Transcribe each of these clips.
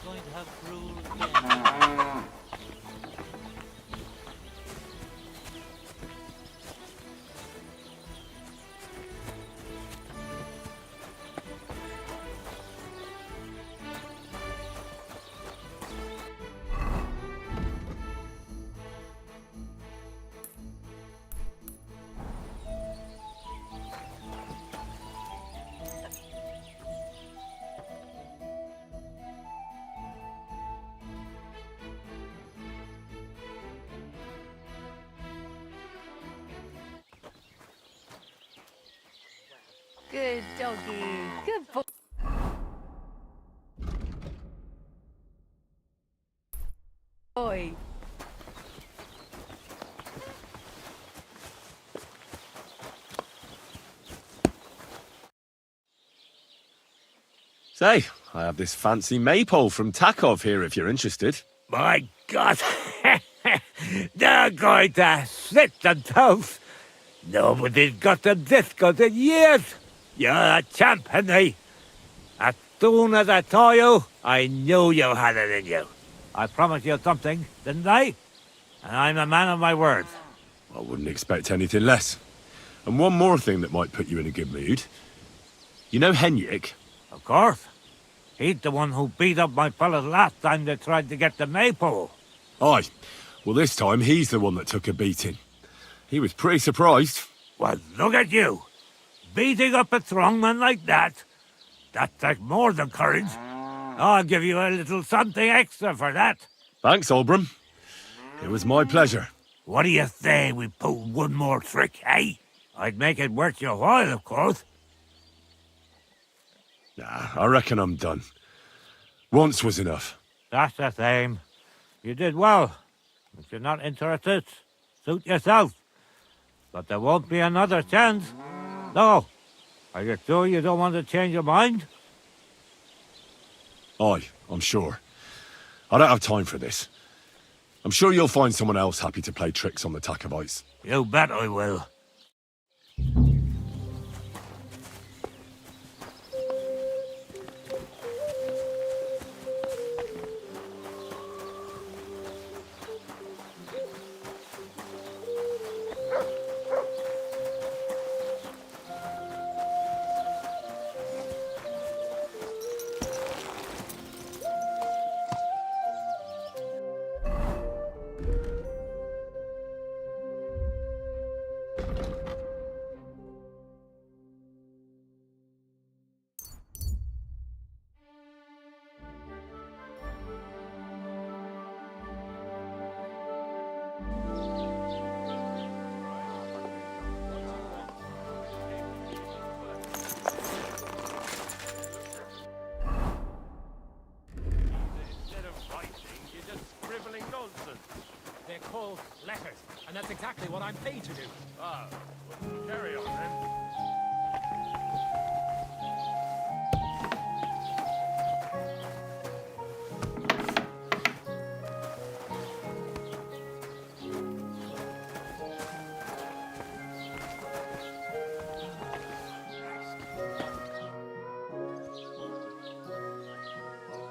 going to have cruel again. Good doggy. Good boy. Boy. Say, I have this fancy maypole from Takov here if you're interested. My God! They're going to sit the toast! Nobody's got them this good in years! You're a champ, Henry! As soon as I saw you, I knew you had it in you. I promised you something, didn't I? And I'm a man of my word. I wouldn't expect anything less. And one more thing that might put you in a good mood. You know Henrik? Of course. He's the one who beat up my fellas last time they tried to get the maypole. Aye. Well, this time he's the one that took a beating. He was pretty surprised. Well, look at you. Beating up a strongman like that. That's like more than courage. I'll give you a little something extra for that. Thanks, Olbram. It was my pleasure. What do you say we pull one more trick, eh? I'd make it worth your while, of course. Nah, I reckon I'm done. Once was enough. That's the same. You did well. If you're not interested, suit yourself. But there won't be another chance. No. Are you sure you don't want to change your mind? Aye, I'm sure. I don't have time for this. I'm sure you'll find someone else happy to play tricks on the Takovites. You bet I will. They're called letters, and that's exactly what I'm paid to do. Ah, well, carry on then.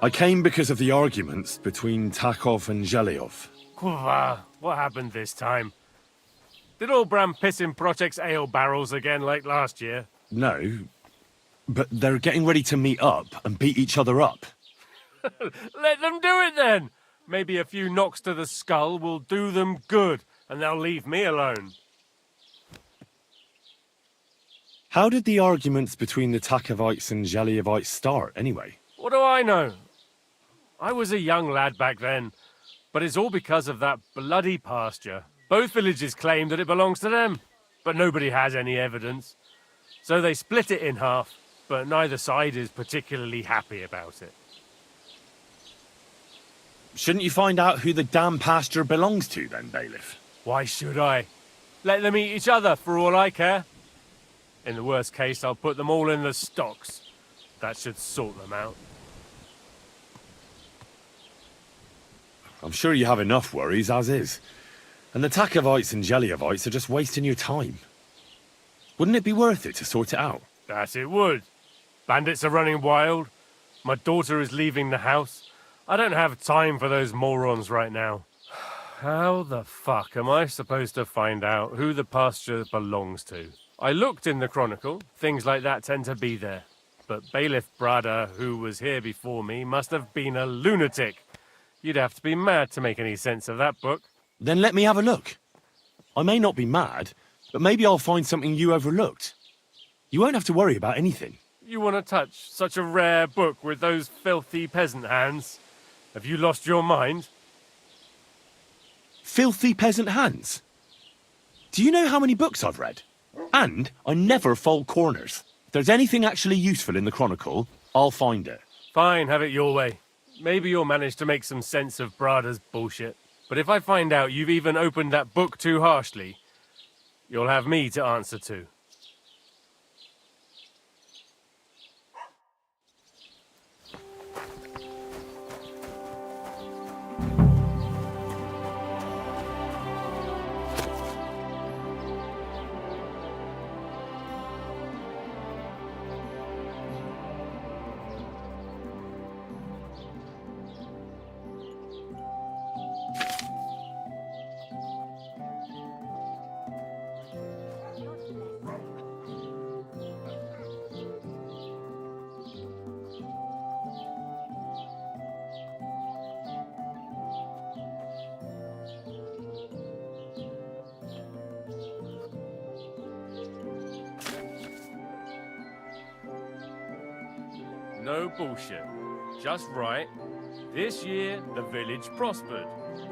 I came because of the arguments between Takov and Zhelyov. What happened this time? Did Olbram piss in Project's ale barrels again like last year? No, but they're getting ready to meet up and beat each other up. Let them do it then! Maybe a few knocks to the skull will do them good, and they'll leave me alone. How did the arguments between the Takovites and Zhelyovites start, anyway? What do I know? I was a young lad back then, but it's all because of that bloody pasture. Both villages claim that it belongs to them, but nobody has any evidence. So they split it in half, but neither side is particularly happy about it. Shouldn't you find out who the damn pasture belongs to then, Bailiff? Why should I? Let them eat each other for all I care. In the worst case, I'll put them all in the stocks. That should sort them out. I'm sure you have enough worries as is. And the Takovites and Zhelyovites are just wasting your time. Wouldn't it be worth it to sort it out? That it would. Bandits are running wild. My daughter is leaving the house. I don't have time for those morons right now. How the fuck am I supposed to find out who the pasture belongs to? I looked in the Chronicle. Things like that tend to be there. But Bailiff Brada, who was here before me, must have been a lunatic. You'd have to be mad to make any sense of that book. Then let me have a look. I may not be mad, but maybe I'll find something you overlooked. You won't have to worry about anything. You want to touch such a rare book with those filthy peasant hands? Have you lost your mind? Filthy peasant hands? Do you know how many books I've read? And I never fold corners. If there's anything actually useful in the Chronicle, I'll find it. Fine, have it your way. Maybe you'll manage to make some sense of Brada's bullshit. But if I find out you've even opened that book too harshly, you'll have me to answer to. No bullshit. Just right. This year, the village prospered.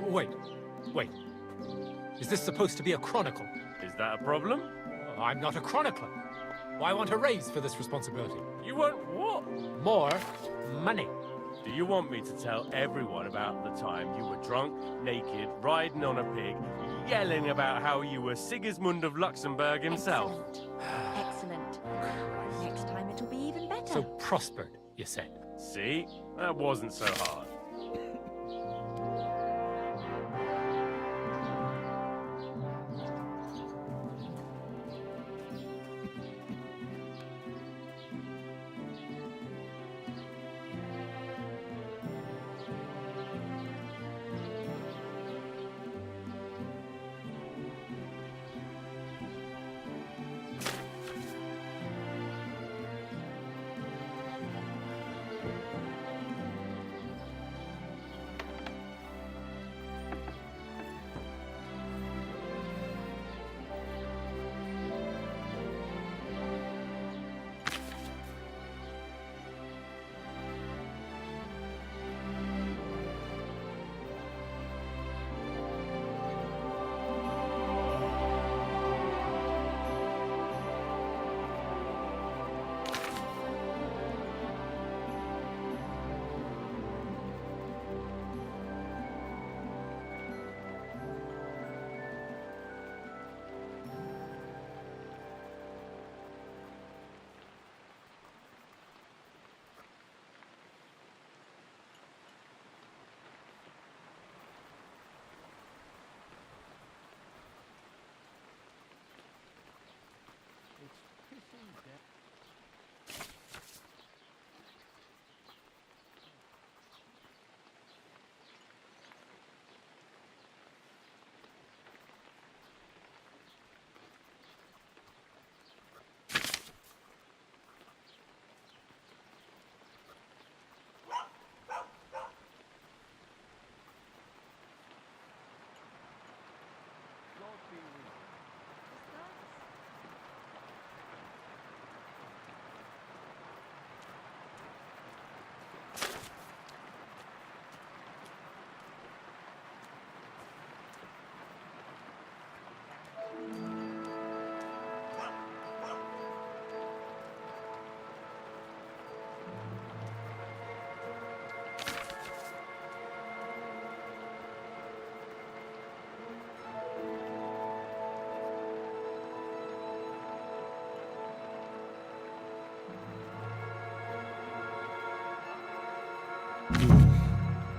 Wait. Is this supposed to be a chronicle? Is that a problem? I'm not a chronicler. I want a raise for this responsibility. You want what? More money. Do you want me to tell everyone about the time you were drunk, naked, riding on a pig, yelling about how you were Sigismund of Luxembourg himself? Excellent. Next time it'll be even better. So prospered, you said. See? That wasn't so hard.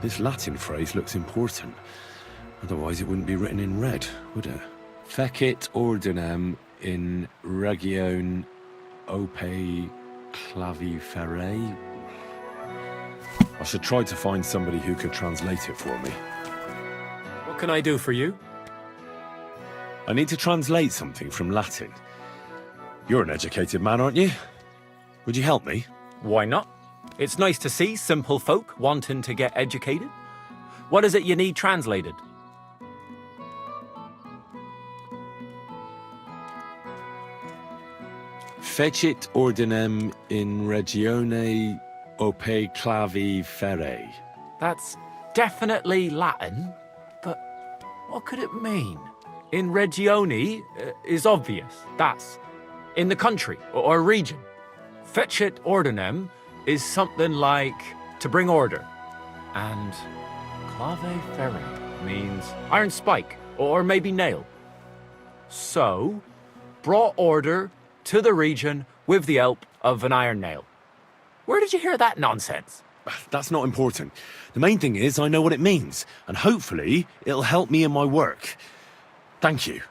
This Latin phrase looks important. Otherwise it wouldn't be written in red, would it? Fecit ordinem in region ope claviferae. I should try to find somebody who could translate it for me. What can I do for you? I need to translate something from Latin. You're an educated man, aren't you? Would you help me? Why not? It's nice to see simple folk wanting to get educated. What is it you need translated? Fecit ordinem in regione ope clavi ferre. That's definitely Latin, but what could it mean? In regione is obvious. That's in the country or region. Fecit ordinem is something like to bring order. And clave ferre means iron spike or maybe nail. So, brought order to the region with the help of an iron nail. Where did you hear that nonsense? That's not important. The main thing is I know what it means, and hopefully it'll help me in my work. Thank you.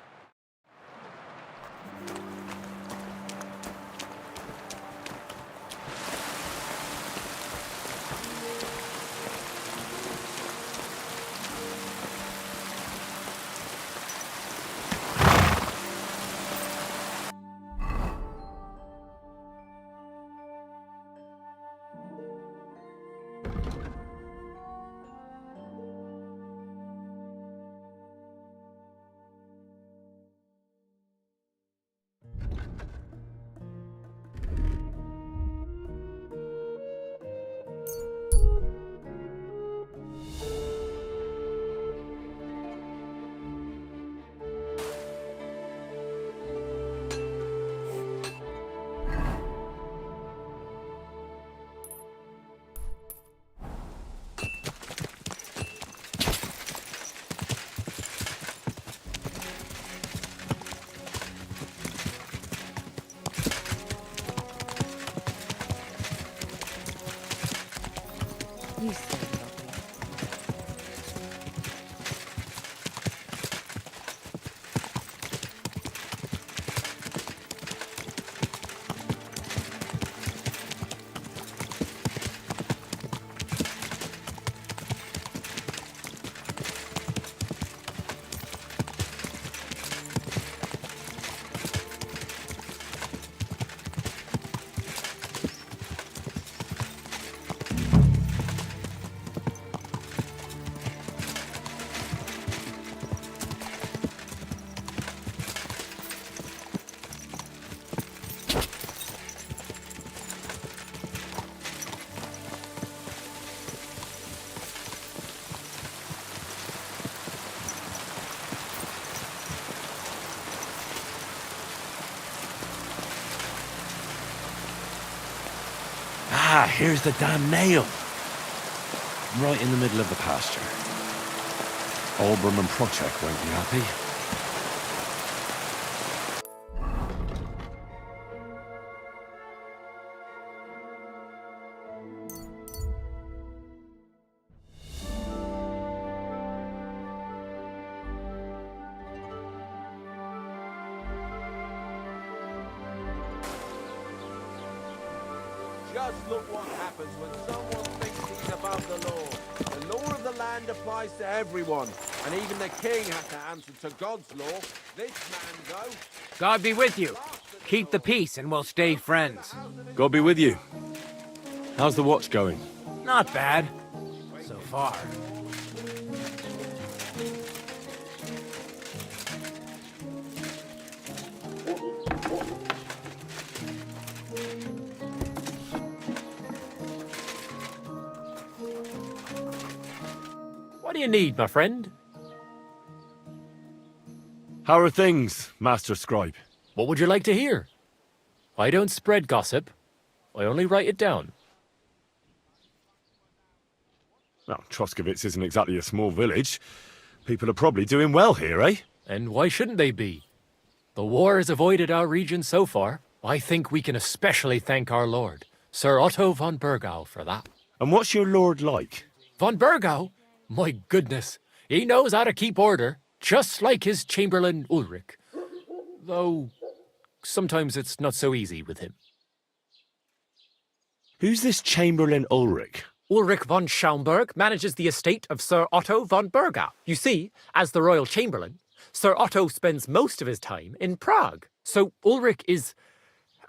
You silly lovely. Ah, here's the damn nail. Right in the middle of the pasture. Olbram and Prochek won't be happy. Just look what happens when someone thinks he's above the law. The law of the land applies to everyone, and even the king has to answer to God's law. This man, though... God be with you. Keep the peace and we'll stay friends. God be with you. How's the watch going? Not bad. So far. What do you need, my friend? How are things, Master Scribe? What would you like to hear? I don't spread gossip. I only write it down. Well, Troskovitz isn't exactly a small village. People are probably doing well here, eh? And why shouldn't they be? The war has avoided our region so far. I think we can especially thank our lord, Sir Otto von Burgau, for that. And what's your lord like? Von Burgau? My goodness, he knows how to keep order, just like his Chamberlain Ulrich. Though, sometimes it's not so easy with him. Who's this Chamberlain Ulrich? Ulrich von Schaumburg manages the estate of Sir Otto von Bergau. You see, as the royal chamberlain, Sir Otto spends most of his time in Prague. So Ulrich is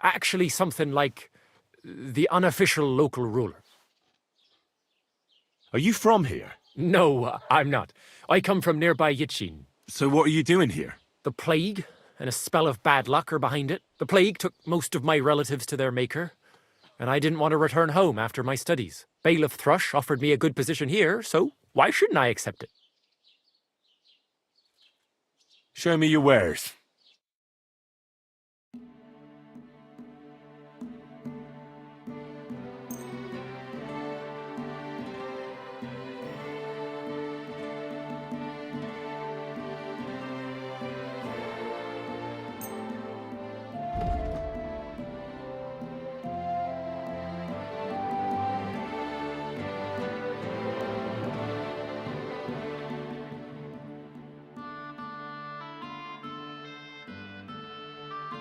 actually something like the unofficial local ruler. Are you from here? No, I'm not. I come from nearby Yitchin. So what are you doing here? The plague and a spell of bad luck are behind it. The plague took most of my relatives to their maker, and I didn't want to return home after my studies. Bailiff Thrush offered me a good position here, so why shouldn't I accept it? Show me your wares.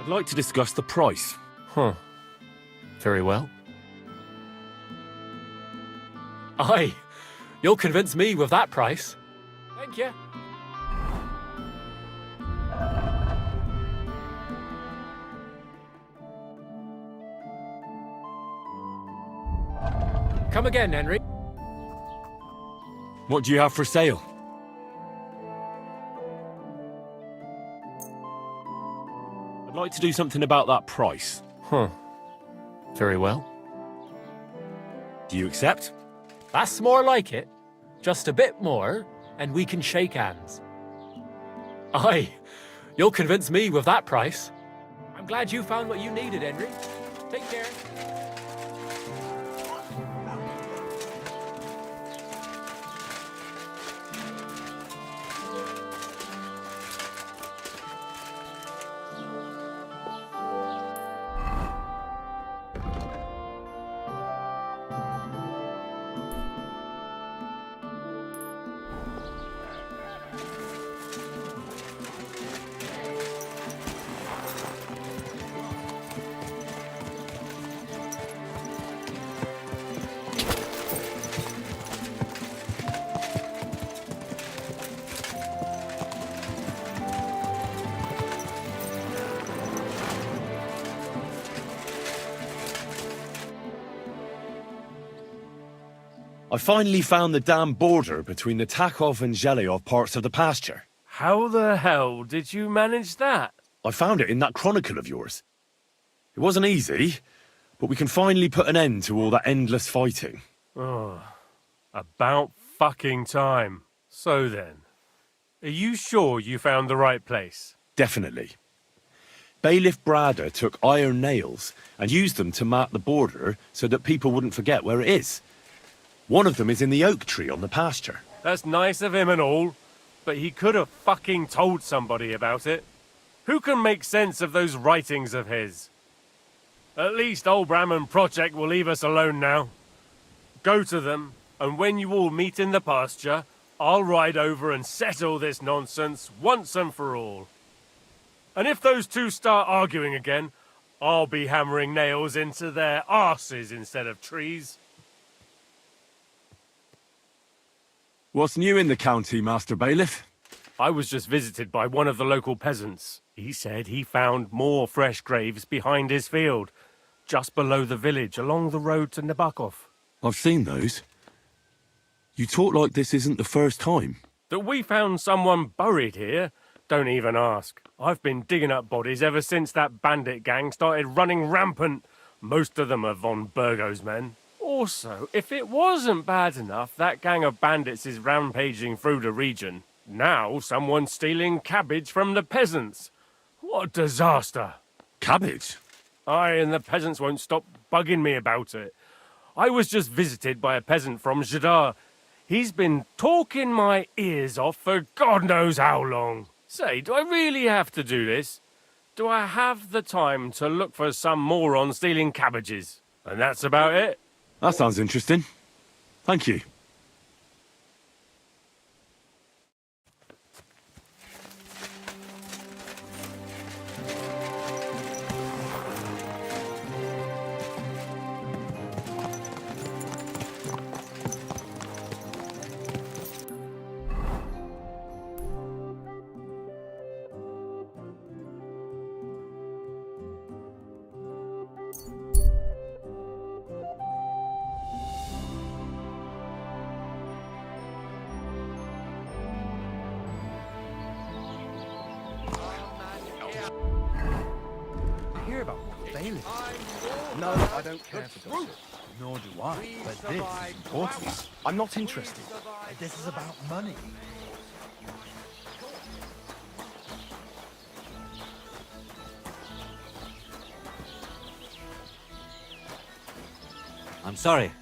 I'd like to discuss the price. Huh. Very well. Aye, you'll convince me with that price. Thank you. Come again, Henry. What do you have for sale? I'd like to do something about that price. Huh. Very well. Do you accept? That's more like it. Just a bit more, and we can shake hands. Aye, you'll convince me with that price. I'm glad you found what you needed, Henry. Take care. I finally found the damn border between the Takov and Zhelyov parts of the pasture. How the hell did you manage that? I found it in that chronicle of yours. It wasn't easy, but we can finally put an end to all that endless fighting. Oh, about fucking time. So then, are you sure you found the right place? Definitely. Bailiff Brada took iron nails and used them to mark the border so that people wouldn't forget where it is. One of them is in the oak tree on the pasture. That's nice of him and all, but he could have fucking told somebody about it. Who can make sense of those writings of his? At least old Brahman Project will leave us alone now. Go to them, and when you all meet in the pasture, I'll ride over and settle this nonsense once and for all. And if those two start arguing again, I'll be hammering nails into their arses instead of trees. What's new in the county, Master Bailiff? I was just visited by one of the local peasants. He said he found more fresh graves behind his field, just below the village, along the road to Nabokov. I've seen those. You talk like this isn't the first time. That we found someone buried here? Don't even ask. I've been digging up bodies ever since that bandit gang started running rampant. Most of them are von Burgo's men. Also, if it wasn't bad enough that gang of bandits is rampaging through the region, now someone's stealing cabbage from the peasants. What a disaster. Cabbage? Aye, and the peasants won't stop bugging me about it. I was just visited by a peasant from Zadar. He's been talking my ears off for God knows how long. Say, do I really have to do this? Do I have the time to look for some moron stealing cabbages? And that's about it. That sounds interesting. Thank you. bailiff. No, I don't care for gossip. Nor do I. But this is important. I'm not interested. This is about money. I'm sorry.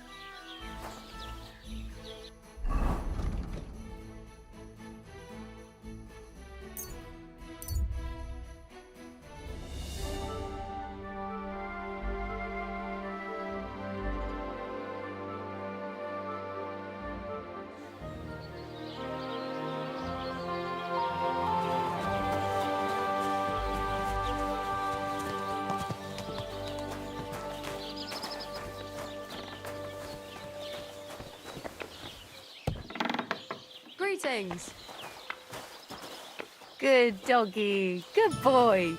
Greetings. Good doggy. Good boy.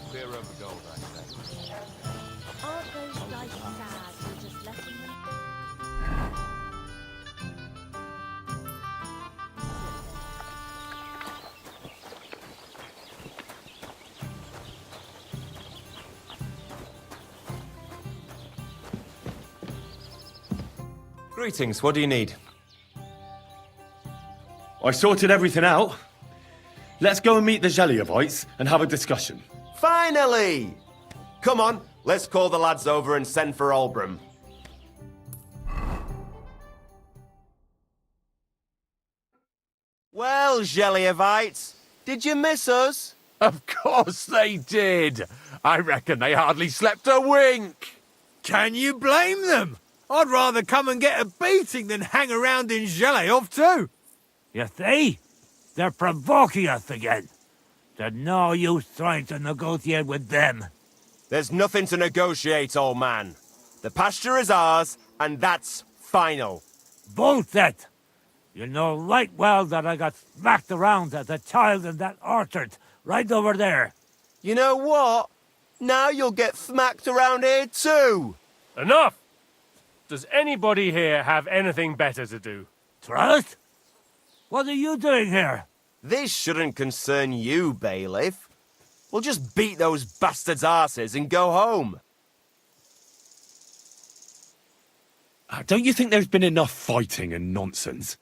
Clear over gold, I say. Aren't those guys sad for just letting them? Greetings, what do you need? I sorted everything out. Let's go and meet the Zheliovites and have a discussion. Finally! Come on, let's call the lads over and send for Olbram. Well, Zheliovites, did you miss us? Of course they did. I reckon they hardly slept a wink. Can you blame them? I'd rather come and get a beating than hang around in Zheleov too. You see? They're provoking us again. There's no use trying to negotiate with them. There's nothing to negotiate, old man. The pasture is ours, and that's final. Bullshit! You know right well that I got smacked around as a child in that orchard, right over there. You know what? Now you'll get smacked around here too. Enough! Does anybody here have anything better to do? Trust? What are you doing here? This shouldn't concern you, bailiff. We'll just beat those bastards' arses and go home. Don't you think there's been enough fighting and nonsense?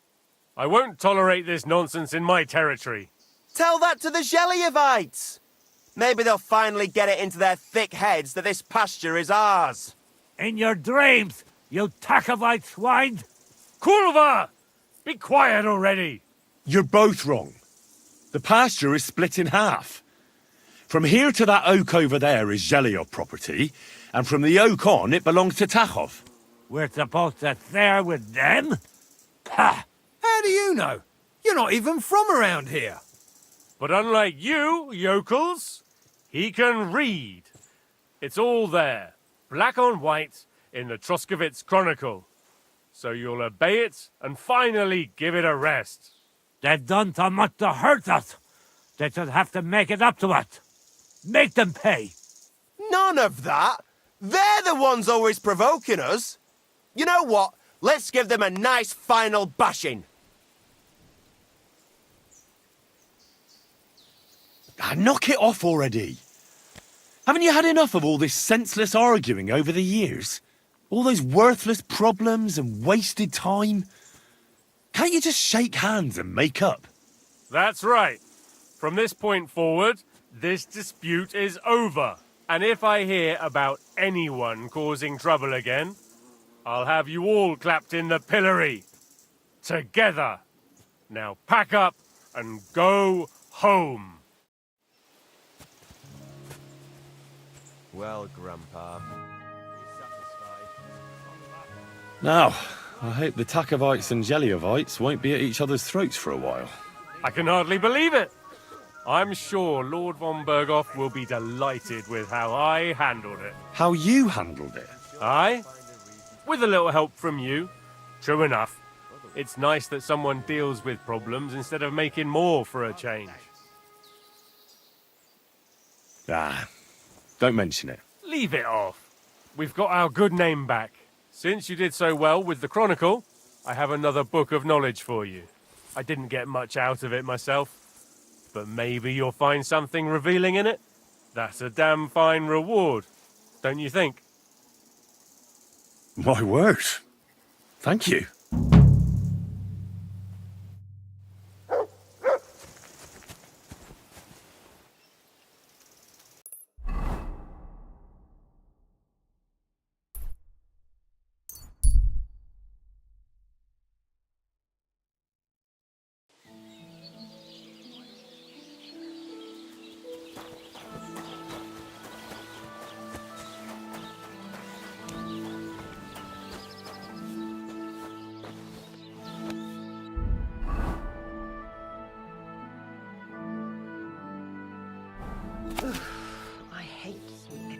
I won't tolerate this nonsense in my territory. Tell that to the Zheliovites. Maybe they'll finally get it into their thick heads that this pasture is ours. In your dreams, you Takovite swine! Kurva! Be quiet already! You're both wrong. The pasture is split in half. From here to that oak over there is Zheliov property, and from the oak on it belongs to Tachov. We're supposed to share with them? Pah! How do you know? You're not even from around here. But unlike you, yokels, he can read. It's all there, black on white, in the Troskovitz Chronicle. So you'll obey it and finally give it a rest. They've done so much to hurt us. They should have to make it up to us. Make them pay. None of that. They're the ones always provoking us. You know what? Let's give them a nice final bashing. Knock it off already. Haven't you had enough of all this senseless arguing over the years? All those worthless problems and wasted time? Can't you just shake hands and make up? That's right. From this point forward, this dispute is over. And if I hear about anyone causing trouble again, I'll have you all clapped in the pillory. Together. Now pack up and go home. Well, Grandpa. Now, I hope the Takovites and Zheliovites won't be at each other's throats for a while. I can hardly believe it. I'm sure Lord von Berghoff will be delighted with how I handled it. How you handled it? Aye? With a little help from you. True enough. It's nice that someone deals with problems instead of making more for a change. Don't mention it. Leave it off. We've got our good name back. Since you did so well with the Chronicle, I have another book of knowledge for you. I didn't get much out of it myself, but maybe you'll find something revealing in it. That's a damn fine reward, don't you think? My word. Thank you. I hate sweet.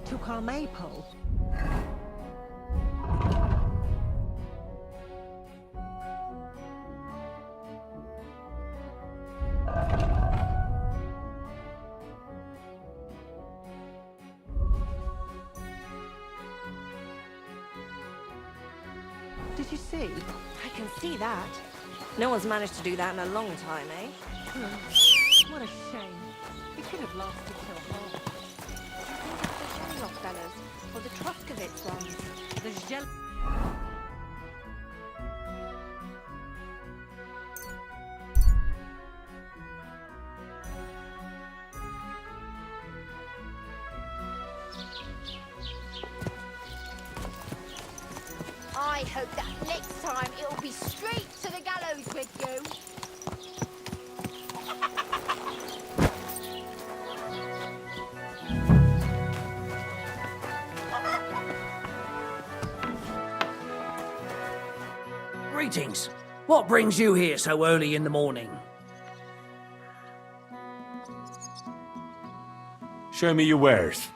Took our maypole. Did you see? I can see that. No one's managed to do that in a long time, eh? What a shame. It could have lasted so long. The fellas, or the Truscovitz ones. The gel. I hope that next time it'll be straight to the gallows with you. Greetings. What brings you here so early in the morning? Show me your wares.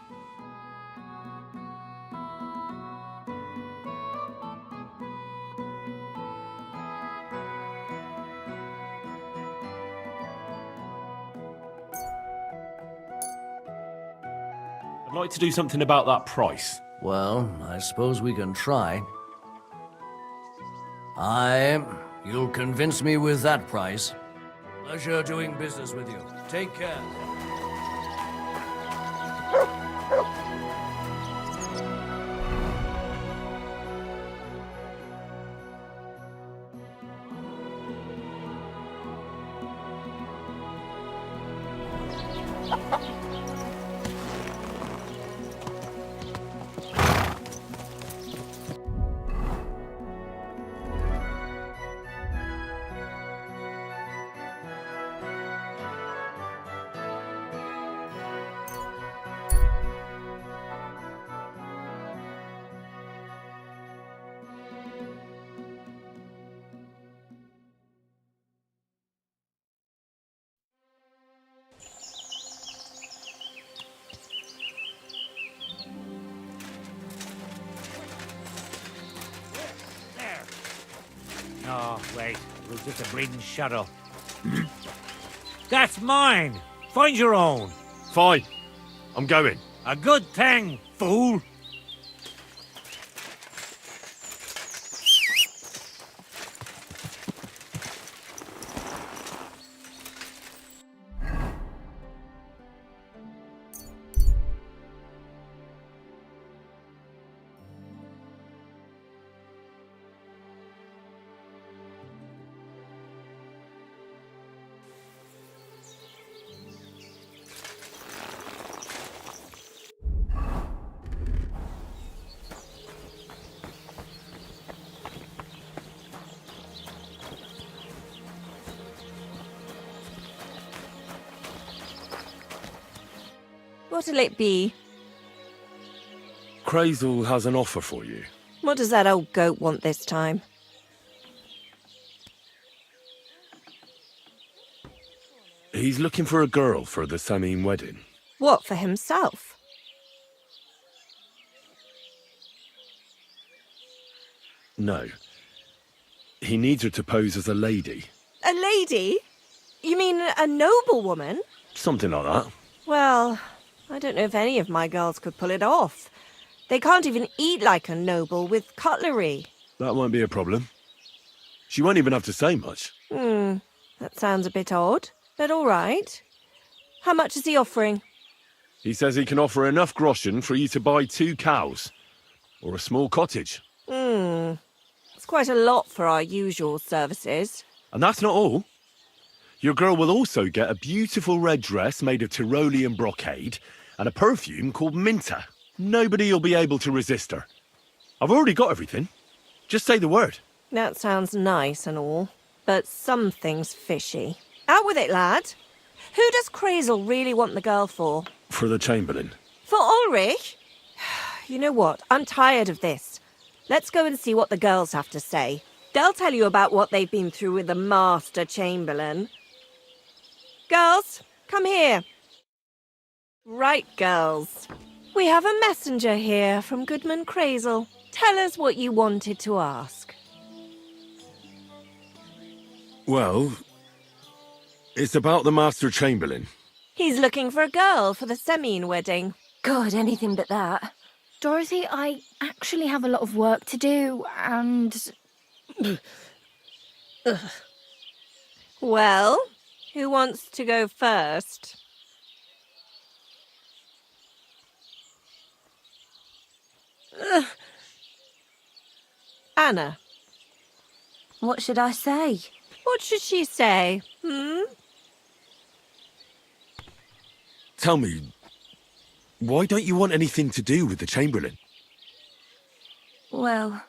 I'd like to do something about that price. Well, I suppose we can try. You'll convince me with that price. Pleasure doing business with you. Take care. Oh, wait. It was just a breeding shuttle. That's mine! Find your own! Fine. I'm going. A good thing, fool! What'll it be? Crazel has an offer for you. What does that old goat want this time? He's looking for a girl for the Samine wedding. What, for himself? No. He needs her to pose as a lady. A lady? You mean a noblewoman? Something like that. Well, I don't know if any of my girls could pull it off. They can't even eat like a noble with cutlery. That won't be a problem. She won't even have to say much. That sounds a bit odd, but all right. How much is he offering? He says he can offer enough groschen for you to buy 2 cows. Or a small cottage. It's quite a lot for our usual services. And that's not all. Your girl will also get a beautiful red dress made of Tyrolean brocade and a perfume called Minter. Nobody will be able to resist her. I've already got everything. Just say the word. That sounds nice and all, but something's fishy. Out with it, lad. Who does Crazel really want the girl for? For the Chamberlain. For Ulrich? You know what? I'm tired of this. Let's go and see what the girls have to say. They'll tell you about what they've been through with the Master Chamberlain. Girls, come here. Right, girls. We have a messenger here from Goodman Crazel. Tell us what you wanted to ask. Well, it's about the Master Chamberlain. He's looking for a girl for the Semine wedding. God, anything but that. Dorothy, I actually have a lot of work to do, and... Well, who wants to go first? Anna. What should I say? What should she say? Tell me, why don't you want anything to do with the Chamberlain? Well,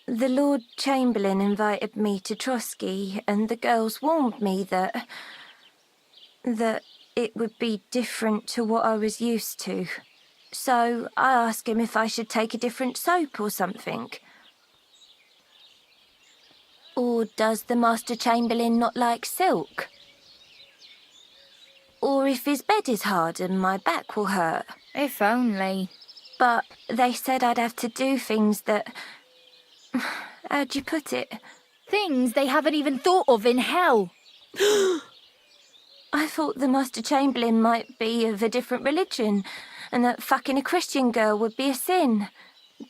the Lord Chamberlain invited me to Trotsky, and the girls warned me that it would be different to what I was used to. So I asked him if I should take a different soap or something. Or does the Master Chamberlain not like silk? Or if his bed is hard and my back will hurt. If only. But they said I'd have to do things that... How'd you put it? Things they haven't even thought of in hell. I thought the Master Chamberlain might be of a different religion. and that fucking a Christian girl would be a sin.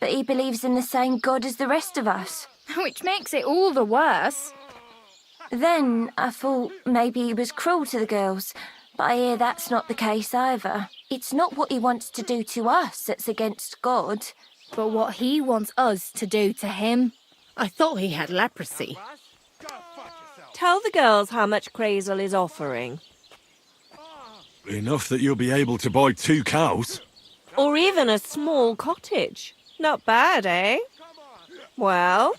But he believes in the same God as the rest of us. Which makes it all the worse. Then I thought maybe he was cruel to the girls, but I hear that's not the case either. It's not what he wants to do to us that's against God. But what he wants us to do to him. I thought he had leprosy. Tell the girls how much Crazel is offering. Enough that you'll be able to buy 2 cows. Or even a small cottage. Not bad, eh? Well,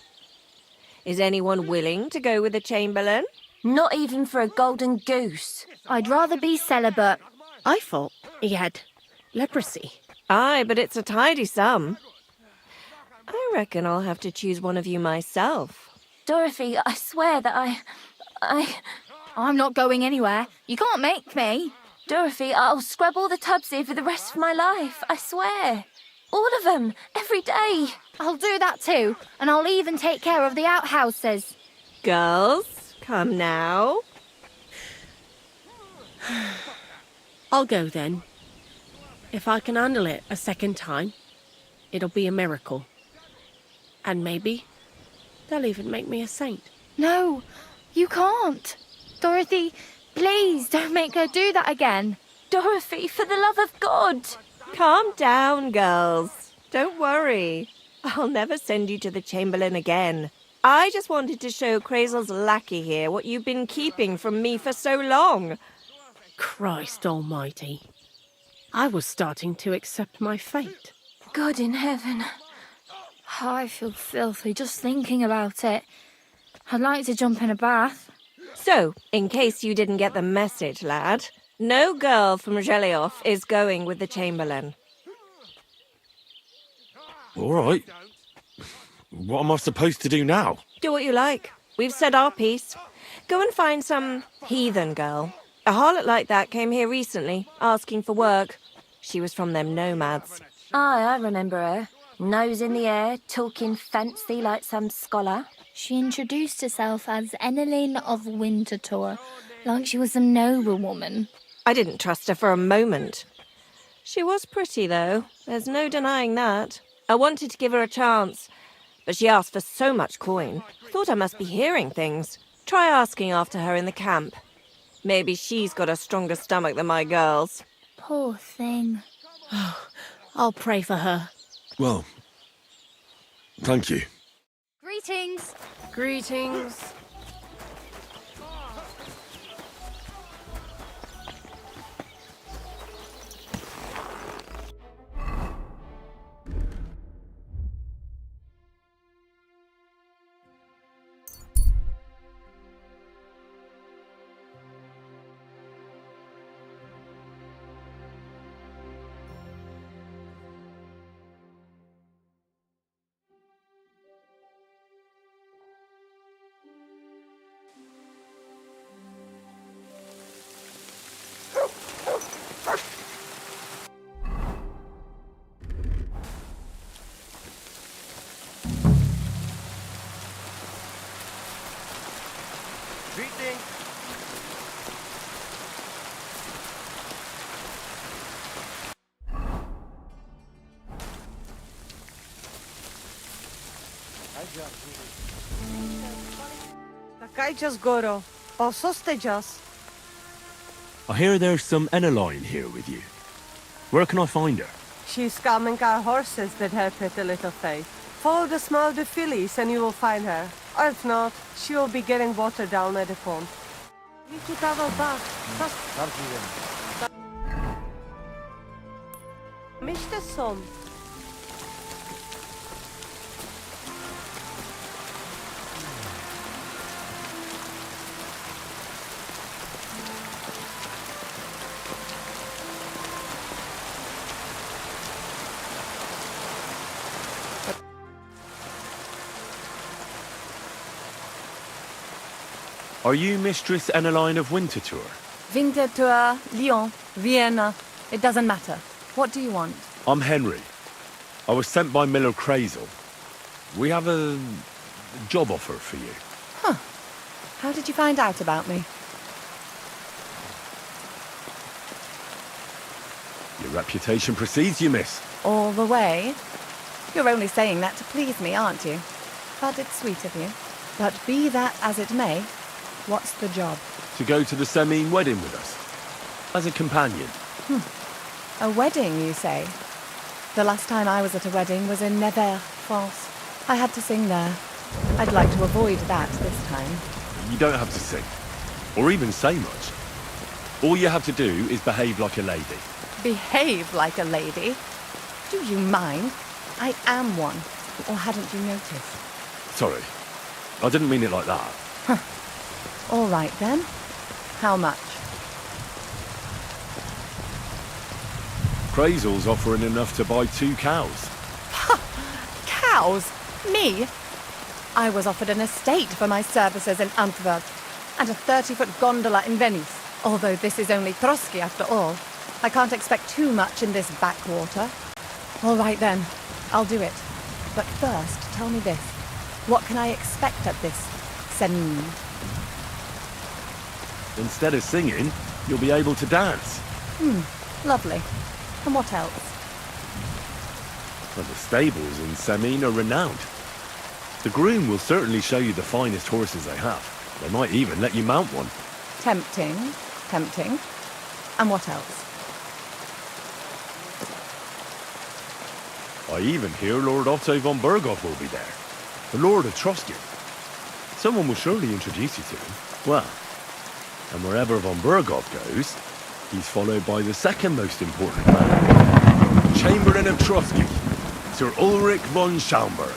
is anyone willing to go with the Chamberlain? Not even for a golden goose. I'd rather be celibate. I thought he had leprosy. Aye, but it's a tidy sum. I reckon I'll have to choose one of you myself. Dorothy, I swear that I'm not going anywhere. You can't make me. Dorothy, I'll scrub all the tubs here for the rest of my life, I swear. All of them, every day. I'll do that too, and I'll even take care of the outhouses. Girls, come now. I'll go then. If I can handle it a second time, it'll be a miracle. And maybe they'll even make me a saint. No, you can't. Dorothy, please don't make her do that again. Dorothy, for the love of God. Calm down, girls. Don't worry. I'll never send you to the Chamberlain again. I just wanted to show Crazel's lackey here what you've been keeping from me for so long. Christ almighty. I was starting to accept my fate. God in heaven. Oh, I feel filthy just thinking about it. I'd like to jump in a bath. So, in case you didn't get the message, lad, no girl from Gelioff is going with the Chamberlain. All right. What am I supposed to do now? Do what you like. We've said our piece. Go and find some heathen girl. A harlot like that came here recently, asking for work. She was from them nomads. Aye, I remember her. Nose in the air, talking fancy like some scholar. She introduced herself as Enneline of Winterthur, like she was a noblewoman. I didn't trust her for a moment. She was pretty, though. There's no denying that. I wanted to give her a chance, but she asked for so much coin. I thought I must be hearing things. Try asking after her in the camp. Maybe she's got a stronger stomach than my girls. Poor thing. I'll pray for her. Well, thank you. Greetings. Greetings. Greeting. Takajjas Goro. Osostejas. I hear there's some Enneline here with you. Where can I find her? She's calming our horses with her pretty little face. Follow the smell of the fillies and you will find her. Or if not, she will be getting water down at the pond. Mr. Son. Are you Mistress Enneline of Winterthur? Winterthur, Lyon, Vienna. It doesn't matter. What do you want? I'm Henry. I was sent by Miller Crazel. We have a job offer for you. Huh. How did you find out about me? Your Reputation precedes you, miss. All the way? You're only saying that to please me, aren't you? But it's sweet of you. But be that as it may, what's the job? To go to the Semine wedding with us. As a companion. A wedding, you say? The last time I was at a wedding was in Nevers, France. I had to sing there. I'd like to avoid that this time. You don't have to sing. Or even say much. All you have to do is behave like a lady. Behave like a lady? Do you mind? I am one. Or hadn't you noticed? Sorry. I didn't mean it like that. All right then. How much? Crazel's offering enough to buy 2 cows. Cows? Me? I was offered an estate for my services in Antwerp, and a 30-foot gondola in Venice. Although this is only Trotsky after all. I can't expect too much in this backwater. All right then, I'll do it. But first, tell me this. What can I expect at this Semine? Instead of singing, you'll be able to dance. Lovely. And what else? Well, the stables in Semine are renowned. The groom will certainly show you the finest horses they have. They might even let you mount one. Tempting. Tempting. And what else? I even hear Lord Otto von Berghoff will be there. The Lord of Trotsky. Someone will surely introduce you to him. Well, and wherever von Berghoff goes, he's followed by the second most important man. Chamberlain of Trotsky, Sir Ulrich von Schaumburg.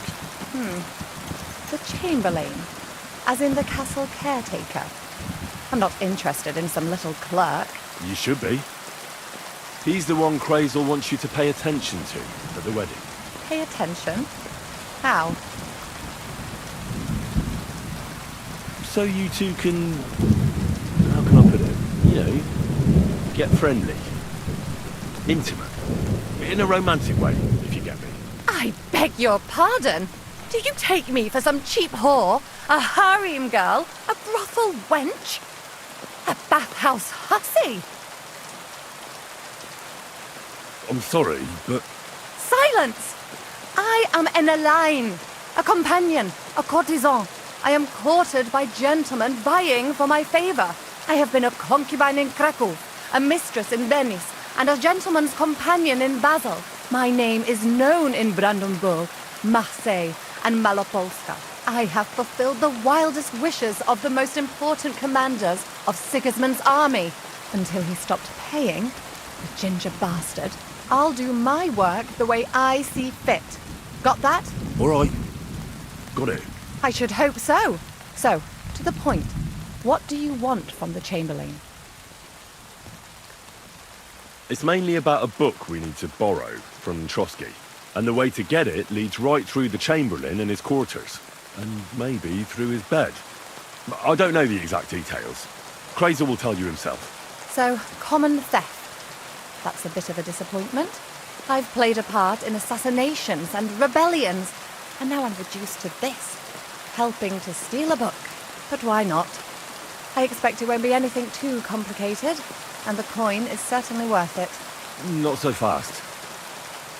The Chamberlain. As in the castle caretaker. I'm not interested in some little clerk. You should be. He's the one Crazel wants you to pay attention to at the wedding. Pay attention? How? So you two can... how can I put it? You know, get friendly. Intimate. In a romantic way, if you get me. I beg your pardon? Do you take me for some cheap whore? A harem girl? A brothel wench? A bathhouse hussy? I'm sorry, but... Silence! I am an Elaine, a companion, a courtesan. I am courted by gentlemen vying for my favor. I have been a concubine in Krakow, a mistress in Venice, and a gentleman's companion in Basel. My name is known in Brandenburg, Marseille, and Malopolska. I have fulfilled the wildest wishes of the most important commanders of Sigismund's army. Until he stopped paying, the ginger bastard. I'll do my work the way I see fit. Got that? All right. Got it. I should hope so. So, to the point. What do you want from the Chamberlain? It's mainly about a book we need to borrow from Trotsky. And the way to get it leads right through the Chamberlain and his quarters. And maybe through his bed. I don't know the exact details. Crazel will tell you himself. So, common theft. That's a bit of a disappointment. I've played a part in assassinations and rebellions, and now I'm reduced to this. Helping to steal a book. But why not? I expect it won't be anything too complicated, and the coin is certainly worth it. Not so fast.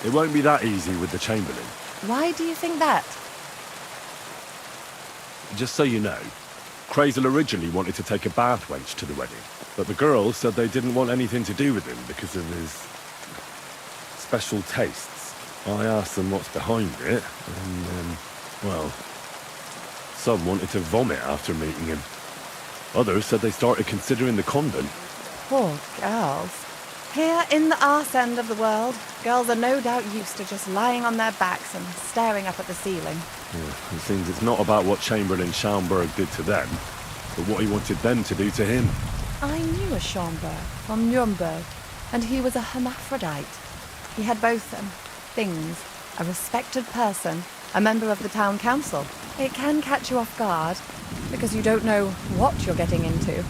It won't be that easy with the Chamberlain. Why do you think that? Just so you know, Crazel originally wanted to take a bath wench to the wedding, but the girls said they didn't want anything to do with him because of his special tastes. I asked them what's behind it, and, well, some wanted to vomit after meeting him. Others said they started considering the convent. Poor girls. Here in the arse end of the world, girls are no doubt used to just lying on their backs and staring up at the ceiling. Yeah, it seems it's not about what Chamberlain Schaumburg did to them, but what he wanted them to do to him. I knew a Schaumburg from Nuremberg, and he was a hermaphrodite. He had both things, a respected person, a member of the town council. It can catch you off guard, because you don't know what you're getting into.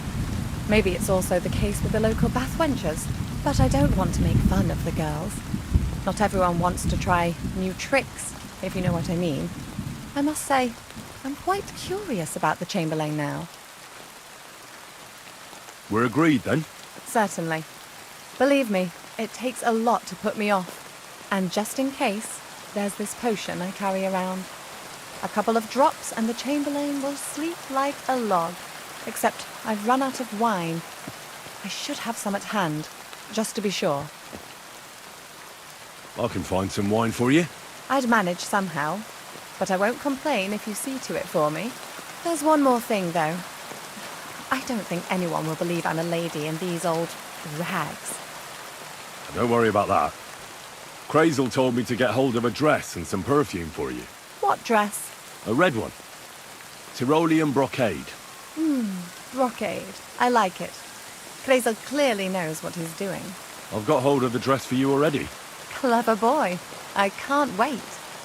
Maybe it's also the case with the local bath wenchers, but I don't want to make fun of the girls. Not everyone wants to try new tricks, if you know what I mean. I must say, I'm quite curious about the Chamberlain now. We're agreed then? Certainly. Believe me, it takes a lot to put me off. And just in case, there's this potion I carry around. A couple of drops and the Chamberlain will sleep like a log. Except I've run out of wine. I should have some at hand, just to be sure. I can find some wine for you. I'd manage somehow, but I won't complain if you see to it for me. There's one more thing, though. I don't think anyone will believe I'm a lady in these old rags. Don't worry about that. Crazel told me to get hold of a dress and some perfume for you. What dress? A red one. Tyrolean brocade. Brocade. I like it. Crazel clearly knows what he's doing. I've got hold of the dress for you already. Clever boy. I can't wait.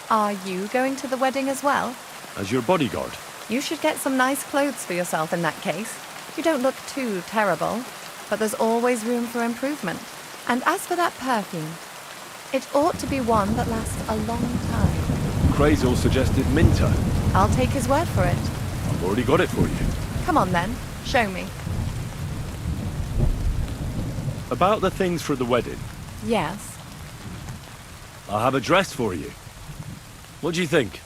Are you going to the wedding as well? As your bodyguard. You should get some nice clothes for yourself in that case. You don't look too terrible, but there's always room for improvement. And as for that perfume, it ought to be one that lasts a long time. Crazel suggested Minter. I'll take his word for it. I've already got it for you. Come on then, show me. About the things for the wedding. Yes. I'll have a dress for you. What do you think?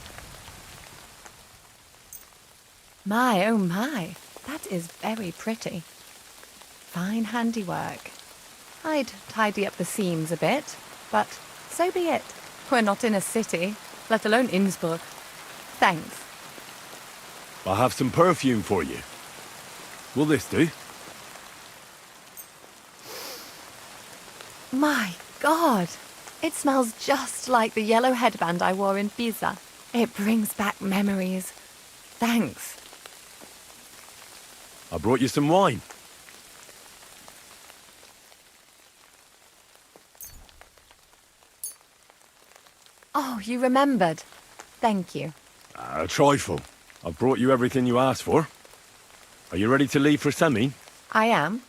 My, oh my, that is very pretty. Fine handiwork. I'd tidy up the seams a bit, but so be it. We're not in a city, let alone Innsbruck. Thanks. I'll have some perfume for you. Will this do? My God! It smells just like the yellow headband I wore in Pisa. It brings back memories. Thanks. I brought you some wine. Oh, you remembered. Thank you. A trifle. I've brought you everything you asked for. Are you ready to leave for Semin? I am.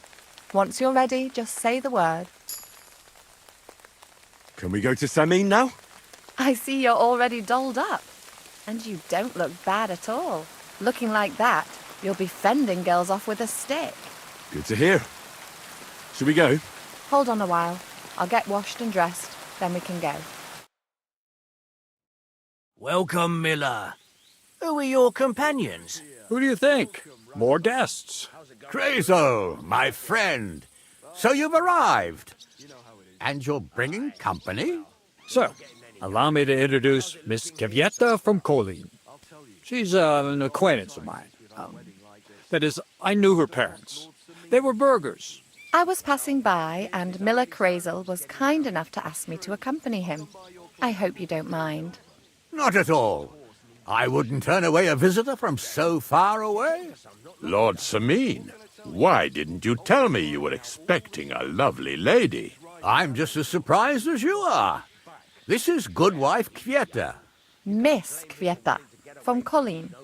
Once you're ready, just say the word. Can we go to Semin now? I see you're already dolled up. And you don't look bad at all. Looking like that, you'll be fending girls off with a stick. Good to hear. Should we go? Hold on a while. I'll get washed and dressed, then we can go. Welcome, Miller. Who are your companions? Who do you think? More guests. Crazel, my friend. So you've arrived. And you're bringing company? So, allow me to introduce Miss Kvieta from Kolin. She's an acquaintance of mine. That is, I knew her parents. They were burghers. I was passing by, and Miller Crazel was kind enough to ask me to accompany him. I hope you don't mind. Not at all. I wouldn't turn away a visitor from so far away. Lord Semin, why didn't you tell me you were expecting a lovely lady? I'm just as surprised as you are. This is Goodwife Kvieta. Miss Kvieta, from Colleen.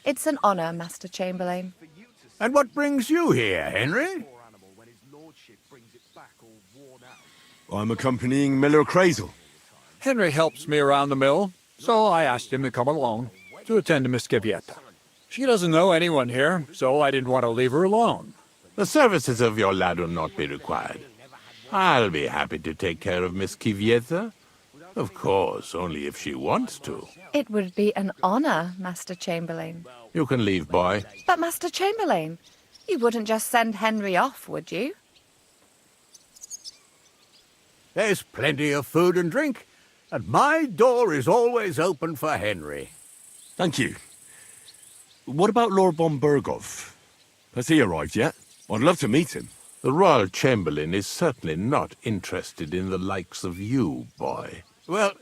It's an honor, Master Chamberlain. And what brings you here, Henry? I'm accompanying Miller Crazel. Henry helps me around the mill, so I asked him to come along to attend to Miss Kvieta. She doesn't know anyone here, so I didn't want to leave her alone. The services of your lad will not be required. I'll be happy to take care of Miss Kvieta. Of course, only if she wants to. It would be an honor, Master Chamberlain. You can leave, boy. But, Master Chamberlain, you wouldn't just send Henry off, would you? There's plenty of food and drink, and my door is always open for Henry. Thank you. What about Lord von Berghoff? Has he arrived yet? I'd love to meet him. The Royal Chamberlain is certainly not interested in the likes of you, boy. Well,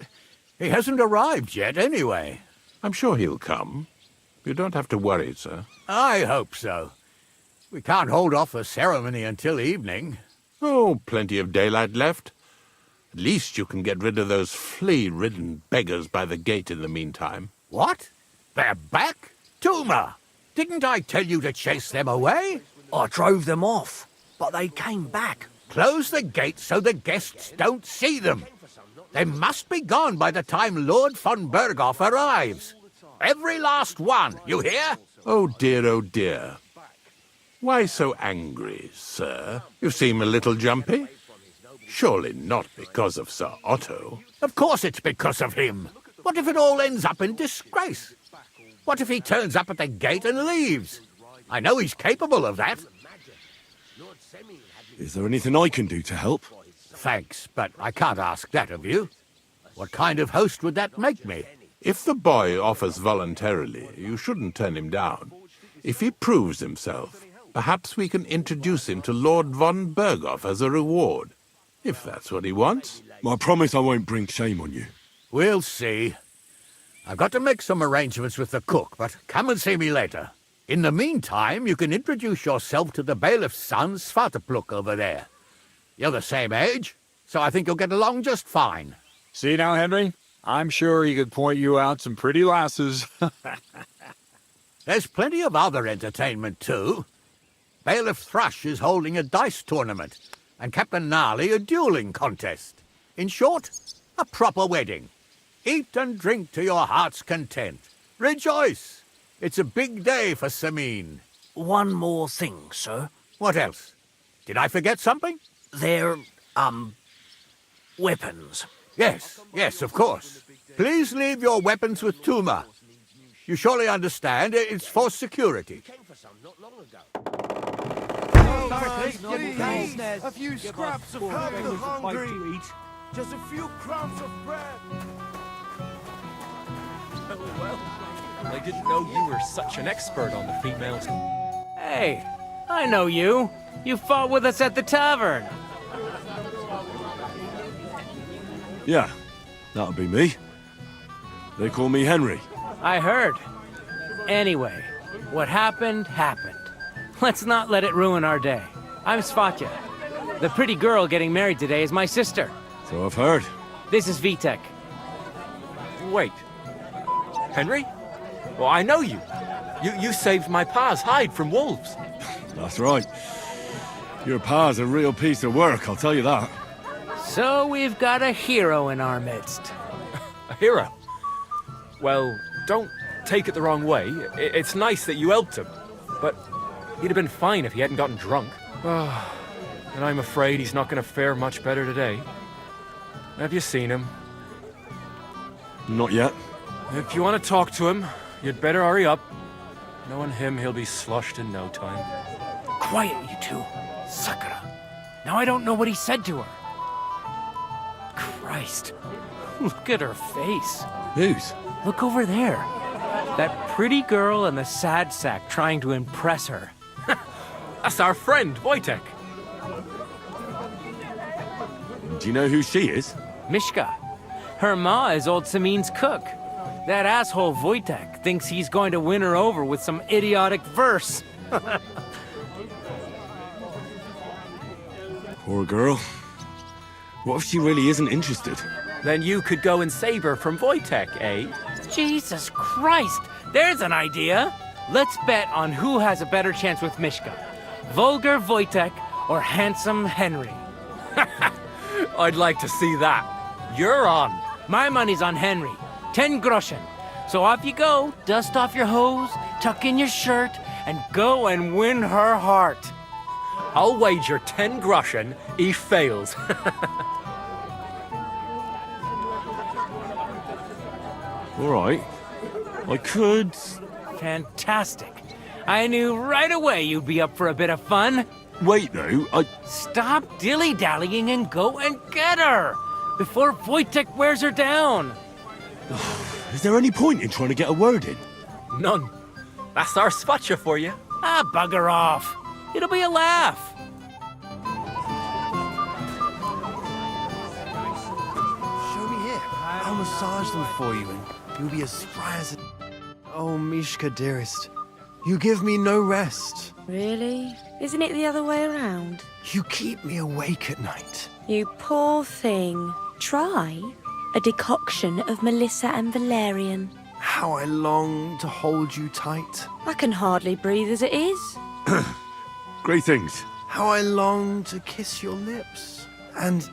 he hasn't arrived yet, anyway. I'm sure he'll come. You don't have to worry, sir. I hope so. We can't hold off the ceremony until evening. Oh, plenty of daylight left. At least you can get rid of those flea-ridden beggars by the gate in the meantime. What? They're back? Tuma! Didn't I tell you to chase them away? I drove them off, but they came back. Close the gate so the guests don't see them. They must be gone by the time Lord von Berghoff arrives. Every last one, you hear? Oh dear, oh dear. Why so angry, sir? You seem a little jumpy. Surely not because of Sir Otto. Of course it's because of him. What if it all ends up in disgrace? What if he turns up at the gate and leaves? I know he's capable of that. Is there anything I can do to help? Thanks, but I can't ask that of you. What kind of host would that make me? If the boy offers voluntarily, you shouldn't turn him down. If he proves himself, perhaps we can introduce him to Lord von Berghoff as a reward. If that's what he wants. I promise I won't bring shame on you. We'll see. I've got to make some arrangements with the cook, but come and see me later. In the meantime, you can introduce yourself to the bailiff's son, Svartepluk, over there. You're the same age, so I think you'll get along just fine. See now, Henry? I'm sure he could point you out some pretty lasses. There's plenty of other entertainment, too. Bailiff Thrush is holding a dice tournament, and Captain Gnarly a dueling contest. In short, a proper wedding. Eat and drink to your heart's content. Rejoice! It's a big day for Sameen. One more thing, sir. What else? Did I forget something? They're, weapons. Yes, of course. Please leave your weapons with Tuma. You surely understand it's for security. A few scraps of help the hungry. Just a few crumbs of bread. Oh, well. I didn't know you were such an expert on the females. Hey, I know you. You fought with us at the tavern. Yeah, that'll be me. They call me Henry. I heard. Anyway, what happened, happened. Let's not let it ruin our day. I'm Svatya. The pretty girl getting married today is my sister. So I've heard. This is Vitek. Wait. Henry? Well, I know you. You saved my pa's hide from wolves. That's right. Your pa's a real piece of work, I'll tell you that. So we've got a hero in our midst. A hero? Well, don't take it the wrong way. It's nice that you helped him. But he'd have been fine if he hadn't gotten drunk. And I'm afraid he's not going to fare much better today. Have you seen him? Not yet. If you want to talk to him, you'd better hurry up. Knowing him, he'll be sloshed in no time. Quiet, you two. Sakura. Now I don't know what he said to her. Christ. Look at her face. Whose? Look over there. That pretty girl and the sad sack trying to impress her. That's our friend, Wojtek. Do you know who she is? Mishka. Her ma is old Sameen's cook. That asshole Wojtek thinks he's going to win her over with some idiotic verse. Poor girl. What if she really isn't interested? Then you could go and save her from Wojtek, eh? Jesus Christ! There's an idea! Let's bet on who has a better chance with Mishka. Vulgar Wojtek or handsome Henry. I'd like to see that. You're on. My money's on Henry. 10 groschen. So off you go, dust off your hose, tuck in your shirt, and go and win her heart. I'll wager 10 groschen he fails. All right. I could... Fantastic. I knew right away you'd be up for a bit of fun. Wait, though, Stop dilly-dallying and go and get her! Before Wojtek wears her down! Is there any point in trying to get a word in? None. That's our Svatya for you. Ah, bugger off. It'll be a laugh. Show me here. I'll massage them for you and you'll be as spry as a... Oh, Mishka, dearest. You give me no rest. Really? Isn't it the other way around? You keep me awake at night. You poor thing. Try a decoction of Melissa and valerian. How I long to hold you tight. I can hardly breathe as it is. Great things. How I long to kiss your lips. And,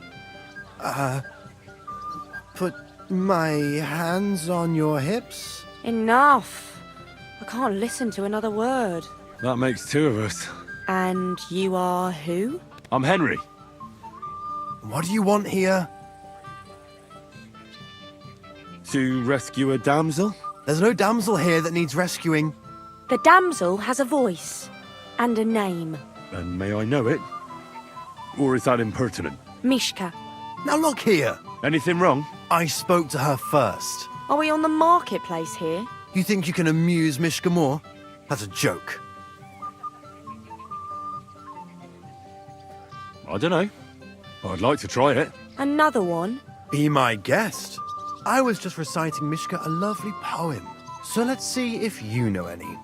put my hands on your hips. Enough. I can't listen to another word. That makes two of us. And you are who? I'm Henry. What do you want here? To rescue a damsel? There's no damsel here that needs rescuing. The damsel has a voice and a name. And may I know it? Or is that impertinent? Mishka. Now look here. Anything wrong? I spoke to her first. Are we on the marketplace here? You think you can amuse Mishka more? That's a joke. I don't know. I'd like to try it. Another one? Be my guest. I was just reciting Mishka a lovely poem. So let's see if you know any.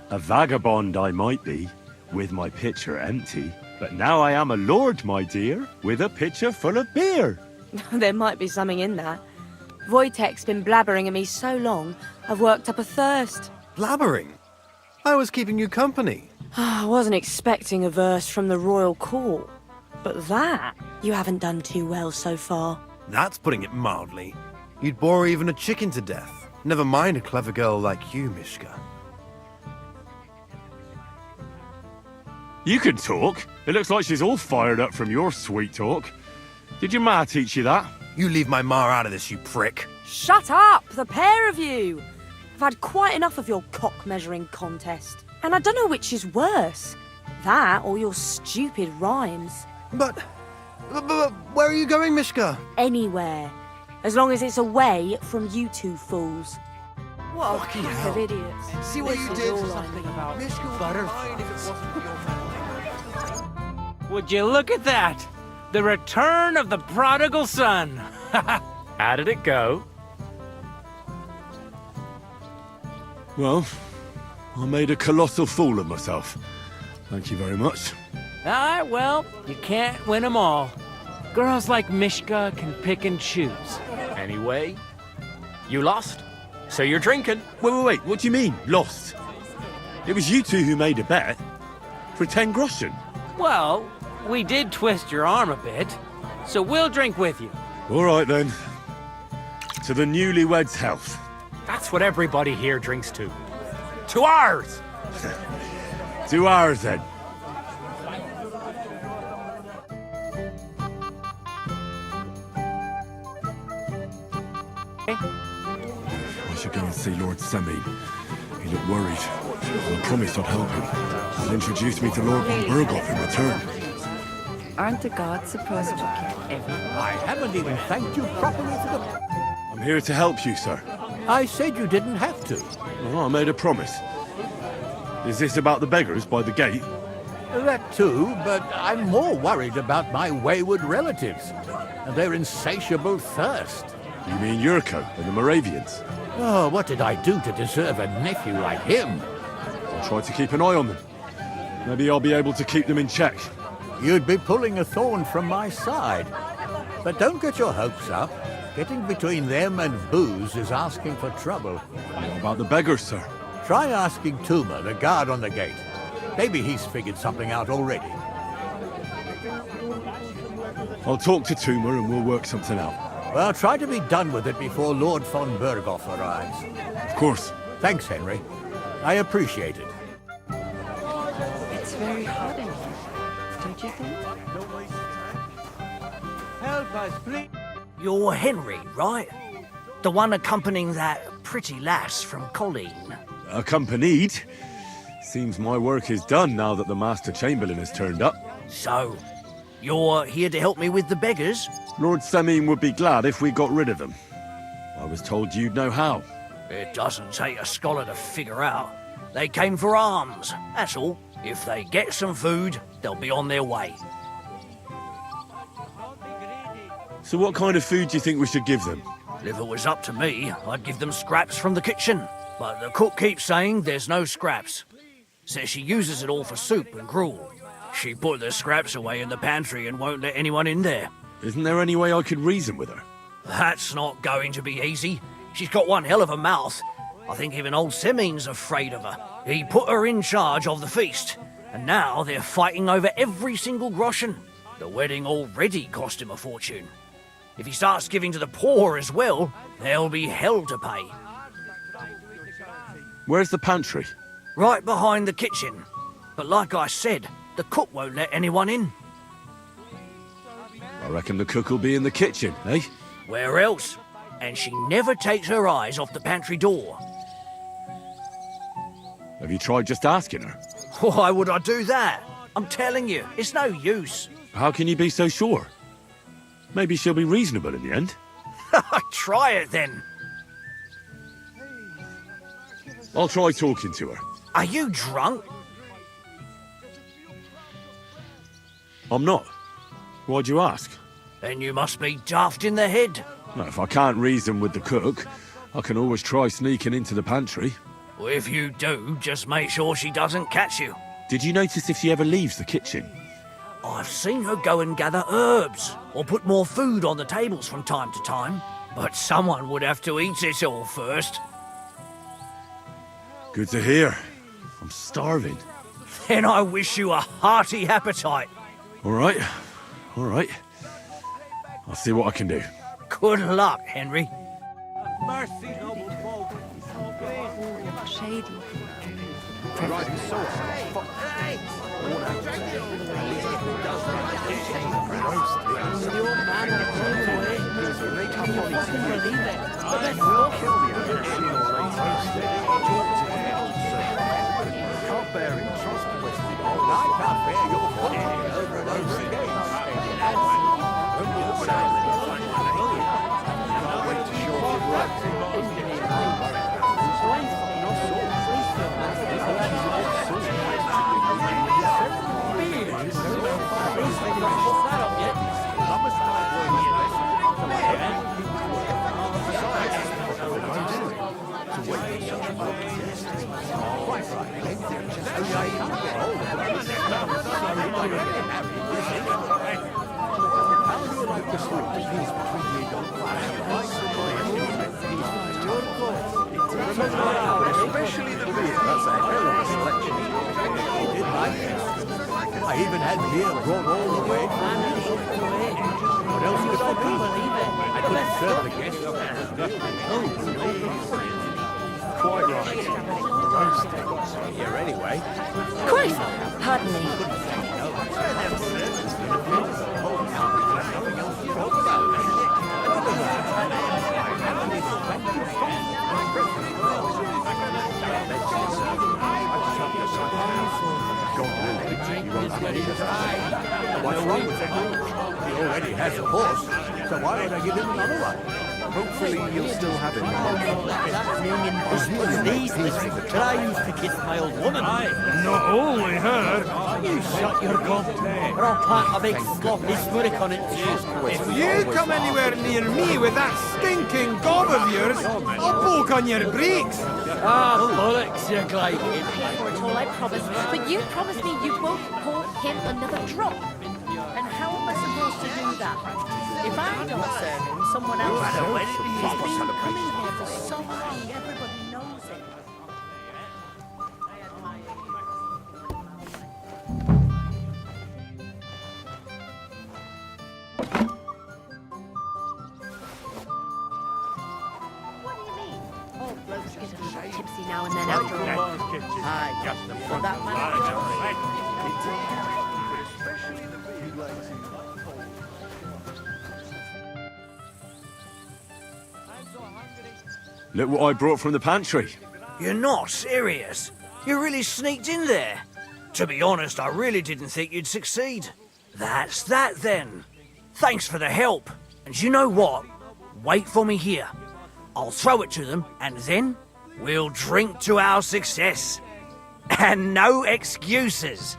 A vagabond I might be, with my pitcher empty. But now I am a lord, my dear, with a pitcher full of beer. There might be something in that. Wojtek's been blabbering at me so long, I've worked up a thirst. Blabbering? I was keeping you company. I wasn't expecting a verse from the royal court. But that, you haven't done too well so far. That's putting it mildly. You'd bore even a chicken to death. Never mind a clever girl like you, Mishka. You can talk. It looks like she's all fired up from your sweet talk. Did your ma teach you that? You leave my ma out of this, you prick. Shut up, the pair of you! I've had quite enough of your cock-measuring contest. And I don't know which is worse. That or your stupid rhymes. But where are you going, Mishka? Anywhere. As long as it's away from you two fools. What a Fucking pack hell. of idiots. See what you did? Something about Mishka would be fine if it wasn't for your family. Would you look at that? The return of the prodigal son. How did it go? Well, I made a colossal fool of myself. Thank you very much. Alright, well, you can't win them all. Girls like Mishka can pick and choose. Anyway, you lost, so you're drinking. Wait, what do you mean, lost? It was you two who made a bet. For 10 groschen. Well, we did twist your arm a bit, so we'll drink with you. All right, then. To the newlyweds' health. That's what everybody here drinks to. To ours! To ours, then. I should go and see Lord Semine. He looked worried. I promised I'd help him. He introduced me to Lord von Berghoff in return. Aren't the gods supposed to kill everyone? I haven't even thanked you properly for the... I'm here to help you, sir. I said you didn't have to. Oh, I made a promise. Is this about the beggars by the gate? That too, but I'm more worried about my wayward relatives and their insatiable thirst. You mean Yurko and the Moravians? Oh, what did I do to deserve a nephew like him? I'll try to keep an eye on them. Maybe I'll be able to keep them in check. You'd be pulling a thorn from my side. But don't get your hopes up. Getting between them and booze is asking for trouble. What about the beggars, sir? Try asking Tuma, the guard on the gate. Maybe he's figured something out already. I'll talk to Tuma and we'll work something out. Well, try to be done with it before Lord von Berghoff arrives. Of course. Thanks, Henry. I appreciate it. It's very hot in here, don't you think? Help us, please. You're Henry, right? The one accompanying that pretty lass from Colleen. Accompanied? Seems my work is done now that the Master Chamberlain has turned up. So, you're here to help me with the beggars? Lord Semine would be glad if we got rid of them. I was told you'd know how. It doesn't take a scholar to figure out. They came for alms, that's all. If they get some food, they'll be on their way. So what kind of food do you think we should give them? If it was up to me, I'd give them scraps from the kitchen. But the cook keeps saying there's no scraps. Says she uses it all for soup and gruel. She put the scraps away in the pantry and won't let anyone in there. Isn't there any way I could reason with her? That's not going to be easy. She's got one hell of a mouth. I think even old Semine's afraid of her. He put her in charge of the feast, and now they're fighting over every single groschen. The wedding already cost him a fortune. If he starts giving to the poor as well, there'll be hell to pay. Where's the pantry? Right behind the kitchen. But like I said, the cook won't let anyone in. I reckon the cook will be in the kitchen, eh? Where else? And she never takes her eyes off the pantry door. Have you tried just asking her? Why would I do that? I'm telling you, it's no use. How can you be so sure? Maybe she'll be reasonable in the end. Try it then. I'll try talking to her. Are you drunk? I'm not. Why'd you ask? Then you must be daft in the head. Well, if I can't reason with the cook, I can always try sneaking into the pantry. Well, if you do, just make sure she doesn't catch you. Did you notice if she ever leaves the kitchen? I've seen her go and gather herbs, or put more food on the tables from time to time. But someone would have to eat it all first. Good to hear. I'm starving. Then I wish you a hearty appetite. All right. All right. I'll see what I can do. Good luck, Henry. Mercy, noble folk. Shady. Especially the beer. That's a hell of a selection. He did like it. I even had beer brought all the way from What else could I do? I couldn't serve the guests. Quite right. Roasting. Here anyway. Christ! Pardon me. What's wrong with him? He already has a horse, so why would I give him another one? Hopefully you'll still have him. But I used to kiss my old woman. Not only her. You shut your gob, or I'll plant a big sloppy smurrick on it too. If you come anywhere near me with that stinking gob of yours, I'll poke on your brakes. Ah, bollocks, you're gliding. Pay for it all, I promise. But you promised me you won't pour him another drop. And how am I supposed to do that? If I don't serve him, someone else will. He's been coming here for so long, everybody knows it. Blokes get a little tipsy now and then after all. Aye, just for that Look what I brought from the pantry. You're not serious? You really sneaked in there? To be honest, I really didn't think you'd succeed. That's that then. Thanks for the help. And you know what? Wait for me here. I'll throw it to them, and then we'll drink to our success. And no excuses.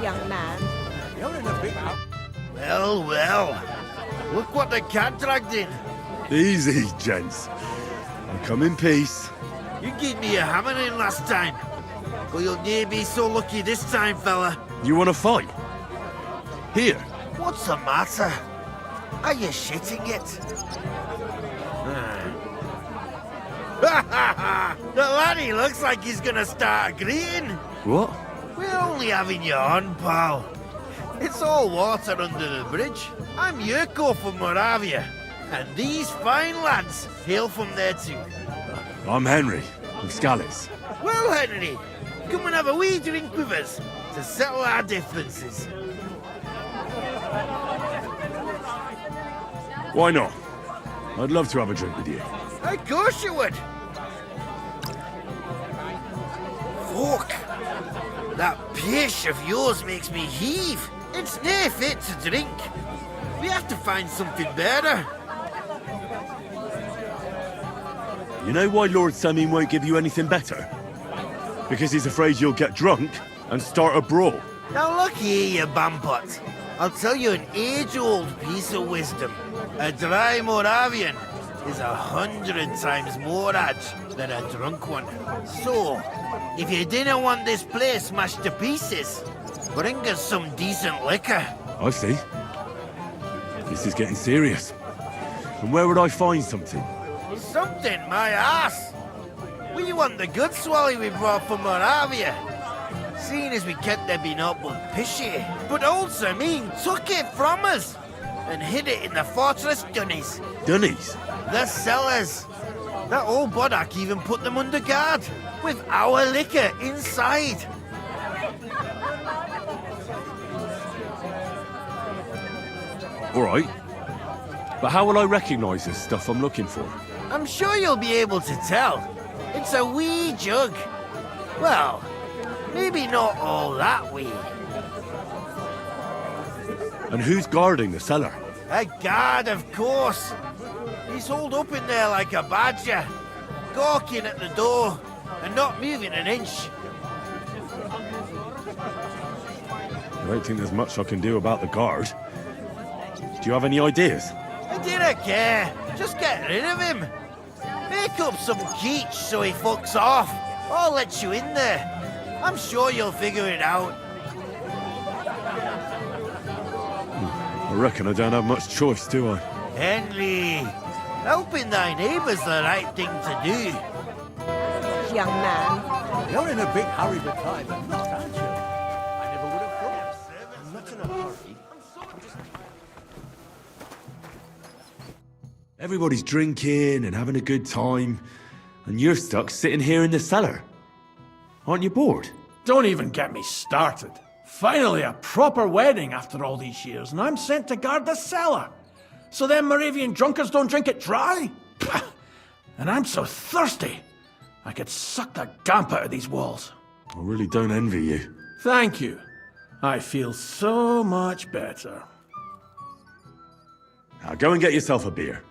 Young man. You're in a big house. Well, well. Look what the cat dragged in. Easy, gents. I come in peace. You gave me a hammering last time. But you'll never be so lucky this time, fella. You want to fight? Here. What's the matter? Are you shitting it? The laddie looks like he's gonna start agreeing. What? We're only having you on, pal. It's all water under the bridge. I'm Yurko from Moravia, and these fine lads hail from there too. I'm Henry, from Scallis. Well, Henry, come and have a wee drink with us to settle our differences. Why not? I'd love to have a drink with you. Of course you would. Fuck. That pish of yours makes me heave. It's near fit to drink. We have to find something better. You know why Lord Semin won't give you anything better? Because he's afraid you'll get drunk and start a brawl. Now look here, you bampot. I'll tell you an age-old piece of wisdom. A dry Moravian is 100 times more edge than a drunk one. So, if you didn't want this place smashed to pieces, bring us some decent liquor. I see. This is getting serious. And where would I find something? Something, my ass. We want the good swally we brought from Moravia. Seeing as we kept there being up but pishy. But also mean took it from us and hid it in the fortress dunnies. Dunnies? The cellars. That old boddock even put them under guard with our liquor inside. All right. But how will I recognise this stuff I'm looking for? I'm sure you'll be able to tell. It's a wee jug. Well, maybe not all that wee. And who's guarding the cellar? A guard, of course. He's holed up in there like a badger, gawking at the door and not moving an inch. I don't think there's much I can do about the guard. Do you have any ideas? I didn't care. Just get rid of him. Make up some keech so he fucks off. I'll let you in there. I'm sure you'll figure it out. I reckon I don't have much choice, do I? Henry, helping thy neighbour's the right thing to do. Young man. You're in a big hurry to tie the knot, aren't you? I never would have thought. I'm not in a hurry. Everybody's drinking and having a good time, and you're stuck sitting here in the cellar. Aren't you bored? Don't even get me started. Finally, a proper wedding after all these years, and I'm sent to guard the cellar. So them Moravian drunkards don't drink it dry? Pah! And I'm so thirsty, I could suck the damp out of these walls. I really don't envy you. Thank you. I feel so much better. Now go and get yourself a beer.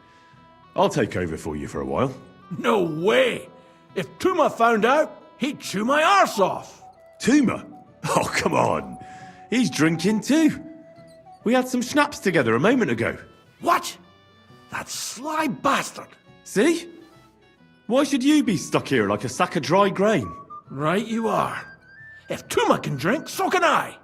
I'll take over for you for a while. No way! If Tuma found out, he'd chew my arse off. Tuma? Oh, come on. He's drinking too. We had some schnapps together a moment ago. What? That sly bastard. See? Why should you be stuck here like a sack of dry grain? Right you are. If Tuma can drink, so can I.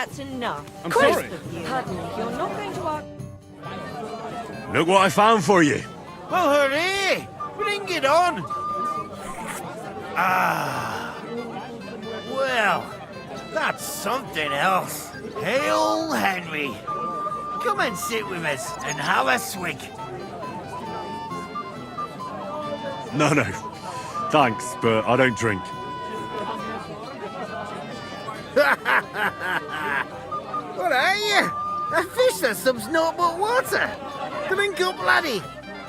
that's enough. I'm sorry. Pardon me, you're not going to argue. Look what I found for you. Well, hooray! Bring it on! Ah. Well, that's something else. Hail Henry. Come and sit with us and have a swig. No. Thanks, but I don't drink. What are you? A fish that subs naught but water. Drink up, laddie.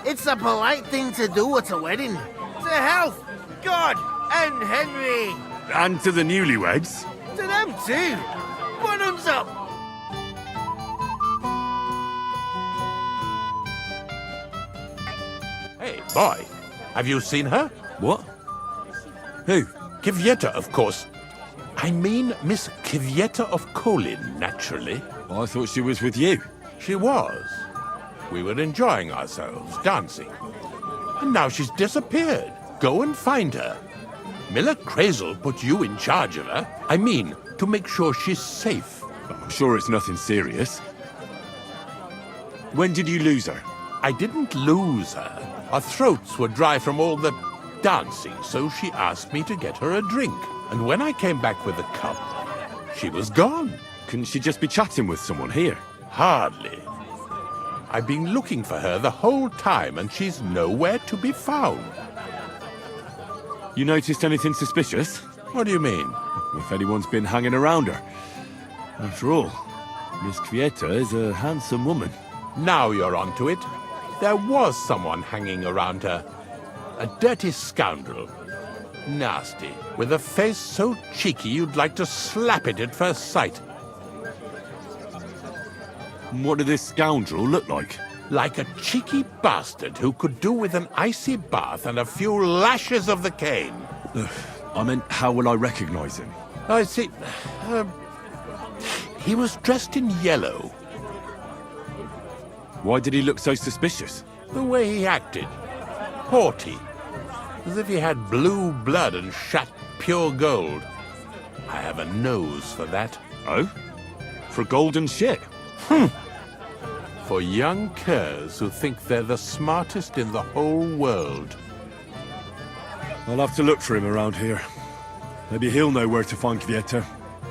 It's a polite thing to do at a wedding. To health, God, and Henry. And to the newlyweds. To them too. Bottoms up. Hey, boy. Have you seen her? What? Who? Kvyetta, of course. I mean Miss Kvyetta of Kolin, naturally. I thought she was with you. She was. We were enjoying ourselves, dancing. And now she's disappeared. Go and find her. Miller Crazel put you in charge of her. I mean, to make sure she's safe. I'm sure it's nothing serious. When did you lose her? I didn't lose her. Our throats were dry from all the dancing, so she asked me to get her a drink. And when I came back with the cup, she was gone. Couldn't she just be chatting with someone here? Hardly. I've been looking for her the whole time, and she's nowhere to be found. You noticed anything suspicious? What do you mean? If anyone's been hanging around her. After all, Miss Kvyetta is a handsome woman. Now you're onto it. There was someone hanging around her. A dirty scoundrel. Nasty, with a face so cheeky you'd like to slap it at first sight. What did this scoundrel look like? Like a cheeky bastard who could do with an icy bath and a few lashes of the cane. I meant, how will I recognize him? I see. He was dressed in yellow. Why did he look so suspicious? The way he acted. Haughty. As if he had blue blood and shat pure gold. I have a nose for that. Oh? For golden shit? For young curs who think they're the smartest in the whole world. I'll have to look for him around here. Maybe he'll know where to find Kvyetta.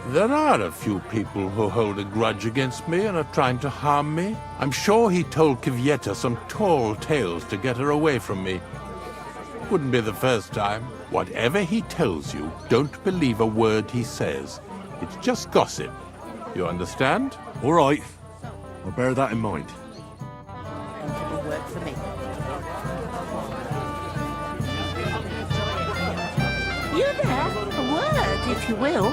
There are a few people who hold a grudge against me and are trying to harm me. I'm sure he told Kvyetta some tall tales to get her away from me. Wouldn't be the first time. Whatever he tells you, don't believe a word he says. It's just gossip. You understand? All right. I'll bear that in mind. Will work for me. You there? A word, if you will.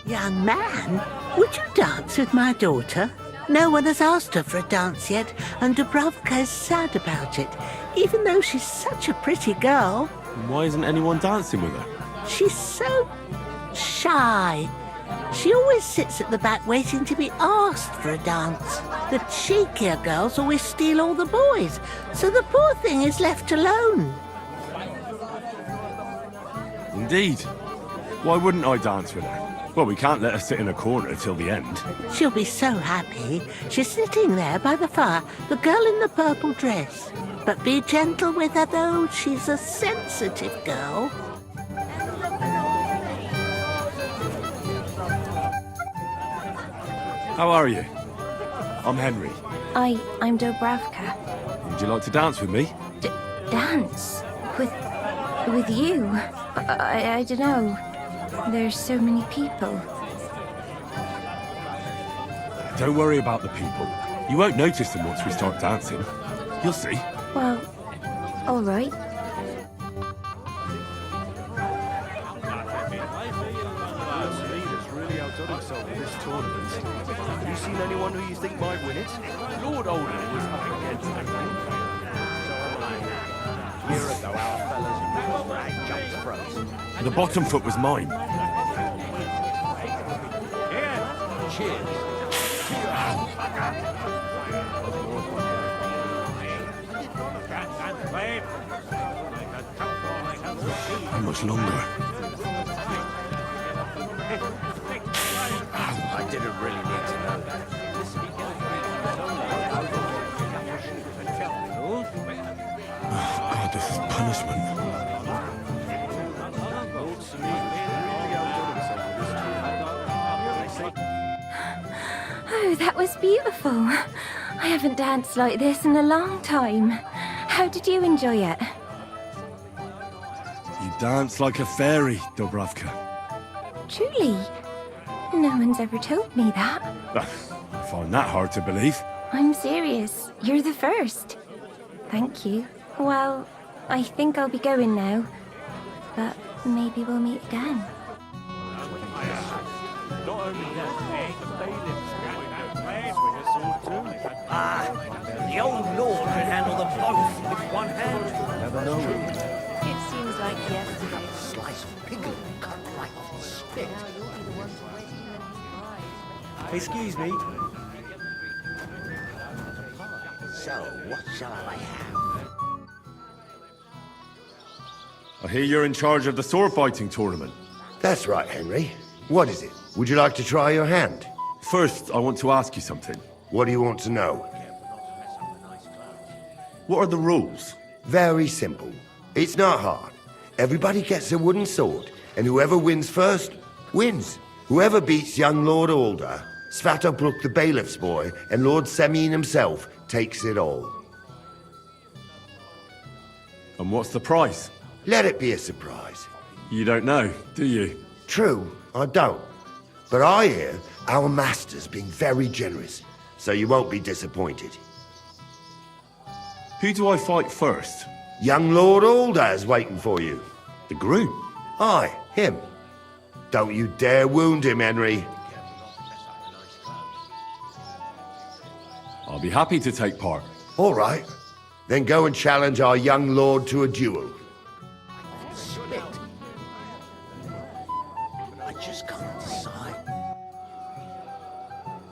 Young man, would you dance with my daughter? No one has asked her for a dance yet, and Dubravka is sad about it, even though she's such a pretty girl. Why isn't anyone dancing with her? She's so shy. She always sits at the back waiting to be asked for a dance. The cheekier girls always steal all the boys, so the poor thing is left alone. Indeed. Why wouldn't I dance with her? Well, we can't let her sit in a corner till the end. She'll be so happy. She's sitting there by the fire, the girl in the purple dress. But be gentle with her, though. She's a sensitive girl. How are you? I'm Henry. I'm Dubravka. Would you like to dance with me? Dance? With you? I don't know. There's so many people. Don't worry about the people. You won't notice them once we start dancing. You'll see. Well, all right. Have you seen anyone who you think might win it? Lord Oldham was up against him. Year ago, our fellas rag jumps froze. The bottom foot was mine. Cheers. How much longer? This punishment. Oh, that was beautiful. I haven't danced like this in a long time. How did you enjoy it? You dance like a fairy, Dubravka. Truly? No one's ever told me that. I find that hard to believe. I'm serious. You're the first. Thank you. Well, I think I'll be going now. But maybe we'll meet again. The old lord could handle them both with one hand. Never know. It seems like yesterday. Slice of pickle cut right off the spit. Excuse me. So, what shall I have? I hear you're in charge of the sword fighting tournament. That's right, Henry. What is it? Would you like to try your hand? First, I want to ask you something. What do you want to know? What are the rules? Very simple. It's not hard. Everybody gets a wooden sword, and whoever wins first, wins. Whoever beats young Lord Alder, Svatopluk the bailiff's boy, and Lord Semyon himself takes it all. And what's the prize? Let it be a surprise. You don't know, do you? True, I don't. But I hear our master's being very generous, so you won't be disappointed. Who do I fight first? Young Lord Alder's waiting for you. The groom? Aye, him. Don't you dare wound him, Henry. I'll be happy to take part. All right. Then go and challenge our young lord to a duel. Spit. I just can't decide.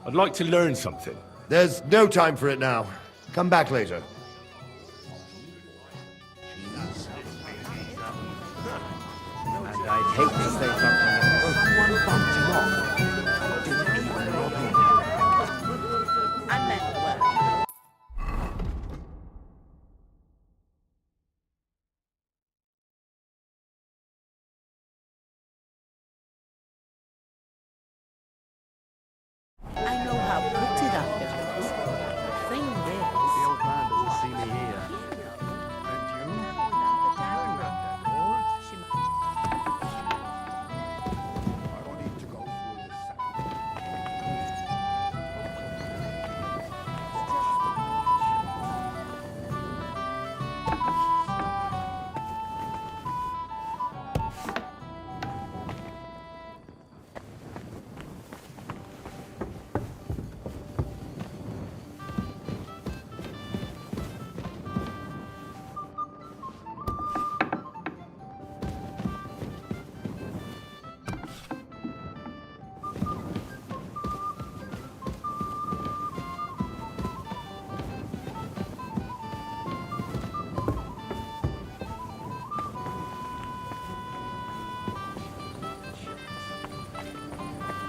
I'd like to learn something. There's no time for it now. Come back later. And I'd hate to say something. Someone bumped him off. Didn't even rob him. I meant well. I know how pretty that is. Thing is, The old man doesn't see me here. I don't need to go through this.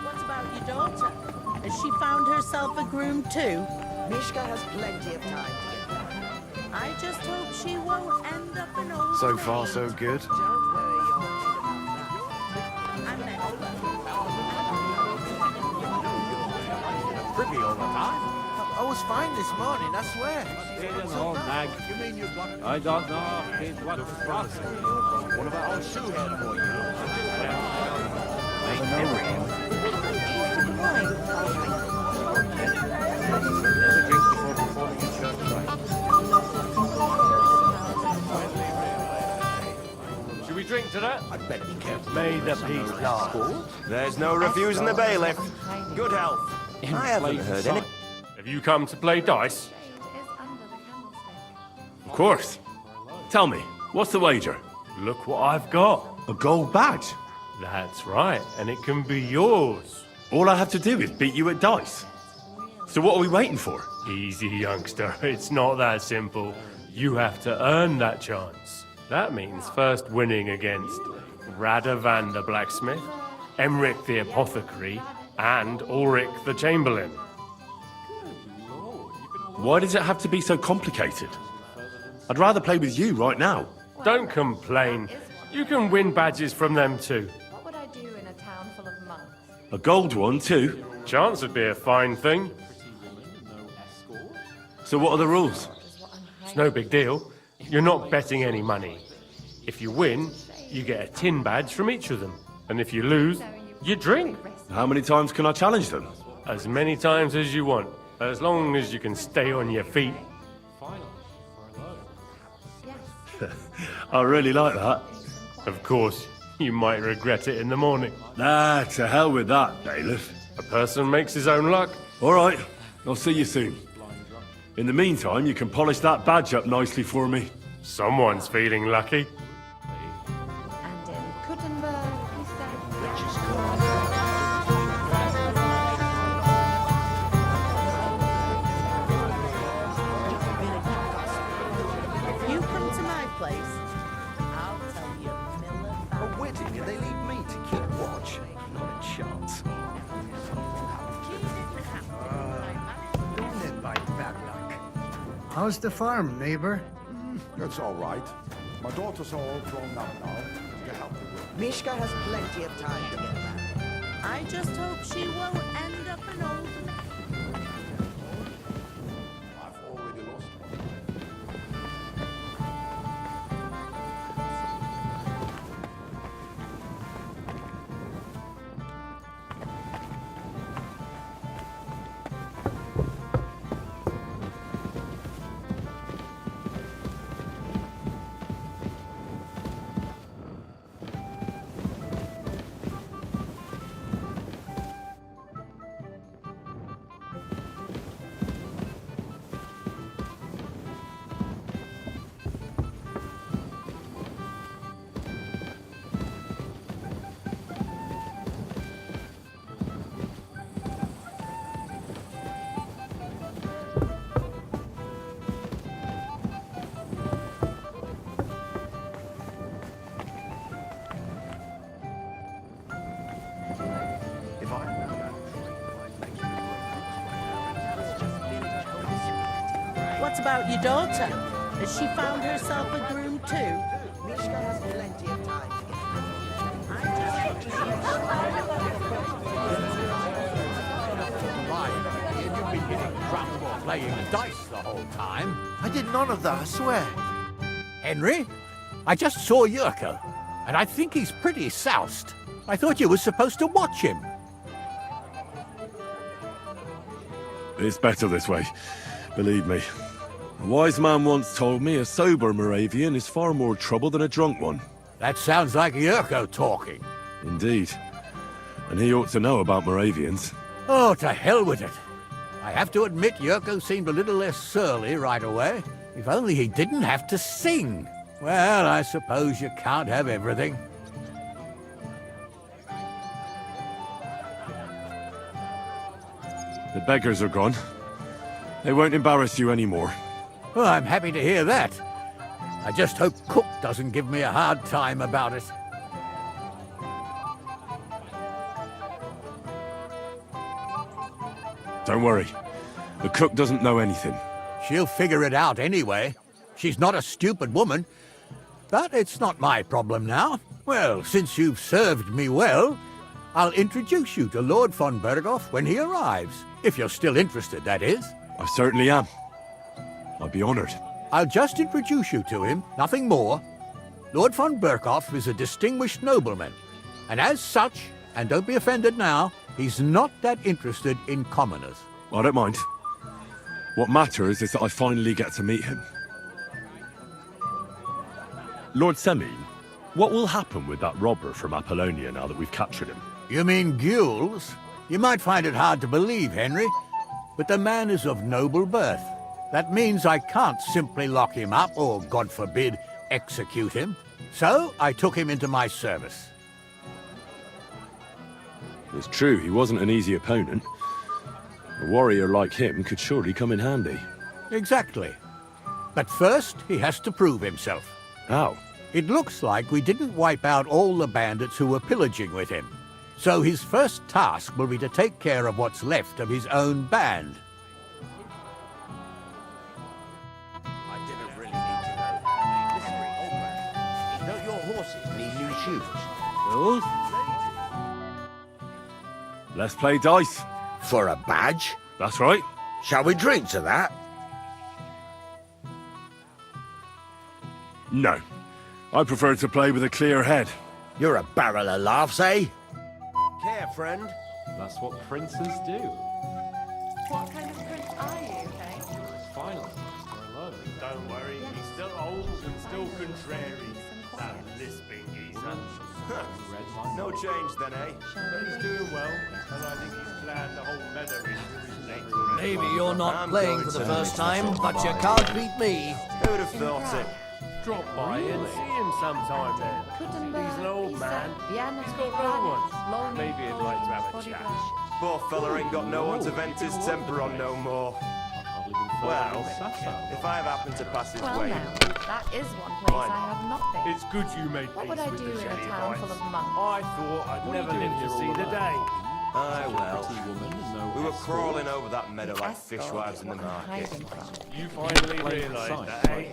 what about your daughter? Has she found herself a groom too? Mishka has plenty of time to get back. I just hope she won't end up an old So far, so good. Don't worry your head about that. I meant Privy all the time. I was fine this morning, I swear. You mean you got I don't know what process. What about old shoe head for you? Should we drink to that? I'd better be careful. May the peace last. There's no refusing the bailiff. Good health. I haven't heard any. Have you come to play dice? Of course. Tell me, what's the wager? Look what I've got. A gold badge. That's right, and it can be yours. All I have to do is beat you at dice. So what are we waiting for? Easy, youngster. It's not that simple. You have to earn that chance. That means first winning against Radovan the blacksmith, Emric the apothecary, and Ulrich the chamberlain. Why does it have to be so complicated? I'd rather play with you right now. Don't complain. You can win badges from them too. What would I do in a town full of monks? A gold one, too. Chance would be a fine thing. So what are the rules? It's no big deal. You're not betting any money. If you win, you get a tin badge from each of them. And if you lose, you drink. How many times can I challenge them? As many times as you want, as long as you can stay on your feet. I really like that. Of course, you might regret it in the morning. Nah, to hell with that, bailiff. A person makes his own luck. All right, I'll see you soon. In the meantime, you can polish that badge up nicely for me. Someone's feeling lucky. And in Kuttenberg, he said, If you come to my place, I'll tell you A wedding and they leave me to keep watch? Not a chance. Don't let by bad luck. How's the farm, neighbor? It's all right. My daughters are all grown up now. You help me with. Mishka has plenty of time to get back. I just hope she won't end up an old man. I've already lost one. What about your daughter? Has she found herself a groom too? Mishka has plenty of time to Right, you've been hitting drums or playing dice the whole time. I did none of that, I swear. Henry, I just saw Yurko, and I think he's pretty soused. I thought you were supposed to watch him. It's better this way, believe me. A wise man once told me a sober Moravian is far more trouble than a drunk one. That sounds like Yurko talking. Indeed. And he ought to know about Moravians. Oh, to hell with it. I have to admit Yurko seemed a little less surly right away. If only he didn't have to sing. Well, I suppose you can't have everything. The beggars are gone. They won't embarrass you anymore. Well, I'm happy to hear that. I just hope Cook doesn't give me a hard time about it. Don't worry. The cook doesn't know anything. She'll figure it out anyway. She's not a stupid woman. But it's not my problem now. Well, since you've served me well, I'll introduce you to Lord von Berghoff when he arrives. If you're still interested, that is. I certainly am. I'd be honored. I'll just introduce you to him, nothing more. Lord von Berghoff is a distinguished nobleman, and as such, and don't be offended now, he's not that interested in commoners. I don't mind. What matters is that I finally get to meet him. Lord Semine, what will happen with that robber from Apollonia now that we've captured him? You mean Gules? You might find it hard to believe, Henry, but the man is of noble birth. That means I can't simply lock him up or, God forbid, execute him. So I took him into my service. It's true, he wasn't an easy opponent. A warrior like him could surely come in handy. Exactly. But first, he has to prove himself. How? It looks like we didn't wipe out all the bandits who were pillaging with him. So his first task will be to take care of what's left of his own band. I didn't really need to shoot. Cool. Let's play dice. For a badge? That's right. Shall we drink to that? No. I prefer to play with a clear head. You're a barrel of laughs, eh? Care, friend. That's what princes do. What kind of prince are you, eh? Finally, we're alone. Don't worry, he's still old and still contrary. That lisping geezer. No change then, eh? But he's doing well, and I think he's glad the whole meadow is later. Maybe you're not I'm playing going for the to first miss time, that but you so can't beat me. Who'd have thought it? Drop by and see him sometime then. He's an old man. He's got no one. Maybe he'd like to have a chat. Poor fella ain't got no one to vent his temper on no more. Well, if I happen to pass his Well way, now, that is one place I have not been. It's good you made What peace would I with do the in a jelly town bites. full of monks? I thought I'd never live to see the day. aye well, we were crawling over that meadow like fishwives in the market. You finally realised that, eh?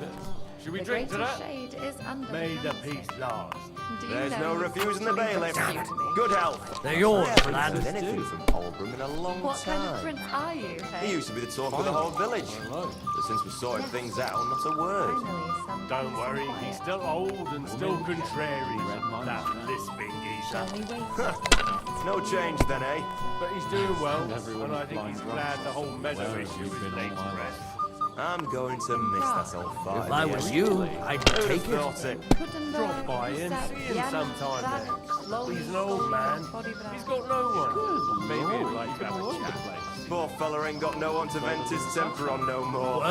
Should we The drink to greatest that? shade is under May the the mountain. peace last. Do you There's know no you refusing the actually bailiff. rescued me? Good health. They're yours, I haven't lad. heard anything from Oldham in a long What kind of time. prince are you, He hey? used to be the talk of the whole village. But since we sorted things out, not a word. Don't worry, he's still old and still contrary. That lisping geezer. Shall we wait? No change then, eh? But he's doing well, and I think he's glad the whole meadow issue is laid to rest. I'm going to miss that old fight. If I was you, I'd take it. Thought it. Drop by and see him sometime then. He's an old man. He's got no one. Maybe he'd like to have a chat. Poor fella ain't got no one to vent his temper on no more.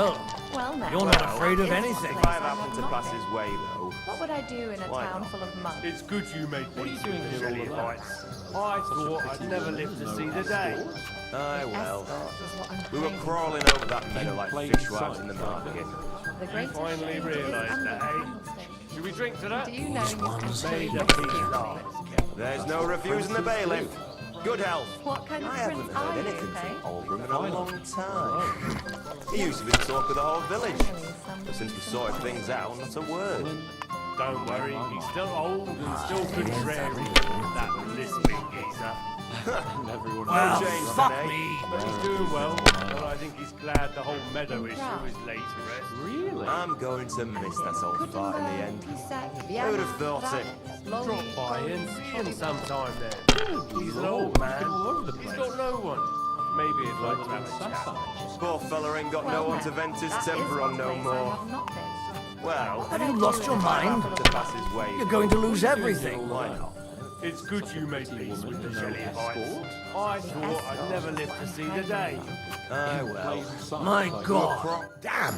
Well now, You're not that afraid of is one anything. place If I I have happen to not pass been. his way, though, What would I do in a Why town not? full of monks? It's good you made peace with the jelly bites. I thought I'd never live to see the day. aye well, Is what I'm we were craving. crawling over that meadow like fishwives in the market. The greatest Finally shade is realised under that, the eh? candlestick. Should we drink to that? Do you know you actually May the rescued peace me? last. There's no refusing the bailiff. Good health. What kind of I prince haven't are heard you, anything hey? from Oldham in a long time. He used to be the talk of the whole village. But since we sorted things out, not a word. Don't worry, he's still old and still contrary. That lisping geezer. Well, change fuck then, eh? me. But he's doing well, and I think he's glad the whole meadow issue is laid to rest. Really? I'm going to miss that old fight in the end. Who'd have thought it? Drop by and see him sometime then. He's an old man. He's got no one. Maybe he'd like to have a chat. Poor fella ain't got no one to vent his temper on no more. Well, Have you lost your mind? to pass his way. You're going to lose everything. Why not? It's good you made peace with the jelly bites. I thought I'd never live to see the day. Aye well. My God. Damn!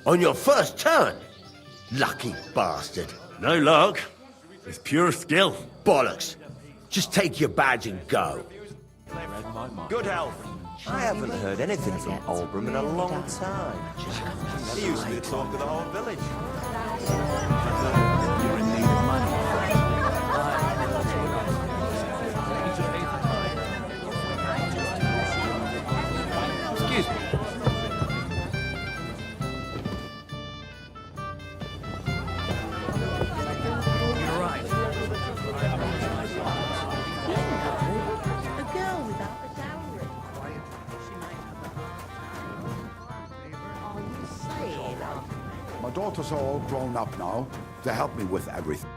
On your first turn! Lucky bastard. No luck. It's pure skill. Bollocks. Just take your badge and go. Good health. I haven't heard anything from Oldham in a long time. He used to be the talk of the whole village. You're in need of money. Excuse me. You're right. A girl without a dowry. She might have a... Are you saying? My daughters are all grown up now. They help me with everything.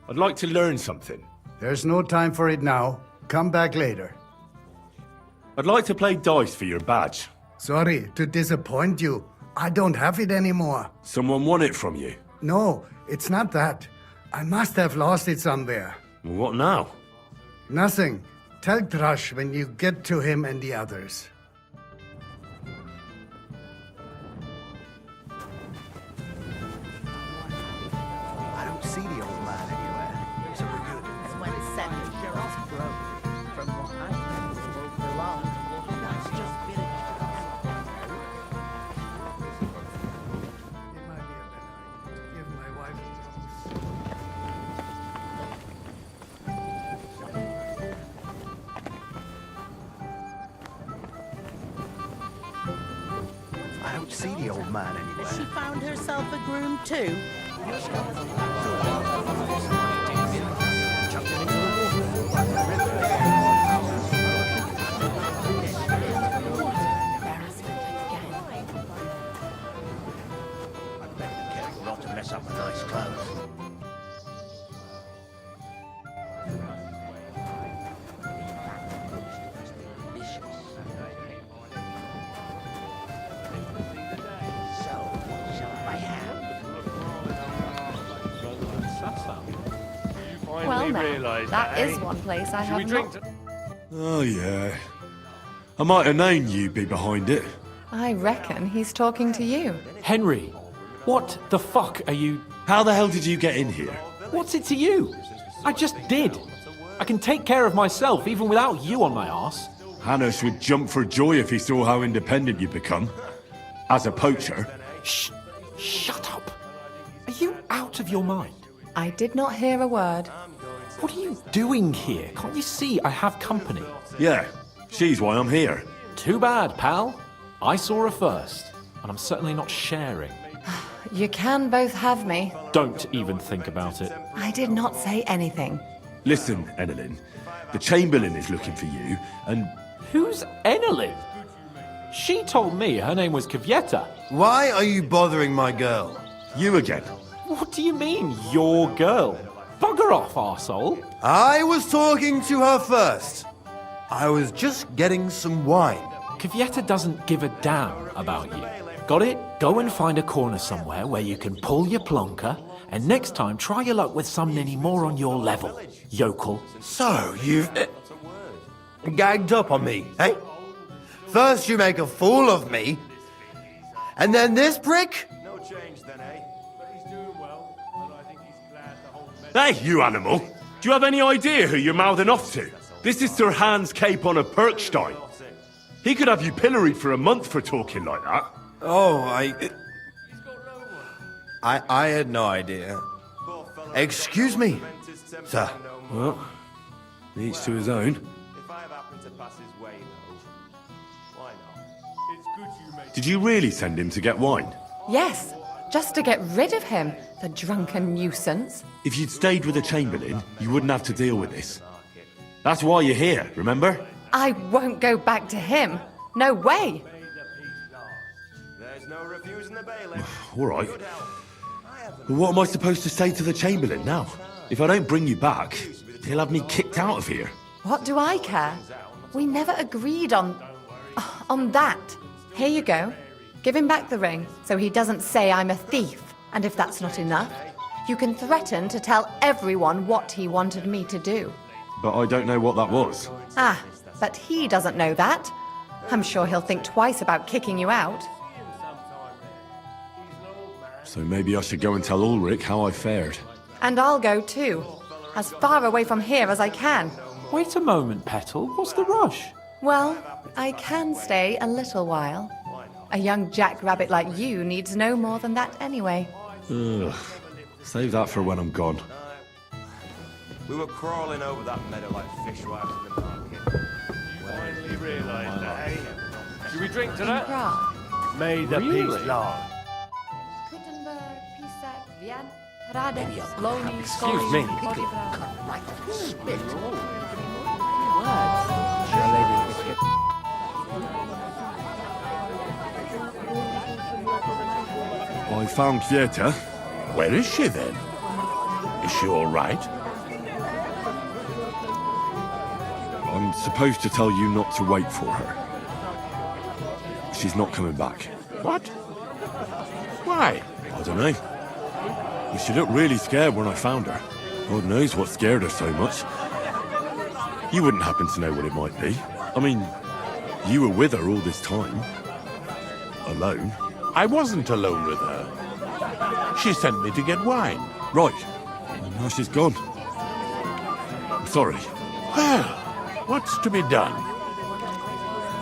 I'd like to learn something. There's no time for it now. Come back later. I'd like to play dice for your badge. Sorry to disappoint you. I don't have it anymore. Someone won it from you. No, it's not that. I must have lost it somewhere. What now? Nothing. Tell Thrush when you get to him and the others. I don't see the old man anywhere. So we're good. That's when Sammy Gerard's broke. From what I know, it won't be long. That's just been It might be a better idea to give my wife I don't see the old man anywhere. Has she found herself a groom too? Not to mess up a nice clothes. Well, now, that is one place I have not. Oh, yeah. I might have known you'd be behind it. I reckon he's talking to you. Henry, what the fuck are you... How the hell did you get in here? What's it to you? I just did. I can take care of myself even without you on my arse. Hannes would jump for joy if he saw how independent you've become. As a poacher. Shut up. Are you out of your mind? I did not hear a word. What are you doing here? Can't you see I have company? Yeah, she's why I'm here. Too bad, pal. I saw her first, and I'm certainly not sharing. You can both have me. Don't even think about it. I did not say anything. Listen, Enelin, the Chamberlain is looking for you, and... Who's Enelin? She told me her name was Kvietta. Why are you bothering my girl? You again. What do you mean, your girl? Bugger off, arsehole. I was talking to her first. I was just getting some wine. Kvietta doesn't give a damn about you. Got it? Go and find a corner somewhere where you can pull your plonker, and next time try your luck with some ninny more on your level, yokel. So, you've... gagged up on me, eh? First you make a fool of me, and then this prick? No change then, eh? But he's doing well, and I think he's glad the whole Hey, you animal! Do you have any idea who you're mouthing off to? This is Sir Hans Cape on a Perkstein. He could have you pilloried for a month for talking like that. Oh, I had no idea. Excuse me, sir. Well, each to his own. If I have happened to pass his way, though, why not? It's good you made... Did you really send him to get wine? Yes, just to get rid of him, the drunken nuisance. If you'd stayed with the Chamberlain, you wouldn't have to deal with this. That's why you're here, remember? I won't go back to him. No way. There's no refusing the bailiff. All right. But what am I supposed to say to the Chamberlain now? If I don't bring you back, he'll have me kicked out of here. What do I care? We never agreed on that. Here you go. Give him back the ring so he doesn't say I'm a thief. And if that's not enough, you can threaten to tell everyone what he wanted me to do. But I don't know what that was. Ah, but he doesn't know that. I'm sure he'll think twice about kicking you out. So maybe I should go and tell Ulrich how I fared. And I'll go too. As far away from here as I can. Wait a moment, Petal. What's the rush? Well, I can stay a little while. A young jackrabbit like you needs no more than that anyway. Ugh. Save that for when I'm gone. We were crawling over that meadow like fishwives in the market. Finally realised that, eh? Should we drink to that? Prague. May the peace lord. Excuse me. I found Kvietta. Where is she then? Is she all right? I'm supposed to tell you not to wait for her. She's not coming back. What? Why? I don't know. But she looked really scared when I found her. God knows what scared her so much. You wouldn't happen to know what it might be. I mean, you were with her all this time. Alone. I wasn't alone with her. She sent me to get wine. Right. And now she's gone. I'm sorry. Well, what's to be done?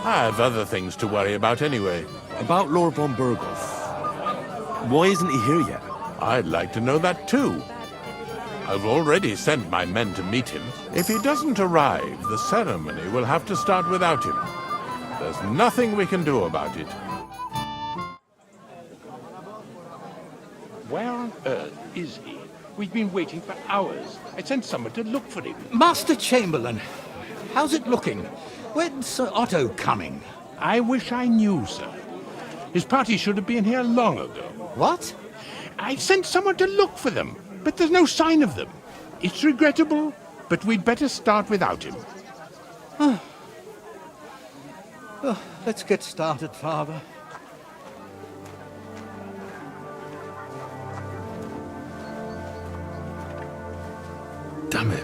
I have other things to worry about anyway. About Lord von Berghoff. Why isn't he here yet? I'd like to know that too. I've already sent my men to meet him. If he doesn't arrive, the ceremony will have to start without him. There's nothing we can do about it. Where on earth is he? We've been waiting for hours. I sent someone to look for him. Master Chamberlain, how's it looking? When's Sir Otto coming? I wish I knew, sir. His party should have been here long ago. What? I sent someone to look for them, but there's no sign of them. It's regrettable, but we'd better start without him. Let's get started, Father. Damn it.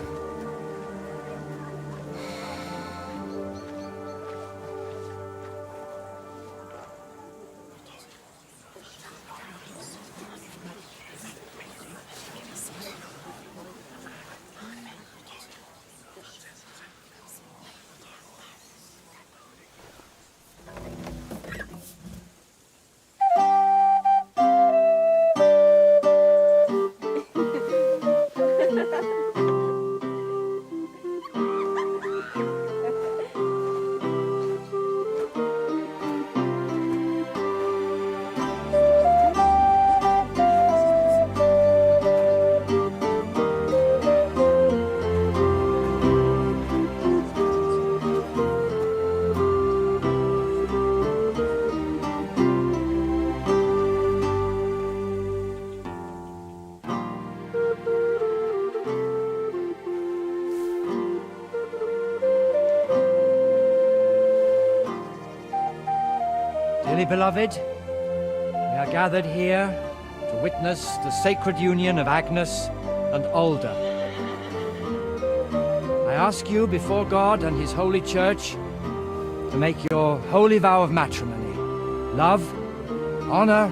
Dearly beloved, we are gathered here to witness the sacred union of Agnes and Alda. I ask you before God and His holy church to make your holy vow of matrimony, love, honor,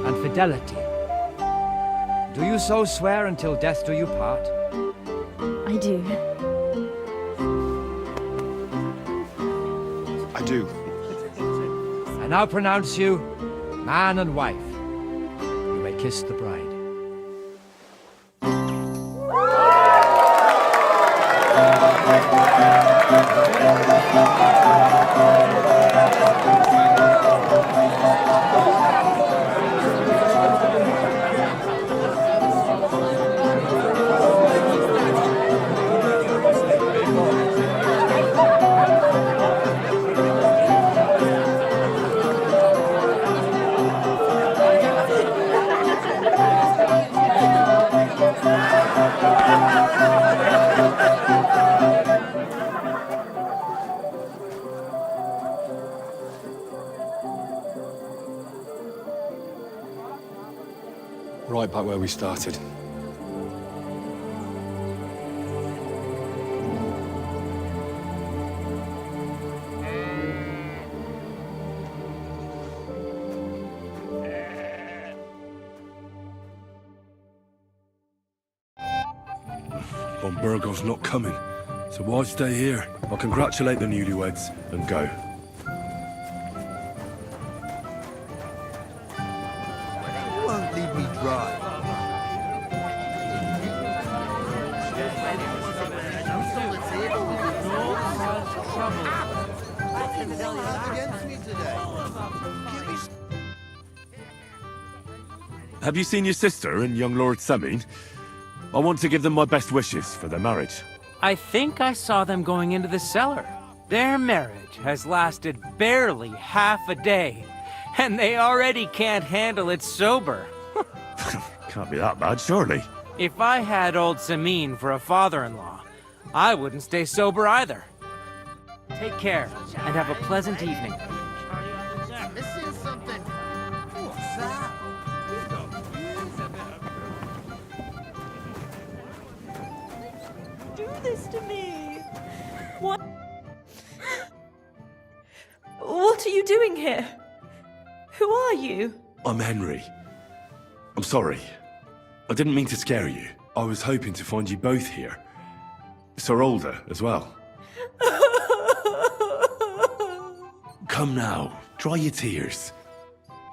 and fidelity. Do you so swear until death do you part? I do. I do. I now pronounce you man and wife. You may kiss the bride. Right back where we started. Von Burgo's not coming, so why stay here? I'll congratulate the newlyweds and go. You won't leave me dry. Have you seen your sister and young Lord Semin? I want to give them my best wishes for their marriage. I think I saw them going into the cellar. Their marriage has lasted barely half a day, and they already can't handle it sober. Can't be that bad, surely. If I had old Samin for a father-in-law, I wouldn't stay sober either. Take care, and have a pleasant evening. Do this to me. What? What are you doing here? Who are you? I'm Henry. I'm sorry. I didn't mean to scare you. I was hoping to find you both here. Sir Alda as well. Come now, dry your tears.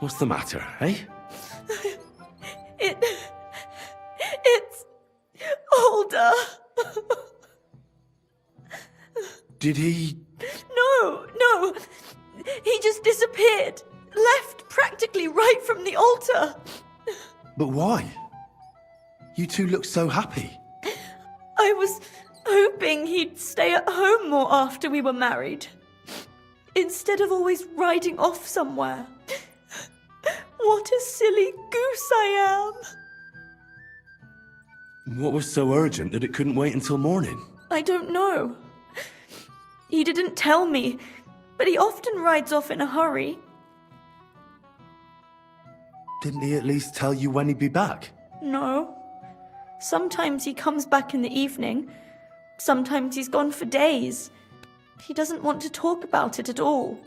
What's the matter, eh? It's Alda. Did he... No. He just disappeared. Left practically right from the altar. But why? You two look so happy. I was hoping he'd stay at home more after we were married, instead of always riding off somewhere. What a silly goose I am. What was so urgent that it couldn't wait until morning? I don't know. He didn't tell me, but he often rides off in a hurry. Didn't he at least tell you when he'd be back? No. Sometimes he comes back in the evening. Sometimes he's gone for days. He doesn't want to talk about it at all.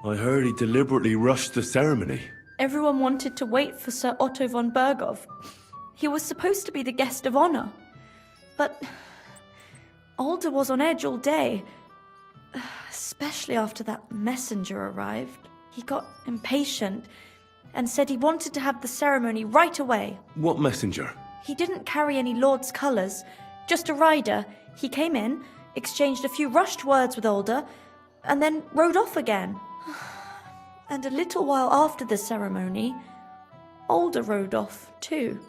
I heard he deliberately rushed the ceremony. Everyone wanted to wait for Sir Otto von Berghoff. He was supposed to be the guest of honor. But Alder was on edge all day, especially after that messenger arrived. He got impatient and said he wanted to have the ceremony right away. What messenger? He didn't carry any lord's colours, just a rider. He came in, exchanged a few rushed words with Alder, and then rode off again. And a little while after the ceremony, Alder rode off too.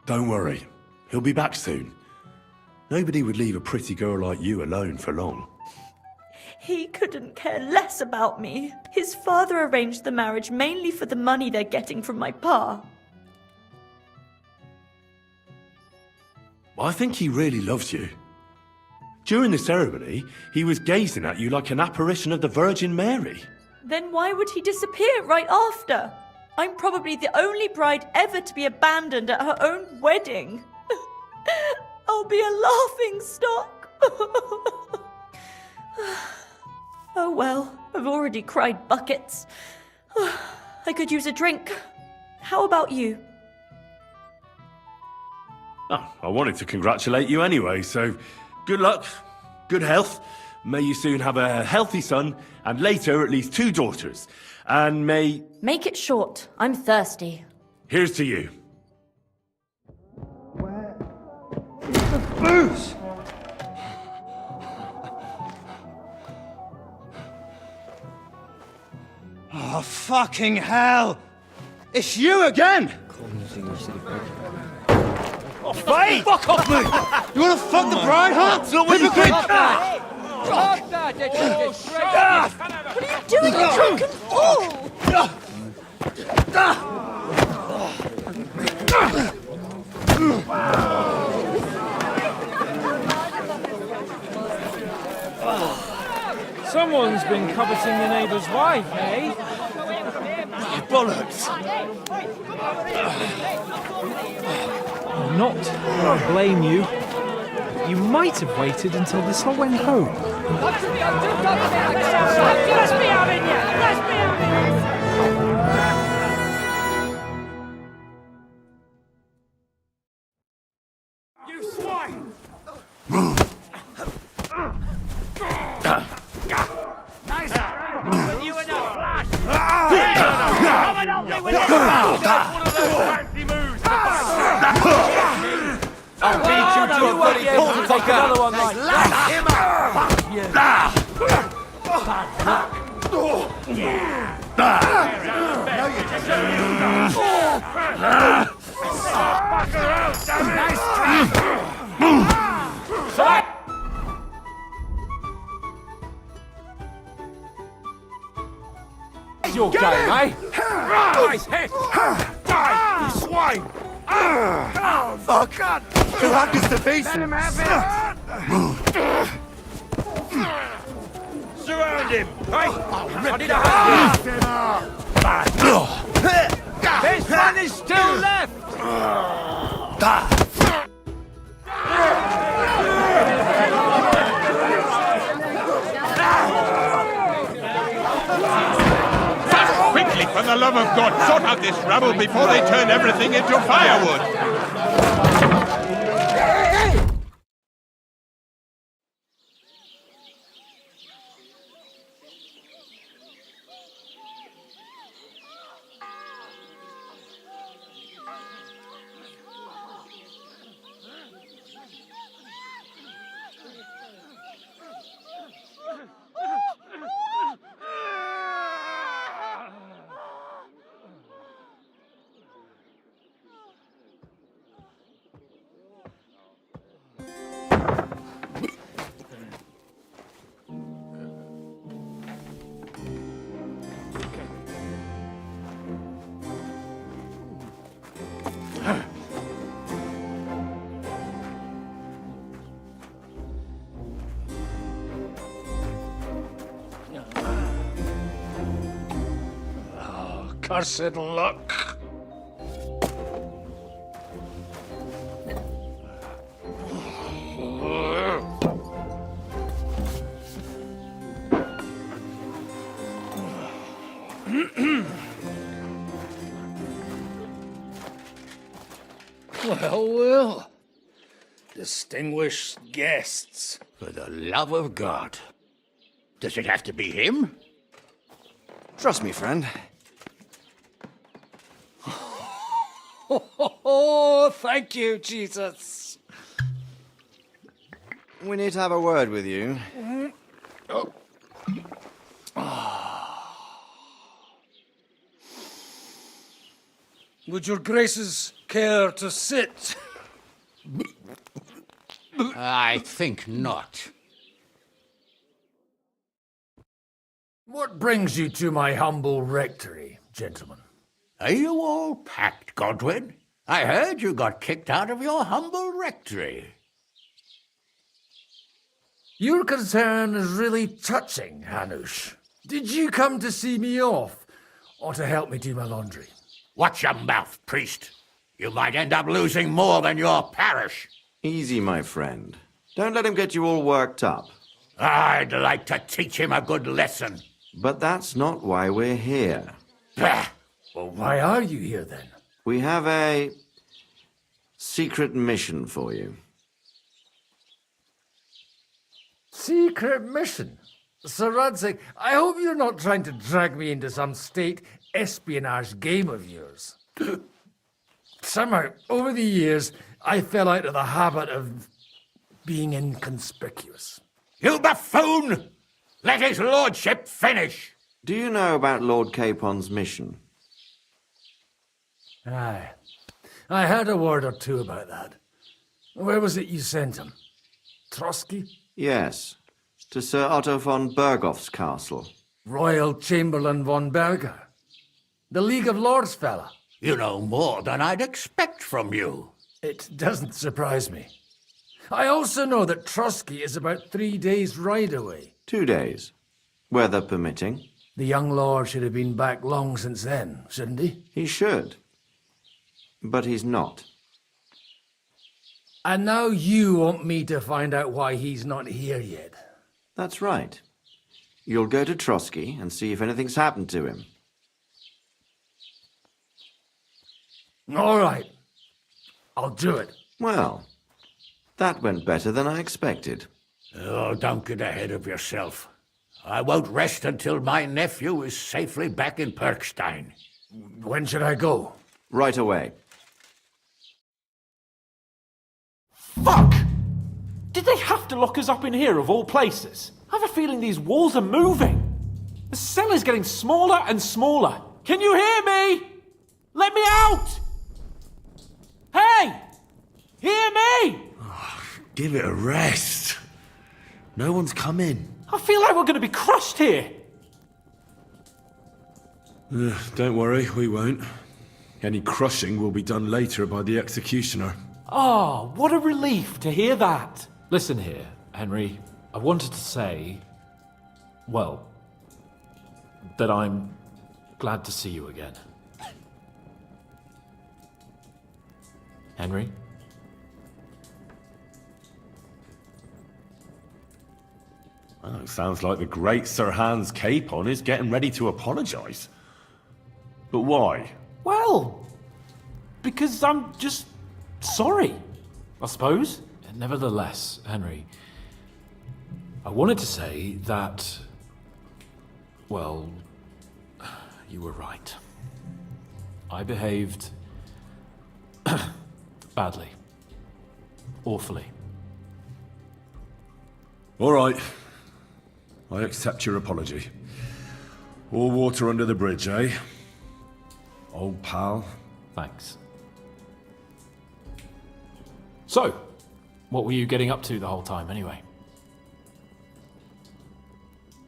Don't worry, he'll be back soon. Nobody would leave a pretty girl like you alone for long. He couldn't care less about me. His father arranged the marriage mainly for the money they're getting from my pa. I think he really loves you. During the ceremony, he was gazing at you like an apparition of the Virgin Mary. Then why would he disappear right after? I'm probably the only bride ever to be abandoned at her own wedding. I'll be a laughing stock. Oh well, I've already cried buckets. I could use a drink. How about you? Oh, I wanted to congratulate you anyway, so good luck, good health. May you soon have a healthy son, and later at least 2 daughters. And may... Make it short. I'm thirsty. Here's to you. Booze! Oh, fucking hell! It's you again! Oh, Faye! Fuck off me! You wanna fuck the bride, huh? Hypocrite! What are you doing, you drunken fool? Someone's been coveting your neighbour's wife, eh? Bollocks! Not that I blame you. You might have waited until this lot went home. Let me out in here! Let me out in here! You swine! Nice! With you in a flash! Coming on me with a flash! One of those fancy moves! I'll beat you to a bloody pulp and take another one like that! Him up! Fuck you! Bad luck! Fuck around, damn it! Nice try! Your game, eh? Nice hit! Die, you swine! Oh, Fuck! Two hackers to pieces! Let him have it! Surround him! Hey! I need a hand! This one is still left! Quickly, for the love of God, sort out this rabble before they turn everything into firewood! cursed luck. Well. Distinguished guests. For the love of God. Does it have to be him? Trust me, friend. Oh, thank you, Jesus. We need to have a word with you. Oh. Would your graces care to sit? I think not. What brings you to my humble rectory, gentlemen? Are you all packed, Godwin? I heard you got kicked out of your humble rectory. Your concern is really touching, Hanush. Did you come to see me off, or to help me do my laundry? Watch your mouth, priest. You might end up losing more than your parish. Easy, my friend. Don't let him get you all worked up. I'd like to teach him a good lesson. But that's not why we're here. Well, why are you here, then? We have a secret mission for you. Secret mission? Sir Radzig, I hope you're not trying to drag me into some state espionage game of yours. Somehow, over the years, I fell out of the habit of being inconspicuous. You buffoon! Let his lordship finish! Do you know about Lord Capon's mission? Aye. I heard a word or two about that. Where was it you sent him? Trotsky? Yes, to Sir Otto von Bergoff's castle. Royal Chamberlain von Berger. The League of Lords fella. You know more than I'd expect from you. It doesn't surprise me. I also know that Trotsky is about 3 days' ride away. 2 days, weather permitting. The young lord should have been back long since then, shouldn't he? He should. But he's not. And now you want me to find out why he's not here yet. That's right. You'll go to Trotsky and see if anything's happened to him. All right. I'll do it. Well, that went better than I expected. Oh, don't get ahead of yourself. I won't rest until my nephew is safely back in Perkstein. When should I go? Right away. Fuck! Did they have to lock us up in here, of all places? I have a feeling these walls are moving. The cell is getting smaller and smaller. Can you hear me? Let me out! Hey! Hear me! Give it a rest. No one's come in. I feel like we're going to be crushed here. Don't worry, we won't. Any crushing will be done later by the executioner. Oh, what a relief to hear that. Listen here, Henry. I wanted to say, well, that I'm glad to see you again. Henry? Oh, it sounds like the great Sir Hans Capon is getting ready to apologise. But why? Well, because I'm just sorry, I suppose. Nevertheless, Henry, I wanted to say that, well, you were right. I behaved badly. Awfully. All right. I accept your apology. All water under the bridge, eh? Old pal. Thanks. So, what were you getting up to the whole time, anyway?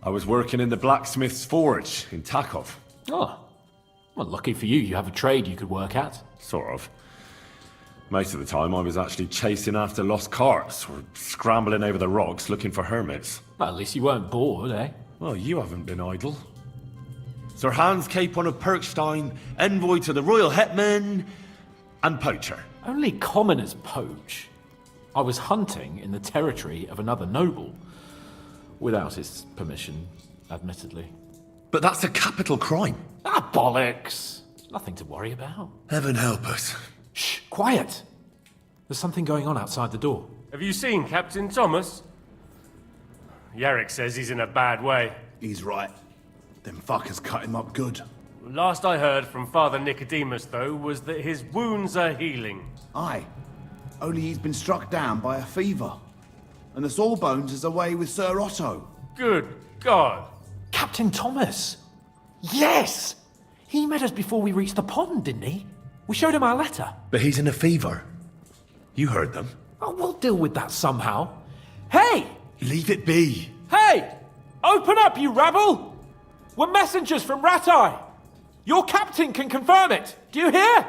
I was working in the blacksmith's forge in Takov. Oh. Well, lucky for you, you have a trade you could work at. Sort of. Most of the time I was actually chasing after lost carts or scrambling over the rocks looking for hermits. Well, at least you weren't bored, eh? Well, you haven't been idle. Sir Hans Capon of Perkstein, envoy to the royal hetman, and poacher. Only commoners poach. I was hunting in the territory of another noble. Without his permission, admittedly. But that's a capital crime. Ah, bollocks! Nothing to worry about. Heaven help us. Shh, quiet! There's something going on outside the door. Have you seen Captain Thomas? Yarrick says he's in a bad way. He's right. Them fuckers cut him up good. Last I heard from Father Nicodemus, though, was that his wounds are healing. Aye. Only he's been struck down by a fever. And the Sawbones is away with Sir Otto. Good God. Captain Thomas! Yes! He met us before we reached the pond, didn't he? We showed him our letter. But he's in a fever. You heard them. Oh, we'll deal with that somehow. Hey! Leave it be. Hey! Open up, you rabble! We're messengers from Ratai. Your captain can confirm it. Do you hear?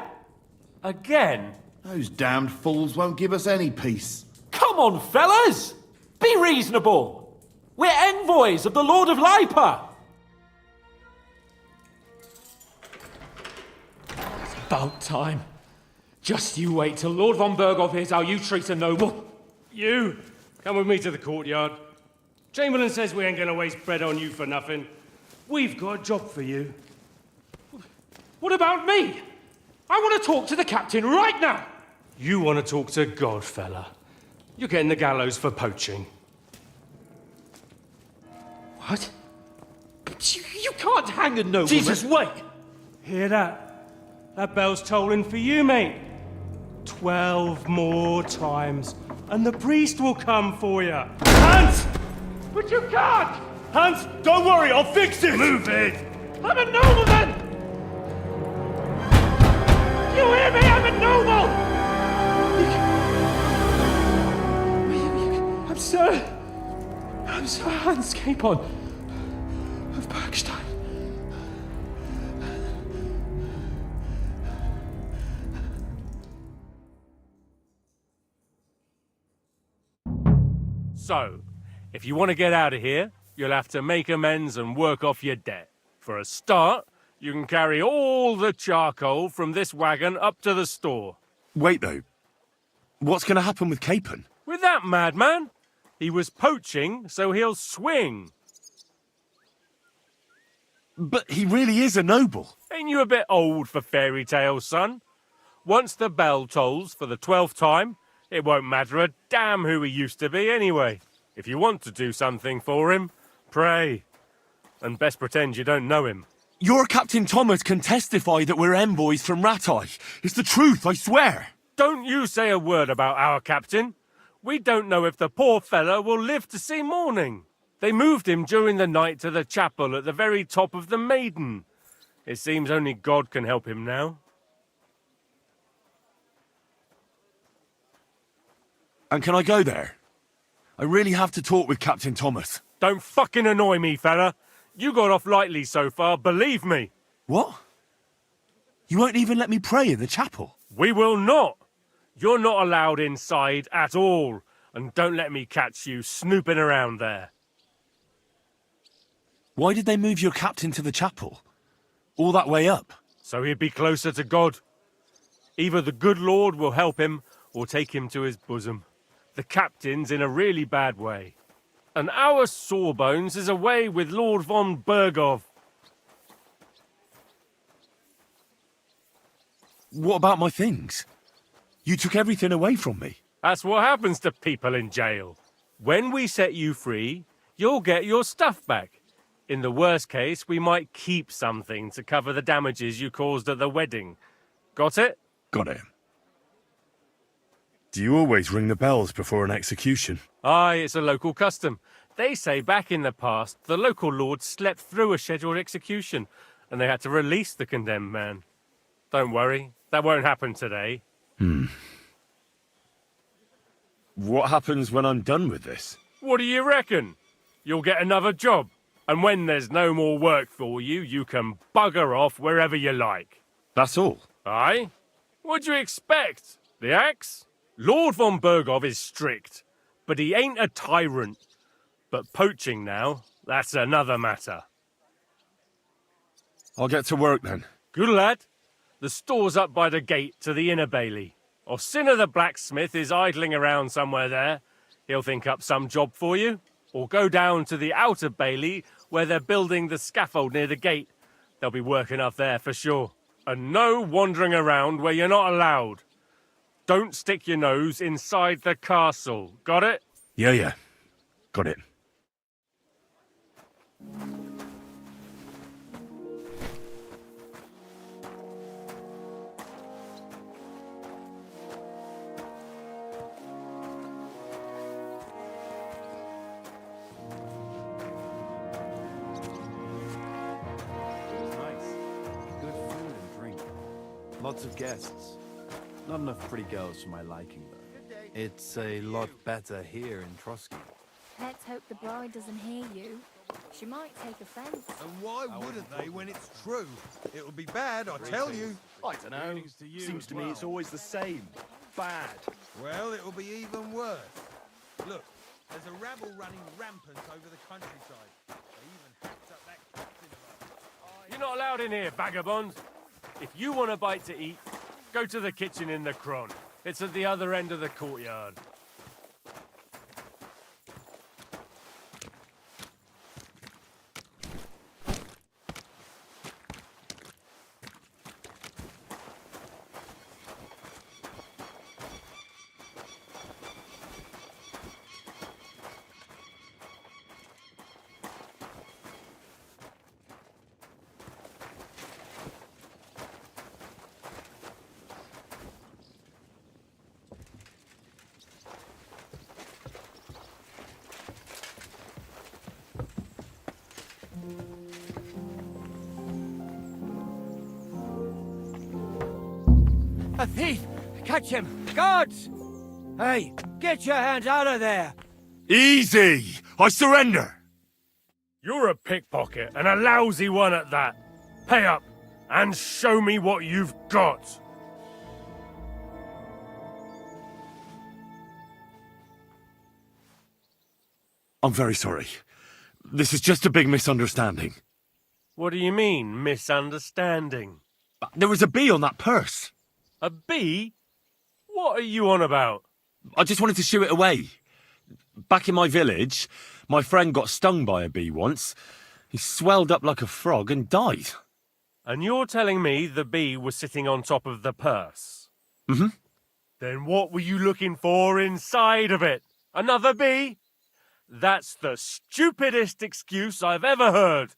Again? Those damned fools won't give us any peace. Come on, fellas! Be reasonable! We're envoys of the Lord of Lipa! It's about time. Just you wait till Lord von Berghoff hears how you treat a noble. You, come with me to the courtyard. Chamberlain says we ain't gonna waste bread on you for nothing. We've got a job for you. What about me? I want to talk to the captain right now. You want to talk to God, fella. You're getting the gallows for poaching. What? But you can't hang a nobleman. Jesus, wait! Hear that? That bell's tolling for you, mate. 12 more times, and the priest will come for you. Hans! But you can't! Hans, don't worry, I'll fix it! Move it! I'm a nobleman! You hear me? I'm a noble! I'm Sir Hans Capon of Bergstein. So, if you want to get out of here, you'll have to make amends and work off your debt. For a start, you can carry all the charcoal from this wagon up to the store. Wait, though. What's going to happen with Capon? With that madman? He was poaching, so he'll swing. But he really is a noble. Ain't you a bit old for fairy tales, son? Once the bell tolls for the 12th time, it won't matter a damn who he used to be anyway. If you want to do something for him, pray. And best pretend you don't know him. Your Captain Thomas can testify that we're envoys from Ratai. It's the truth, I swear. Don't you say a word about our captain. We don't know if the poor fella will live to see morning. They moved him during the night to the chapel at the very top of the Maiden. It seems only God can help him now. And can I go there? I really have to talk with Captain Thomas. Don't fucking annoy me, fella. You got off lightly so far, believe me. What? You won't even let me pray in the chapel? We will not. You're not allowed inside at all. And don't let me catch you snooping around there. Why did they move your captain to the chapel? All that way up? So he'd be closer to God. Either the good Lord will help him or take him to his bosom. The captain's in a really bad way. And our Sawbones is away with Lord von Berghoff. What about my things? You took everything away from me. That's what happens to people in jail. When we set you free, you'll get your stuff back. In the worst case, we might keep something to cover the damages you caused at the wedding. Got it? Got it. Do you always ring the bells before an execution? Aye, it's a local custom. They say back in the past, the local lord slept through a scheduled execution, and they had to release the condemned man. Don't worry, that won't happen today. What happens when I'm done with this? What do you reckon? You'll get another job. And when there's no more work for you, you can bugger off wherever you like. That's all? Aye? What'd you expect? The axe? Lord von Berghoff is strict, but he ain't a tyrant. But poaching now, that's another matter. I'll get to work then. Good lad. The store's up by the gate to the inner bailey. Sinner the blacksmith is idling around somewhere there. He'll think up some job for you. Or go down to the outer bailey where they're building the scaffold near the gate. They'll be working up there for sure. And no wandering around where you're not allowed. Don't stick your nose inside the castle. Got it? Yeah. Got it. Lots of guests. Not enough pretty girls for my liking, though. It's a lot better here in Trotsky. Let's hope the bride doesn't hear you. She might take offense. And why wouldn't they when it's true? It'll be bad, I tell you. I don't know. Seems to me it's always the same. Bad. Well, it'll be even worse. Look, there's a rabble running rampant over the countryside. They even hacked up that captain of ours. You're not allowed in here, vagabond. If you want a bite to eat, go to the kitchen in the Cron. It's at the other end of the courtyard. A thief! Catch him! Guards! Hey, get your hands out of there! Easy! I surrender! You're a pickpocket, and a lousy one at that. Pay up, and show me what you've got. I'm very sorry. This is just a big misunderstanding. What do you mean, misunderstanding? There was a bee on that purse. A bee? What are you on about? I just wanted to shoo it away. Back in my village, my friend got stung by a bee once. He swelled up like a frog and died. And you're telling me the bee was sitting on top of the purse? Mm-hmm. Then what were you looking for inside of it? Another bee? That's the stupidest excuse I've ever heard.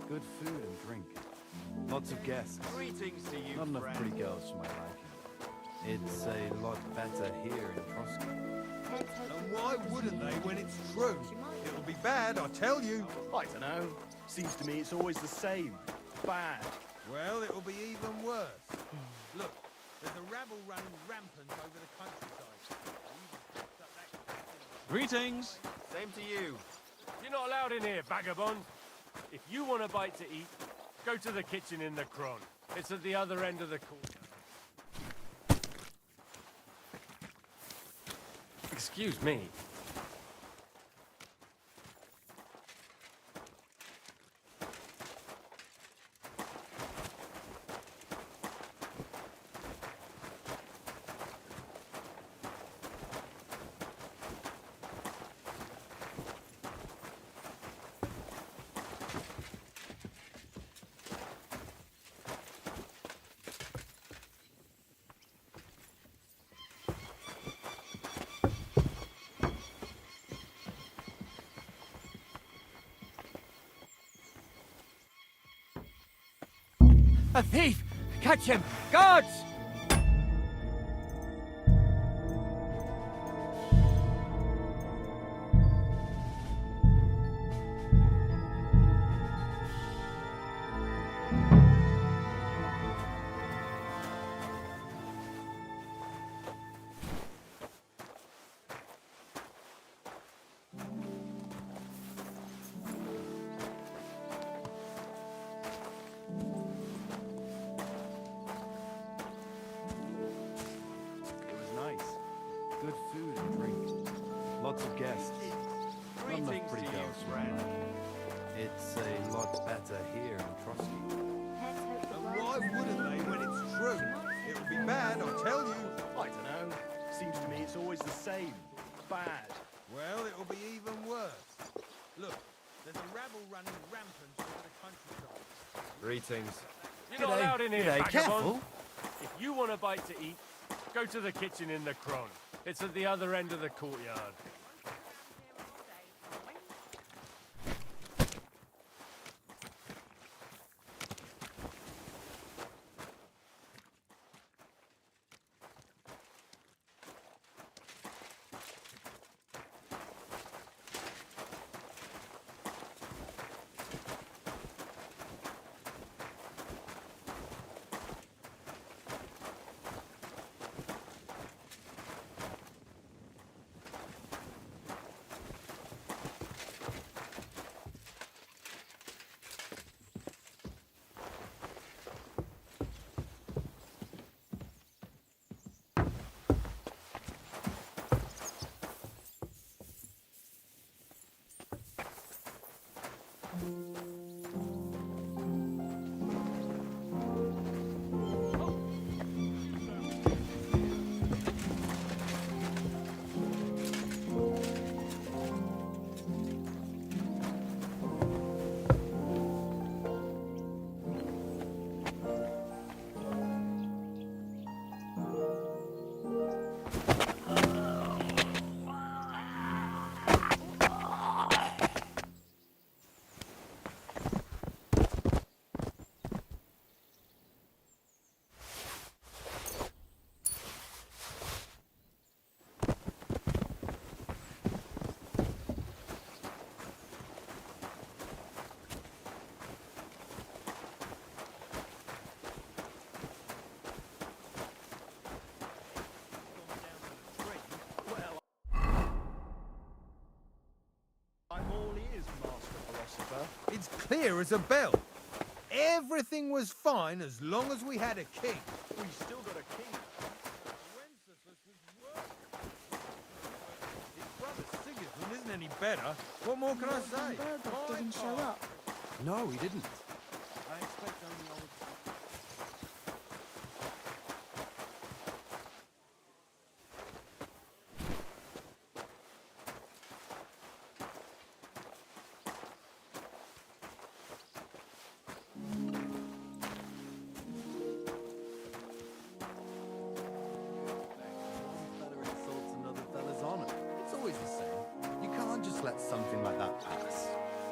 Good food and drink. Lots of guests. Greetings to you, Not enough friend. pretty girls for my liking. It's a lot better here in Trotsky. And why wouldn't they when it's true? It'll be bad, I tell you. I don't know. Seems to me it's always the same. Bad. Well, it'll be even worse. Look, there's a rabble running rampant over the countryside. They even hacked up that captain of ours. Greetings. Same to you. You're not allowed in here, vagabond. If you want a bite to eat, go to the kitchen in the Cron. It's at the other end of the courtyard. Excuse me. A thief! Catch him! Guards! It was nice. Good food and drink. Lots of guests. Not enough Greetings pretty to you, girls for my friend. liking. It's a lot better here in Trotsky. And why wouldn't they when it's true? It would be bad, I tell you. I don't know. Seems to me it's always the same. Bad. Well, it'll be even worse. Look, there's a rabble running rampant over the countryside. Greetings. You're not allowed in here, G'day, vagabond. careful. If you want a bite to eat, go to the kitchen in the Cron. It's at the other end of the courtyard. I'm all ears, Master Philosopher. It's clear as a bell. Everything was fine as long as we had a king. We've still got a king. Wenceslas was worse. His brother Sigismund isn't any better. What more can I say? Berghoff didn't show up. No, he didn't. I expect only old... Fella insults another fella's honor. It's always the same. You can't just let something like that pass.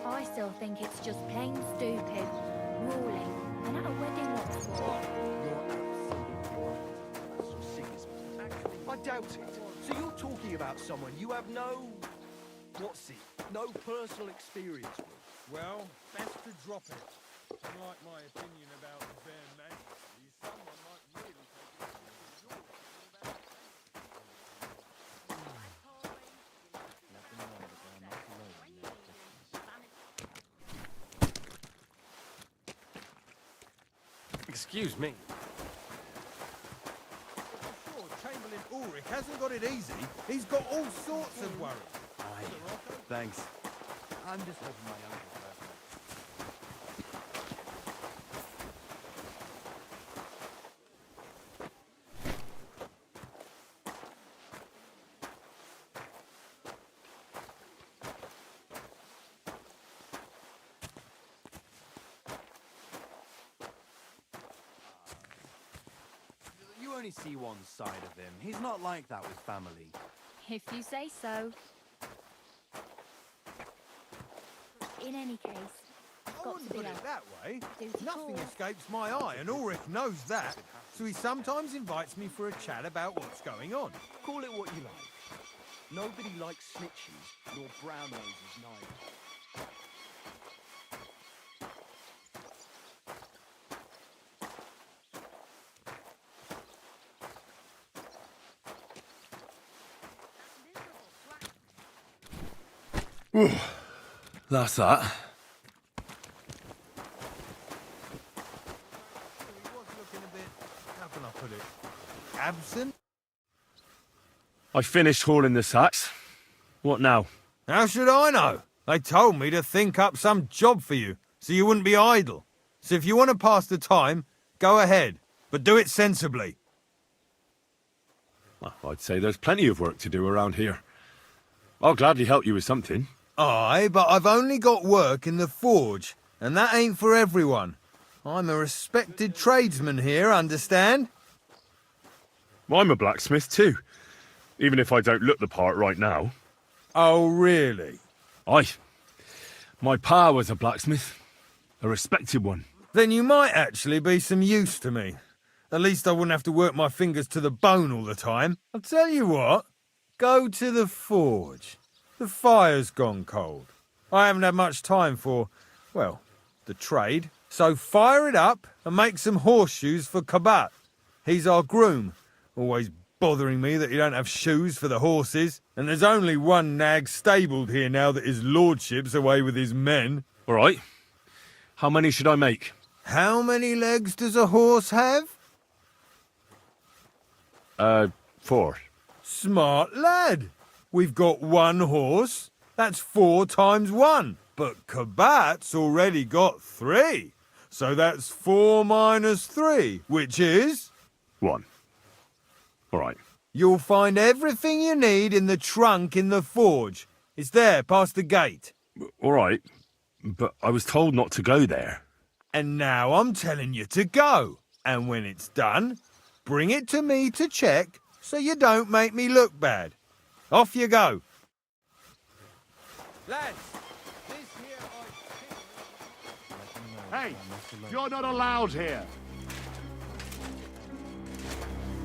I still think it's just plain stupid. Ruling. And at a wedding, what's for? I doubt it. So you're talking about someone you have no... what's it? No personal experience with. Well, best to drop it. Unlike my opinion about the bare majesty, someone might really take it seriously. Excuse me. Sure, Chamberlain Ulrich hasn't got it easy. He's got all sorts of worries. Aye. Thanks. I'm just hoping my uncle... You only see one side of him. He's not like that with family. If you say so. In any case, I wouldn't put it that way. Nothing escapes my eye, and Ulrich knows that, so he sometimes invites me for a chat about what's going on. Call it what you like. Nobody likes snitches, nor brown noses neither. That's that. He was looking a bit, how can I put it, absent? I finished hauling the sacks. What now? How should I know? They told me to think up some job for you, so you wouldn't be idle. So if you want to pass the time, go ahead, but do it sensibly. Well, I'd say there's plenty of work to do around here. I'll gladly help you with something. Aye, but I've only got work in the forge, and that ain't for everyone. I'm a respected tradesman here, understand? Well, I'm a blacksmith too, even if I don't look the part right now. Oh, really? Aye. My pa was a blacksmith, a respected one. Then you might actually be some use to me. At least I wouldn't have to work my fingers to the bone all the time. I'll tell you what, go to the forge. The fire's gone cold. I haven't had much time for, well, the trade. So fire it up and make some horseshoes for Kabat. He's our groom, always bothering me that he don't have shoes for the horses. And there's only one nag stabled here now that his lordship's away with his men. All right. How many should I make? How many legs does a horse have? 4. Smart lad. We've got one horse. That's 4 times 1. But Kabat's already got 3. So that's 4 minus 3, which is... 1. All right. You'll find everything you need in the trunk in the forge. It's there, past the gate. All right. But I was told not to go there. And now I'm telling you to go. And when it's done, bring it to me to check so you don't make me look bad. Off you go. Lads, this here Hey, you're not allowed here.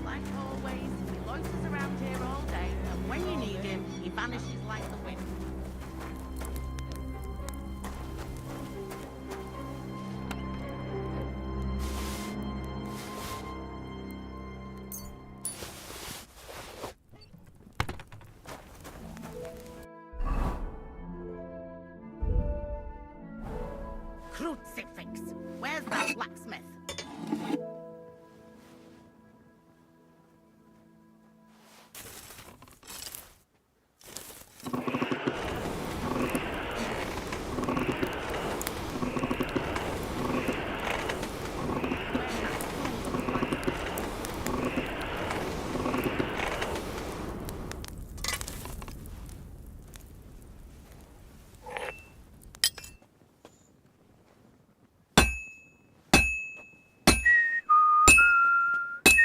Like always, he loiters around here all day, and when you need him, he vanishes like the wind. Crucifix! Where's that blacksmith?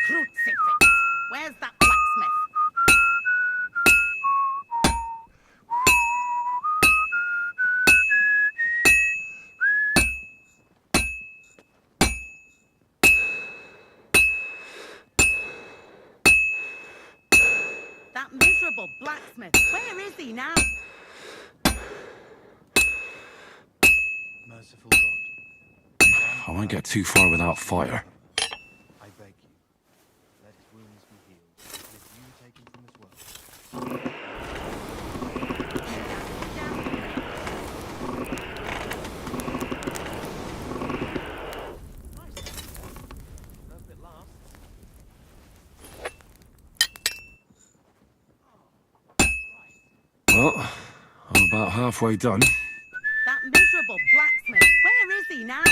Crucifix! Where's that blacksmith? That miserable blacksmith, where is he now? Merciful God. I won't get too far without fire. I beg you, let his wounds be healed, and if you take him from this world. Well, I'm about halfway done. That miserable blacksmith, where is he now?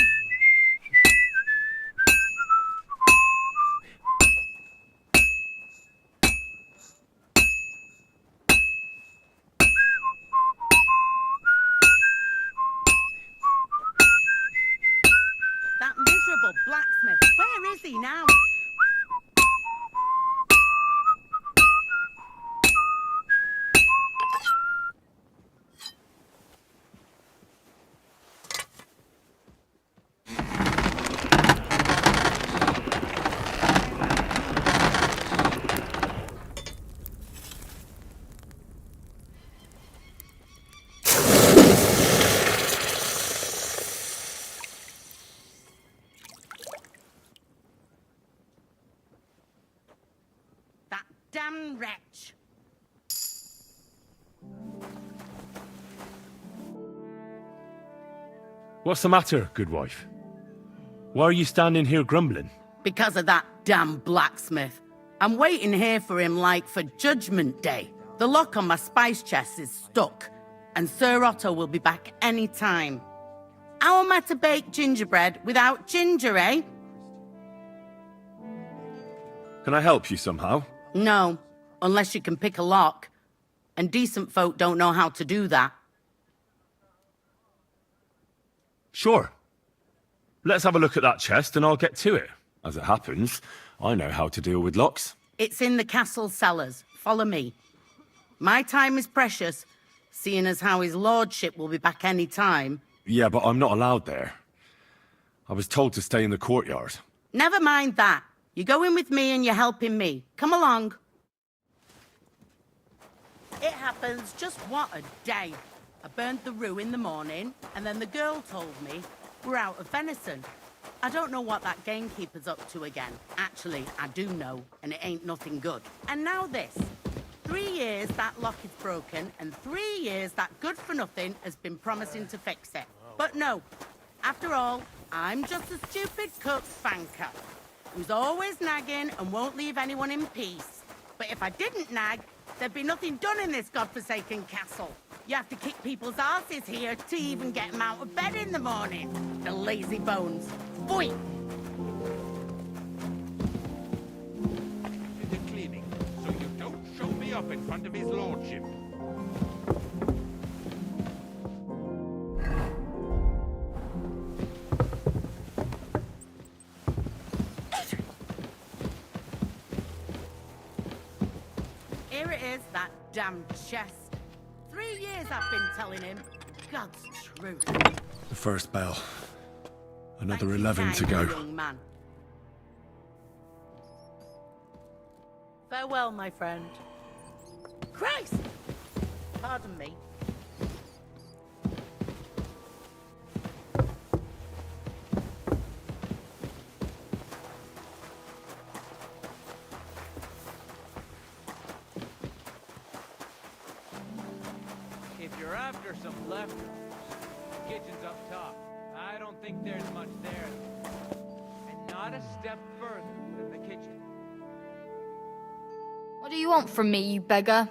That miserable blacksmith, where is he now? damned wretch. What's the matter, good wife? Why are you standing here grumbling? Because of that damn blacksmith. I'm waiting here for him like for Judgment Day. The lock on my spice chest is stuck, and Sir Otto will be back any time. How am I to bake gingerbread without ginger, eh? Can I help you somehow? No, unless you can pick a lock. And decent folk don't know how to do that. Sure. Let's have a look at that chest and I'll get to it. As it happens, I know how to deal with locks. It's in the castle cellars. Follow me. My time is precious, seeing as how his lordship will be back any time. Yeah, but I'm not allowed there. I was told to stay in the courtyard. Never mind that. You go in with me and you're helping me. Come along. It happens, just what a day. I burnt the roux in the morning, and then the girl told me we're out of venison. I don't know what that gamekeeper's up to again. Actually, I do know, and it ain't nothing good. And now this. 3 years that lock is broken, and 3 years that good-for-nothing has been promising to fix it. But no. After all, I'm just a stupid cook spanker who's always nagging and won't leave anyone in peace. But if I didn't nag, there'd be nothing done in this godforsaken castle. You have to kick people's asses here to even get them out of bed in the morning. The lazy bones. Boy! The cleaning, so you don't show me up in front of his lordship. Here it is, that damn chest. 3 years I've been telling him. God's truth. The first bell. Another Thank 11 you to kindly, go. young man. Farewell, my friend. Christ! Pardon me. If you're after some leftovers, the kitchen's up top. I don't think there's much there. And not a step further than the kitchen. What do you want from me, you beggar?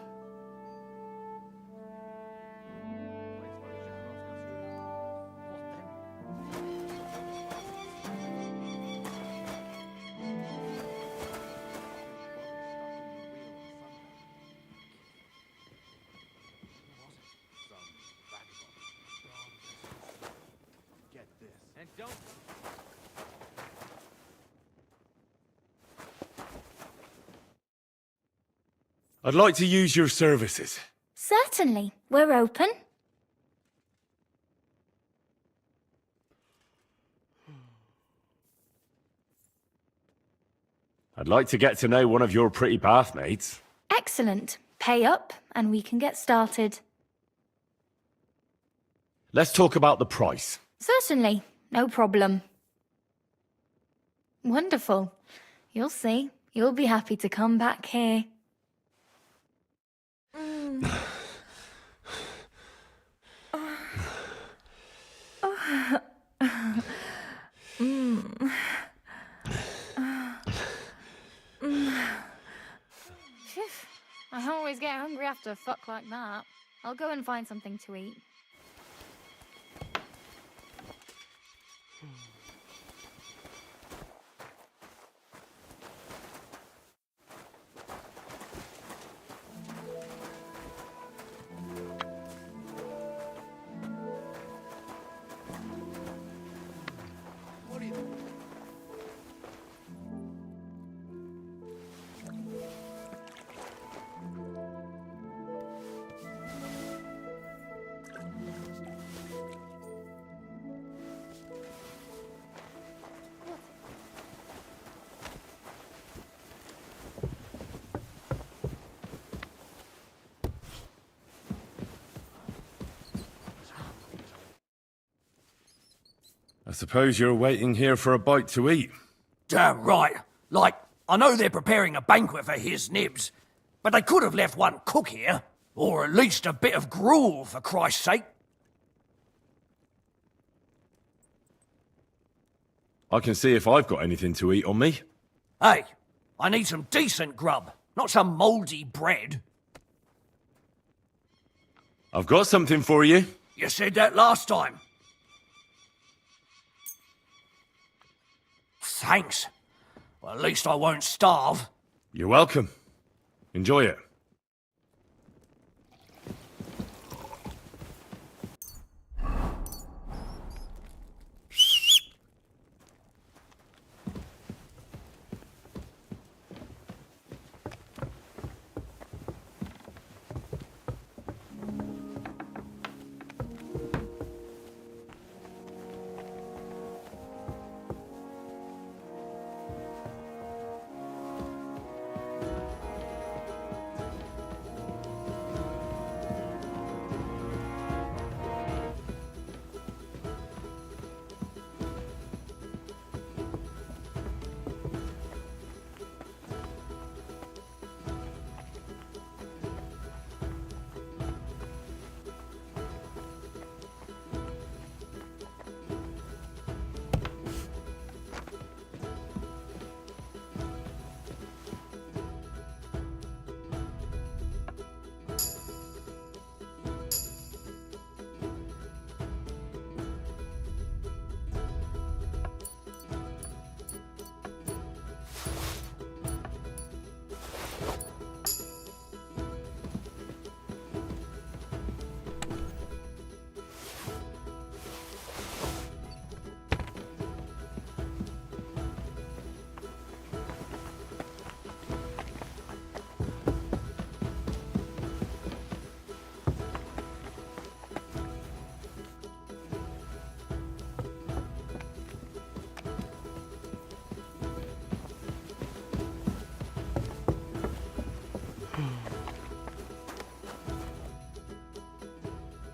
And don't... I'd like to use your services. Certainly. We're open. I'd like to get to know one of your pretty bathmates. Excellent. Pay up, and we can get started. Let's talk about the price. Certainly. No problem. Wonderful. You'll see. You'll be happy to come back here. I always get hungry after a fuck like that. I'll go and find something to eat. I suppose you're waiting here for a bite to eat. Damn right. Like, I know they're preparing a banquet for his nibs, But they could have left one cook here. Or at least a bit of gruel, for Christ's sake. I can see if I've got anything to eat on me. Hey, I need some decent grub, not some mouldy bread. I've got something for you. You said that last time. Thanks. Well, at least I won't starve. You're welcome. Enjoy it.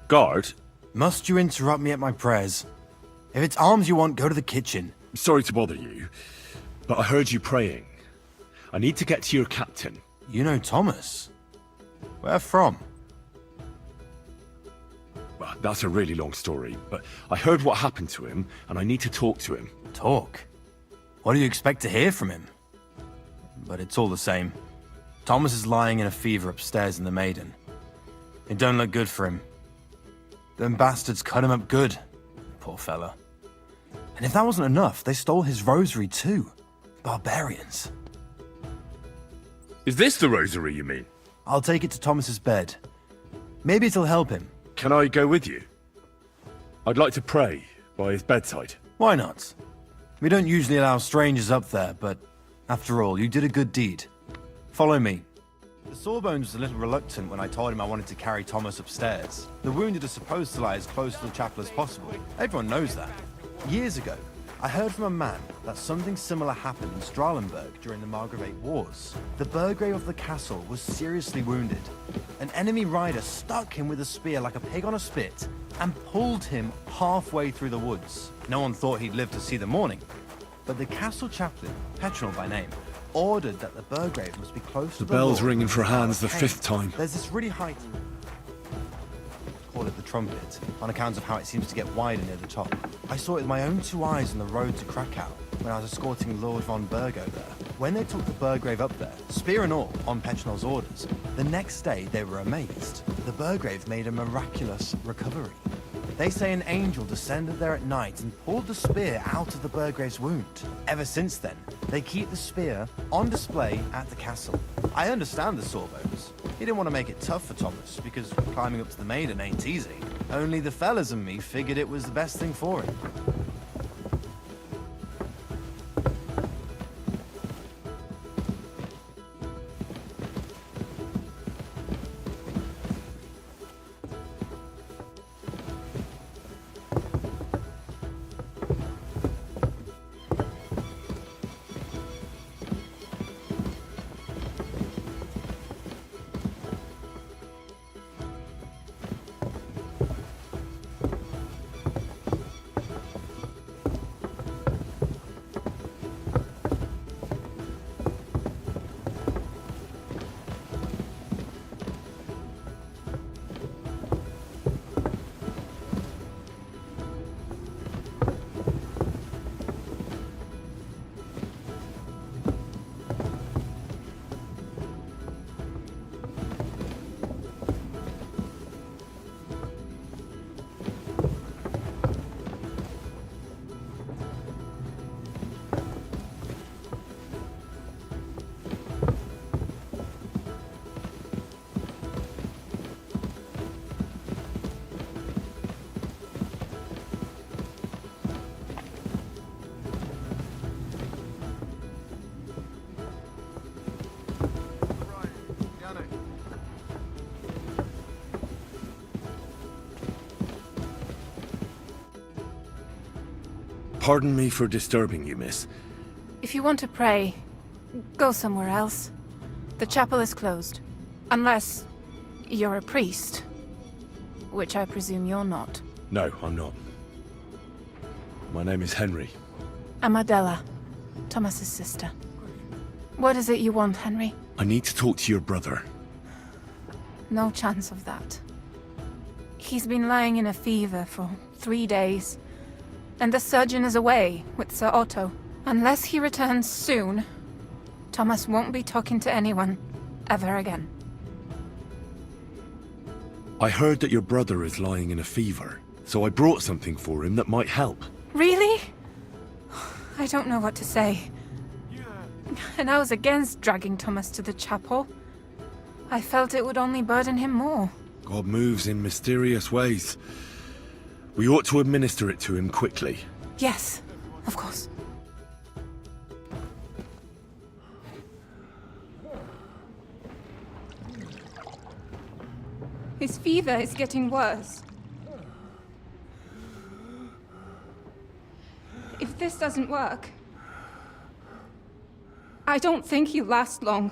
Guard? Must you interrupt me at my prayers? If it's alms you want, go to the kitchen. Sorry to bother you, but I heard you praying. I need to get to your captain. You know Thomas? Where from? Well, that's a really long story, but I heard what happened to him, and I need to talk to him. Talk? What do you expect to hear from him? But it's all the same. Thomas is lying in a fever upstairs in the Maiden. It don't look good for him. Them bastards cut him up good. Poor fella. And if that wasn't enough, they stole his rosary too. Barbarians. Is this the rosary, you mean? I'll take it to Thomas's bed. Maybe it'll help him. Can I go with you? I'd like to pray by his bedside. Why not? We don't usually allow strangers up there, but after all, you did a good deed. Follow me. The Sawbones was a little reluctant when I told him I wanted to carry Thomas upstairs. The wounded are supposed to lie as close to the chapel as possible. Everyone knows that. Years ago, I heard from a man that something similar happened in Strahlenberg during the Margravate Wars. The Burgrave of the castle was seriously wounded. An enemy rider stuck him with a spear like a pig on a spit and pulled him halfway through the woods. No one thought he'd live to see the morning, but the castle chaplain, Petronel by name, ordered that the Burgrave must be close to the bell's Lord ringing for Hans the Hey, 5th time. There's this really high... Call it the trumpet, on account of how it seems to get wider near the top. I saw it with my own 2 eyes on the road to Krakow when I was escorting Lord von Burgo there. When they took the Burgrave up there, spear and all, on Petronel's orders, the next day they were amazed. The Burgrave made a miraculous recovery. They say an angel descended there at night and pulled the spear out of the Burgrave's wound. Ever since then, they keep the spear on display at the castle. I understand the Sawbones. He didn't want to make it tough for Thomas, because climbing up to the Maiden ain't easy. Only the fellas and me figured it was the best thing for him. Pardon me for disturbing you, miss. If you want to pray, go somewhere else. The chapel is closed. Unless you're a priest. Which I presume you're not. No, I'm not. My name is Henry. I'm Adela, Thomas's sister. What is it you want, Henry? I need to talk to your brother. No chance of that. He's been lying in a fever for 3 days. And the surgeon is away with Sir Otto. Unless he returns soon, Thomas won't be talking to anyone ever again. I heard that your brother is lying in a fever, so I brought something for him that might help. Really? I don't know what to say. And I was against dragging Thomas to the chapel. I felt it would only burden him more. God moves in mysterious ways. We ought to administer it to him quickly. Yes, of course. His fever is getting worse. If this doesn't work, I don't think he'll last long.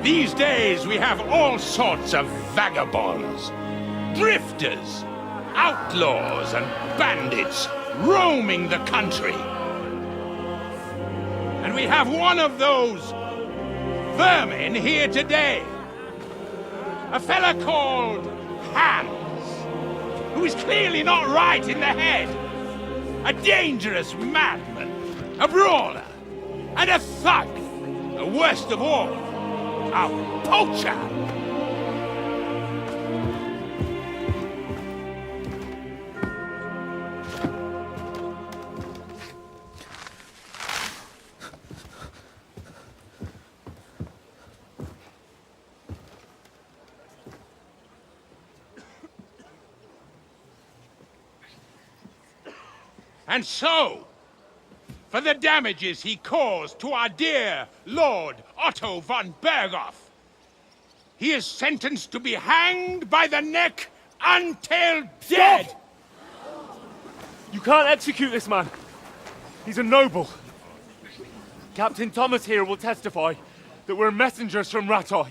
These days we have all sorts of vagabonds, drifters, outlaws and bandits roaming the country. And we have one of those vermin here today. A fella called Hans, who is clearly not right in the head. A dangerous madman, a brawler, and a thug. The worst of all, a poacher! And so, for the damages he caused to our dear Lord Otto von Berghoff, he is sentenced to be hanged by the neck until dead! Stop! You can't execute this man. He's a noble. Captain Thomas here will testify that we're messengers from Ratoi.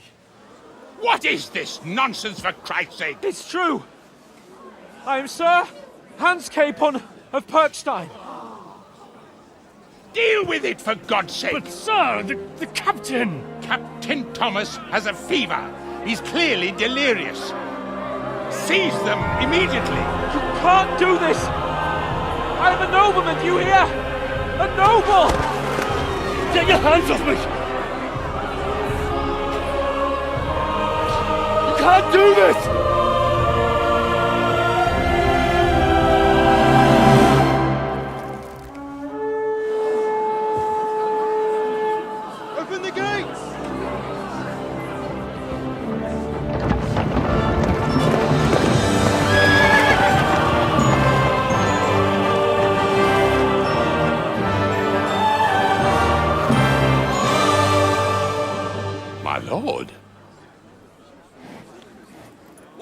What is this nonsense, for Christ's sake? It's true. I am Sir Hans Capon of Perkstein. Deal with it, for God's sake! But, sir, the captain! Captain Thomas has a fever. He's clearly delirious. Seize them immediately. You can't do this! I am a nobleman, do you hear? A noble! Get your hands off me! You can't do this!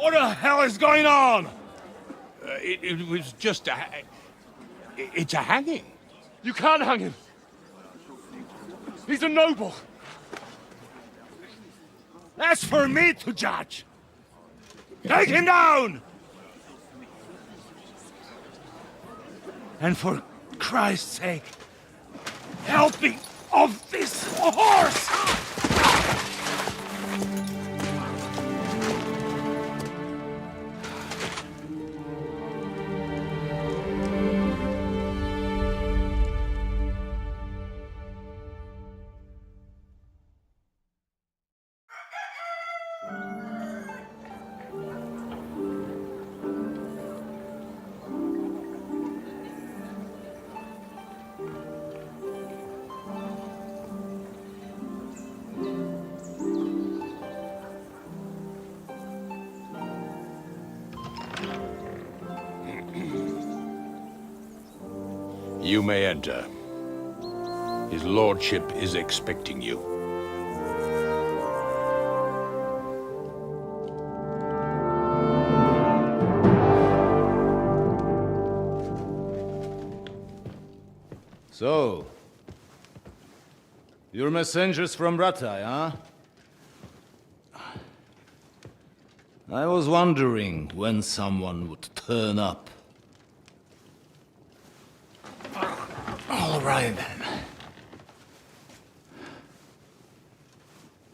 What the hell is going on? It was just a... It's a hanging. You can't hang him. He's a noble. That's for me to judge. Take him down! And for Christ's sake, help me off this horse! You may enter. His lordship is expecting you. So, you're messengers from Rattay, huh? I was wondering when someone would turn up. All right, then.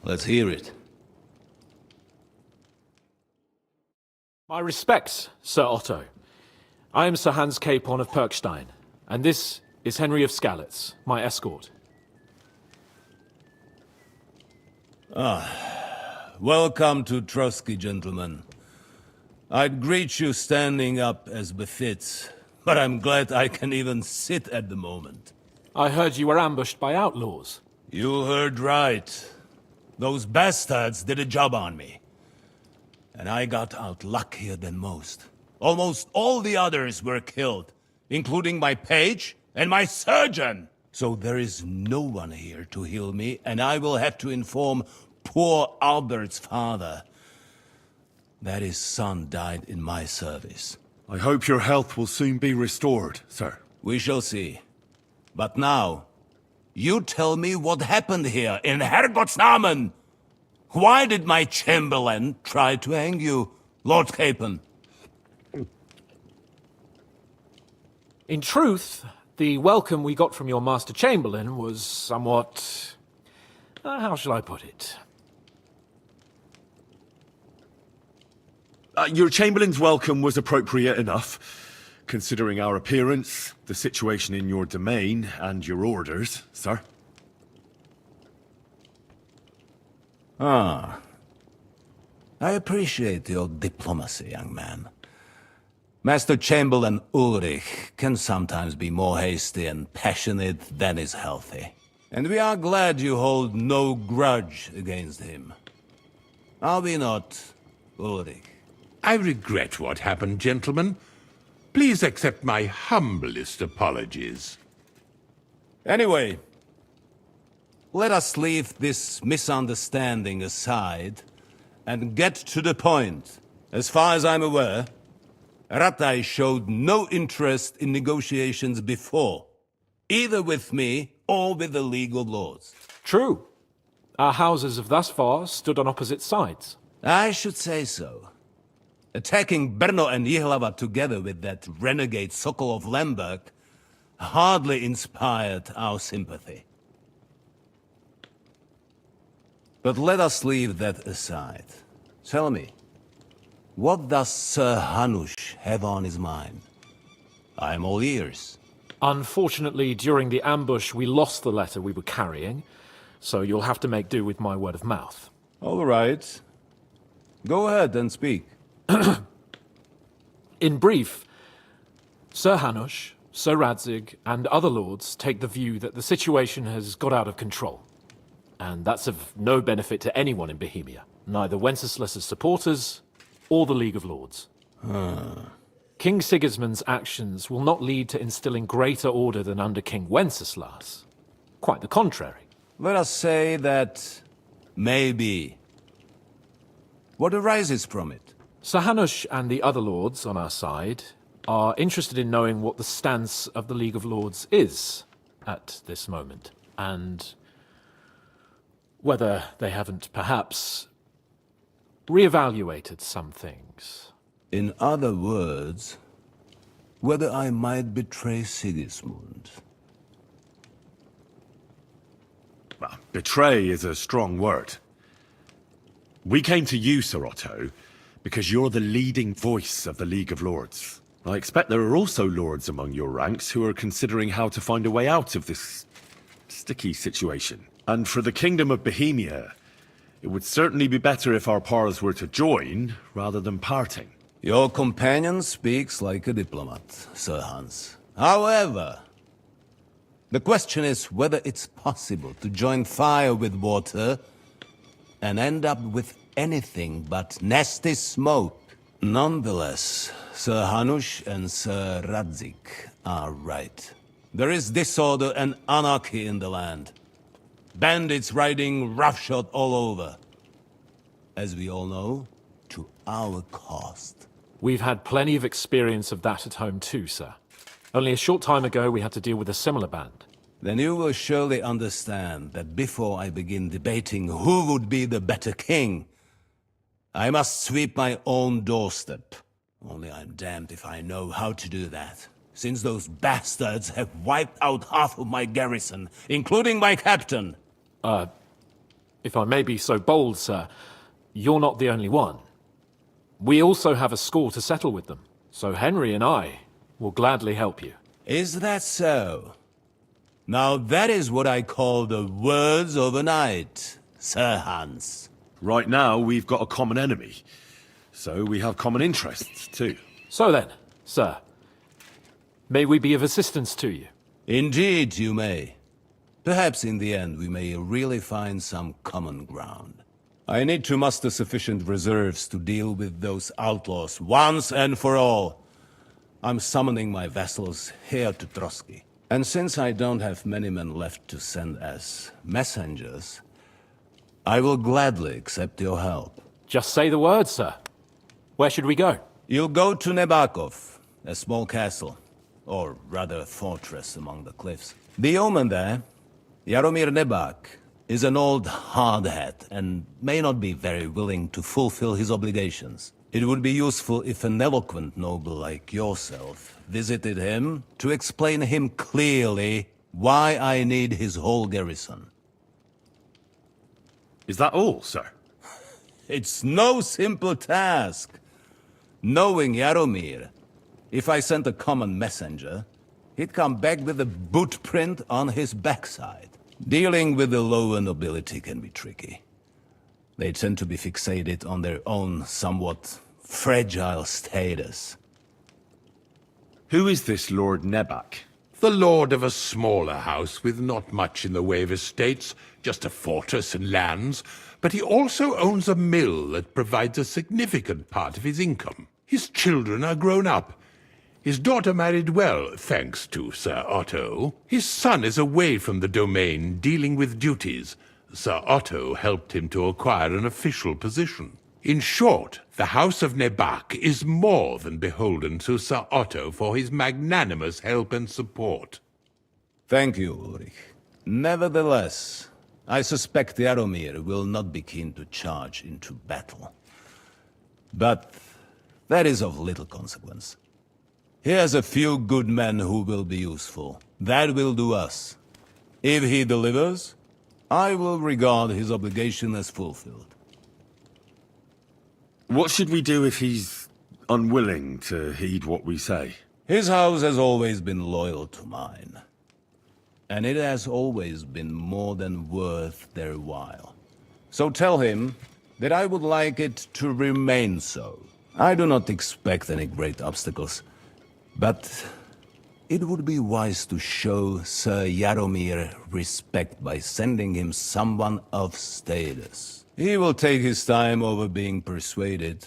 Let's hear it. My respects, Sir Otto. I am Sir Hans Capon of Perkstein, and this is Henry of Skalitz, my escort. Welcome to Trotsky, gentlemen. I'd greet you standing up as befits, but I'm glad I can even sit at the moment. I heard you were ambushed by outlaws. You heard right. Those bastards did a job on me. And I got out luckier than most. Almost all the others were killed, including my page and my surgeon. So there is no one here to heal me, and I will have to inform poor Albert's father that his son died in my service. I hope your health will soon be restored, sir. We shall see. But now, you tell me what happened here in Herrgottsnamen. Why did my chamberlain try to hang you, Lord Capon? In truth, the welcome we got from your Master Chamberlain was somewhat... how shall I put it? Your Chamberlain's welcome was appropriate enough, considering our appearance, the situation in your domain, and your orders, sir. I appreciate your diplomacy, young man. Master Chamberlain Ulrich can sometimes be more hasty and passionate than is healthy. And we are glad you hold no grudge against him. Are we not, Ulrich? I regret what happened, gentlemen. Please accept my humblest apologies. Anyway, let us leave this misunderstanding aside and get to the point. As far as I'm aware, Rattay showed no interest in negotiations before, either with me or with the League of Lords. True. Our houses have thus far stood on opposite sides. I should say so. Attacking Brno and Jihlava together with that renegade Sokol of Lemberg hardly inspired our sympathy. But let us leave that aside. Tell me, what does Sir Hanush have on his mind? I am all ears. Unfortunately, during the ambush, we lost the letter we were carrying, so you'll have to make do with my word of mouth. All right. Go ahead and speak. In brief, Sir Hanush, Sir Radzig, and other lords take the view that the situation has got out of control. And that's of no benefit to anyone in Bohemia, neither Wenceslas's supporters or the League of Lords. King Sigismund's actions will not lead to instilling greater order than under King Wenceslas. Quite the contrary. Let us say that maybe. What arises from it? Sir Hanush and the other lords on our side are interested in knowing what the stance of the League of Lords is at this moment, and whether they haven't perhaps reevaluated some things. In other words, whether I might betray Sigismund. Well, betray is a strong word. We came to you, Sir Otto, because you're the leading voice of the League of Lords. I expect there are also lords among your ranks who are considering how to find a way out of this sticky situation. And for the Kingdom of Bohemia, it would certainly be better if our paths were to join rather than parting. Your companion speaks like a diplomat, Sir Hans. However, the question is whether it's possible to join fire with water and end up with anything but nasty smoke. Nonetheless, Sir Hanush and Sir Radzik are right. There is disorder and anarchy in the land. Bandits riding roughshod all over. As we all know, to our cost. We've had plenty of experience of that at home too, sir. Only a short time ago we had to deal with a similar band. Then you will surely understand that before I begin debating who would be the better king, I must sweep my own doorstep. Only I'm damned if I know how to do that, since those bastards have wiped out half of my garrison, including my captain. If I may be so bold, sir, you're not the only one. We also have a score to settle with them, so Henry and I will gladly help you. Is that so? Now that is what I call the words of a knight, Sir Hans. Right now, we've got a common enemy, so we have common interests too. So then, sir, may we be of assistance to you? Indeed you may. Perhaps in the end we may really find some common ground. I need to muster sufficient reserves to deal with those outlaws once and for all. I'm summoning my vassals here to Trotsky. And since I don't have many men left to send as messengers, I will gladly accept your help. Just say the word, sir. Where should we go? You'll go to Nebakov, a small castle, or rather fortress among the cliffs. The yeoman there, Jaromir Nebak, is an old hardhat and may not be very willing to fulfill his obligations. It would be useful if an eloquent noble like yourself visited him to explain him clearly why I need his whole garrison. Is that all, sir? It's no simple task. Knowing Jaromir, if I sent a common messenger, he'd come back with a boot print on his backside. Dealing with the lower nobility can be tricky. They tend to be fixated on their own somewhat fragile status. Who is this Lord Nebak? The lord of a smaller house with not much in the way of estates, just a fortress and lands, but he also owns a mill that provides a significant part of his income. His children are grown up. His daughter married well, thanks to Sir Otto. His son is away from the domain, dealing with duties. Sir Otto helped him to acquire an official position. In short, the House of Nebak is more than beholden to Sir Otto for his magnanimous help and support. Thank you, Ulrich. Nevertheless, I suspect Jaromir will not be keen to charge into battle. But that is of little consequence. He has a few good men who will be useful. That will do us. If he delivers, I will regard his obligation as fulfilled. What should we do if he's unwilling to heed what we say? His house has always been loyal to mine. And it has always been more than worth their while. So tell him that I would like it to remain so. I do not expect any great obstacles, but it would be wise to show Sir Jaromir respect by sending him someone of status. He will take his time over being persuaded,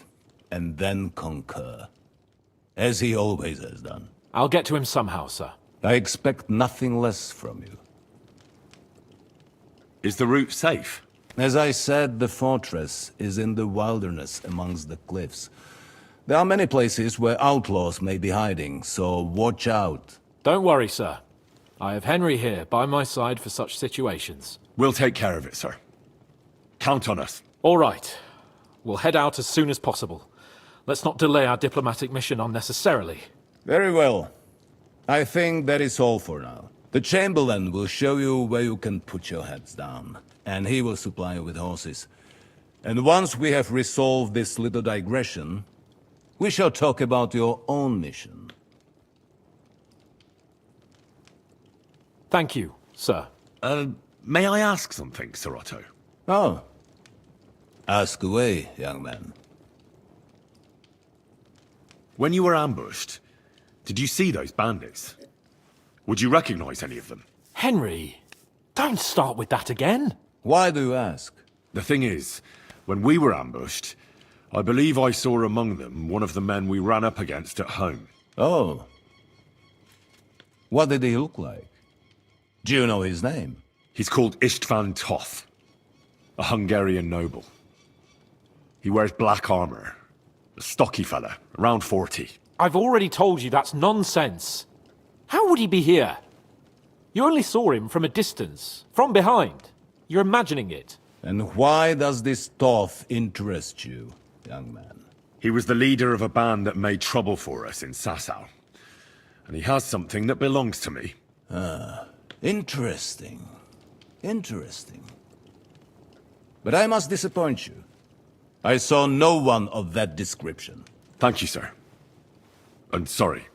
and then concur. As he always has done. I'll get to him somehow, sir. I expect nothing less from you. Is the route safe? As I said, the fortress is in the wilderness amongst the cliffs. There are many places where outlaws may be hiding, so watch out. Don't worry, sir. I have Henry here by my side for such situations. We'll take care of it, sir. Count on us. All right. We'll head out as soon as possible. Let's not delay our diplomatic mission unnecessarily. Very well. I think that is all for now. The Chamberlain will show you where you can put your heads down, and he will supply you with horses. And once we have resolved this little digression, we shall talk about your own mission. Thank you, sir. May I ask something, Sir Otto? Oh. Ask away, young man. When you were ambushed, did you see those bandits? Would you recognize any of them? Henry, don't start with that again. Why do you ask? The thing is, when we were ambushed, I believe I saw among them one of the men we ran up against at home. Oh. What did he look like? Do you know his name? He's called Istvan Toth, a Hungarian noble. He wears black armor. A stocky fella, around 40. I've already told you that's nonsense. How would he be here? You only saw him from a distance, from behind. You're imagining it. And why does this Toth interest you, young man? He was the leader of a band that made trouble for us in Sasau. And he has something that belongs to me. Ah, interesting. Interesting. But I must disappoint you. I saw no one of that description. Thank you, sir. And sorry.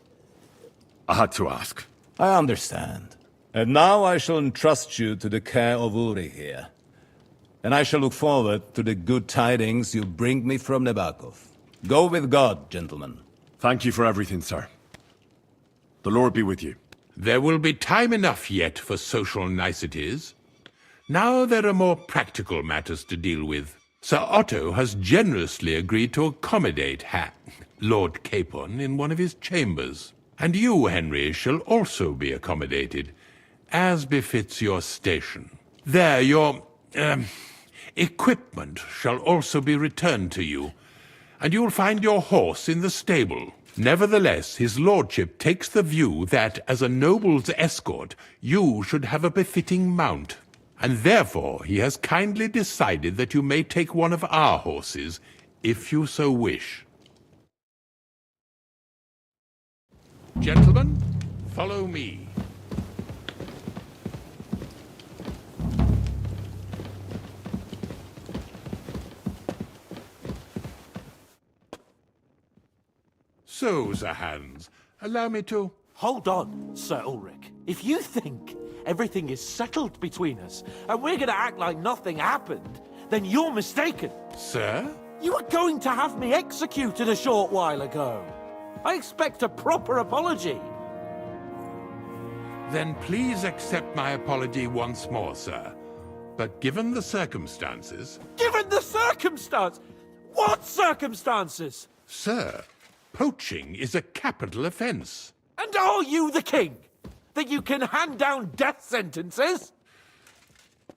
I had to ask. I understand. And now I shall entrust you to the care of Uri here. And I shall look forward to the good tidings you bring me from Nebakov. Go with God, gentlemen. Thank you for everything, sir. The Lord be with you. There will be time enough yet for social niceties. Now there are more practical matters to deal with. Sir Otto has generously agreed to accommodate Lord Capon in one of his chambers. And you, Henry, shall also be accommodated, as befits your station. There, your, equipment shall also be returned to you, and you'll find your horse in the stable. Nevertheless, his lordship takes the view that, as a noble's escort, you should have a befitting mount. And therefore he has kindly decided that you may take one of our horses, if you so wish. Gentlemen, follow me. So, Sir Hans, allow me to... Hold on, Sir Ulrich. If you think everything is settled between us, and we're gonna act like nothing happened, then you're mistaken. Sir? You were going to have me executed a short while ago. I expect a proper apology. Then please accept my apology once more, sir. But given the circumstances... Given the circumstance? What circumstances? Sir, poaching is a capital offence. And are you the king? That you can hand down death sentences?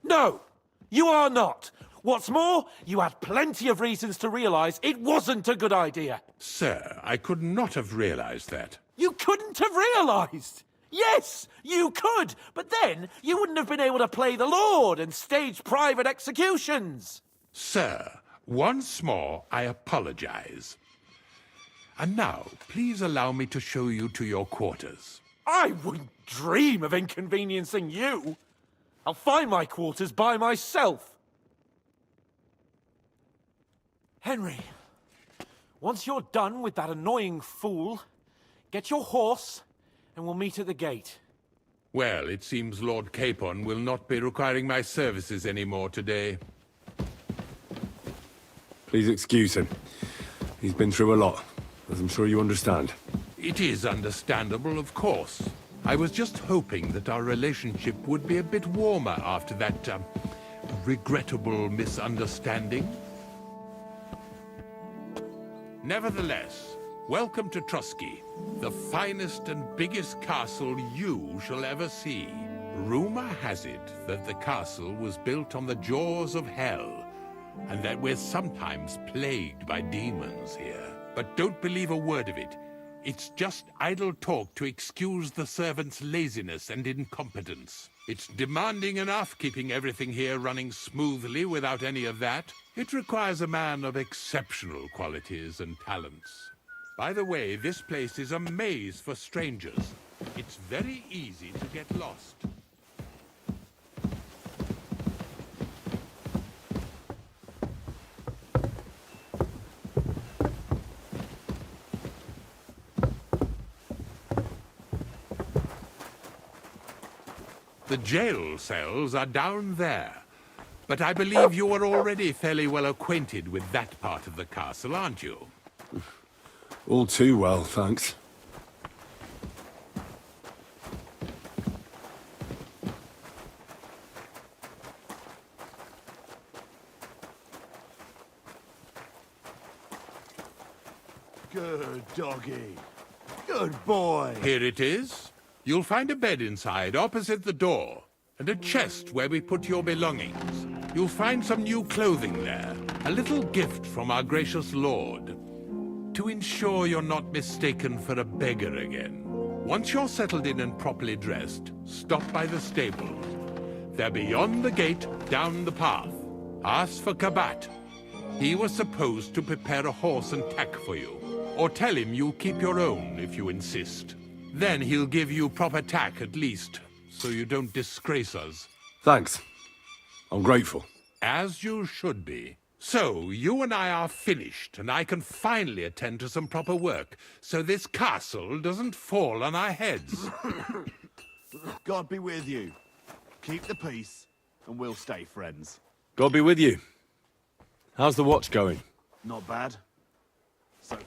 No, you are not. What's more, you had plenty of reasons to realize it wasn't a good idea. Sir, I could not have realized that. You couldn't have realized? Yes, you could, but then you wouldn't have been able to play the Lord and stage private executions. Sir, once more, I apologize. And now, please allow me to show you to your quarters. I wouldn't dream of inconveniencing you. I'll find my quarters by myself. Henry, once you're done with that annoying fool, get your horse and we'll meet at the gate. Well, it seems Lord Capon will not be requiring my services anymore today. Please excuse him. He's been through a lot, as I'm sure you understand. It is understandable, of course. I was just hoping that our relationship would be a bit warmer after that, regrettable misunderstanding. Nevertheless, welcome to Trusky, the finest and biggest castle you shall ever see. Rumor has it that the castle was built on the jaws of hell, and that we're sometimes plagued by demons here. but don't believe a word of it. It's just idle talk to excuse the servants' laziness and incompetence. It's demanding enough keeping everything here running smoothly without any of that. It requires a man of exceptional qualities and talents. By the way, this place is a maze for strangers. It's very easy to get lost. The jail cells are down there. But I believe you are already fairly well acquainted with that part of the castle, aren't you? All too well, thanks. Good doggy. Good boy. Here it is. You'll find a bed inside, opposite the door, and a chest where we put your belongings. You'll find some new clothing there, a little gift from our gracious lord, to ensure you're not mistaken for a beggar again. Once you're settled in and properly dressed, stop by the stables. They're beyond the gate, down the path. Ask for Kabat. He was supposed to prepare a horse and tack for you, or tell him you'll keep your own if you insist. Then he'll give you proper tack at least, so you don't disgrace us. Thanks. I'm grateful. As you should be. So, you and I are finished, and I can finally attend to some proper work, so this castle doesn't fall on our heads. God be with you. Keep the peace, and we'll stay friends. God be with you. How's the watch going? Not bad. So far.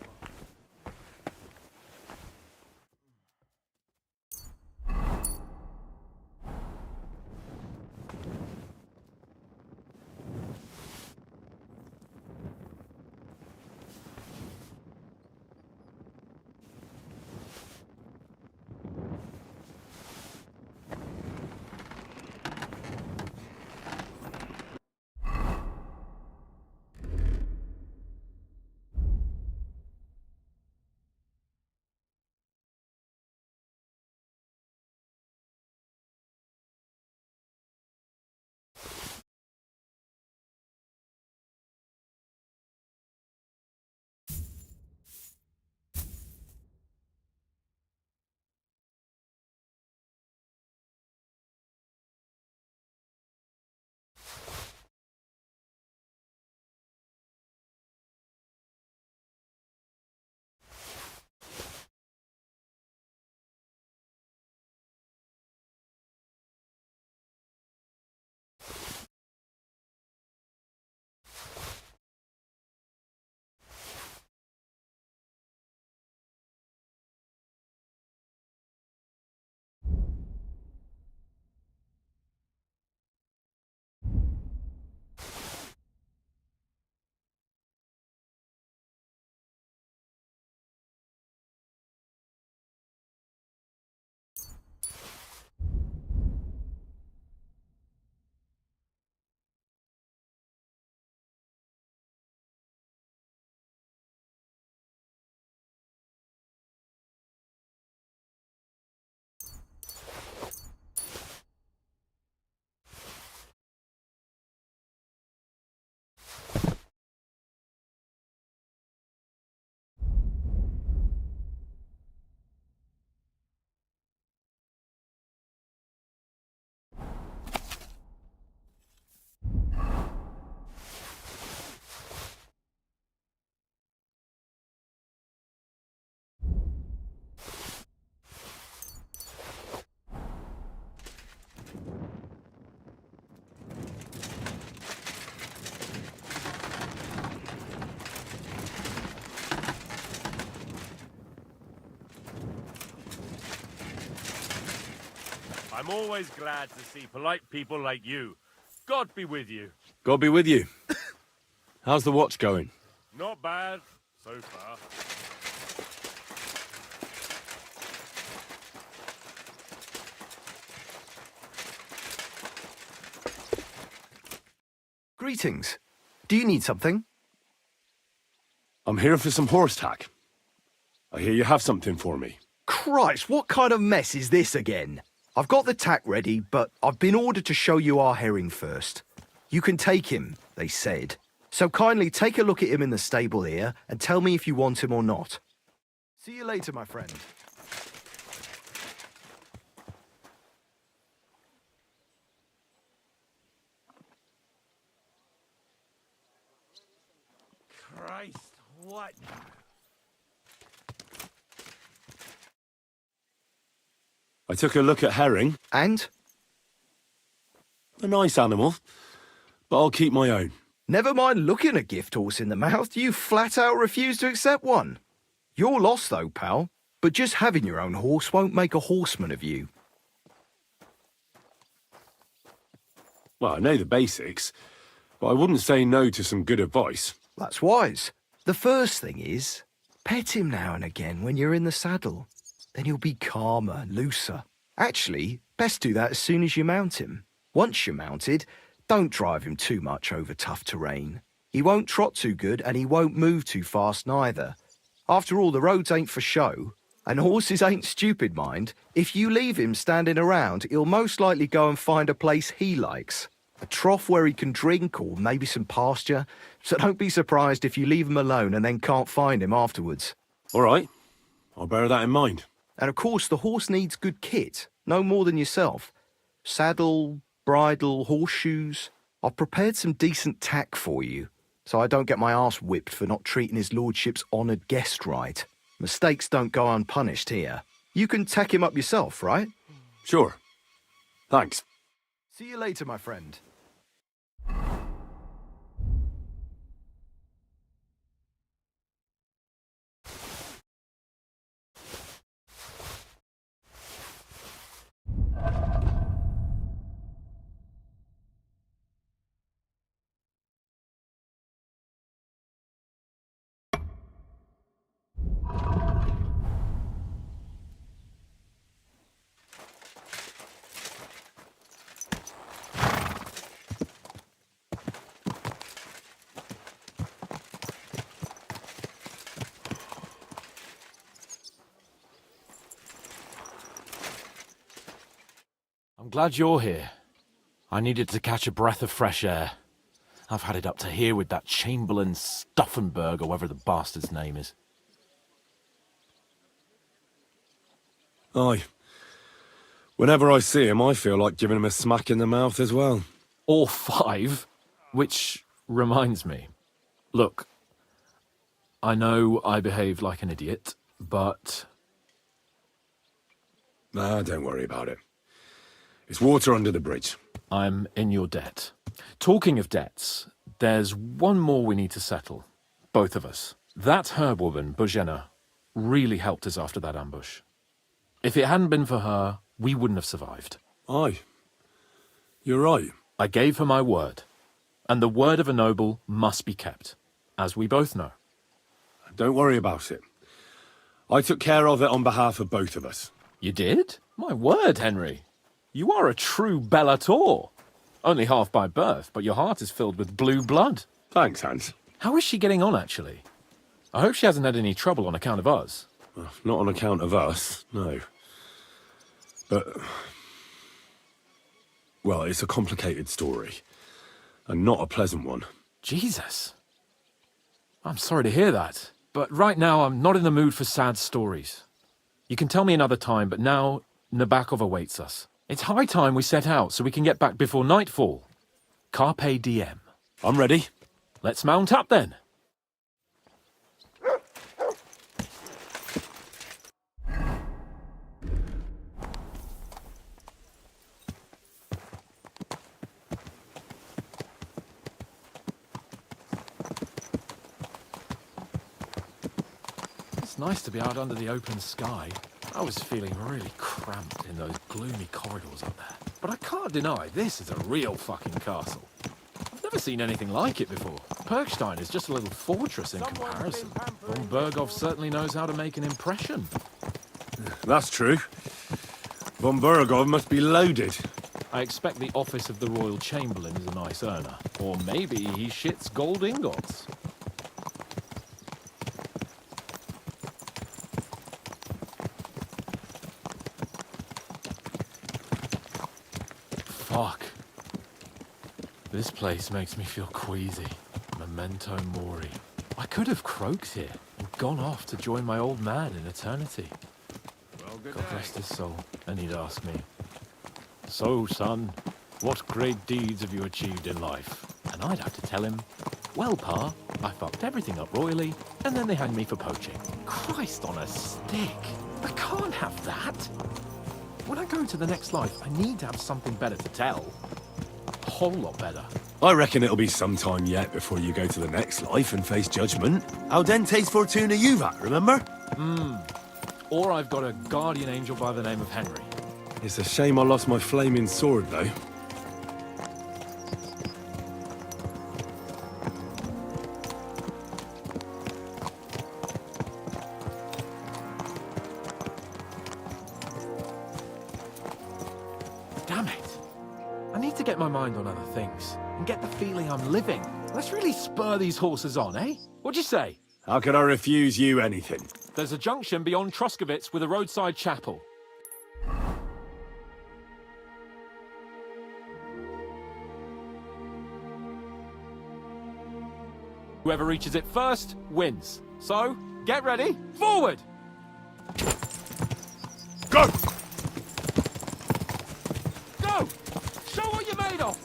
I'm always glad to see polite people like you. God be with you. God be with you. How's the watch going? Not bad, so far. Greetings. Do you need something? I'm I'm here for some horse tack. I hear you have something for me. Christ, what kind of mess is this again? I've got the tack ready, but I've been ordered to show you our herring first. You can take him, they said. So kindly take a look at him in the stable here and tell me if you want him or not. See you later, my friend. Christ, what? I took a look at herring. And? A nice animal, but I'll keep my own. Never mind looking a gift horse in the mouth, you flat out refuse to accept one. You're lost though, pal. But just having your own horse won't make a horseman of you. Well, I know the basics, but I wouldn't say no to some good advice. That's wise. The first thing is, pet him now and again when you're in the saddle. Then he'll be calmer, looser. Actually, best do that as soon as you mount him. Once you're mounted, don't drive him too much over tough terrain. He won't trot too good and he won't move too fast neither. After all, the roads ain't for show, and horses ain't stupid, mind. If you leave him standing around, he'll most likely go and find a place he likes. A trough where he can drink or maybe some pasture. So don't be surprised if you leave him alone and then can't find him afterwards. All right, I'll bear that in mind. And of course, the horse needs good kit, no more than yourself. Saddle, bridle, horseshoes. I've prepared some decent tack for you, so I don't get my arse whipped for not treating his lordship's honoured guest right. Mistakes don't go unpunished here. You can tack him up yourself, right? Sure. Thanks. See you later, my friend. I'm glad you're here. I needed to catch a breath of fresh air. I've had it up to here with that Chamberlain Stuffenberg or whatever the bastard's name is. Aye. Whenever I see him, I feel like giving him a smack in the mouth as well. Or 5, which reminds me. Look, I know I behaved like an idiot, but... Nah, don't worry about it. It's water under the bridge. I'm in your debt. Talking of debts, there's one more we need to settle. Both of us. That herb-woman, Bojena, really helped us after that ambush. If it hadn't been for her, we wouldn't have survived. Aye. You're right. I gave her my word. And the word of a noble must be kept, as we both know. Don't worry about it. I took care of it on behalf of both of us. You did? My word, Henry. You are a true Bellator. Only half by birth, but your heart is filled with blue blood. Thanks, Hans. How is she getting on, actually? I hope she hasn't had any trouble on account of us. Well, not on account of us, no. But... well, it's a complicated story. And not a pleasant one. Jesus. I'm sorry to hear that. But right now, I'm not in the mood for sad stories. You can tell me another time, but now Nabokov awaits us. It's high time we set out so we can get back before nightfall. Carpe diem. I'm ready. Let's mount up then. It's nice to be out under the open sky. I was feeling really cramped in those gloomy corridors up there. But I can't deny this is a real fucking castle. I've never seen anything like it before. Perkstein is just a little fortress in comparison. Von Berghoff certainly knows how to make an impression. That's true. Von Berghoff must be loaded. I expect the office of the Royal Chamberlain is a nice earner. Or maybe he shits gold ingots. Fuck. This place makes me feel queasy. Memento mori. I could have croaked here and gone off to join my old man in eternity. Well, good God rest his soul. And he'd ask me, "So, son, what great deeds have you achieved in life?" And I'd have to tell him, "Well, Pa, I fucked everything up royally, and then they hanged me for poaching." Christ on a stick. I can't have that. When I go into the next life, I need to have something better to tell. A whole lot better. I reckon it'll be some time yet before you go to the next life and face judgment. Audente's Fortuna Juvat, remember? Or I've got a guardian angel by the name of Henry. It's a shame I lost my flaming sword, though. Damn it. I need to get my mind on other things and get the feeling I'm living. Let's really spur these horses on, eh? What'd you say? How could I refuse you anything? There's a junction beyond Troskowitz with a roadside chapel. Whoever reaches it first wins. So, get ready, forward! Go! Go! Show what you're made of!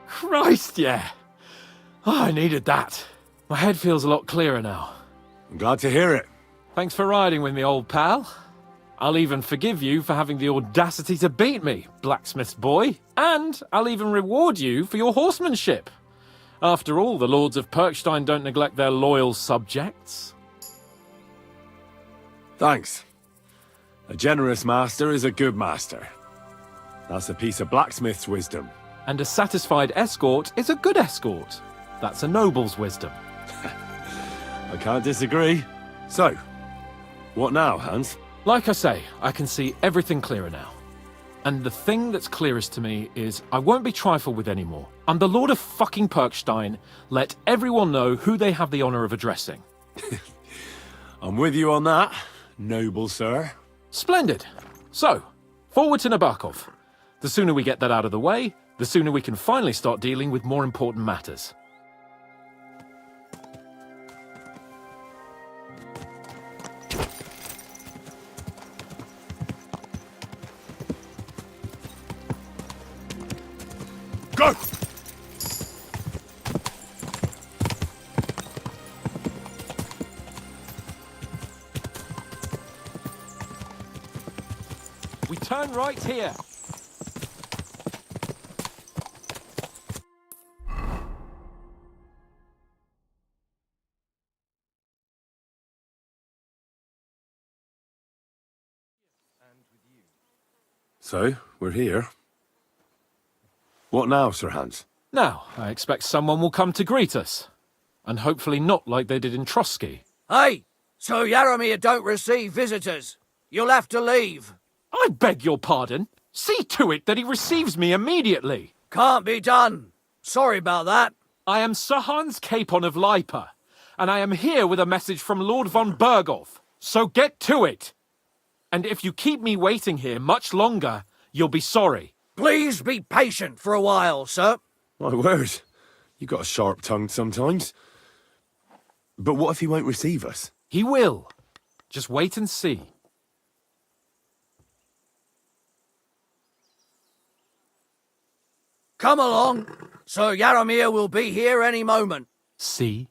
Christ, yeah. Oh, I needed that. My head feels a lot clearer now. I'm glad to hear it. Thanks for riding with me, old pal. I'll even forgive you for having the audacity to beat me, blacksmith's boy. And I'll even reward you for your horsemanship. After all, the lords of Perkstein don't neglect their loyal subjects. Thanks. A generous master is a good master. That's a piece of blacksmith's wisdom. And a satisfied escort is a good escort. That's a noble's wisdom. I can't disagree. So, what now, Hans? Like I say, I can see everything clearer now. And the thing that's clearest to me is I won't be trifled with anymore. I'm the Lord of fucking Perkstein. Let everyone know who they have the honor of addressing. I'm with you on that, noble sir. Splendid. So, forward to Nabokov. The sooner we get that out of the way, the sooner we can finally start dealing with more important matters. Go! We turn right here. So, we're here. What now, Sir Hans? Now, I expect someone will come to greet us. And hopefully not like they did in Trotsky. Hey, so Yaromir don't receive visitors. You'll have to leave. I beg your pardon. See to it that he receives me immediately. Can't be done. Sorry about that. I am Sir Hans Capon of Lipa, and I am here with a message from Lord von Berghoff. So get to it. And if you keep me waiting here much longer, you'll be sorry. Please be patient for a while, sir. My word, you got a sharp tongue sometimes. But what if he won't receive us? He will. Just wait and see. Come along. Sir Yaromir will be here any moment. See?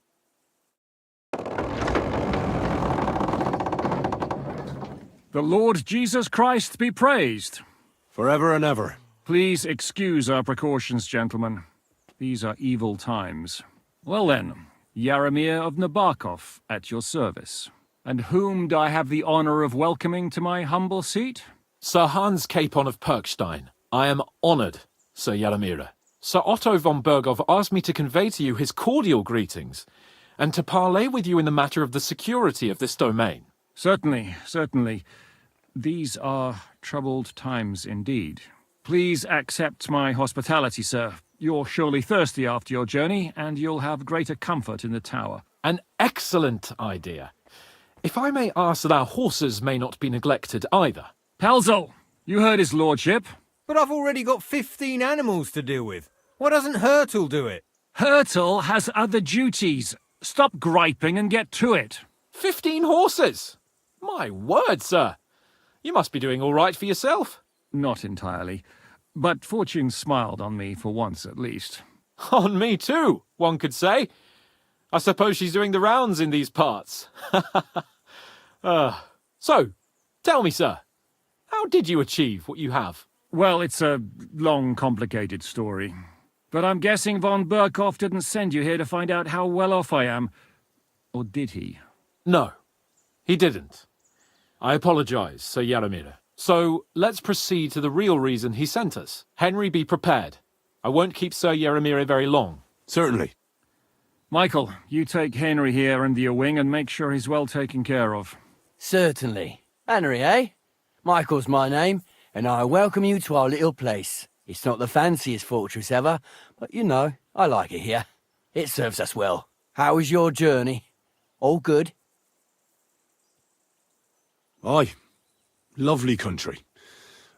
The Lord Jesus Christ be praised. Forever and ever. Please excuse our precautions, gentlemen. These are evil times. Well then, Yaromir of Nabokov at your service. And whom do I have the honor of welcoming to my humble seat? Sir Hans Capon of Perkstein. I am honored, Sir Yaromir. Sir Otto von Berghoff asked me to convey to you his cordial greetings, and to parley with you in the matter of the security of this domain. Certainly, certainly. These are troubled times indeed. Please accept my hospitality, sir. You're surely thirsty after your journey, and you'll have greater comfort in the tower. An excellent idea. If I may ask that our horses may not be neglected either. Pelzel, you heard his lordship. But I've already got 15 animals to deal with. Why doesn't Hurtle do it? Hurtle has other duties. Stop griping and get to it. 15 horses? My word, sir. You must be doing all right for yourself. Not entirely. But fortune smiled on me for once at least. On me too, one could say. I suppose she's doing the rounds in these parts. So, tell me, sir, how did you achieve what you have? Well, it's a long, complicated story. But I'm guessing von Berghoff didn't send you here to find out how well off I am. Or did he? No, he didn't. I apologize, Sir Yaromir. So, let's proceed to the real reason he sent us. Henry, be prepared. I won't keep Sir Yaromir very long. Certainly. Michael, you take Henry here under your wing and make sure he's well taken care of. Certainly. Henry, eh? Michael's my name, and I welcome you to our little place. It's not the fanciest fortress ever, but you know, I like it here. It serves us well. How was your journey? All good? Aye. Lovely country.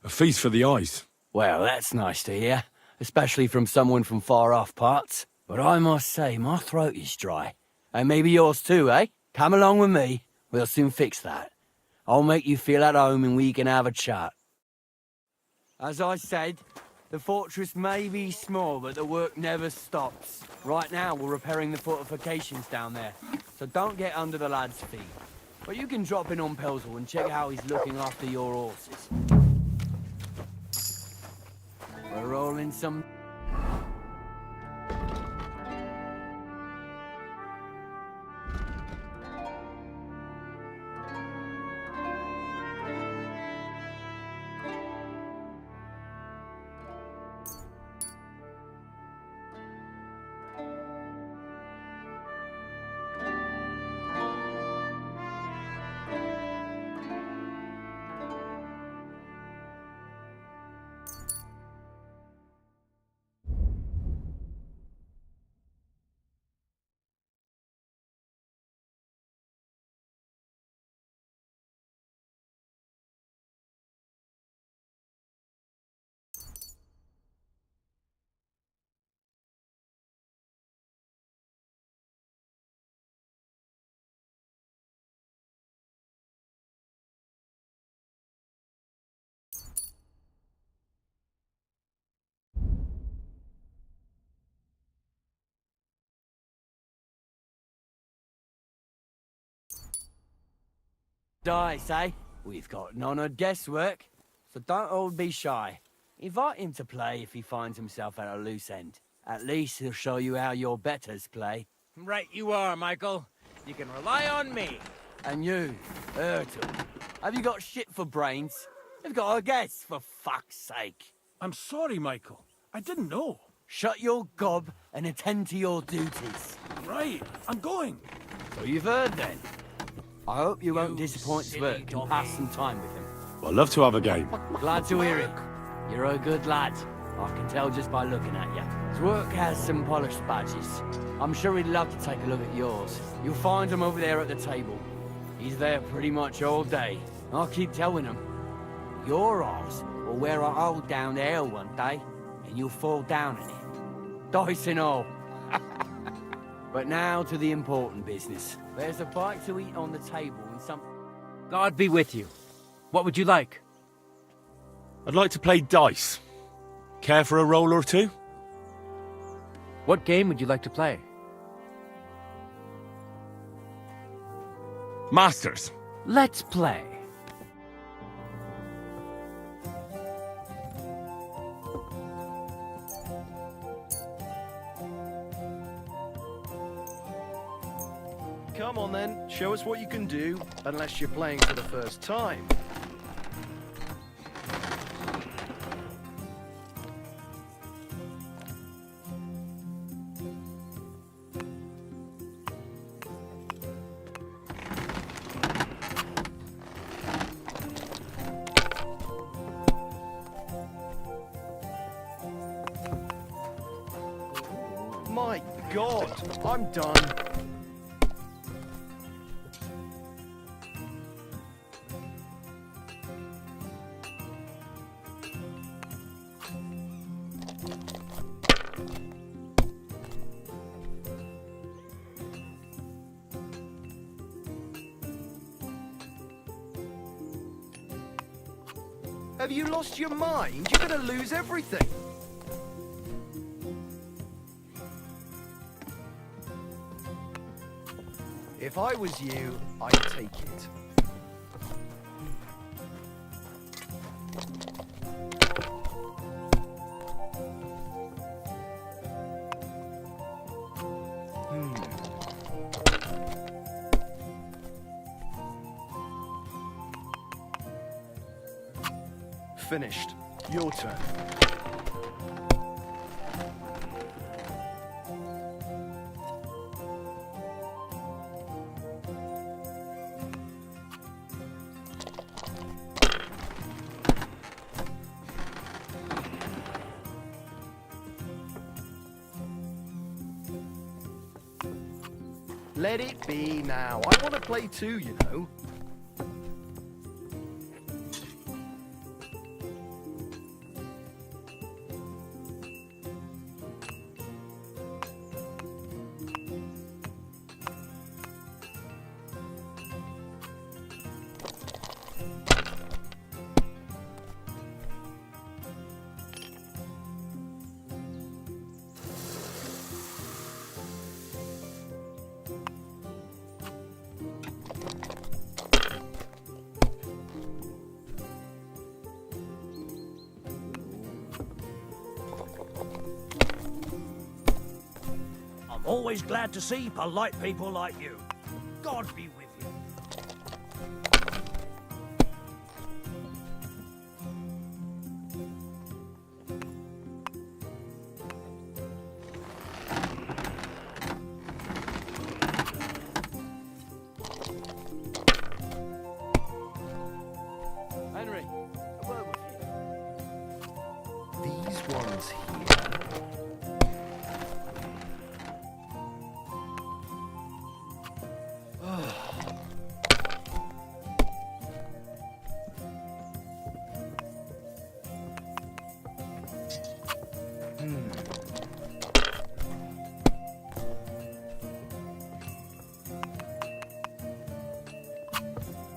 A feast for the eyes. Well, that's nice to hear, especially from someone from far-off parts. But I must say, my throat is dry. And maybe yours too, eh? Come along with me. We'll soon fix that. I'll make you feel at home and we can have a chat. As I said, the fortress may be small, but the work never stops. Right now, we're repairing the fortifications down there, so don't get under the lad's feet. But you can drop in on Pelzel and check how he's looking after your horses. We're rolling some... Dice, eh? We've got none of guesswork, so don't all be shy. Invite him to play if he finds himself at a loose end. At least he'll show you how your betters play. Right you are, Michael. You can rely on me. And you, Ertul, have you got shit for brains? You've got a guess, for fuck's sake. I'm sorry, Michael. I didn't know. Shut your gob and attend to your duties. Right, I'm going. So you've heard then. I hope you won't disappoint Svert and pass some time with him. I'd love to have a game. Glad to hear it. You're a good lad. I can tell just by looking at you. His work has some polished badges. I'm sure he'd love to take a look at yours. You'll find him over there at the table. He's there pretty much all day. I'll keep telling him. Your eyes will wear a hole down there one day, and you'll fall down in it. Dice and all. But now to the important business. There's a bite to eat on the table and some... God be with you. What would you like? I'd like to play dice. Care for a roll or two? What game would you like to play? Masters. Let's play. Come on then, show us what you can do, unless you're playing for the first time. My God, I'm done. Have you lost your mind? You're gonna lose everything. If I was you, I'd take it. Finished. Your turn. Let it be now. I want to play too, you know. Always glad to see polite people like you. God be with you. Henry, a word with you. These ones here.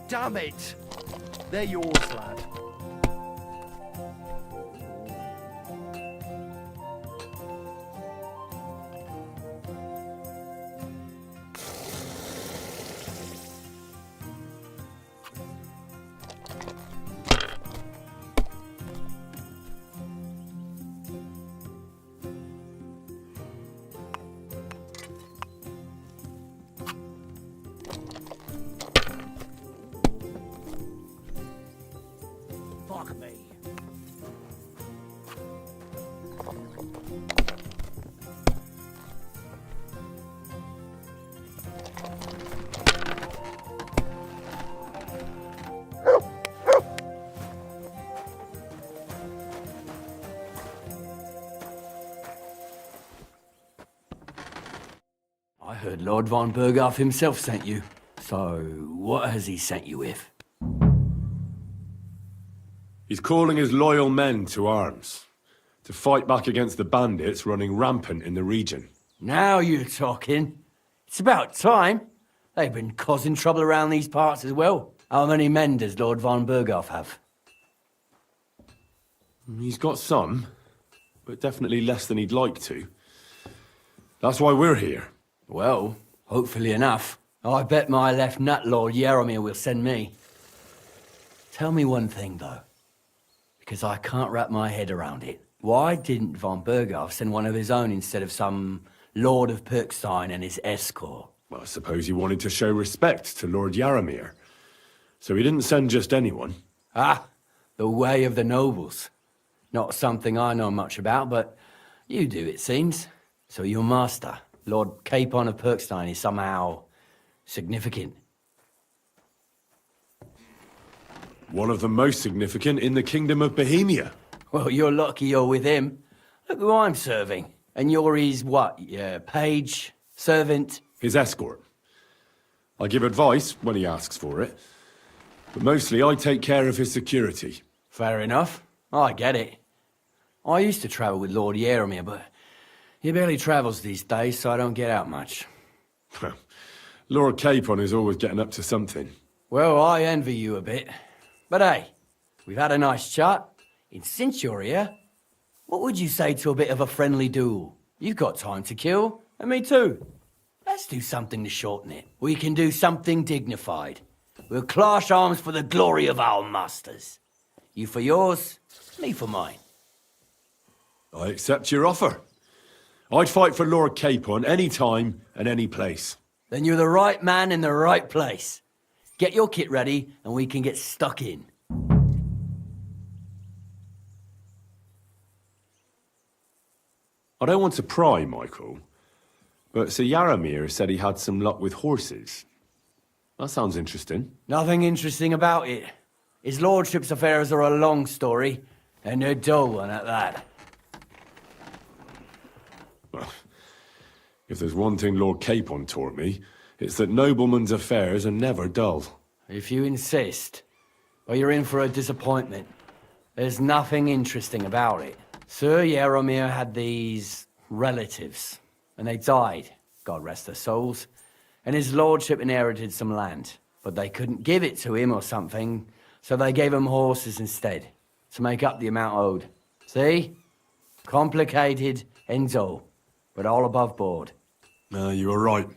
Damn it! They're yours, lad. heard Lord von Berghoff himself sent you. So, what has he sent you with? He's calling his loyal men to arms, to fight back against the bandits running rampant in the region. Now you're talking. It's about time. They've been causing trouble around these parts as well. How many men does Lord von Berghoff have? He's got some, but definitely less than he'd like to. That's why we're here. Well, hopefully enough. I bet my left nut Lord Jaromir will send me. Tell me one thing, though, because I can't wrap my head around it. Why didn't von Berghoff send one of his own instead of some Lord of Pirkstein and his escort? Well, I suppose he wanted to show respect to Lord Jaromir. So he didn't send just anyone. Ah, the way of the nobles. Not something I know much about, but you do, it seems. So your master, Lord Capon of Pirkstein, is somehow significant. One of the most significant in the Kingdom of Bohemia. Well, you're lucky you're with him. Look who I'm serving. And you're his, what, page, servant? His escort. I give advice when he asks for it, but mostly I take care of his security. Fair enough. I get it. I used to travel with Lord Jaromir, but he barely travels these days, so I don't get out much. Lord Capon is always getting up to something. Well, I envy you a bit. But hey, we've had a nice chat. And since you're here, what would you say to a bit of a friendly duel? You've got time to kill, and me too. Let's do something to shorten it. We can do something dignified. We'll clash arms for the glory of our masters. You for yours, me for mine. I accept your offer. I'd fight for Lord Capon any time and any place. Then you're the right man in the right place. Get your kit ready, and we can get stuck in. I don't want to pry, Michael, but Sir Jaromir said he had some luck with horses. That sounds interesting. Nothing interesting about it. His lordship's affairs are a long story, and a dull one at that. Well, if there's one thing Lord Capon taught me, it's that noblemen's affairs are never dull. If you insist, well, you're in for a disappointment. There's nothing interesting about it. Sir Jaromir had these relatives, and they died, God rest their souls, and his lordship inherited some land, but they couldn't give it to him or something, so they gave him horses instead, to make up the amount owed. See? Complicated and dull, but all above board. You were right.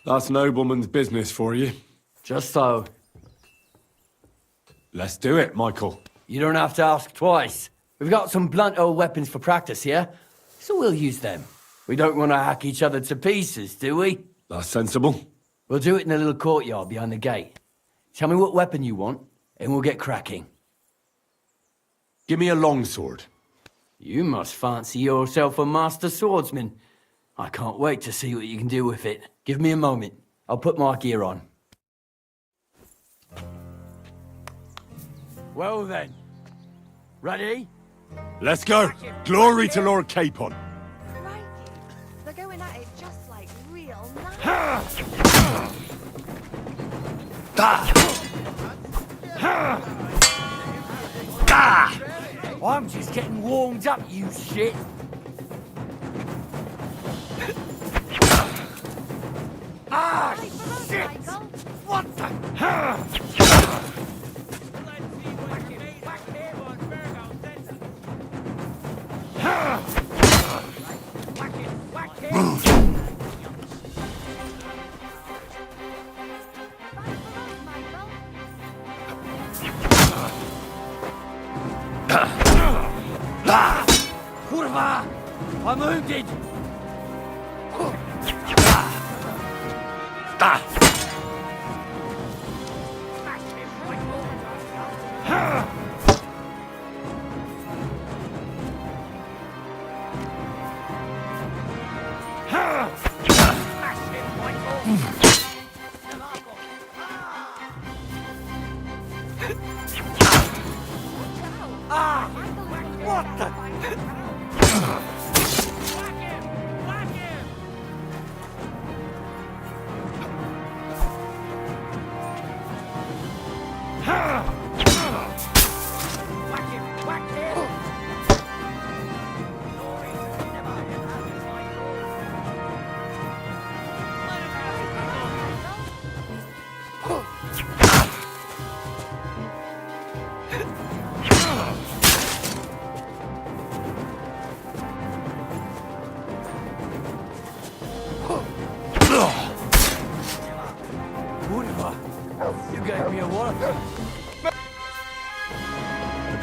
That's nobleman's business for you. Just so. Let's do it, Michael. You don't have to ask twice. We've got some blunt old weapons for practice here, so we'll use them. We don't want to hack each other to pieces, do we? That's sensible. We'll do it in the little courtyard behind the gate. Tell me what weapon you want, and we'll get cracking. Give me a longsword. You must fancy yourself a master swordsman. I can't wait to see what you can do with it. Give me a moment. I'll put my gear on. Well then. Ready? Let's go. Glory to Lord Capon. Crikey. They're going at it just like real I'm just getting warmed up, you shit. Ah, shit! What the? Kurwa! I'm wounded! What the?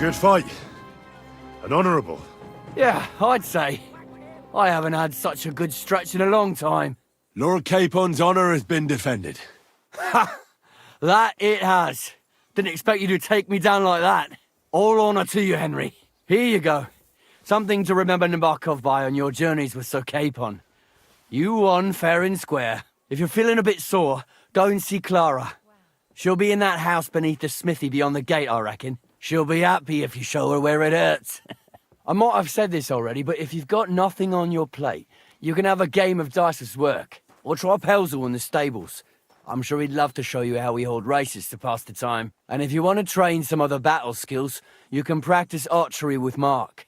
good fight. An honourable. Yeah, I'd say. I haven't had such a good stretch in a long time. Lord Capon's honour has been defended. Ha! That it has. Didn't expect you to take me down like that. All honour to you, Henry. Here you go. Something to remember Nabokov by on your journeys with Sir Capon. You won fair and square. If you're feeling a bit sore, go and see Clara. She'll be in that house beneath the smithy beyond the gate, I reckon. She'll be happy if you show her where it hurts. I might have said this already, but if you've got nothing on your plate, you can have a game of dice's work. Or try Pelzel in the stables. I'm sure he'd love to show you how we hold races to pass the time. And if you want to train some other battle skills, you can practice archery with Mark.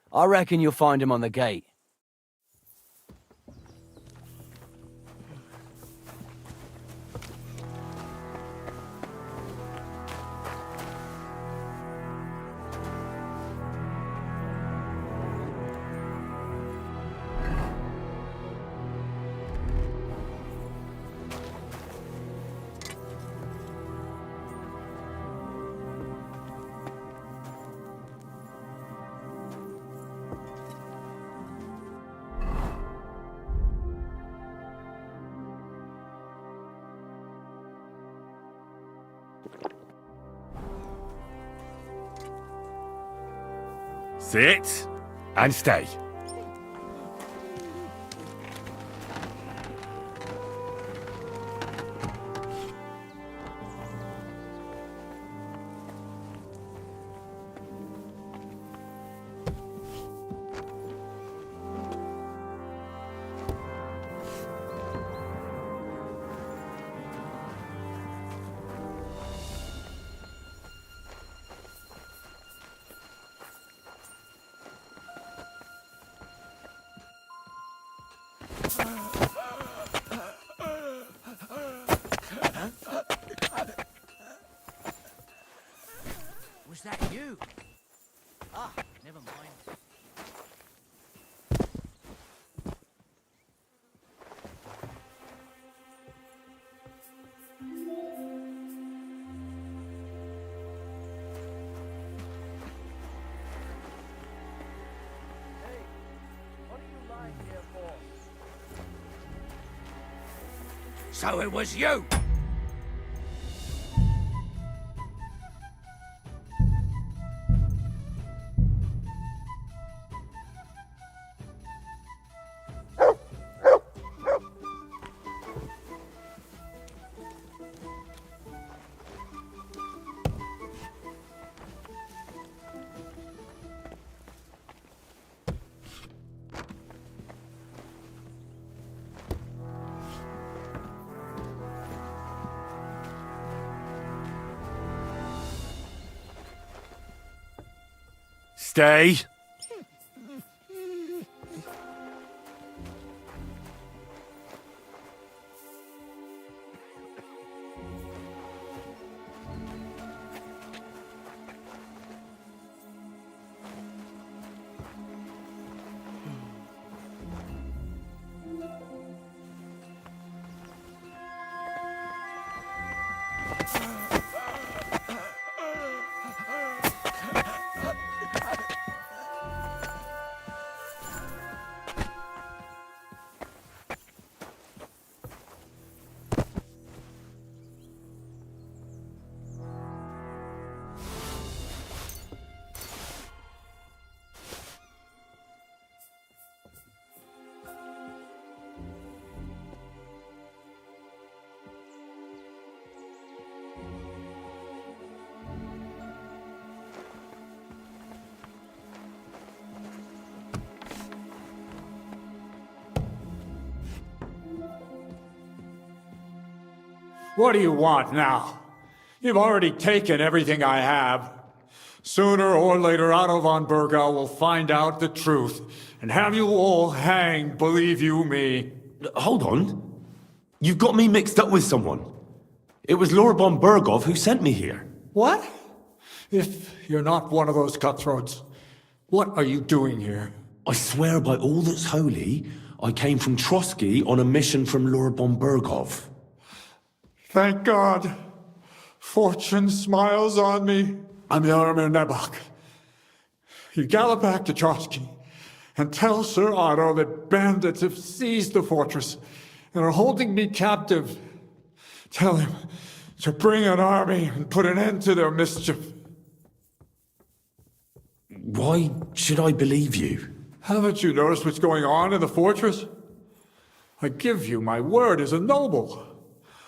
I reckon you'll find him on the gate. Sit and stay. Was that you? Ah, never mind. So it was you! Stay. What do you want now? You've already taken everything I have. Sooner or later, Otto von Bergau will find out the truth and have you all hanged, believe you me. Hold on. You've got me mixed up with someone. It was Lord von Bergov who sent me here. What? If you're not one of those cutthroats, what are you doing here? I swear by all that's holy, I came from Trotsky on a mission from Lord von Bergov. Thank God. Fortune smiles on me. I'm Yaromir Nebok, You gallop back to Trotsky and tell Sir Otto that bandits have seized the fortress and are holding me captive. Tell him to bring an army and put an end to their mischief. Why should I believe you? Haven't you noticed what's going on in the fortress? I give you my word as a noble.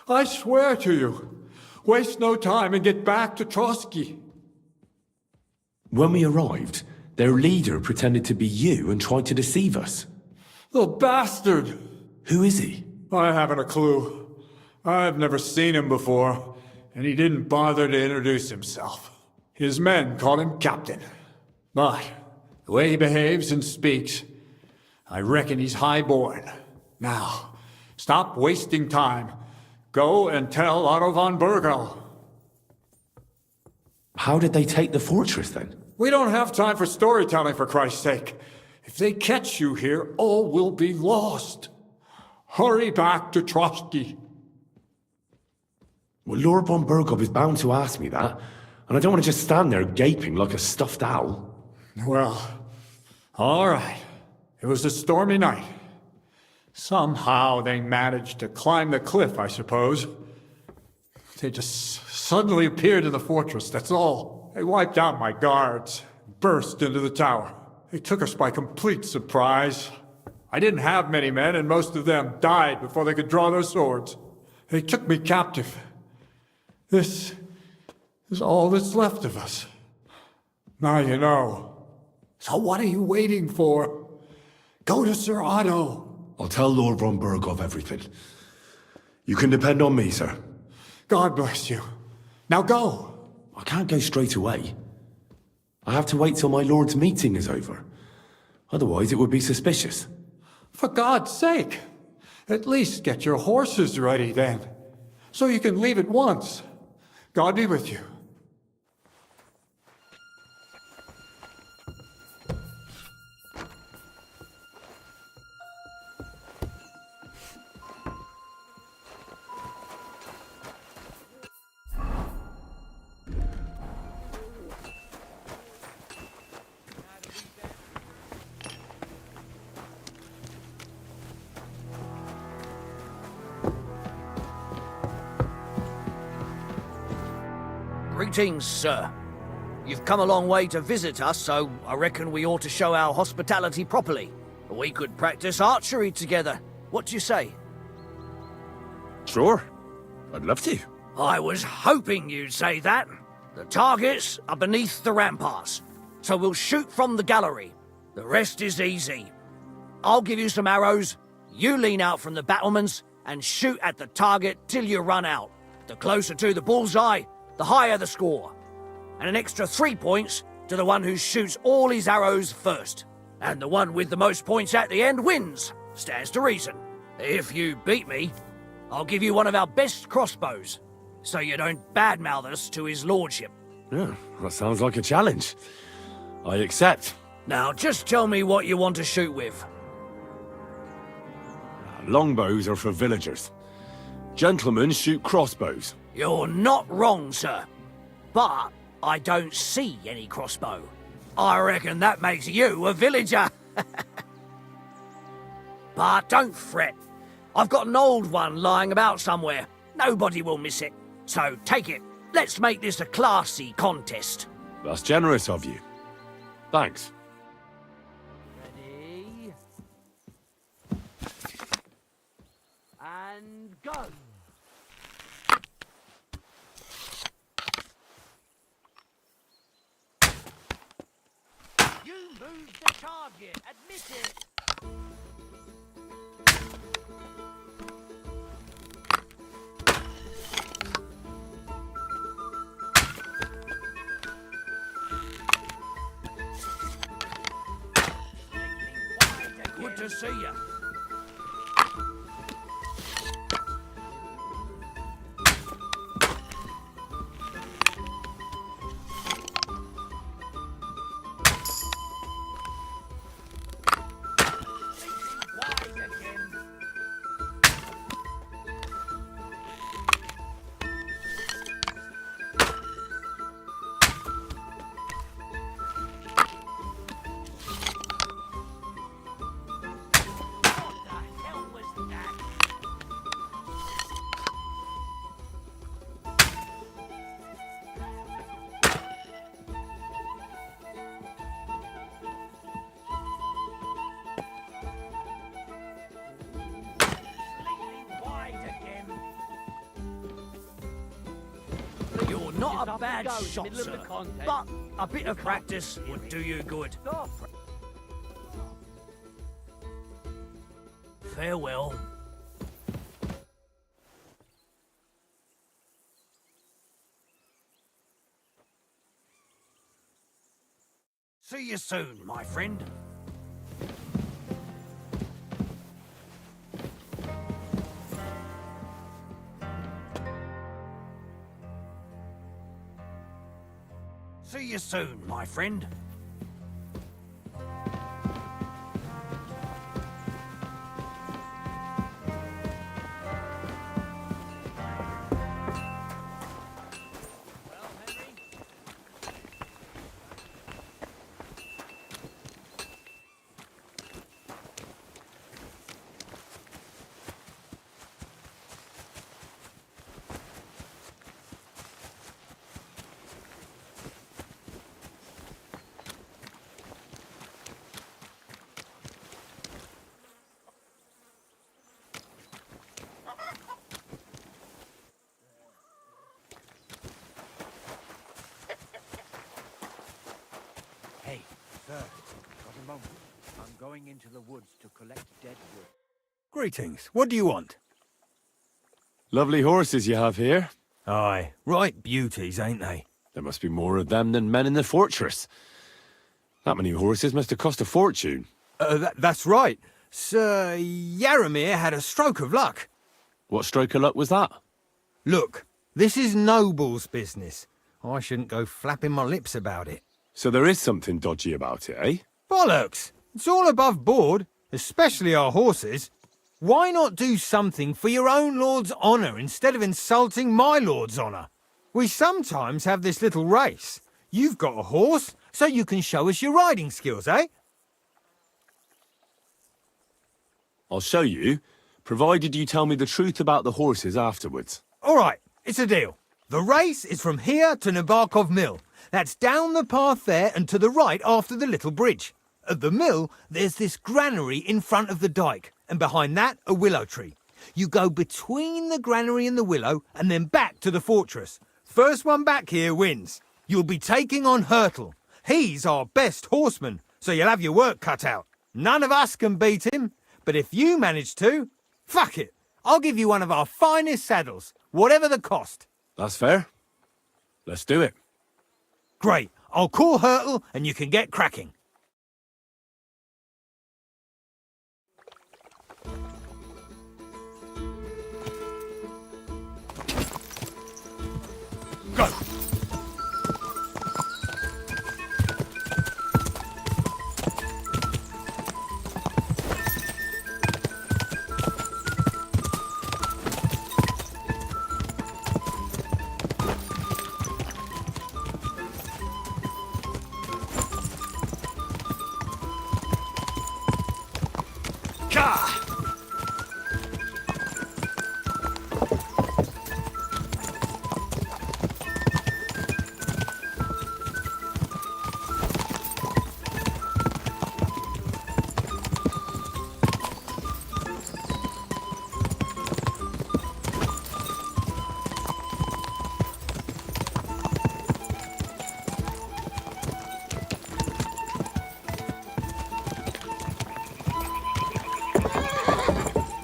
I swear to you. Waste no time and get back to Trotsky. When we arrived, their leader pretended to be you and tried to deceive us. The bastard! Who is he? I haven't a clue. I've never seen him before, and he didn't bother to introduce himself. His men call him Captain. But the way he behaves and speaks, I reckon he's high-born. Now, stop wasting time. Go and tell Otto von Bergau. How did they take the fortress, then? We don't have time for storytelling, for Christ's sake. If they catch you here, all will be lost. Hurry back to Trotsky. Well, Lord von Bergau is bound to ask me that, and I don't want to just stand there gaping like a stuffed owl. Well, all right. It was a stormy night. Somehow they managed to climb the cliff, I suppose. They just suddenly appeared in the fortress, that's all. They wiped out my guards, burst into the tower. They took us by complete surprise. I didn't have many men, and most of them died before they could draw their swords. They took me captive. This is all that's left of us. Now you know. So what are you waiting for? Go to Sir Otto. I'll tell Lord von Bergau everything. You can depend on me, sir. God bless you. Now go. I can't go straight away. I have to wait till my lord's meeting is over. Otherwise it would be suspicious. For God's sake. At least get your horses ready then, so you can leave at once. God be with you. Greetings, sir. You've come a long way to visit us, so I reckon we ought to show our hospitality properly. We could practice archery together. What do you say? Sure. I'd love to. I was hoping you'd say that. The targets are beneath the ramparts, so we'll shoot from the gallery. The rest is easy. I'll give you some arrows, you lean out from the battlements, and shoot at the target till you run out. The closer to the bullseye, the higher the score. And an extra 3 points to the one who shoots all his arrows first. And the one with the most points at the end wins. Stands to reason. If you beat me, I'll give you one of our best crossbows, so you don't badmouth us to his lordship. Yeah, that sounds like a challenge. I accept. Now just tell me what you want to shoot with. Longbows are for villagers. Gentlemen shoot crossbows. You're not wrong, sir. But I don't see any crossbow. I reckon that makes you a villager. But don't fret. I've got an old one lying about somewhere. Nobody will miss it. So take it. Let's make this a classy contest. That's generous of you. Thanks. Ready? And go. You moved the target. Admit it. Good to see you. a bad shot, sir, but a bit of practice would do you good. Farewell. See you soon, my friend. See you soon, my friend. Hey, sir, got a moment. I'm going into the woods to collect dead wood. Greetings. What do you want? Lovely horses you have here. Aye, right beauties, ain't they? There must be more of them than men in the fortress. That many horses must have cost a fortune. That's right. Sir Yaramir had a stroke of luck. What stroke of luck was that? Look, this is noble's business. I shouldn't go flapping my lips about it. So there is something dodgy about it, eh? Bollocks! It's all above board, especially our horses. Why not do something for your own lord's honour instead of insulting my lord's honour? We sometimes have this little race. You've got a horse, so you can show us your riding skills, eh? I'll show you, provided you tell me the truth about the horses afterwards. All right, it's a deal. The race is from here to Nabokov Mill. That's down the path there and to the right after the little bridge. At the mill, there's this granary in front of the dike, and behind that, a willow tree. You go between the granary and the willow, and then back to the fortress. First one back here wins. You'll be taking on Hurtle. He's our best horseman, so you'll have your work cut out. None of us can beat him, but if you manage to, fuck it. I'll give you one of our finest saddles, whatever the cost. That's fair. Let's do it. Great. I'll call Hurtle, and you can get cracking. Go!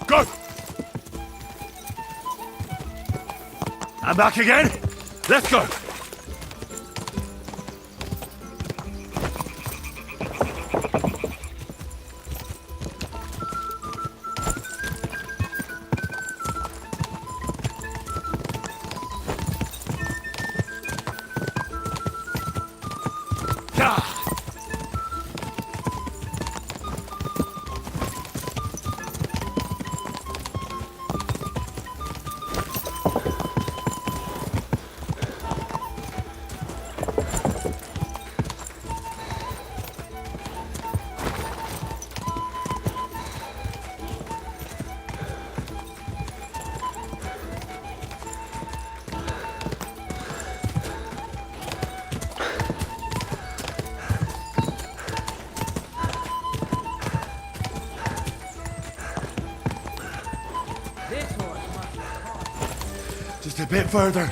Go! I'm back again. Let's go. Just a bit further.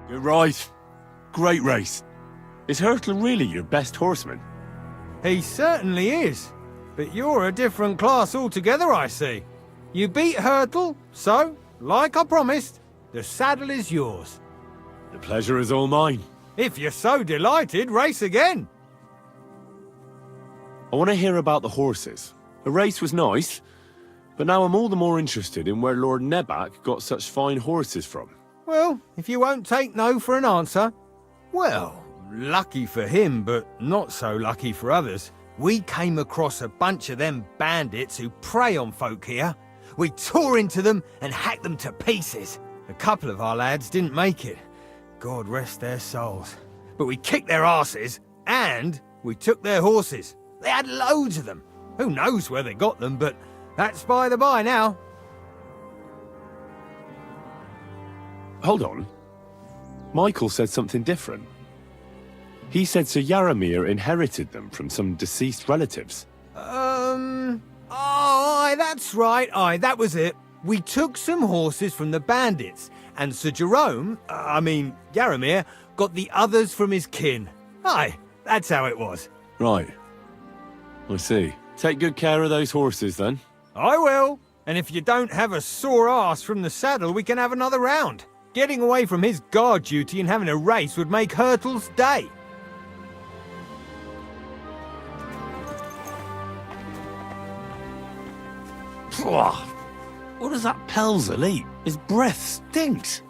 You're right. Great race. Is Hurtle really your best horseman? He certainly is. But you're a different class altogether, I see. You beat Hurtle, so, like I promised, the saddle is yours. The pleasure is all mine. If you're so delighted, race again. I want to hear about the horses. The race was nice, but now I'm all the more interested in where Lord Nebac got such fine horses from. Well, if you won't take no for an answer, well, lucky for him, but not so lucky for others. We came across a bunch of them bandits who prey on folk here. We tore into them and hacked them to pieces. A couple of our lads didn't make it. God rest their souls. But we kicked their asses, and we took their horses. They had loads of them. Who knows where they got them, but that's by the by now. Hold on. Michael said something different. He said Sir Yaramir inherited them from some deceased relatives. Aye, that's right, that was it. We took some horses from the bandits, and Sir Jerome, Yaramir, got the others from his kin. Aye, that's how it was. Right. I see. Take good care of those horses, then. I will. And if you don't have a sore ass from the saddle, we can have another round. Getting away from his guard duty and having a race would make Hurtle's day. What does that Pelzel eat? His breath stinks.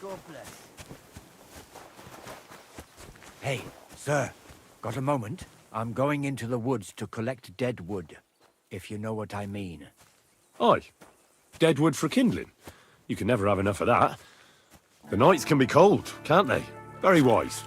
God bless. Hey, sir, got a moment? I'm going into the woods to collect dead wood, if you know what I mean. Aye. Dead wood for kindling. You can never have enough of that. The nights can be cold, can't they? Very wise.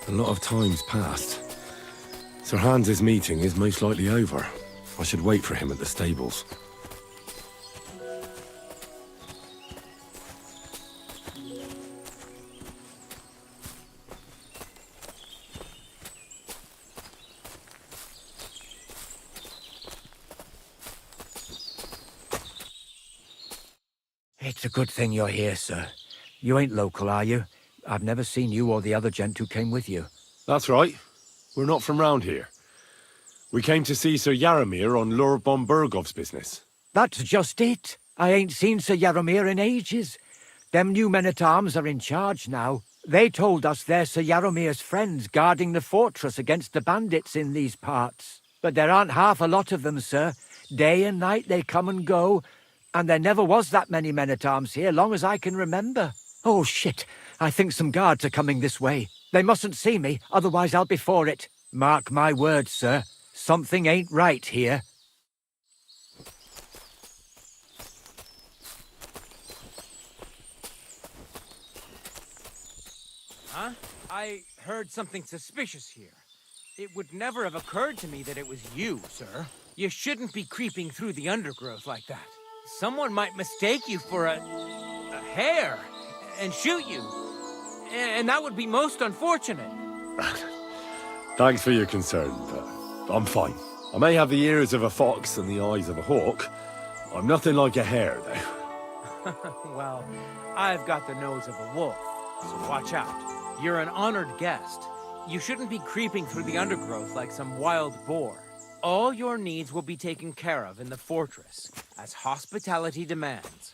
A lot of time's passed. Sir Hans's meeting is most likely over. I should wait for him at the stables. It's a good thing you're here, sir. You ain't local, are you? I've never seen you or the other gent who came with you. That's right. We're not from round here. We came to see Sir Yaramir on Lord von Bergov's business. That's just it. I ain't seen Sir Yaromir in ages. Them new men-at-arms are in charge now. They told us they're Sir Yaromir's friends guarding the fortress against the bandits in these parts. But there aren't half a lot of them, sir. Day and night they come and go, and there never was that many men-at-arms here long as I can remember. Oh, shit. I think some guards are coming this way. They mustn't see me, otherwise I'll be for it. Mark my words, sir. Something ain't right here. Huh? I heard something suspicious here. It would never have occurred to me that it was you, sir. You shouldn't be creeping through the undergrowth like that. Someone might mistake you for a hare and shoot you. And that would be most unfortunate. Thanks for your concern, but I'm fine. I may have the ears of a fox and the eyes of a hawk. I'm nothing like a hare, though. Well, I've got the nose of a wolf, so watch out. You're an honored guest. You shouldn't be creeping through the undergrowth like some wild boar. All your needs will be taken care of in the fortress, as hospitality demands.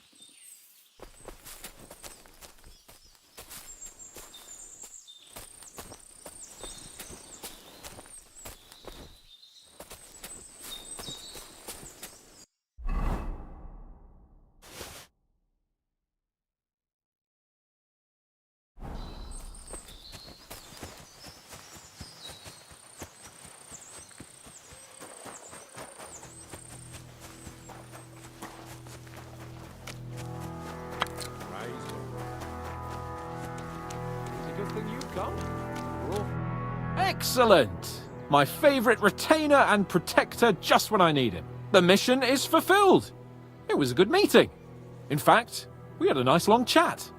Excellent! My favorite retainer and protector just when I need him. The mission is fulfilled. It was a good meeting. In fact, we had a nice long chat.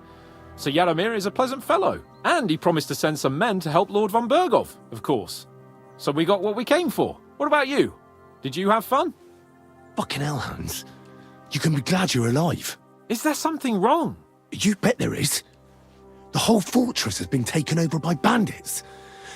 Sir Yaromir is a pleasant fellow, and he promised to send some men to help Lord von Berghoff, of course. So we got what we came for. What about you? Did you have fun? Fucking hell, Hans. You can be glad you're alive. Is there something wrong? You bet there is. The whole fortress has been taken over by bandits.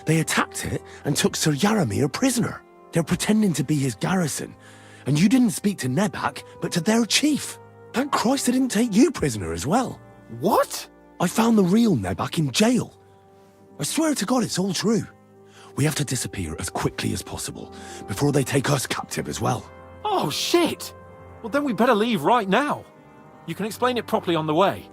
They attacked it and took Sir Yaromir prisoner. They're pretending to be his garrison. And you didn't speak to Nebak, but to their chief. Thank Christ they didn't take you prisoner as well. What? I found the real Nebak in jail. I swear to God it's all true. We have to disappear as quickly as possible before they take us captive as well. Oh, shit! Well, then we better leave right now. You can explain it properly on the way.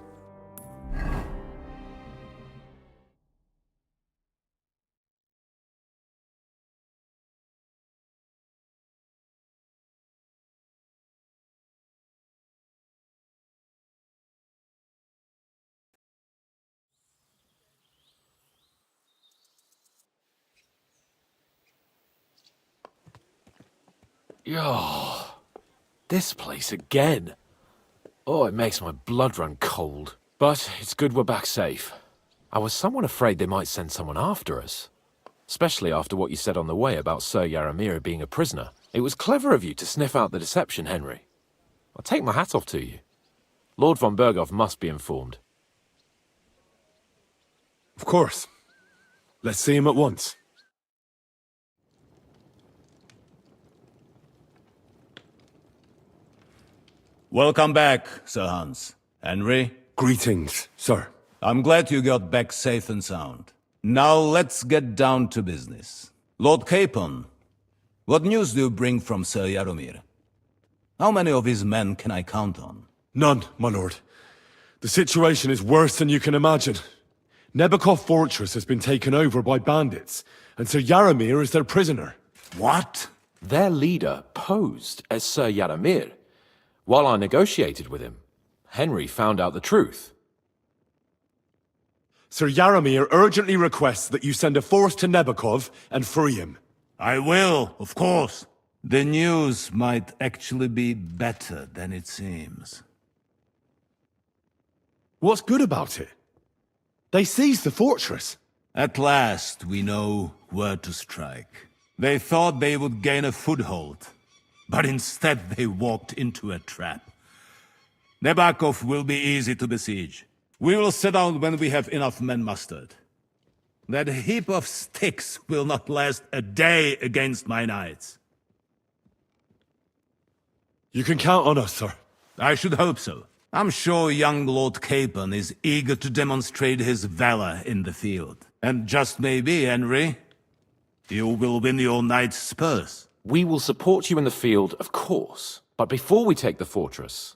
Oh, this place again. Oh, it makes my blood run cold. But it's good we're back safe. I was somewhat afraid they might send someone after us. Especially after what you said on the way about Sir Yaromir being a prisoner. It was clever of you to sniff out the deception, Henry. I'll take my hat off to you. Lord von Berghoff must be informed. Of course. Let's see him at once. Welcome back, Sir Hans. Henry? Greetings, sir. I'm glad you got back safe and sound. Now let's get down to business. Lord Capon, what news do you bring from Sir Yaromir? How many of his men can I count on? None, my lord. The situation is worse than you can imagine. Nebakov Fortress has been taken over by bandits, and Sir Yaromir is their prisoner. What? Their leader posed as Sir Yaromir. While I negotiated with him, Henry found out the truth. Sir Yaromir urgently requests that you send a force to Nebakov and free him. I will, of course. The news might actually be better than it seems. What's good about it? They seized the fortress. At last, we know where to strike. They thought they would gain a foothold, but instead they walked into a trap. Nebakov will be easy to besiege. We will set out when we have enough men mustered. That heap of sticks will not last a day against my knights. You can count on us, sir. I should hope so. I'm sure young Lord Capon is eager to demonstrate his valor in the field. And just maybe, Henry, you will win your knight's spurs. We will support you in the field, of course. But before we take the fortress,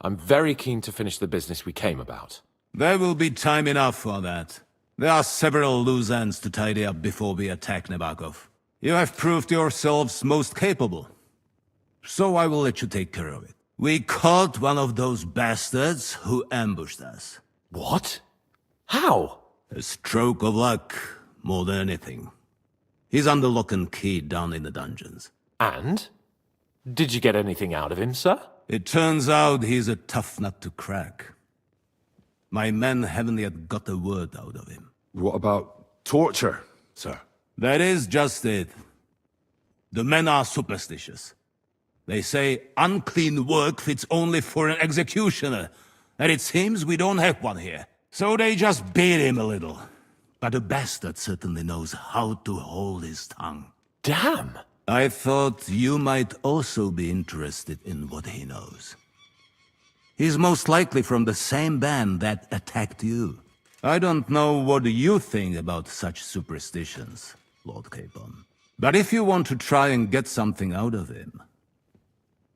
I'm very keen to finish the business we came about. There will be time enough for that. There are several loose ends to tidy up before we attack Nabokov. You have proved yourselves most capable. So I will let you take care of it. We caught one of those bastards who ambushed us. What? How? A stroke of luck, more than anything. He's under lock and key down in the dungeons. And? Did you get anything out of him, sir? It turns out he's a tough nut to crack. My men haven't yet got a word out of him. What about torture, sir? That is just it. The men are superstitious. They say unclean work fits only for an executioner, and it seems we don't have one here. So they just beat him a little. But the bastard certainly knows how to hold his tongue. Damn! I thought you might also be interested in what he knows. He's most likely from the same band that attacked you. I don't know what you think about such superstitions, Lord Capon. But if you want to try and get something out of him,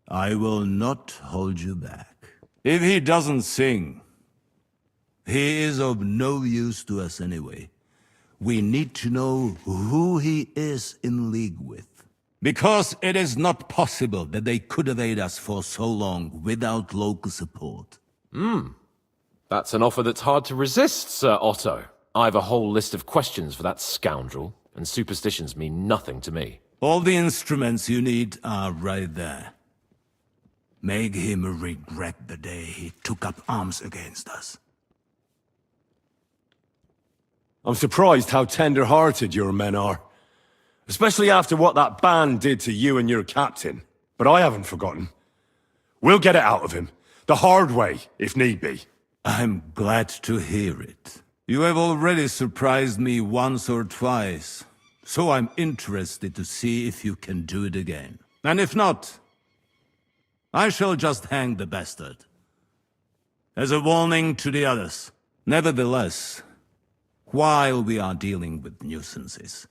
I will not hold you back. If he doesn't sing, he is of no use to us anyway. We need to know who he is in league with. Because it is not possible that they could evade us for so long without local support. That's an offer that's hard to resist, Sir Otto. I have a whole list of questions for that scoundrel, and superstitions mean nothing to me. All the instruments you need are right there. Make him regret the day he took up arms against us. I'm surprised how tender-hearted your men are. Especially after what that band did to you and your captain. But I haven't forgotten. We'll get it out of him. The hard way, if need be. I'm glad to hear it. You have already surprised me once or twice, so I'm interested to see if you can do it again. And if not, I shall just hang the bastard. As a warning to the others. Nevertheless, while we are dealing with nuisances,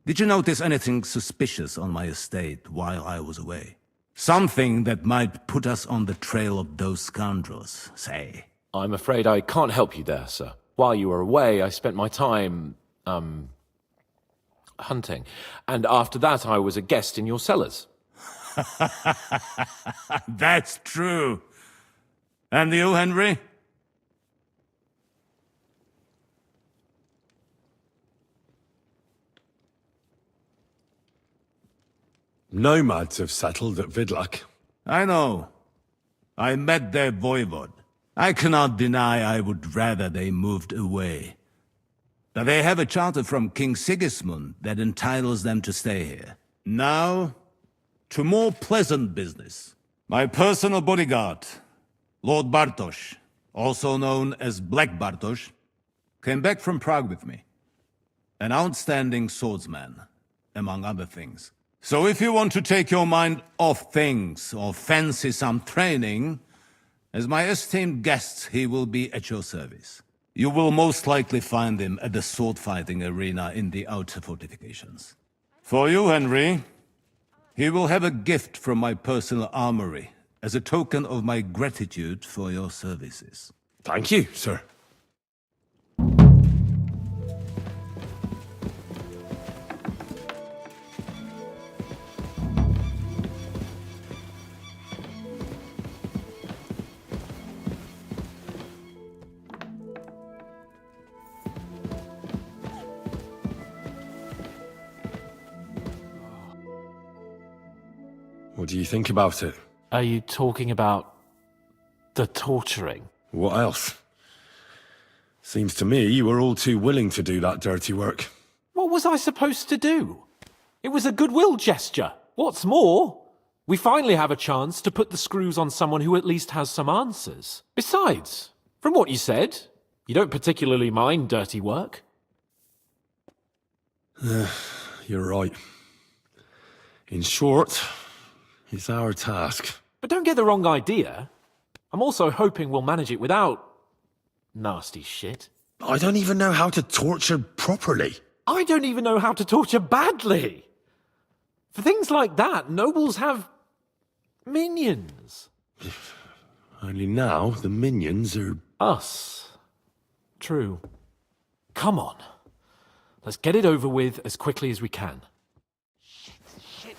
did you notice anything suspicious on my estate while I was away? Something that might put us on the trail of those scoundrels, say. I'm afraid I can't help you there, sir. While you were away, I spent my time, hunting. And after that, I was a guest in your cellars. That's true. And you, Henry? Nomads have settled at Vidlak. I know. I met their voivod. I cannot deny I would rather they moved away. But they have a charter from King Sigismund that entitles them to stay here. Now, to more pleasant business. My personal bodyguard, Lord Bartosz, also known as Black Bartosz, came back from Prague with me. An outstanding swordsman, among other things. So if you want to take your mind off things or fancy some training, as my esteemed guest, he will be at your service. You will most likely find him at the sword-fighting arena in the outer fortifications. For you, Henry, he will have a gift from my personal armory as a token of my gratitude for your services. Thank you, sir. What do you think about it? Are you talking about the torturing? What else? Seems to me you were all too willing to do that dirty work. What was I supposed to do? It was a goodwill gesture. What's more, we finally have a chance to put the screws on someone who at least has some answers. Besides, from what you said, you don't particularly mind dirty work. You're right. In short, It's our task. But don't get the wrong idea. I'm also hoping we'll manage it without nasty shit. I don't even know how to torture properly. I don't even know how to torture badly. For things like that, nobles have minions. Only now the minions are... Us. True. Come on. Let's get it over with as quickly as we can. Shit.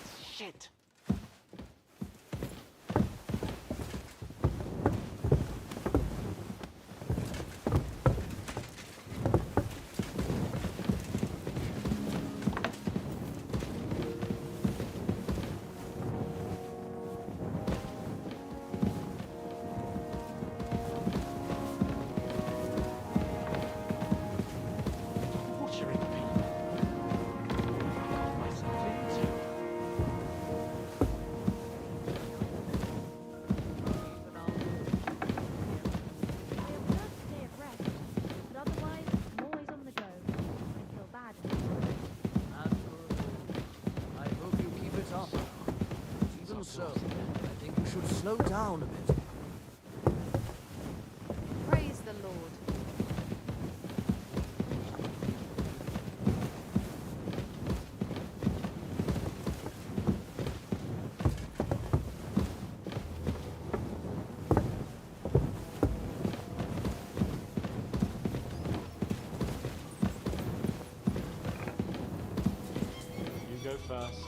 Slow down a bit. Praise the Lord. You go first.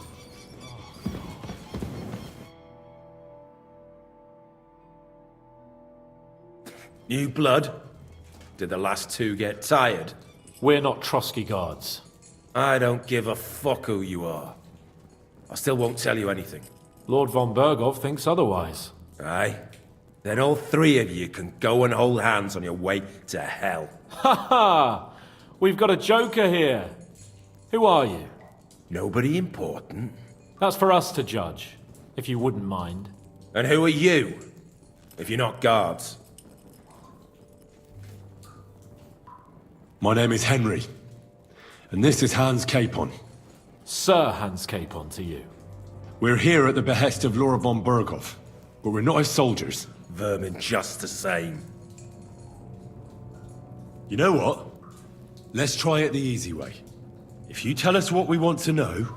New blood? Did the last two get tired? We're not Trotsky guards. I don't give a fuck who you are. I still won't tell you anything. Lord von Berghoff thinks otherwise. Aye? Then all three of you can go and hold hands on your way to hell. Ha ha! We've got a joker here. Who are you? Nobody important. That's for us to judge, if you wouldn't mind. And who are you? If you're not guards. My name is Henry, and this is Hans Capon. Sir Hans Capon to you. We're here at the behest of Laura von Berghoff, but we're not his soldiers. Vermin just the same. You know what? Let's try it the easy way. If you tell us what we want to know,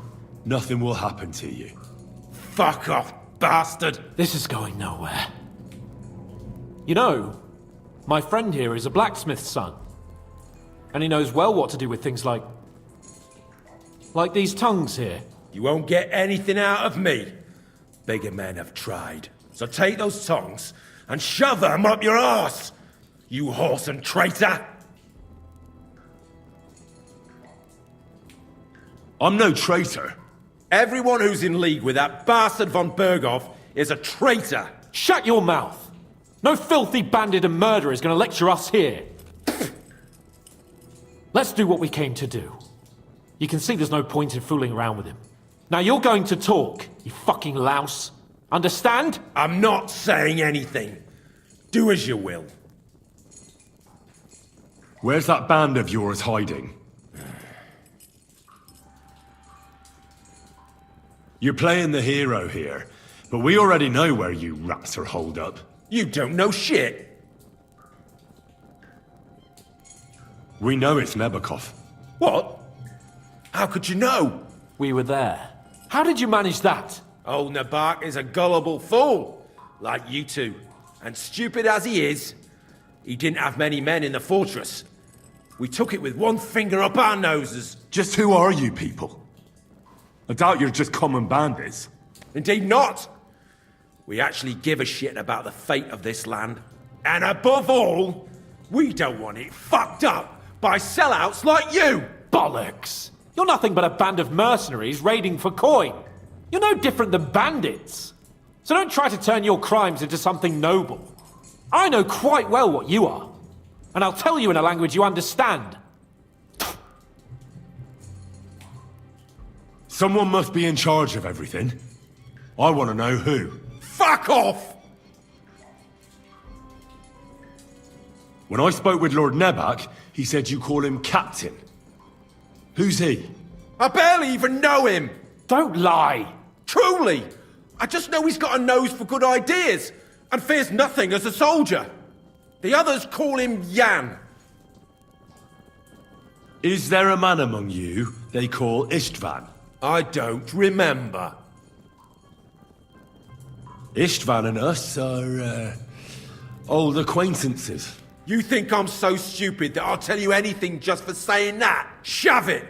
nothing will happen to you. Fuck off, bastard! This is going nowhere. You know, my friend here is a blacksmith's son. And he knows well what to do with things like these tongues here. You won't get anything out of me. Bigger men have tried. So take those tongues and shove them up your arse, you whoreson traitor! I'm no traitor. Everyone who's in league with that bastard von Berghoff is a traitor! Shut your mouth! No filthy bandit and murderer is going to lecture us here. Let's do what we came to do. You can see there's no point in fooling around with him. Now you're going to talk, you fucking louse. Understand? I'm not saying anything. Do as you will. Where's that band of yours hiding? You're playing the hero here, but we already know where you rats are holed up. You don't know shit. We know it's Nebakov. What? How could you know? We were there. How did you manage that? Old Nabak is a gullible fool, like you two. And stupid as he is, he didn't have many men in the fortress. We took it with one finger up our noses. Just who are you people? I doubt you're just common bandits. Indeed not. We actually give a shit about the fate of this land. And above all, we don't want it fucked up by sellouts like you! Bollocks! You're nothing but a band of mercenaries raiding for coin. You're no different than bandits. So don't try to turn your crimes into something noble. I know quite well what you are. And I'll tell you in a language you understand. Someone must be in charge of everything. I want to know who. Fuck off! When I spoke with Lord Nebak, he said you call him Captain. Who's he? I barely even know him! Don't lie! Truly! I just know he's got a nose for good ideas and fears nothing as a soldier. The others call him Jan. Is there a man among you they call Istvan? I don't remember. Istvan and us are, old acquaintances. You think I'm so stupid that I'll tell you anything just for saying that? Shove it!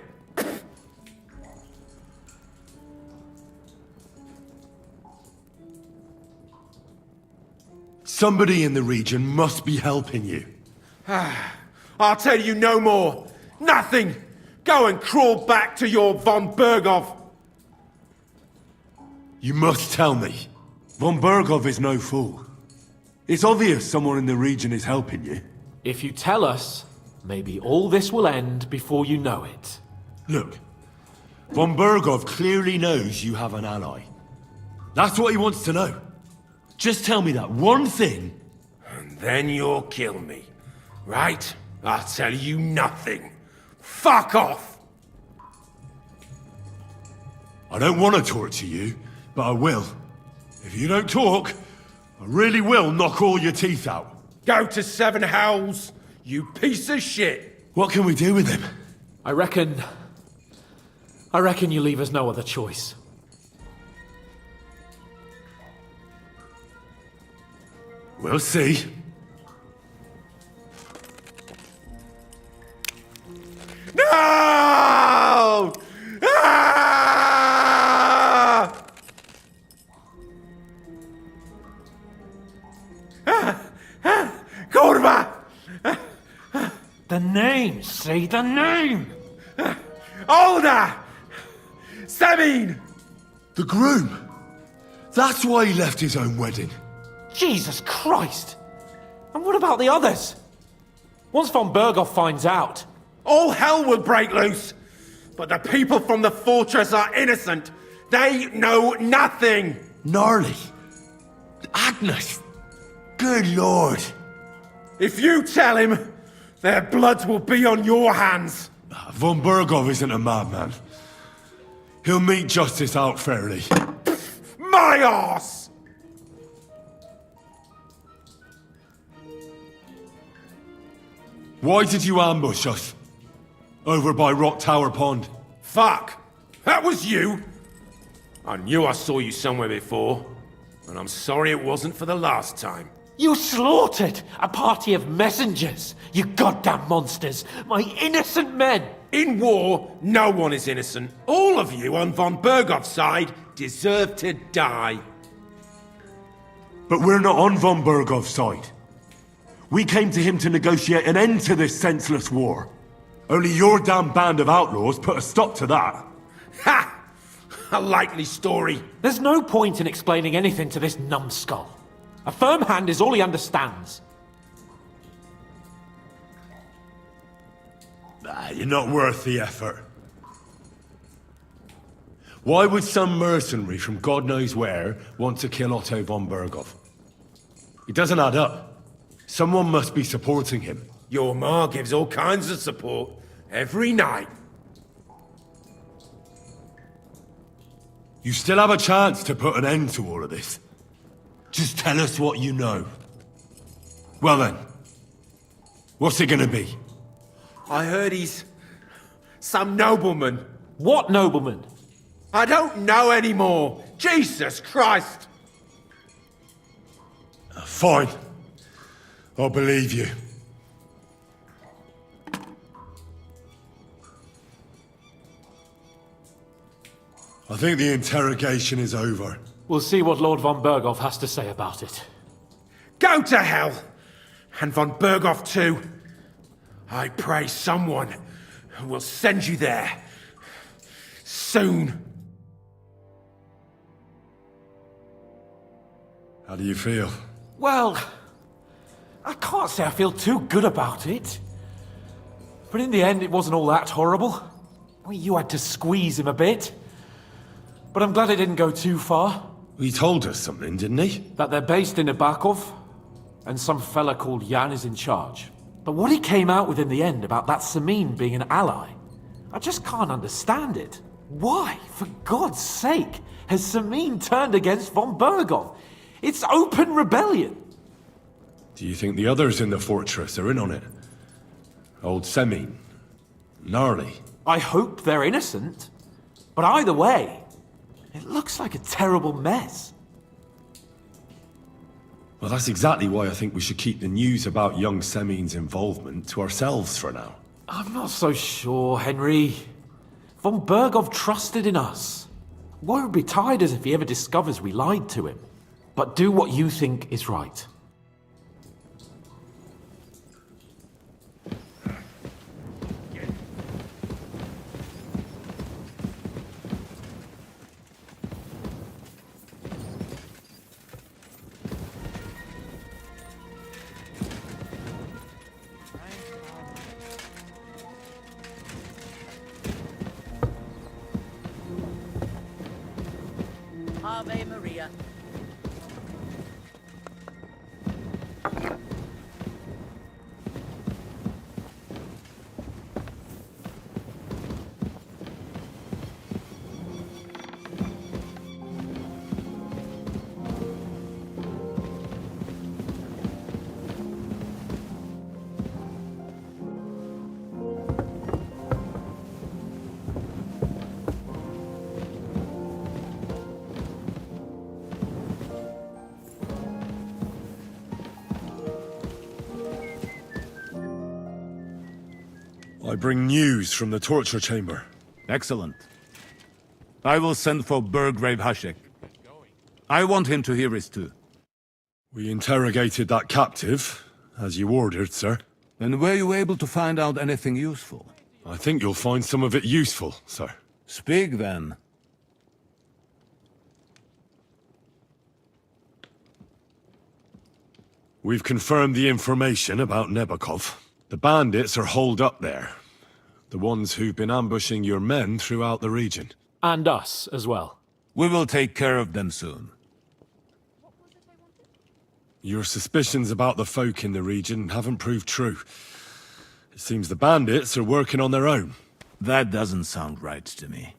Somebody in the region must be helping you. I'll tell you no more. Nothing! Go and crawl back to your von Berghoff. You must tell me. Von Berghoff is no fool. It's obvious someone in the region is helping you. If you tell us, maybe all this will end before you know it. Look, von Berghoff clearly knows you have an ally. That's what he wants to know. Just tell me that one thing. And then you'll kill me. Right? I'll tell you nothing. Fuck off! I don't want to torture you, but I will. If you don't talk, I really will knock all your teeth out. Go to Seven Hells, you piece of shit! What can we do with him? I reckon you leave us no other choice. We'll see. No! Kurva! The name, say the name! Older! Sabine! The groom! That's why he left his own wedding. Jesus Christ! And what about the others? Once von Berghoff finds out... All hell will break loose! But the people from the fortress are innocent! They know nothing! Gnarly. Agnes. Good lord. If you tell him, their blood will be on your hands! Von Berghoff isn't a madman. He'll meet justice out fairly. My arse! Why did you ambush us? Over by Rock Tower Pond. Fuck! That was you! I knew I saw you somewhere before, and I'm sorry it wasn't for the last time. You slaughtered a party of messengers, you goddamn monsters! My innocent men! In war, no one is innocent. All of you on von Berghoff's side deserve to die. But we're not on von Berghoff's side. We came to him to negotiate an end to this senseless war. Only your damn band of outlaws put a stop to that. Ha! A likely story. There's no point in explaining anything to this numbskull. A firm hand is all he understands. You're not worth the effort. Why would some mercenary from God knows where want to kill Otto von Berghoff? It doesn't add up. Someone must be supporting him. Your ma gives all kinds of support every night. You still have a chance to put an end to all of this. Just tell us what you know. Well then, what's it gonna be? I heard he's some nobleman. What nobleman? I don't know anymore. Jesus Christ! Fine. I'll believe you. I think the interrogation is over. We'll see what Lord von Berghoff has to say about it. Go to hell! And von Berghoff too. I pray someone will send you there. Soon. How do you feel? Well, I can't say I feel too good about it. But in the end, it wasn't all that horrible. Well, you had to squeeze him a bit. But I'm glad it didn't go too far. He told us something, didn't he? That they're based in Nabakov, and some fella called Jan is in charge. But what he came out with in the end about that Samin being an ally, I just can't understand it. Why, for God's sake, has Samine turned against von Bergov? It's open rebellion. Do you think the others in the fortress are in on it? Old Semine, Gnarly. I hope they're innocent. But either way, it looks like a terrible mess. Well, that's exactly why I think we should keep the news about young Semine's involvement to ourselves for now. I'm not so sure, Henry. Von Bergov trusted in us. Won't be tired as if he ever discovers we lied to him. But do what you think is right. Ave Maria. I bring news from the torture chamber. Excellent. I will send for Burgrave Hashek. I want him to hear it too. We interrogated that captive, as you ordered, sir. And were you able to find out anything useful? I think you'll find some of it useful, sir. Speak then. We've confirmed the information about Nebakov. The bandits are holed up there. The ones who've been ambushing your men throughout the region. And us as well. We will take care of them soon. Your suspicions about the folk in the region haven't proved true. It seems the bandits are working on their own. That doesn't sound right to me.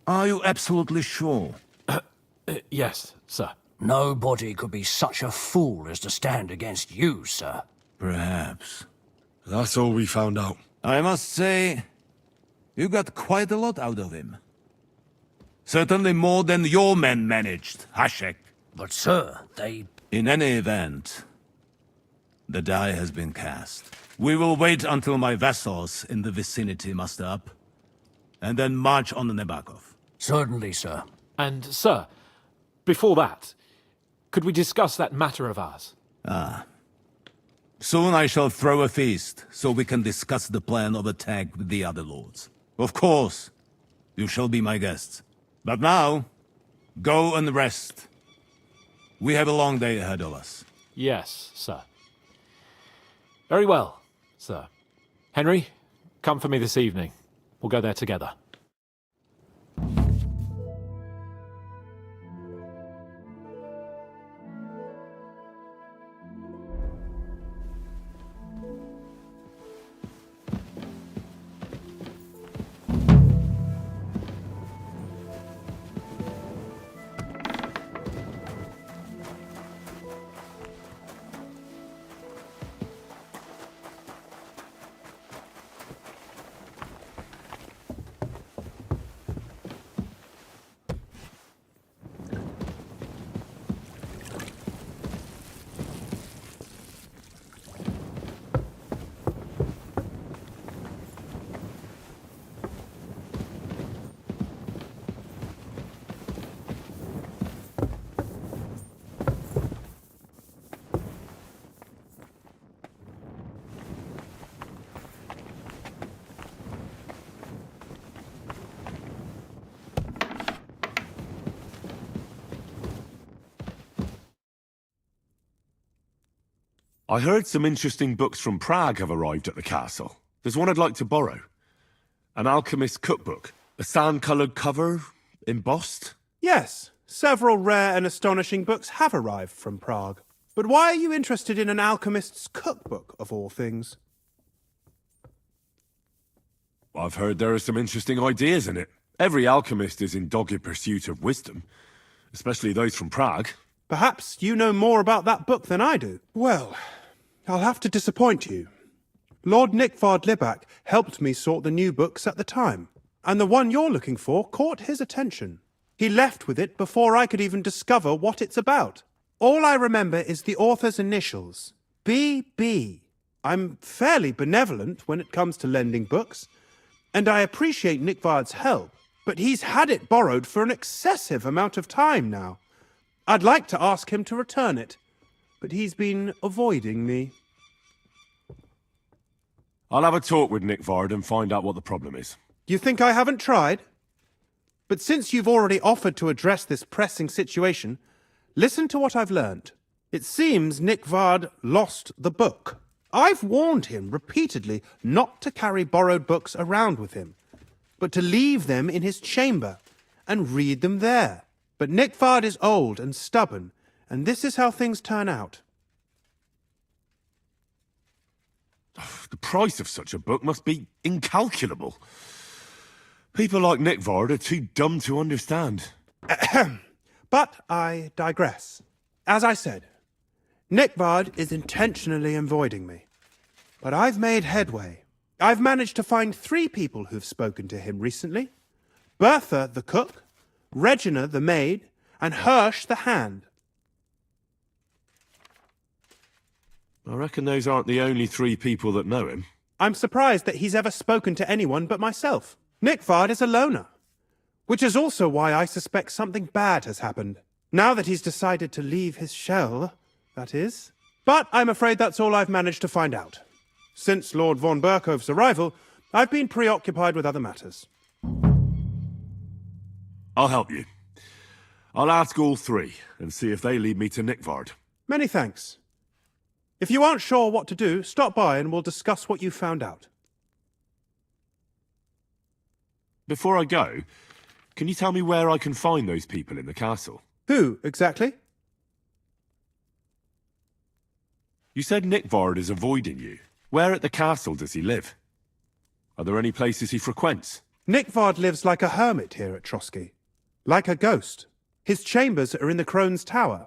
Are you absolutely sure? Yes, sir. Nobody could be such a fool as to stand against you, sir. Perhaps. That's all we found out. I must say, you got quite a lot out of him. Certainly more than your men managed, Hashek. But, sir, they... In any event, the die has been cast. We will wait until my vassals in the vicinity muster up, and then march on Nebakov. Certainly, sir. And, sir, before that, could we discuss that matter of ours? Ah. Soon I shall throw a feast, so we can discuss the plan of attack with the other lords. Of course, you shall be my guests. But now, go and rest. We have a long day ahead of us. Yes, sir. Very well, sir. Henry, come for me this evening. We'll go there together. I heard some interesting books from Prague have arrived at the castle. There's one I'd like to borrow. An alchemist's cookbook. A sand-coloured cover, embossed. Yes, several rare and astonishing books have arrived from Prague. But why are you interested in an alchemist's cookbook, of all things? I've heard there are some interesting ideas in it. Every alchemist is in dogged pursuit of wisdom, especially those from Prague. Perhaps you know more about that book than I do. Well, I'll have to disappoint you. Lord Nickvard Libak helped me sort the new books at the time, and the one you're looking for caught his attention. He left with it before I could even discover what it's about. All I remember is the author's initials, B.B. I'm fairly benevolent when it comes to lending books, and I appreciate Nickvard's help, but he's had it borrowed for an excessive amount of time now. I'd like to ask him to return it, but he's been avoiding me. I'll have a talk with Nickvard and find out what the problem is. You think I haven't tried? But since you've already offered to address this pressing situation, listen to what I've learned. It seems Nickvard lost the book. I've warned him repeatedly not to carry borrowed books around with him, but to leave them in his chamber and read them there. But Nickvard is old and stubborn, and this is how things turn out. The price of such a book must be incalculable. People like Nickvard are too dumb to understand. But I digress. As I said, Nickvard is intentionally avoiding me. But I've made headway. I've managed to find 3 people who've spoken to him recently. Bertha, the cook, Regina, the maid, and Hirsch, the hand. I reckon those aren't the only 3 people that know him. I'm surprised that he's ever spoken to anyone but myself. Nickvard is a loner, which is also why I suspect something bad has happened. Now that he's decided to leave his shell, that is. But I'm afraid that's all I've managed to find out. Since Lord von Berkhove's arrival, I've been preoccupied with other matters. I'll help you. I'll ask all 3 and see if they lead me to Nickvard. Many thanks. If you aren't sure what to do, stop by and we'll discuss what you found out. Before I go, can you tell me where I can find those people in the castle? Who, exactly? You said Nickvard is avoiding you. Where at the castle does he live? Are there any places he frequents? Nickvard lives like a hermit here at Trotsky. Like a ghost. His chambers are in the Crone's Tower.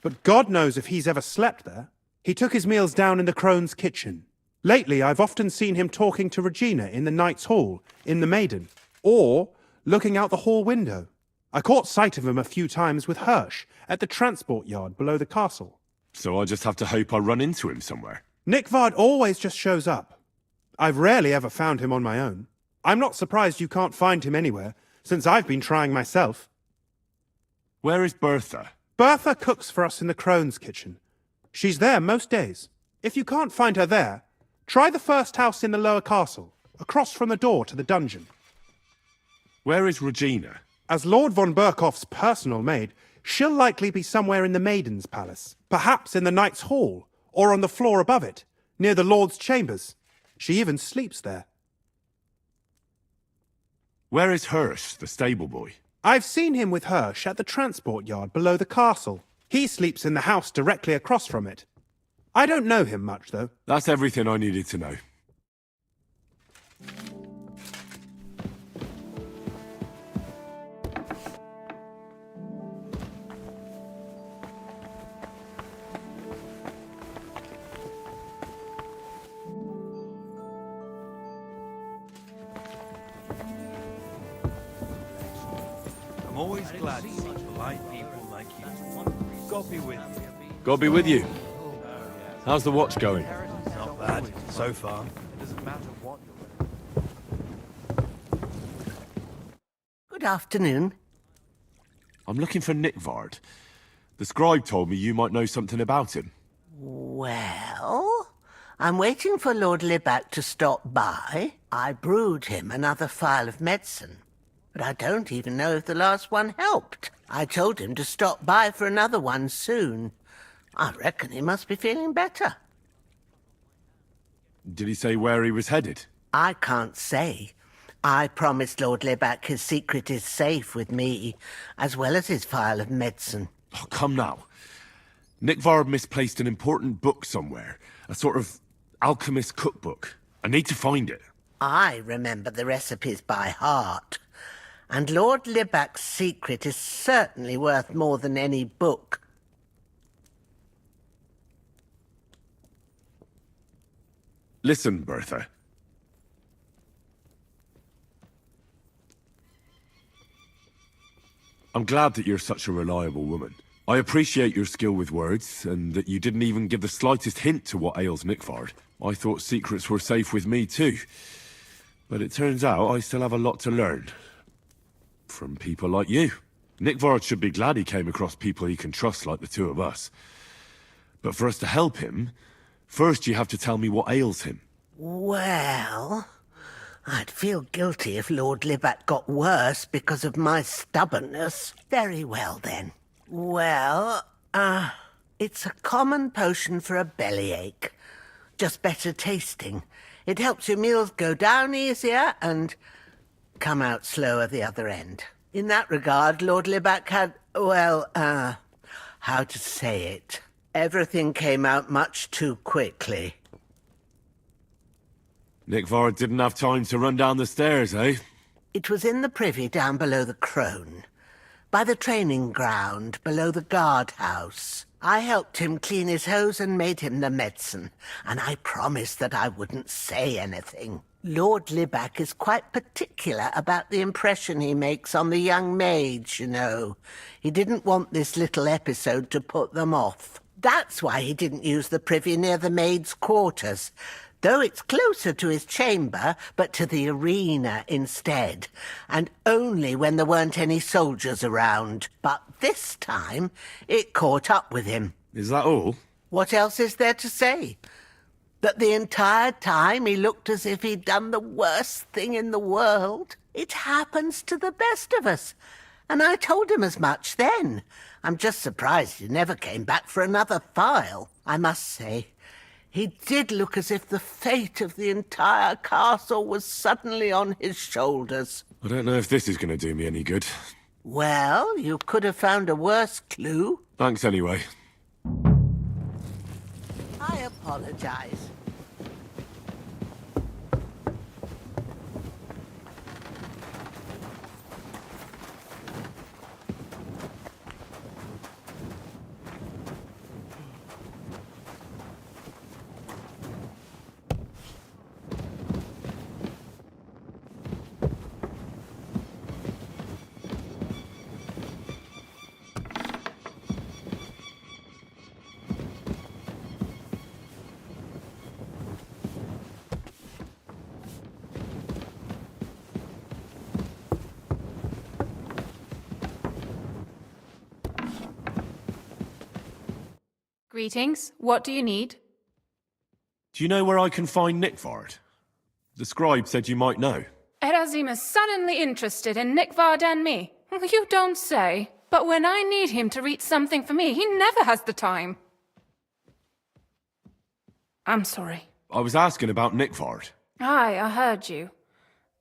But God knows if he's ever slept there. He took his meals down in the Crone's kitchen. Lately, I've often seen him talking to Regina in the Knight's Hall, in the Maiden, or looking out the hall window. I caught sight of him a few times with Hirsch at the transport yard below the castle. So I just have to hope I run into him somewhere. Nickvard always just shows up. I've rarely ever found him on my own. I'm not surprised you can't find him anywhere, since I've been trying myself. Where is Bertha? Bertha cooks for us in the Crone's kitchen. She's there most days. If you can't find her there, try the first house in the lower castle, across from the door to the dungeon. Where is Regina? As Lord von Berkhoff's personal maid, she'll likely be somewhere in the Maiden's Palace, perhaps in the Knight's Hall, or on the floor above it, near the Lord's chambers. She even sleeps there. Where is Hirsch, the stable boy? I've seen him with Hirsch at the transport yard below the castle. He sleeps in the house directly across from it. I don't know him much, though. That's everything I needed to know. I'm always glad to see polite people like you. God be with you. God be with you. How's the watch going? Not bad, so far. It doesn't matter what you're... Good afternoon. I'm looking for Nickvard. The scribe told me you might know something about him. Well, I'm waiting for Lord Libak to stop by. I brewed him another phial of medicine, but I don't even know if the last one helped. I told him to stop by for another one soon. I reckon he must be feeling better. Did he say where he was headed? I can't say. I promised Lord Libak his secret is safe with me, as well as his phial of medicine. Oh, come now. Nickvard misplaced an important book somewhere. A sort of alchemist cookbook. I need to find it. I remember the recipes by heart. And Lord Libac's secret is certainly worth more than any book. Listen, Bertha. I'm glad that you're such a reliable woman. I appreciate your skill with words, and that you didn't even give the slightest hint to what ails Nickford. I thought secrets were safe with me too. But it turns out I still have a lot to learn. From people like you. Nickford should be glad he came across people he can trust like the two of us. But for us to help him, first you have to tell me what ails him. Well, I'd feel guilty if Lord Libac got worse because of my stubbornness. Very well, then. Well, it's a common potion for a bellyache. Just better tasting. It helps your meals go down easier and come out slower the other end. In that regard, Lord Libac had, well, how to say it? Everything came out much too quickly. Nickford didn't have time to run down the stairs, eh? It was in the privy down below the crone. By the training ground, below the guardhouse. I helped him clean his hose and made him the medicine, and I promised that I wouldn't say anything. Lord Libac is quite particular about the impression he makes on the young maids, you know. He didn't want this little episode to put them off. That's why he didn't use the privy near the maids' quarters, though it's closer to his chamber, but to the arena instead, and only when there weren't any soldiers around. But this time, it caught up with him. Is that all? What else is there to say? That the entire time he looked as if he'd done the worst thing in the world. It happens to the best of us. And I told him as much then. I'm just surprised he never came back for another file. I must say, he did look as if the fate of the entire castle was suddenly on his shoulders. I don't know if this is going to do me any good. Well, you could have found a worse clue. Thanks anyway. I apologize. Greetings. What do you need? Do you know where I can find Nickford? The scribe said you might know. Erazim is suddenly interested in Nickford and me. You don't say. But when I need him to read something for me, he never has the time. I'm sorry. I was asking about Nickford. Aye, I heard you.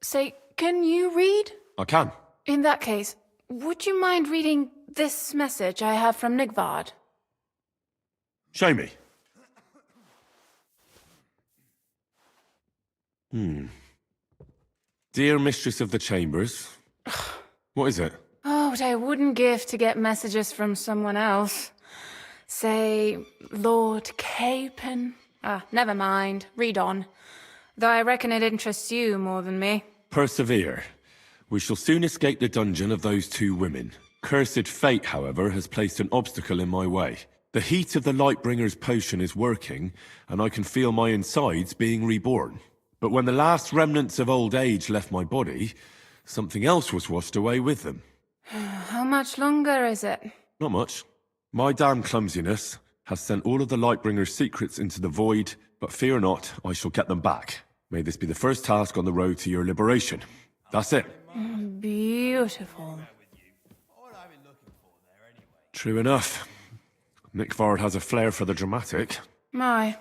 Say, can you read? I can. In that case, would you mind reading this message I have from Nickford? Show me. Dear Mistress of the Chambers. What is it? Oh, what I wouldn't give to get messages from someone else. Say, Lord Capon. Never mind. Read on. Though I reckon it interests you more than me. Persevere. We shall soon escape the dungeon of those two women. Cursed fate, however, has placed an obstacle in my way. The heat of the Lightbringer's potion is working, and I can feel my insides being reborn. But when the last remnants of old age left my body, something else was washed away with them. How much longer is it? Not much. My damn clumsiness has sent all of the Lightbringer's secrets into the void, but fear not, I shall get them back. May this be the first task on the road to your liberation. That's it. Beautiful. True enough. Nickford has a flair for the dramatic. My,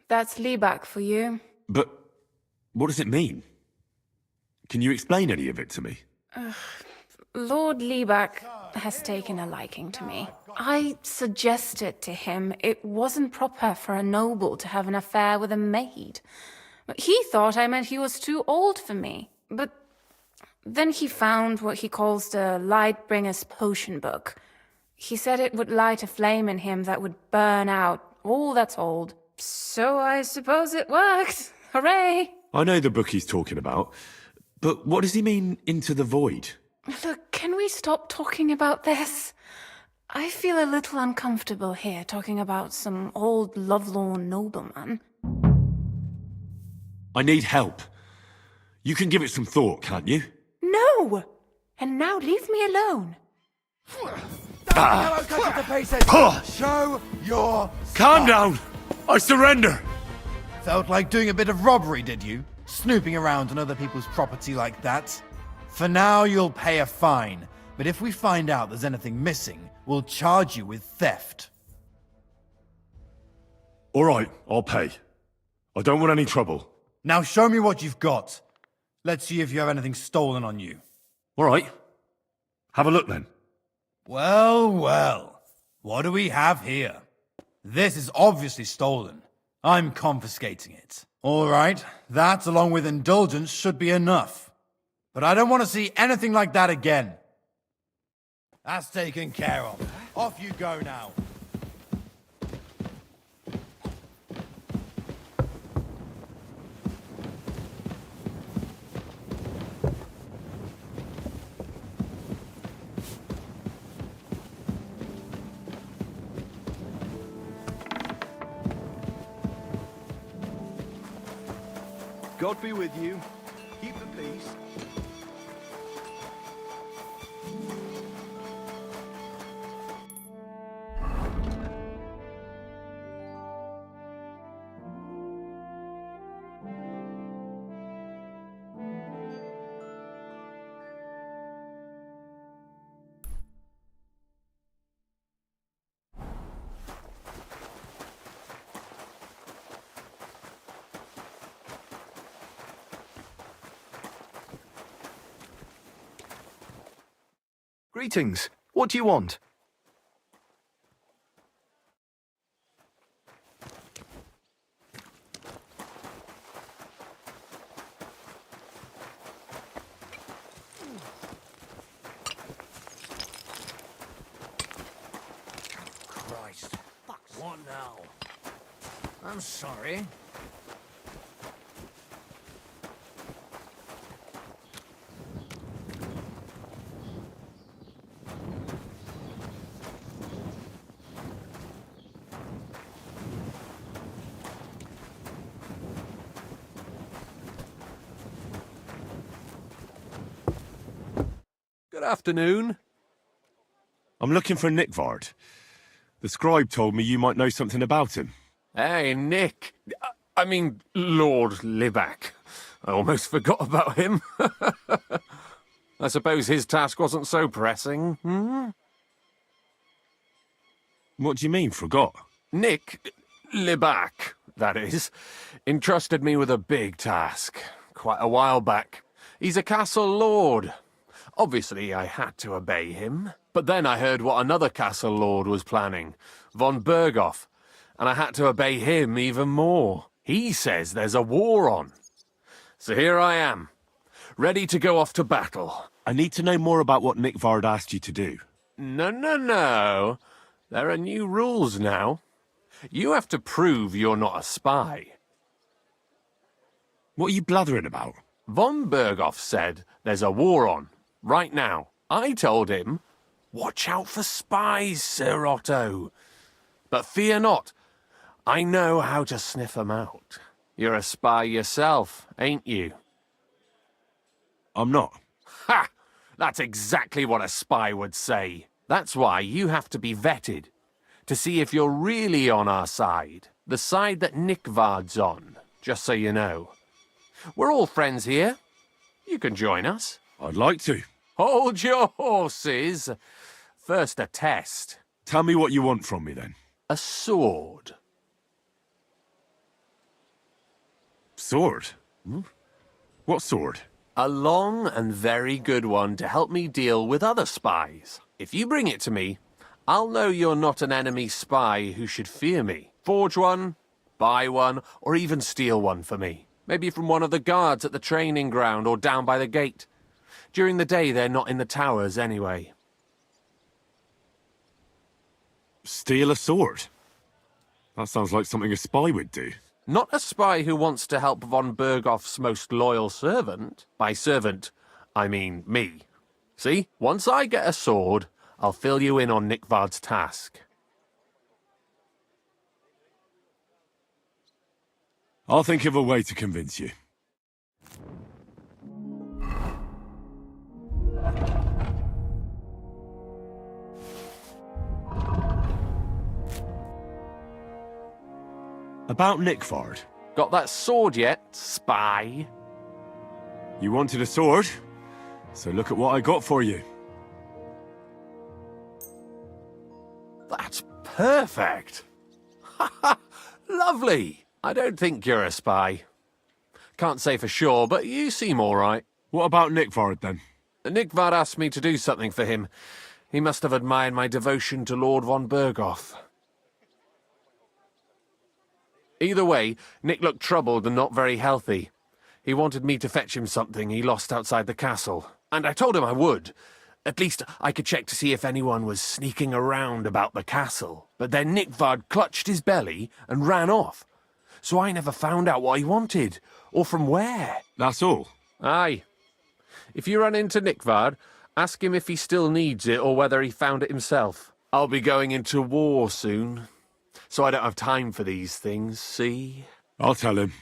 that's Libac for you. But what does it mean? Can you explain any of it to me? Lord Libac has taken a liking to me. I suggested to him it wasn't proper for a noble to have an affair with a maid. He thought I meant he was too old for me. But then he found what he calls the Lightbringer's Potion Book. He said it would light a flame in him that would burn out all that's old. So I suppose it worked. Hooray! I know the book he's talking about, but what does he mean, into the void? Look, can we stop talking about this? I feel a little uncomfortable here talking about some old lovelorn nobleman. I need help. You can give it some thought, can't you? No! And now leave me alone. Show your... Calm down! I surrender! Felt like doing a bit of robbery, did you? Snooping around on other people's property like that? For now, you'll pay a fine. But if we find out there's anything missing, we'll charge you with theft. All right, I'll pay. I don't want any trouble. Now show me what you've got. Let's see if you have anything stolen on you. All right. Have a look then. Well, well. What do we have here? This is obviously stolen. I'm confiscating it. All right, that along with indulgence should be enough. But I don't want to see anything like that again. That's taken care of. Off you go now. God be with you. Keep the peace. Greetings. What do you want? Christ. What now? I'm sorry. Good afternoon. I'm looking for Nickvard. The scribe told me you might know something about him. Hey, Nick. I mean, Lord Libac. I almost forgot about him. I suppose his task wasn't so pressing, hmm? What do you mean, forgot? Nick Libac, that is, entrusted me with a big task quite a while back. He's a castle lord. Obviously, I had to obey him. But then I heard what another castle lord was planning, von Berghoff, and I had to obey him even more. He says there's a war on. So here I am, ready to go off to battle. I need to know more about what Nickvard asked you to do. No. There are new rules now. You have to prove you're not a spy. What are you blathering about? Von Berghoff said there's a war on, right now. I told him, watch out for spies, Sir Otto. But fear not, I know how to sniff 'em out. You're a spy yourself, ain't you? I'm not. Ha! That's exactly what a spy would say. That's why you have to be vetted, to see if you're really on our side. The side that Nickvard's on, just so you know. We're all friends here. You can join us. I'd like to. Hold your horses. First a test. Tell me what you want from me, then. A sword. Sword? Hmm? What sword? A long and very good one to help me deal with other spies. If you bring it to me, I'll know you're not an enemy spy who should fear me. Forge one, buy one, or even steal one for me. Maybe from one of the guards at the training ground or down by the gate. During the day, they're not in the towers anyway. Steal a sword? That sounds like something a spy would do. Not a spy who wants to help von Bergoff's most loyal servant. By servant, I mean me. See, once I get a sword, I'll fill you in on Nikvard's task. I'll think of a way to convince you. About Nikvard. Got that sword yet, spy? You wanted a sword? So look at what I got for you. That's perfect. Ha ha! Lovely! I don't think you're a spy. Can't say for sure, but you seem all right. What about Nikvard, then? Nikvard asked me to do something for him. He must have admired my devotion to Lord von Bergoff. Either way, Nick looked troubled and not very healthy. He wanted me to fetch him something he lost outside the castle, and I told him I would. At least I could check to see if anyone was sneaking around about the castle. But then Nikvard clutched his belly and ran off. So I never found out what he wanted, or from where. That's all? Aye. If you run into Nikvard, ask him if he still needs it or whether he found it himself. I'll be going into war soon, so I don't have time for these things, see? I'll tell him.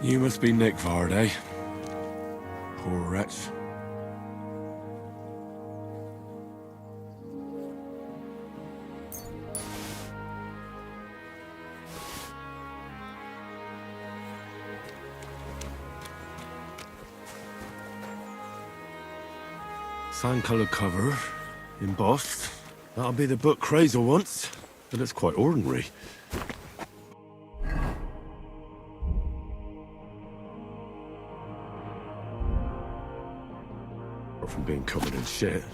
You must be Nikvard, eh? Poor wretch. Sand-coloured cover, embossed. That'll be the book Crazel wants, but it's quite ordinary. From being covered in shit.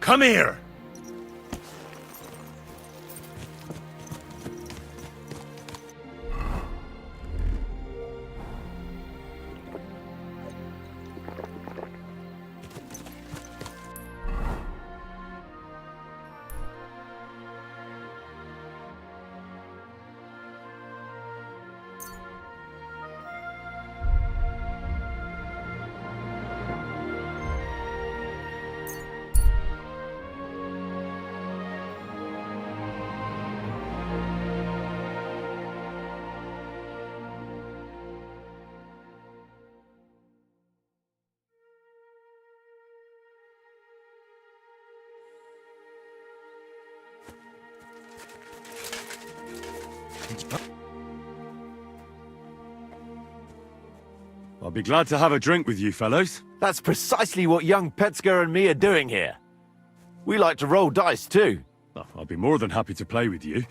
Come here! I'll be glad to have a drink with you fellows. That's precisely what young Petska and me are doing here. We like to roll dice too. Oh, I'll be more than happy to play with you.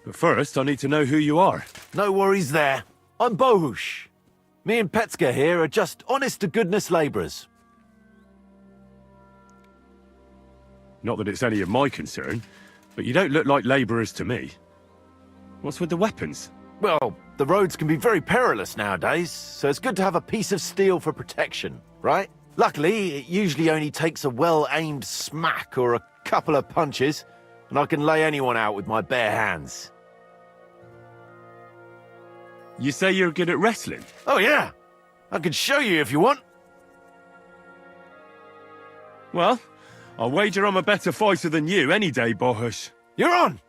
But first, I need to know who you are. No worries there. I'm Bohush. Me and Petska here are just honest-to-goodness labourers. Not that it's any of my concern, but you don't look like labourers to me. What's with the weapons? Well, the roads can be very perilous nowadays, so it's good to have a piece of steel for protection, right? Luckily, it usually only takes a well-aimed smack or a couple of punches, and I can lay anyone out with my bare hands. You say you're good at wrestling? Oh yeah! I can show you if you want. Well, I'll wager I'm a better fighter than you any day, Bohush. You're on!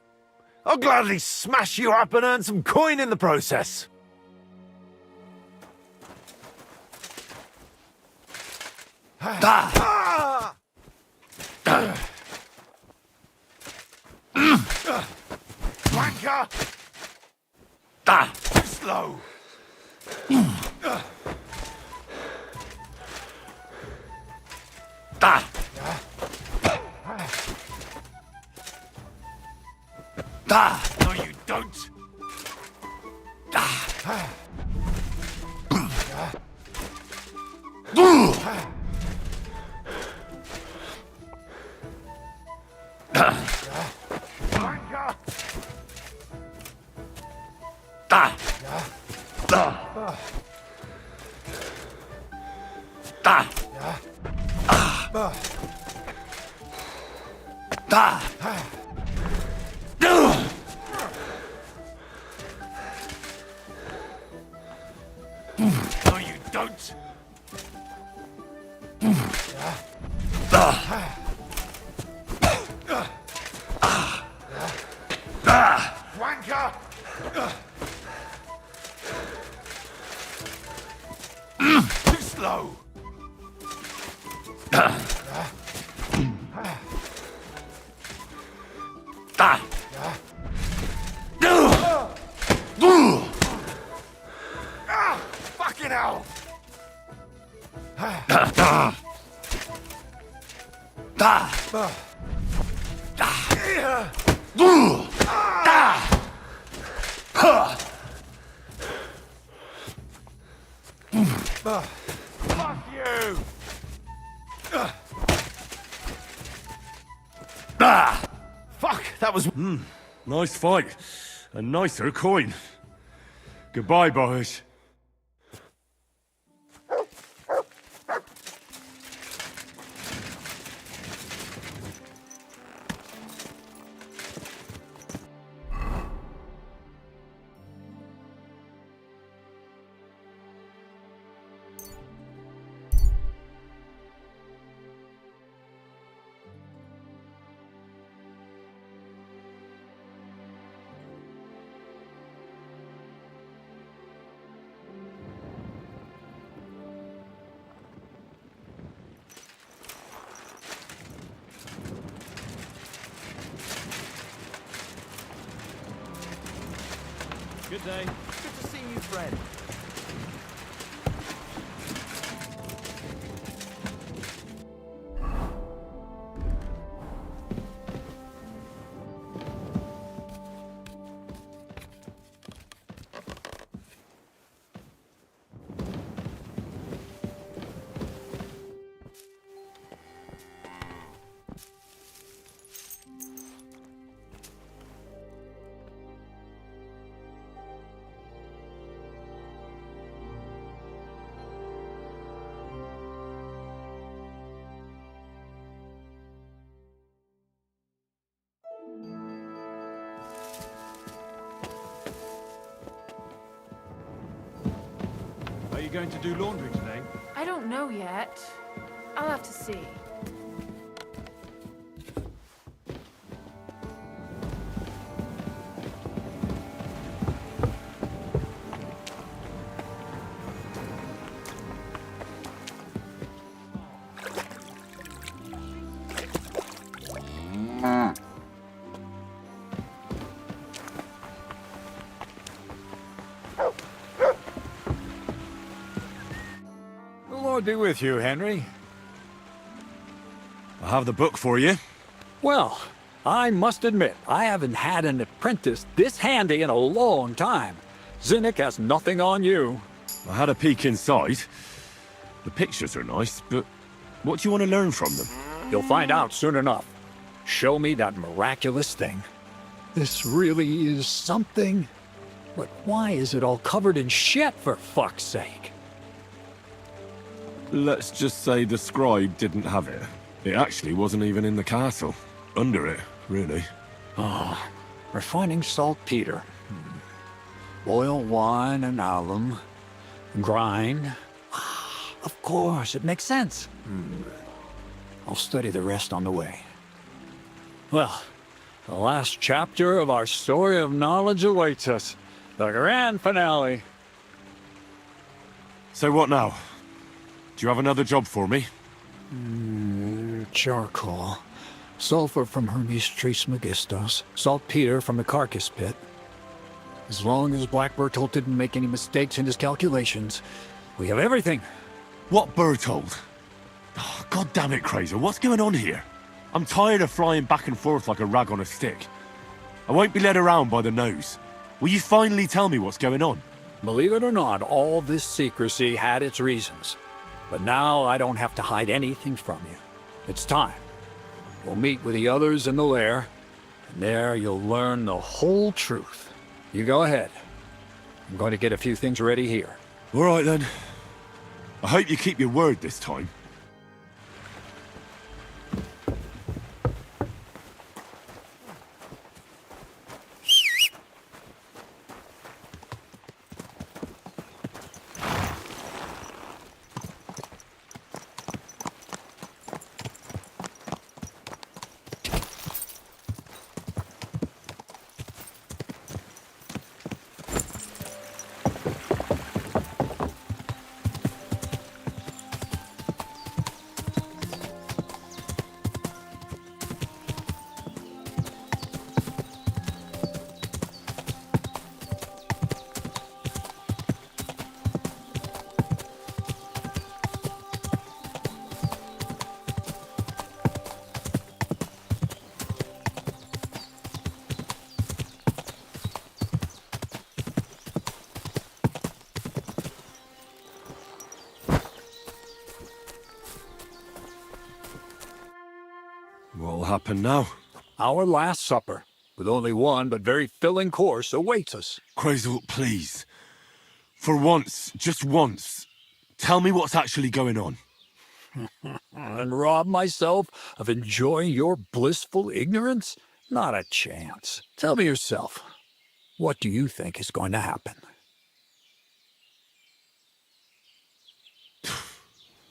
I'll gladly smash you up and earn some coin in the process. Wanker! Too slow! No, you don't! No, you don't! Wanker! Too slow! Fucking hell! Fuck you! Fuck, that was... Nice fight. A nicer coin. Goodbye, Bohush. Good day. Good to see you, friend. going to do laundry today? I don't know yet. I'll have to see. The Lord be with you, Henry. I have the book for you. Well, I must admit, I haven't had an apprentice this handy in a long time. Zinnik has nothing on you. I had a peek inside. The pictures are nice, but what do you want to learn from them? You'll find out soon enough. Show me that miraculous thing. This really is something. But why is it all covered in shit, for fuck's sake? Let's just say the scribe didn't have it. It actually wasn't even in the castle. Under it, really. Ah, refining saltpeter. Boil wine and alum. Grind. Of course, it makes sense. I'll study the rest on the way. Well, the last chapter of our story of knowledge awaits us. The grand finale. So what now? Do you have another job for me? Charcoal. Sulfur from Hermes Trismegistos. Saltpeter from the carcass pit. As long as Black Bertolt didn't make any mistakes in his calculations, we have everything. What Bertolt? Oh, God damn it, Kraser, what's going on here? I'm tired of flying back and forth like a rag on a stick. I won't be led around by the nose. Will you finally tell me what's going on? Believe it or not, all this secrecy had its reasons. But now I don't have to hide anything from you. It's time. We'll meet with the others in the lair, and there you'll learn the whole truth. You go ahead. I'm going to get a few things ready here. All right, then. I hope you keep your word this time. What'll happen now? Our last supper, with only one but very filling course, awaits us. Krazel, please. For once, just once, tell me what's actually going on. And rob myself of enjoying your blissful ignorance? Not a chance. Tell me yourself, what do you think is going to happen?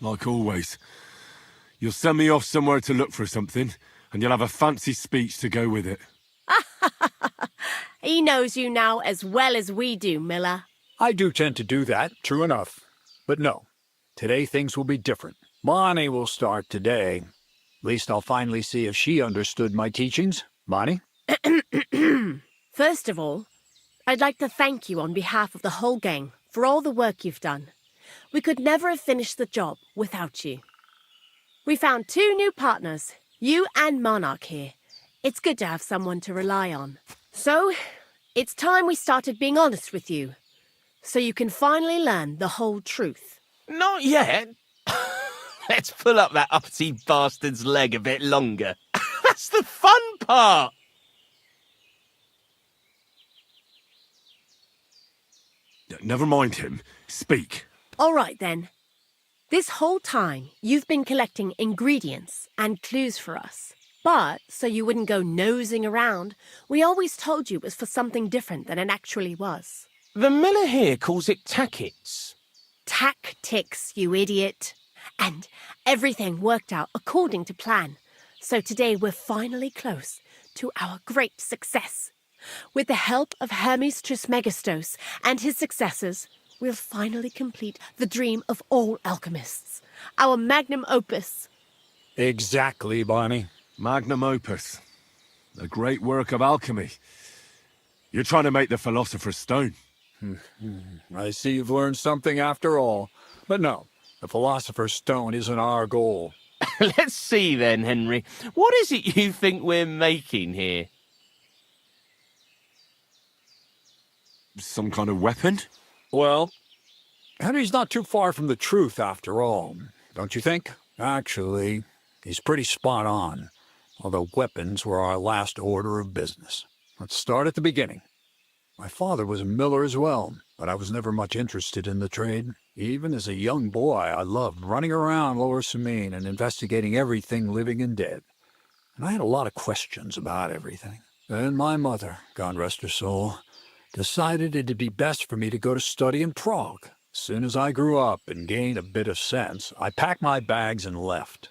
Like always. You'll send me off somewhere to look for something, and you'll have a fancy speech to go with it. He knows you now as well as we do, Miller. I do tend to do that, true enough. But no, today things will be different. Bonnie will start today. At least I'll finally see if she understood my teachings. Bonnie? First of all, I'd like to thank you on behalf of the whole gang for all the work you've done. We could never have finished the job without you. We found 2 new partners, you and Monarch here. It's good to have someone to rely on. So, it's time we started being honest with you, so you can finally learn the whole truth. Not yet. Let's pull up that uppity bastard's leg a bit longer. That's the fun part! Never mind him. Speak. All right, then. This whole time, you've been collecting ingredients and clues for us. But, so you wouldn't go nosing around, we always told you it was for something different than it actually was. The miller here calls it tackets. tactics, you idiot. And everything worked out according to plan. So today we're finally close to our great success. With the help of Hermes Trismegistos and his successors, we'll finally complete the dream of all alchemists. Our magnum opus. Exactly, Barney. Magnum opus. A great work of alchemy. You're trying to make the Philosopher's Stone. I see you've learned something after all. But no, the Philosopher's Stone isn't our goal. Let's see then, Henry. What is it you think we're making here? Some kind of weapon? Well, Henry's not too far from the truth after all, don't you think? Actually, he's pretty spot on. Although weapons were our last order of business. Let's start at the beginning. My father was a miller as well, but I was never much interested in the trade. Even as a young boy, I loved running around Lower Samine and investigating everything living and dead. And I had a lot of questions about everything. Then my mother, God rest her soul, decided it'd be best for me to go to study in Prague. As soon as I grew up and gained a bit of sense, I packed my bags and left.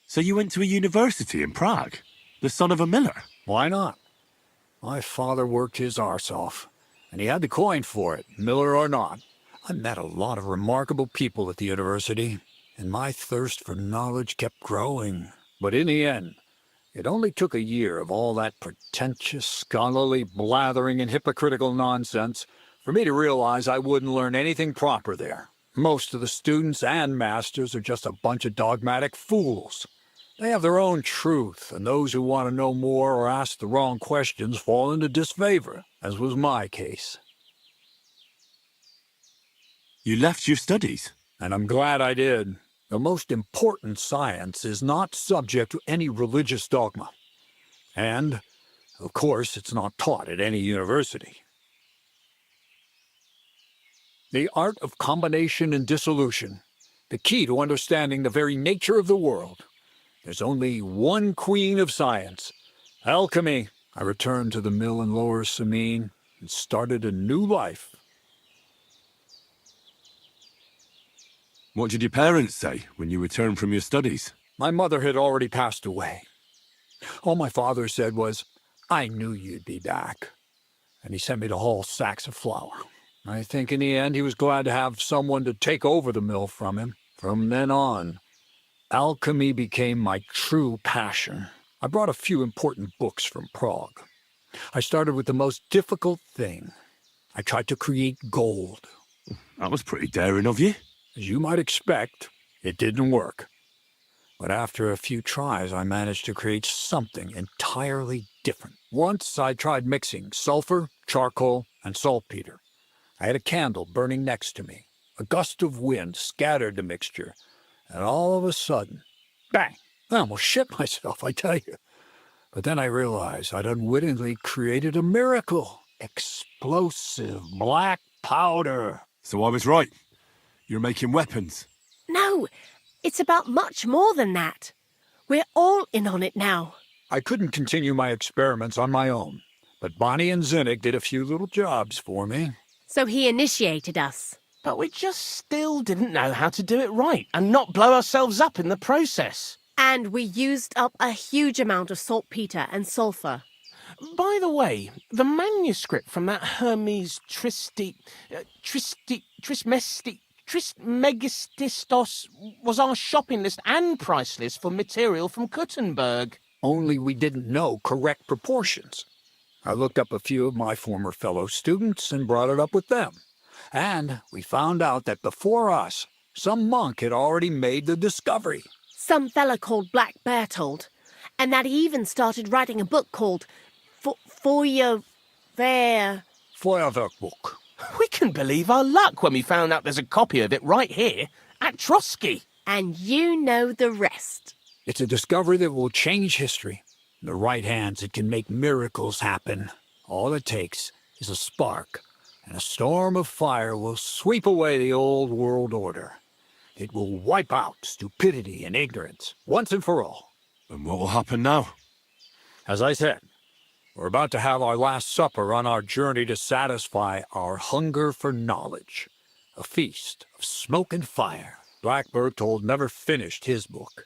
So you went to a university in Prague? The son of a miller? Why not? My father worked his arse off, and he had the coin for it, miller or not. I met a lot of remarkable people at the university, and my thirst for knowledge kept growing. But in the end, it only took a year of all that pretentious, scholarly blathering and hypocritical nonsense for me to realize I wouldn't learn anything proper there. Most of the students and masters are just a bunch of dogmatic fools. They have their own truth, and those who want to know more or ask the wrong questions fall into disfavor, as was my case. You left your studies? And I'm glad I did. The most important science is not subject to any religious dogma. And, of course, it's not taught at any university. The art of combination and dissolution, the key to understanding the very nature of the world. There's only one queen of science, alchemy. I returned to the mill in Lower Samine and started a new life. What did your parents say when you returned from your studies? My mother had already passed away. All my father said was, "I knew you'd be back." And he sent me to haul sacks of flour. I think in the end he was glad to have someone to take over the mill from him. From then on, alchemy became my true passion. I brought a few important books from Prague. I started with the most difficult thing. I tried to create gold. That was pretty daring of you. As you might expect, it didn't work. But after a few tries, I managed to create something entirely different. Once I tried mixing sulfur, charcoal, and saltpeter. I had a candle burning next to me. A gust of wind scattered the mixture, and all of a sudden, bang! I almost shit myself, I tell you. But then I realized I'd unwittingly created a miracle. Explosive black powder. So I was right. You're making weapons. No, it's about much more than that. We're all in on it now. I couldn't continue my experiments on my own, but Bonnie and Zinnik did a few little jobs for me. So he initiated us. But we just still didn't know how to do it right and not blow ourselves up in the process. And we used up a huge amount of saltpeter and sulfur. By the way, the manuscript from that Hermes Trismegistos was our shopping list and price list for material from Kuttenberg. Only we didn't know correct proportions. I looked up a few of my former fellow students and brought it up with them. And we found out that before us, some monk had already made the discovery. Some fella called Black Bertold, and that he even started writing a book called Feuerwerkbuch. We couldn't believe our luck when we found out there's a copy of it right here at Trotsky. And you know the rest. It's a discovery that will change history. In the right hands, it can make miracles happen. All it takes is a spark, and a storm of fire will sweep away the old world order. It will wipe out stupidity and ignorance, once and for all. And what will happen now? As I said, we're about to have our last supper on our journey to satisfy our hunger for knowledge. A feast of smoke and fire. Black Bertold never finished his book,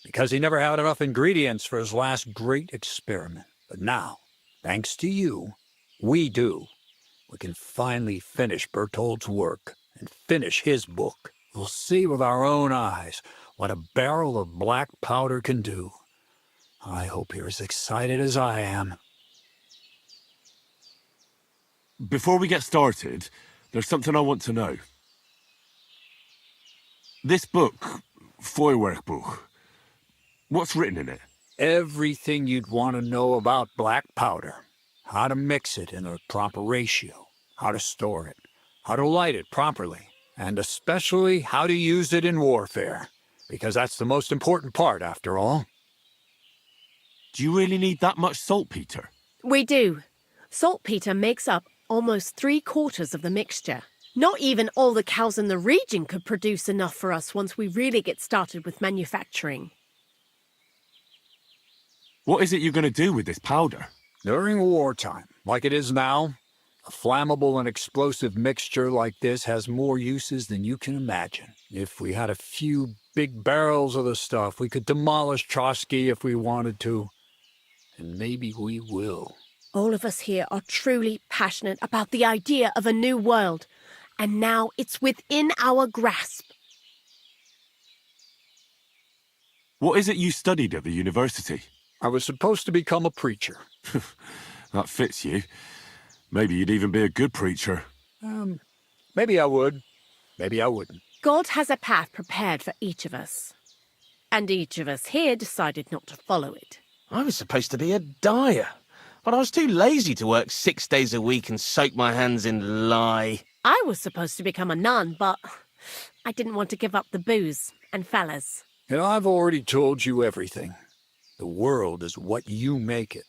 because he never had enough ingredients for his last great experiment. But now, thanks to you, we do. We can finally finish Bertold's work and finish his book. We'll see with our own eyes what a barrel of black powder can do. I hope you're as excited as I am. Before we get started, there's something I want to know. This book, Feuerwerkbuch, what's written in it? Everything you'd want to know about black powder. How to mix it in a proper ratio, how to store it, how to light it properly, and especially how to use it in warfare, because that's the most important part, after all. Do you really need that much saltpeter? We do. Saltpeter makes up almost 3/4 of the mixture. Not even all the cows in the region could produce enough for us once we really get started with manufacturing. What is it you're going to do with this powder? During wartime, like it is now, a flammable and explosive mixture like this has more uses than you can imagine. If we had a few big barrels of the stuff, we could demolish Trotsky if we wanted to. And maybe we will. All of us here are truly passionate about the idea of a new world, and now it's within our grasp. What is it you studied at the university? I was supposed to become a preacher. That fits you. Maybe you'd even be a good preacher. Maybe I would. Maybe I wouldn't. God has a path prepared for each of us. And each of us here decided not to follow it. I was supposed to be a dyer, but I was too lazy to work 6 days a week and soak my hands in lye. I was supposed to become a nun, but I didn't want to give up the booze and fellas. And I've already told you everything. The world is what you make it.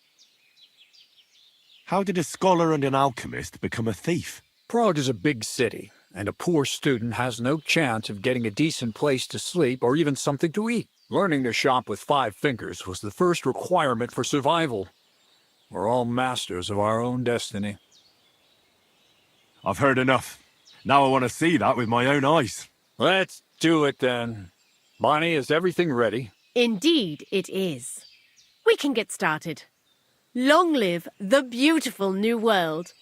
How did a scholar and an alchemist become a thief? Prague is a big city, and a poor student has no chance of getting a decent place to sleep or even something to eat. Learning to shop with 5 fingers was the first requirement for survival. We're all masters of our own destiny. I've heard enough. Now I want to see that with my own eyes. Let's do it then. Bonnie, is everything ready? Indeed it is. We can get started. Long live the beautiful new world.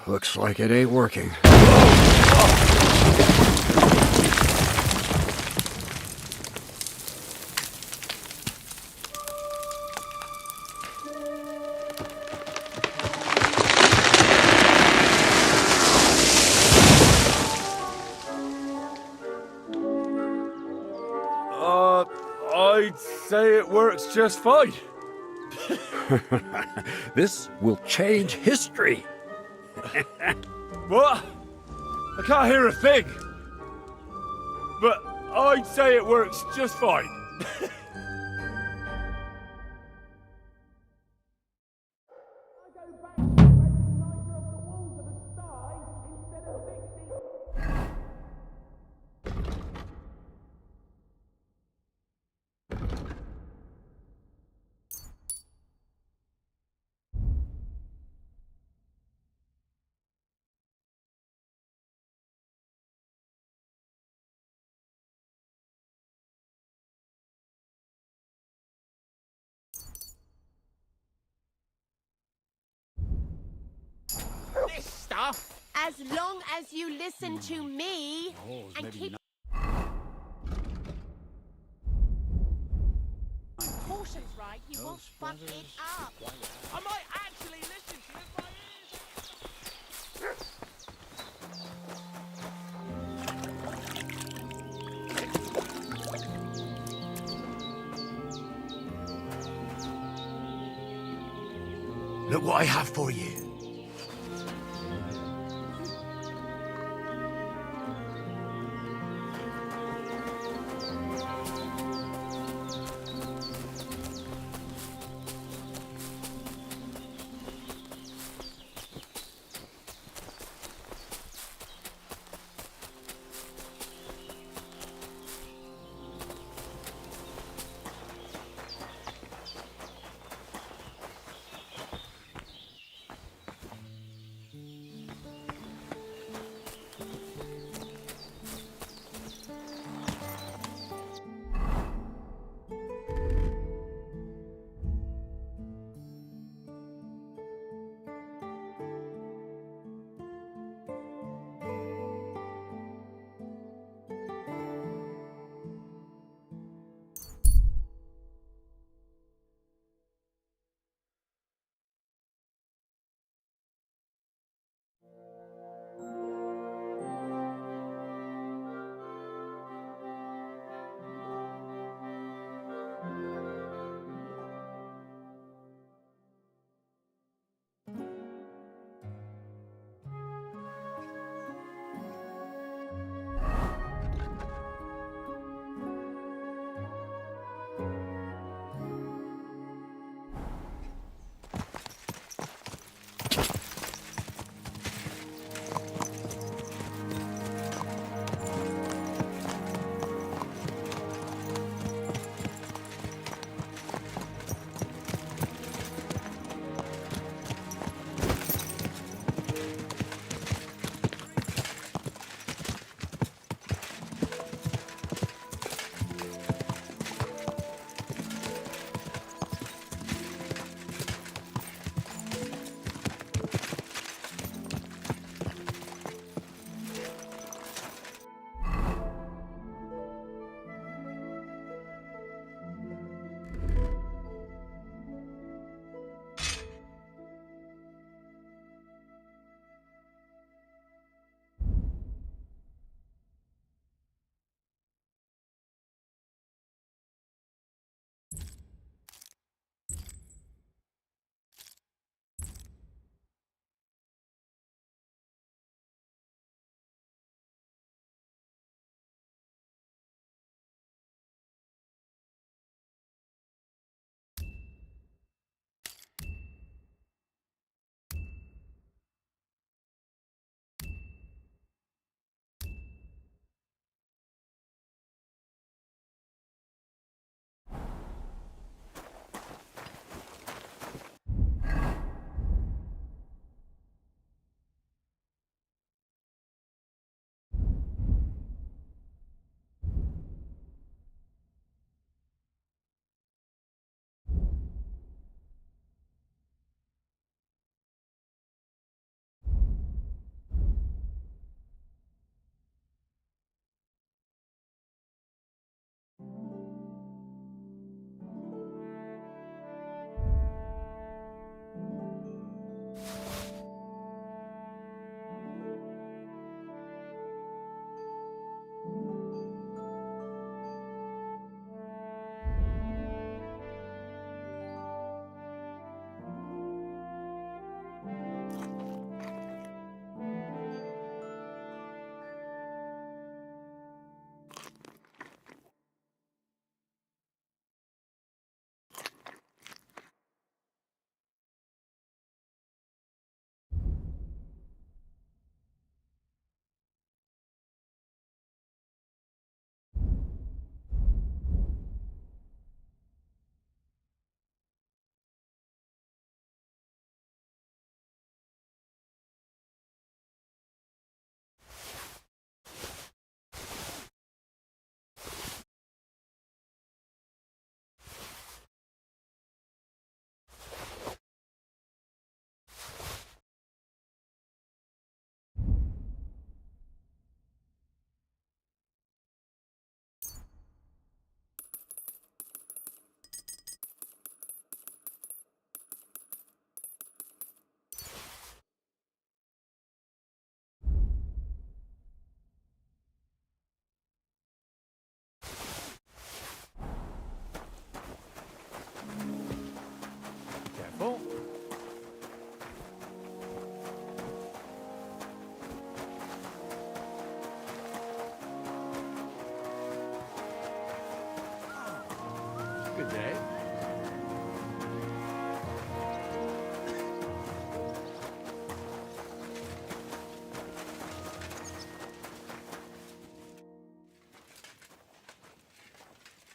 Looks like it ain't working. I'd say it works just fine. This will change history. What? I can't hear a thing. But I'd say it works just fine. This stuff. As long as you listen to me and keep cautions right, you won't fuck it up. I might actually listen to it by ears. Look what I have for you.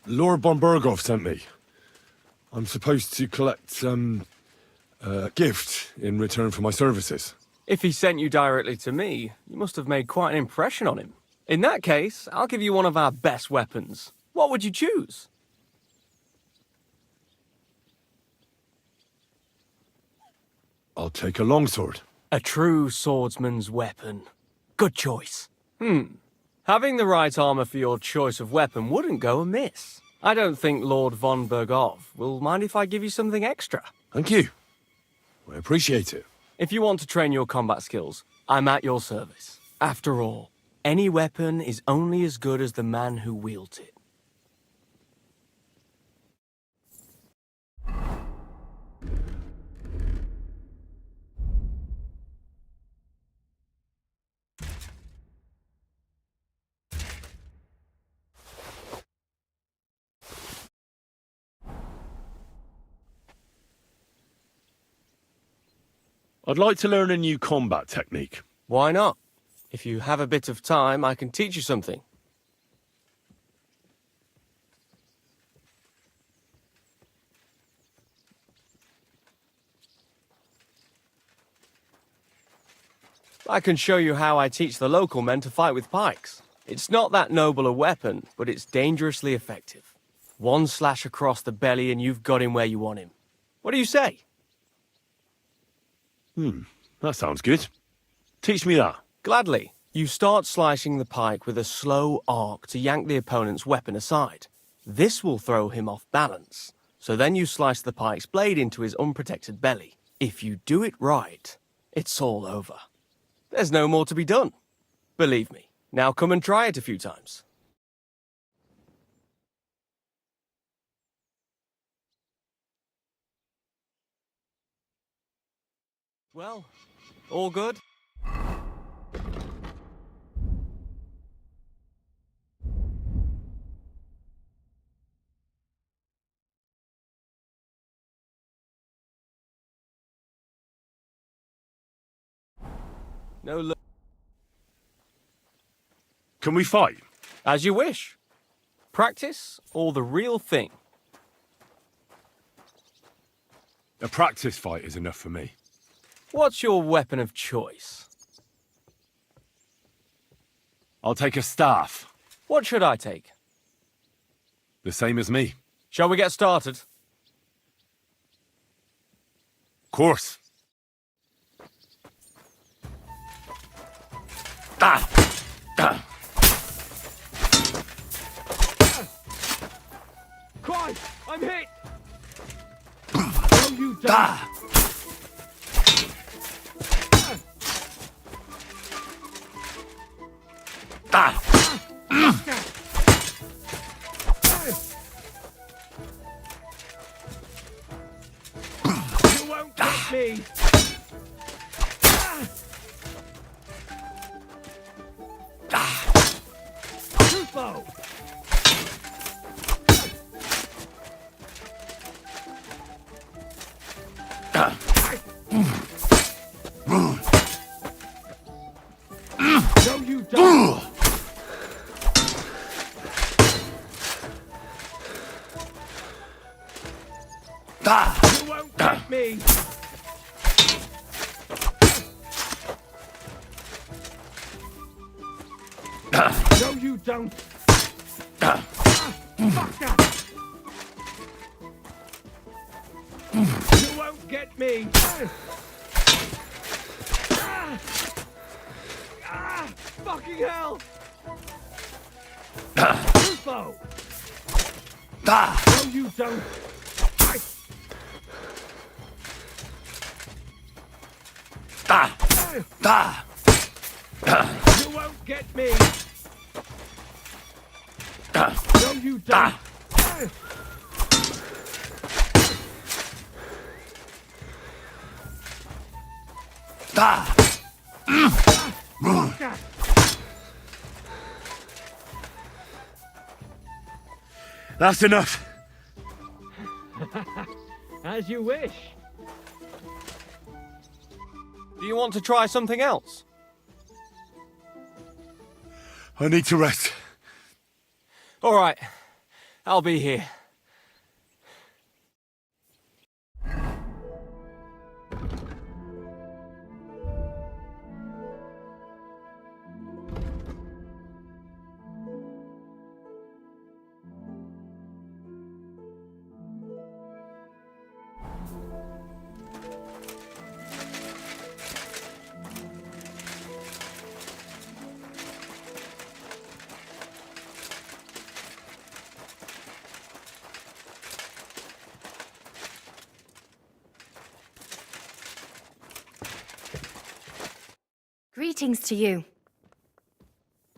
Lord von Berghoff sent me. I'm supposed to collect, a gift in return for my services. If he sent you directly to me, you must have made quite an impression on him. In that case, I'll give you one of our best weapons. What would you choose? I'll take a longsword. A true swordsman's weapon. Good choice. Having the right armor for your choice of weapon wouldn't go amiss. I don't think Lord von Berghoff will mind if I give you something extra. Thank you. I appreciate it. If you want to train your combat skills, I'm at your service. After all, any weapon is only as good as the man who wields it. I'd like to learn a new combat technique. Why not? If you have a bit of time, I can teach you something. I can show you how I teach the local men to fight with pikes. It's not that noble a weapon, but it's dangerously effective. One slash across the belly and you've got him where you want him. What do you say? That sounds good. Teach me that. Gladly. You start slicing the pike with a slow arc to yank the opponent's weapon aside. This will throw him off balance. So then you slice the pike's blade into his unprotected belly. If you do it right, it's all over. There's no more to be done. Believe me. Now come and try it a few times. Well, all good? No. Can we fight? As you wish. Practice or the real thing? A practice fight is enough for me. What's your weapon of choice? I'll take a staff. What should I take? The same as me. Shall we get started? Of course. Christ! I'm hit! No, you don't! You won't get me! Tufo! No, you don't! You won't get me! No, you don't! Fuck that! You won't get me! Fucking hell! Rufo! No, you don't! You won't get me! No, you don't! That's enough. As you wish. Do you want to try something else? I need to rest. All right. I'll be here. Greetings to you.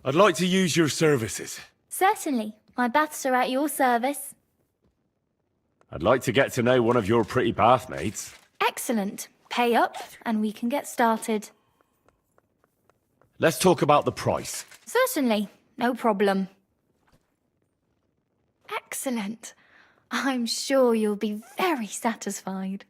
I'd like to use your services. Certainly. My baths are at your service. I'd like to get to know one of your pretty bathmates. Excellent. Pay up, and we can get started. Let's talk about the price. Certainly. No problem. Excellent. I'm sure you'll be very satisfied.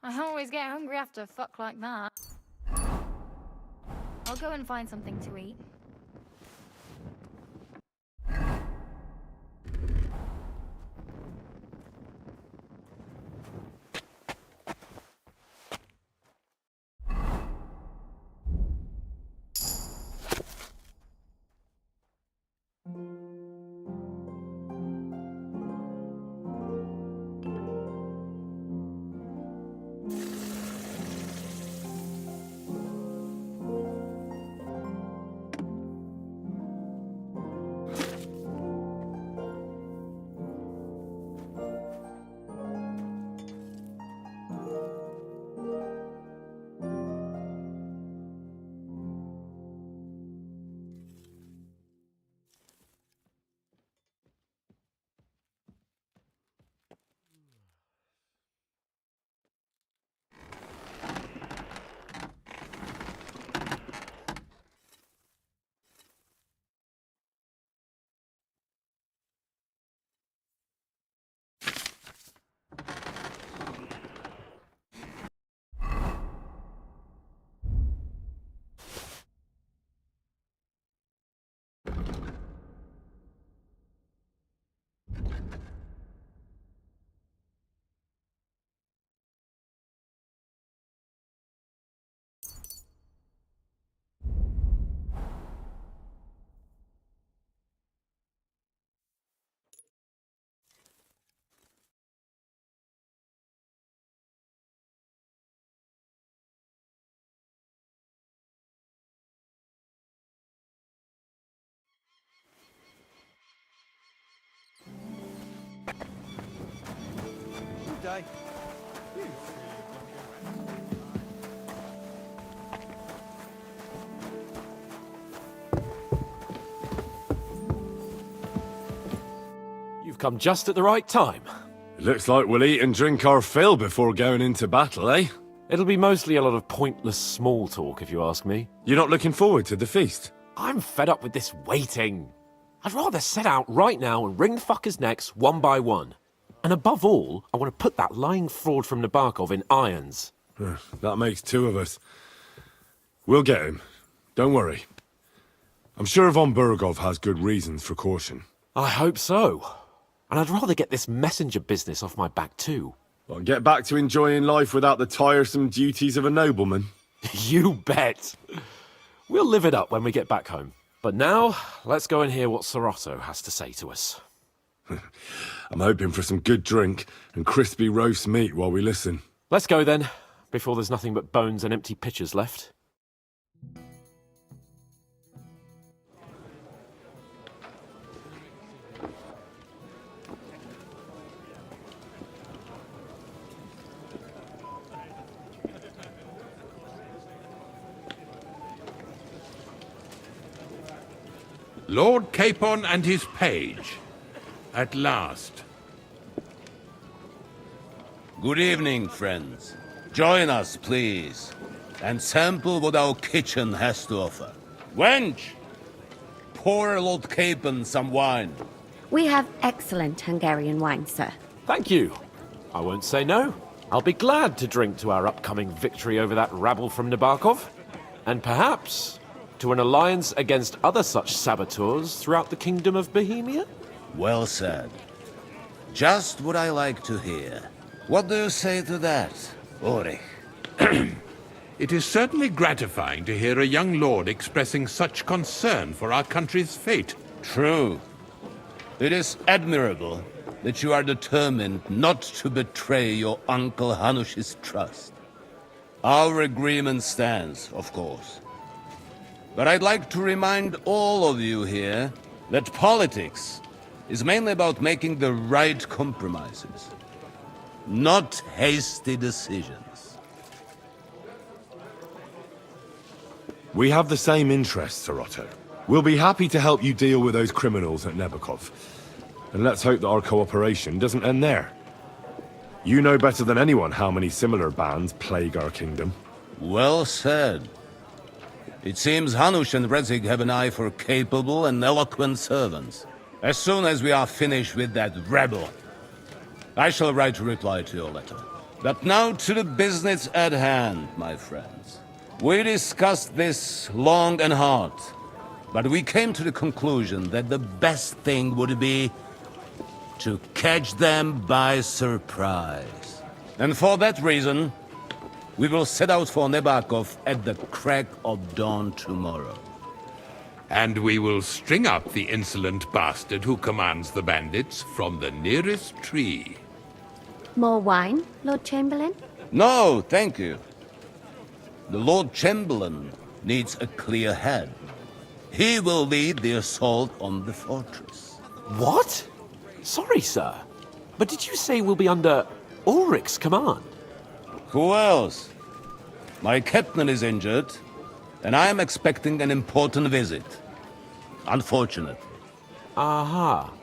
I always get hungry after a fuck like that. I'll go and find something to eat. Good day. You've come just at the right time. It looks like we'll eat and drink our fill before going into battle, eh? It'll be mostly a lot of pointless small talk, if you ask me. You're not looking forward to the feast? I'm fed up with this waiting. I'd rather set out right now and wring the fuckers' necks one by one. And above all, I want to put that lying fraud from Nabokov in irons. That makes two of us. We'll get him. Don't worry. I'm sure Von Burgov has good reasons for caution. I hope so. And I'd rather get this messenger business off my back too. Well, get back to enjoying life without the tiresome duties of a nobleman. You bet. We'll live it up when we get back home. But now, let's go and hear what Sir Otto has to say to us. I'm hoping for some good drink and crispy roast meat while we listen. Let's go then, before there's nothing but bones and empty pitchers left. Lord Capon and his page. At last. Good evening, friends. Join us, please, and sample what our kitchen has to offer. Wench, pour Lord Capon some wine. We have excellent Hungarian wine, sir. Thank you. I won't say no. I'll be glad to drink to our upcoming victory over that rabble from Nabokov, and perhaps to an alliance against other such saboteurs throughout the Kingdom of Bohemia? Well said. Just what I like to hear. What do you say to that, Ulrich? It is certainly gratifying to hear a young lord expressing such concern for our country's fate. True. It is admirable that you are determined not to betray your Uncle Hanush's trust. Our agreement stands, of course. But I'd like to remind all of you here that politics is mainly about making the right compromises, not hasty decisions. We have the same interests, Sir Otto. We'll be happy to help you deal with those criminals at Nebokov. And let's hope that our cooperation doesn't end there. You know better than anyone how many similar bands plague our kingdom. Well said. It seems Hanush and Rezig have an eye for capable and eloquent servants. As soon as we are finished with that rebel, I shall write a reply to your letter. But now to the business at hand, my friends. We discussed this long and hard, but we came to the conclusion that the best thing would be to catch them by surprise. And for that reason, we will set out for Nebakov at the crack of dawn tomorrow. And we will string up the insolent bastard who commands the bandits from the nearest tree. More wine, Lord Chamberlain? No, thank you. The Lord Chamberlain needs a clear head. He will lead the assault on the fortress. What? Sorry, sir. But did you say we'll be under Ulrich's command? Who else? My captain is injured, and I am expecting an important visit. Unfortunately. Aha.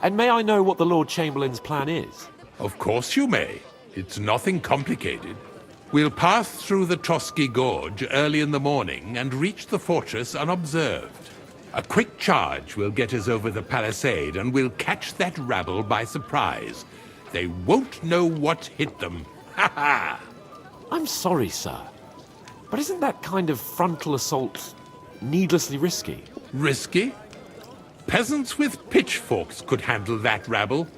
And may I know what the Lord Chamberlain's plan is? Of course you may. It's nothing complicated. We'll pass through the Trotsky Gorge early in the morning and reach the fortress unobserved. A quick charge will get us over the palisade and we'll catch that rabble by surprise. They won't know what hit them. Ha ha! I'm sorry, sir. But isn't that kind of frontal assault needlessly risky? Risky? Peasants with pitchforks could handle that rabble.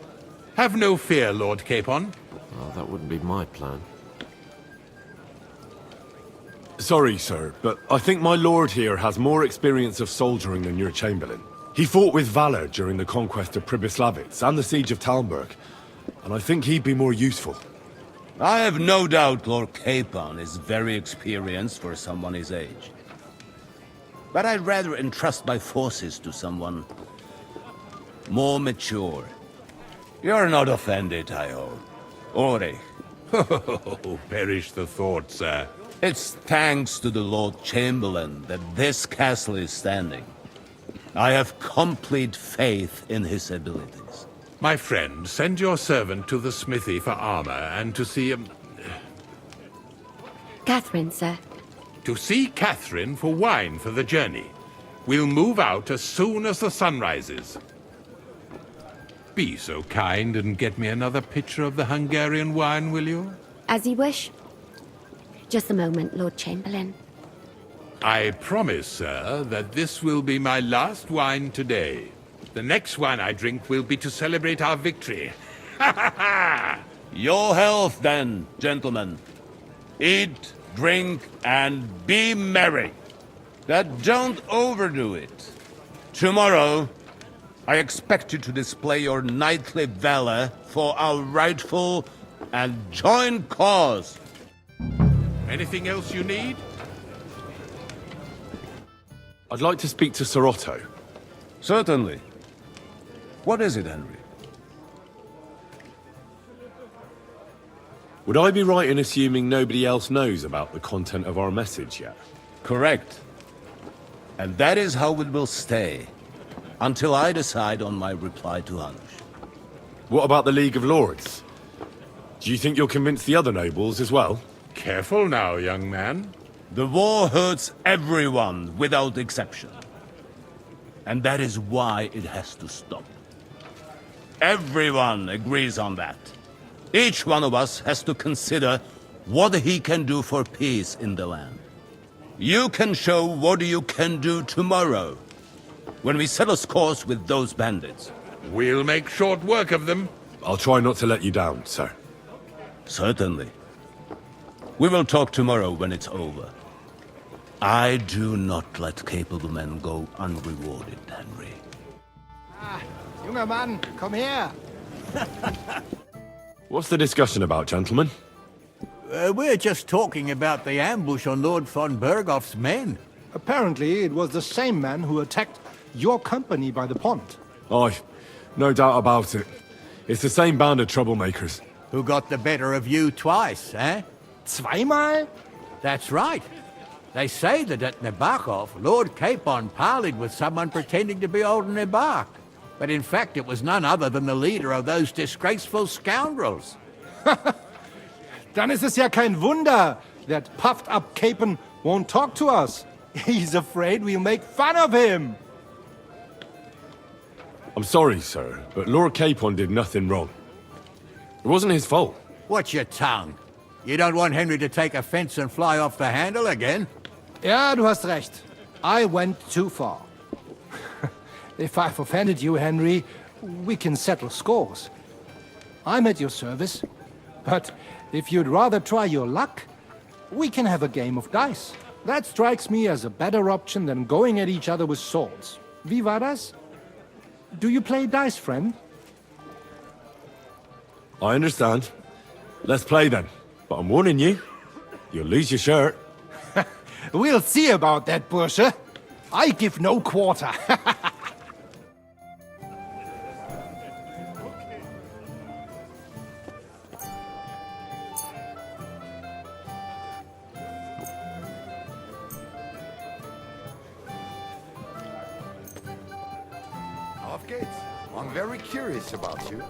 Have no fear, Lord Capon. Well, that wouldn't be my plan. Sorry, sir, but I think my lord here has more experience of soldiering than your Chamberlain. He fought with valor during the conquest of Pribyslavitz and the siege of Talmberg, and I think he'd be more useful. I have no doubt Lord Capon is very experienced for someone his age. But I'd rather entrust my forces to someone more mature. You're not offended, I hope. Ulrich. Oh, perish the thought, sir. It's thanks to the Lord Chamberlain that this castle is standing. I have complete faith in his abilities. My friend, send your servant to the smithy for armor and to see Catherine, sir. To see Catherine for wine for the journey. We'll move out as soon as the sun rises. Be so kind and get me another pitcher of the Hungarian wine, will you? As you wish. Just a moment, Lord Chamberlain. I promise, sir, that this will be my last wine today. The next wine I drink will be to celebrate our victory. Ha ha ha! Your health, then, gentlemen. Eat, drink, and be merry. But don't overdo it. Tomorrow, I expect you to display your knightly valor for our rightful and joint cause. Anything else you need? I'd like to speak to Sir Otto. Certainly. What is it, Henry? Would I be right in assuming nobody else knows about the content of our message yet? Correct. And that is how it will stay, until I decide on my reply to Hanush. What about the League of Lords? Do you think you'll convince the other nobles as well? Careful now, young man. The war hurts everyone without exception. And that is why it has to stop. Everyone agrees on that. Each one of us has to consider what he can do for peace in the land. You can show what you can do tomorrow, when we settle scores with those bandits. We'll make short work of them. I'll try not to let you down, sir. Certainly. We will talk tomorrow when it's over. I do not let capable men go unrewarded, Henry. Junger Mann, komm her! What's the discussion about, gentlemen? We're just talking about the ambush on Lord von Bergoff's men. Apparently, it was the same man who attacked your company by the pond. Aye, no doubt about it. It's the same band of troublemakers. Who got the better of you twice, eh? Zweimal? That's right. They say that at Nebachov, Lord Capon parleyed with someone pretending to be old Nebach. But in fact, it was none other than the leader of those disgraceful scoundrels. Dann ist es ja kein Wunder that puffed-up Capon won't talk to us. He's afraid we'll make fun of him. I'm sorry, sir, but Lord Capon did nothing wrong. It wasn't his fault. Watch your tongue. You don't want Henry to take offense and fly off the handle again? Ja, du hast recht. I went too far. If I've offended you, Henry, we can settle scores. I'm at your service. But if you'd rather try your luck, we can have a game of dice. That strikes me as a better option than going at each other with swords. Wie war das? Do you play dice, friend? I understand. Let's play then. But I'm warning you, you'll lose your shirt. We'll see about that, Bursche. I give no quarter. Auf geht's. I'm very curious about you.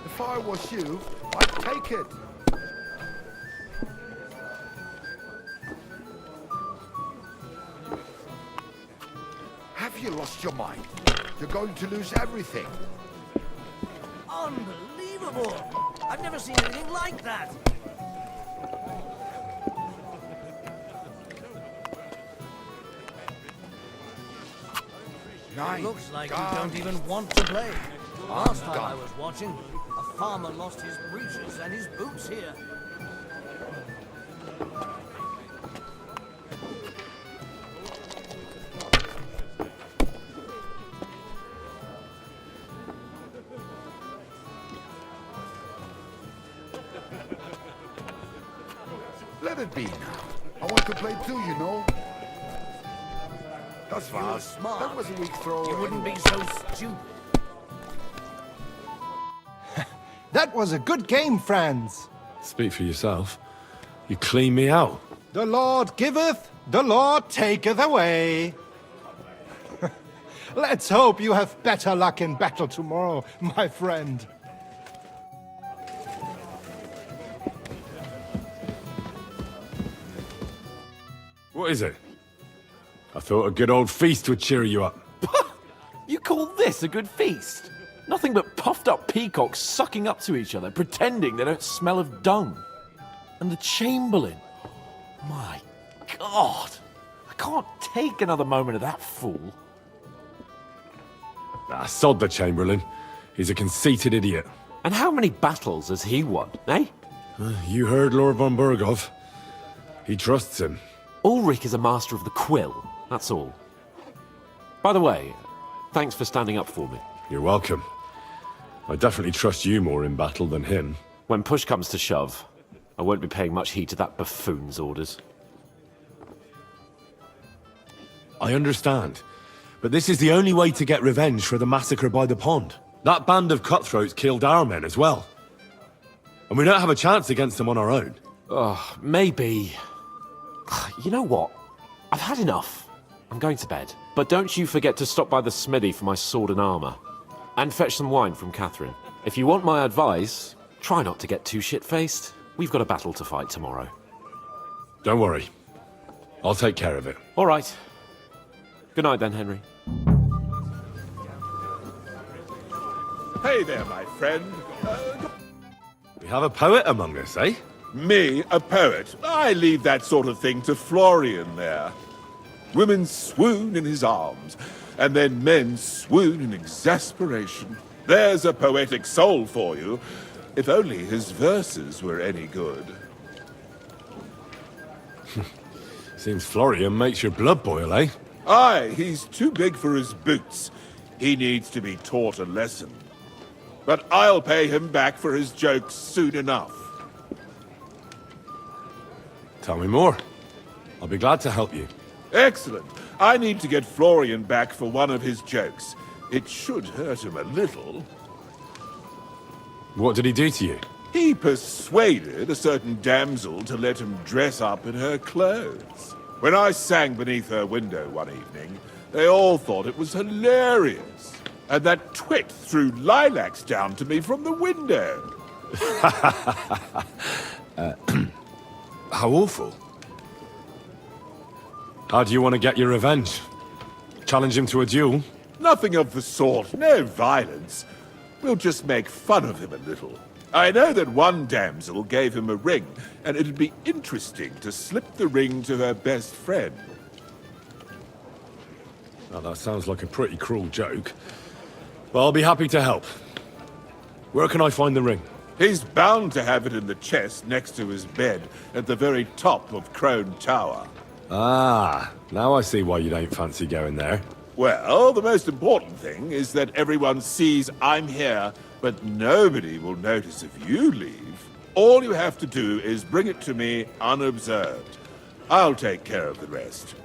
If I was you, I'd take it. Have you lost your mind? You're going to lose everything. Unbelievable! I've never seen anything like that. Nine. Looks like you Gone. don't even want to play. Last time I done. was watching, a farmer lost his breeches and his boots here. Let it be now. I want to play too, you know. That's If you were fast. smart, That was a weak throw. you wouldn't be anyway. so stupid. That was a good game, friends. Speak for yourself. You clean me out. The Lord giveth, the Lord taketh away. Let's hope you have better luck in battle tomorrow, my friend. What is it? I thought a good old feast would cheer you up. You call this a good feast? Nothing but puffed up peacocks sucking up to each other, pretending they don't smell of dung. And the Chamberlain. My God. I can't take another moment of that fool. Ah, sod the Chamberlain. He's a conceited idiot. And how many battles has he won, eh? You heard Lord von Bergoff. He trusts him. Ulrich is a master of the quill, that's all. By the way, thanks for standing up for me. You're welcome. I definitely trust you more in battle than him. When push comes to shove, I won't be paying much heed to that buffoon's orders. I understand. But this is the only way to get revenge for the massacre by the pond. That band of cutthroats killed our men as well. And we don't have a chance against them on our own. Maybe. You know what? I've had enough. I'm going to bed. But don't you forget to stop by the smithy for my sword and armour. And fetch some wine from Catherine. If you want my advice, try not to get too shit-faced. We've got a battle to fight tomorrow. Don't worry. I'll take care of it. All right. Good night then, Henry. Hey there, my friend. We have a poet among us, eh? Me, a poet. I leave that sort of thing to Florian there. Women swoon in his arms, and then men swoon in exasperation. There's a poetic soul for you, if only his verses were any good. Seems Florian makes your blood boil, eh? Aye, he's too big for his boots. He needs to be taught a lesson. But I'll pay him back for his jokes soon enough. Tell me more. I'll be glad to help you. Excellent. I need to get Florian back for one of his jokes. It should hurt him a little. What did he do to you? He persuaded a certain damsel to let him dress up in her clothes. When I sang beneath her window one evening, they all thought it was hilarious. And that twit threw lilacs down to me from the window. How awful. How do you want to get your revenge? Challenge him to a duel? Nothing of the sort. No violence. We'll just make fun of him a little. I know that one damsel gave him a ring, and it'd be interesting to slip the ring to her best friend. Now, that sounds like a pretty cruel joke. But I'll be happy to help. Where can I find the ring? He's bound to have it in the chest next to his bed at the very top of Crone Tower. Ah, now I see why you don't fancy going there. Well, the most important thing is that everyone sees I'm here, but nobody will notice if you leave. All you have to do is bring it to me unobserved. I'll take care of the rest.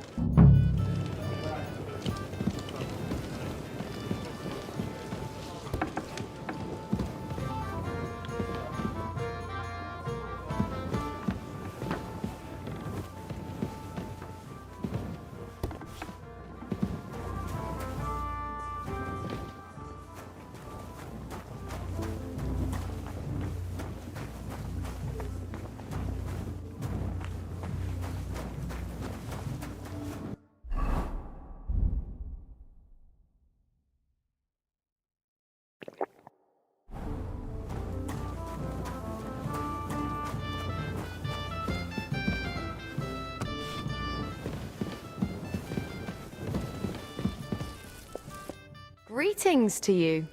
Greetings to you.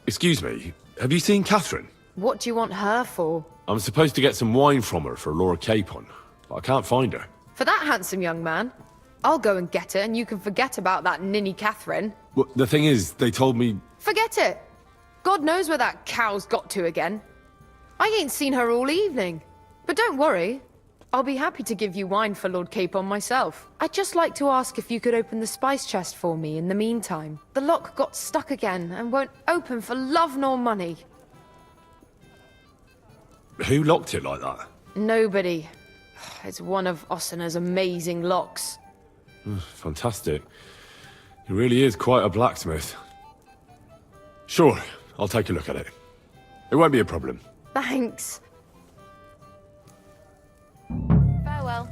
Excuse me, have you seen Catherine? What do you want her for? I'm supposed to get some wine from her for Lord Capon, but I can't find her. For that handsome young man? I'll go and get her, and you can forget about that ninny Catherine. Well, the thing is, they told me... Forget it! God knows where that cow's got to again. I ain't seen her all evening. But don't worry, I'll be happy to give you wine for Lord Capon myself. I'd just like to ask if you could open the spice chest for me in the meantime. The lock got stuck again and won't open for love nor money. Who locked it like that? Nobody. It's one of Osena's amazing locks. Fantastic. He really is quite a blacksmith. Sure, I'll take a look at it. It won't be a problem. Thanks. Farewell.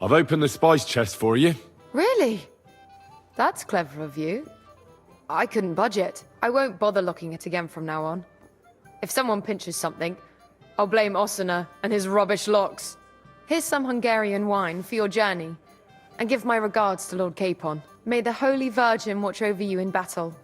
I've opened the spice chest for you. Really? That's clever of you. I couldn't budge. I won't bother locking it again from now on. If someone pinches something, I'll blame Osena and his rubbish locks. Here's some Hungarian wine for your journey. And give my regards to Lord Capon. May the Holy Virgin watch over you in battle.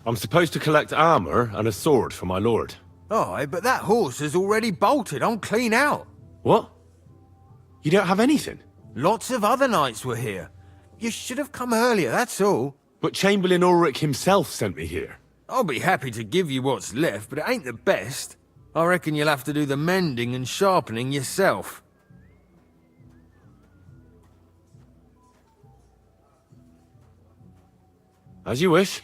I'm supposed to collect armor and a sword for my lord. Aye, but that horse has already bolted. I'm clean out. What? You don't have anything? Lots of other knights were here. You should have come earlier, that's all. But Chamberlain Ulrich himself sent me here. I'll be happy to give you what's left, but it ain't the best. I reckon you'll have to do the mending and sharpening yourself. As you wish.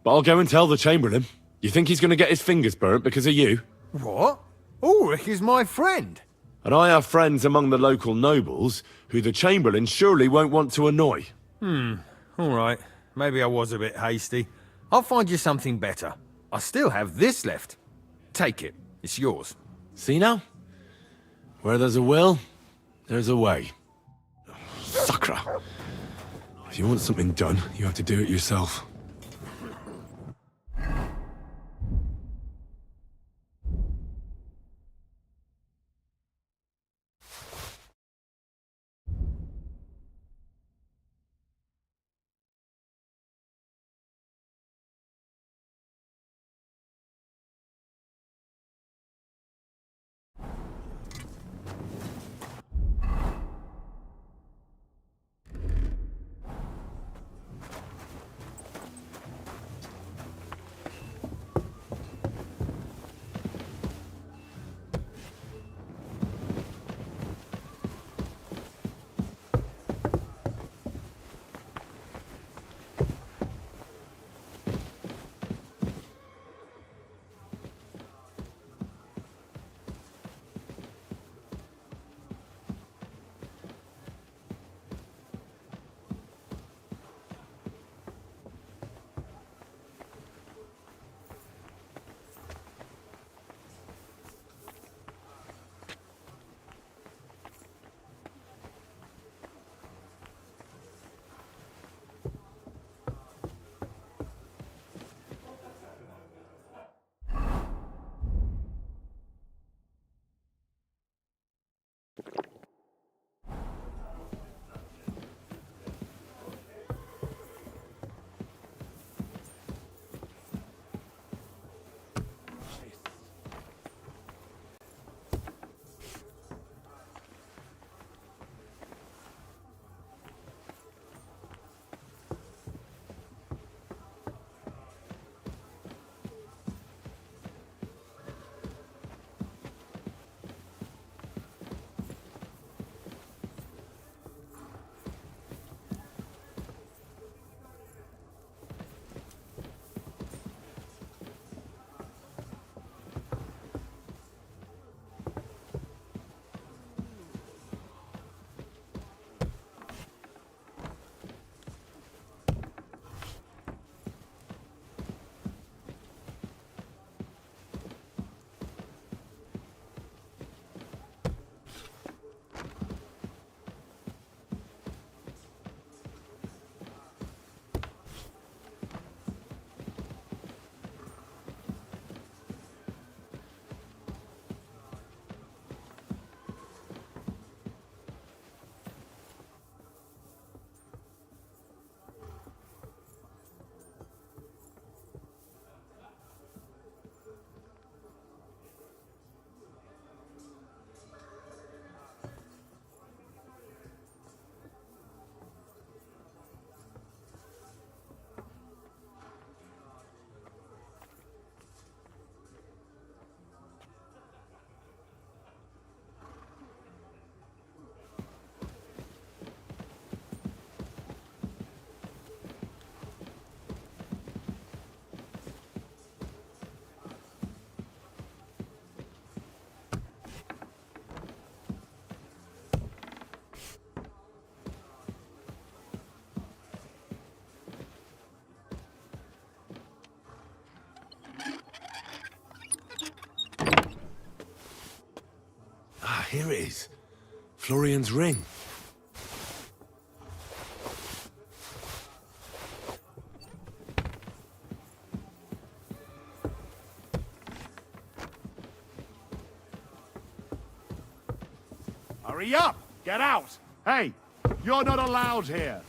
But I'll go and tell the Chamberlain. You think he's going to get his fingers burnt because of you? What? Ulrich is my friend. And I have friends among the local nobles who the Chamberlain surely won't want to annoy. All right. Maybe I was a bit hasty. I'll find you something better. I still have this left. Take it. It's yours. See now? Where there's a will, there's a way. Sucker. If you want something done, you have to do it yourself. Here it is. Florian's ring. Hurry up! Get out! Hey, you're not allowed here.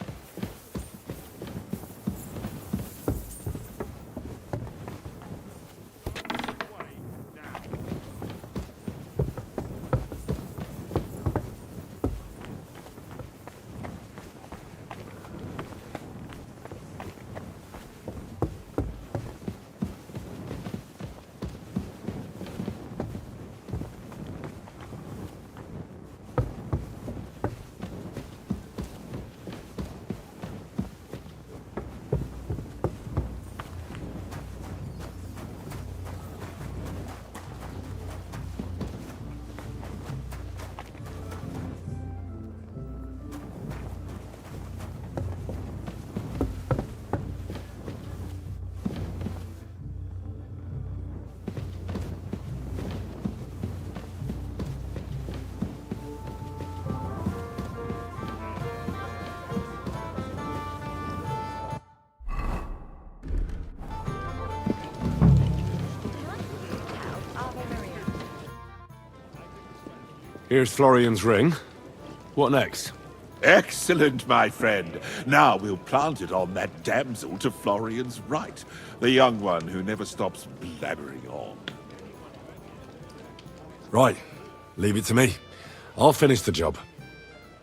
Here's Florian's ring. What next? Excellent, my friend. Now we'll plant it on that damsel to Florian's right, the young one who never stops blabbering on. Right. Leave it to me. I'll finish the job.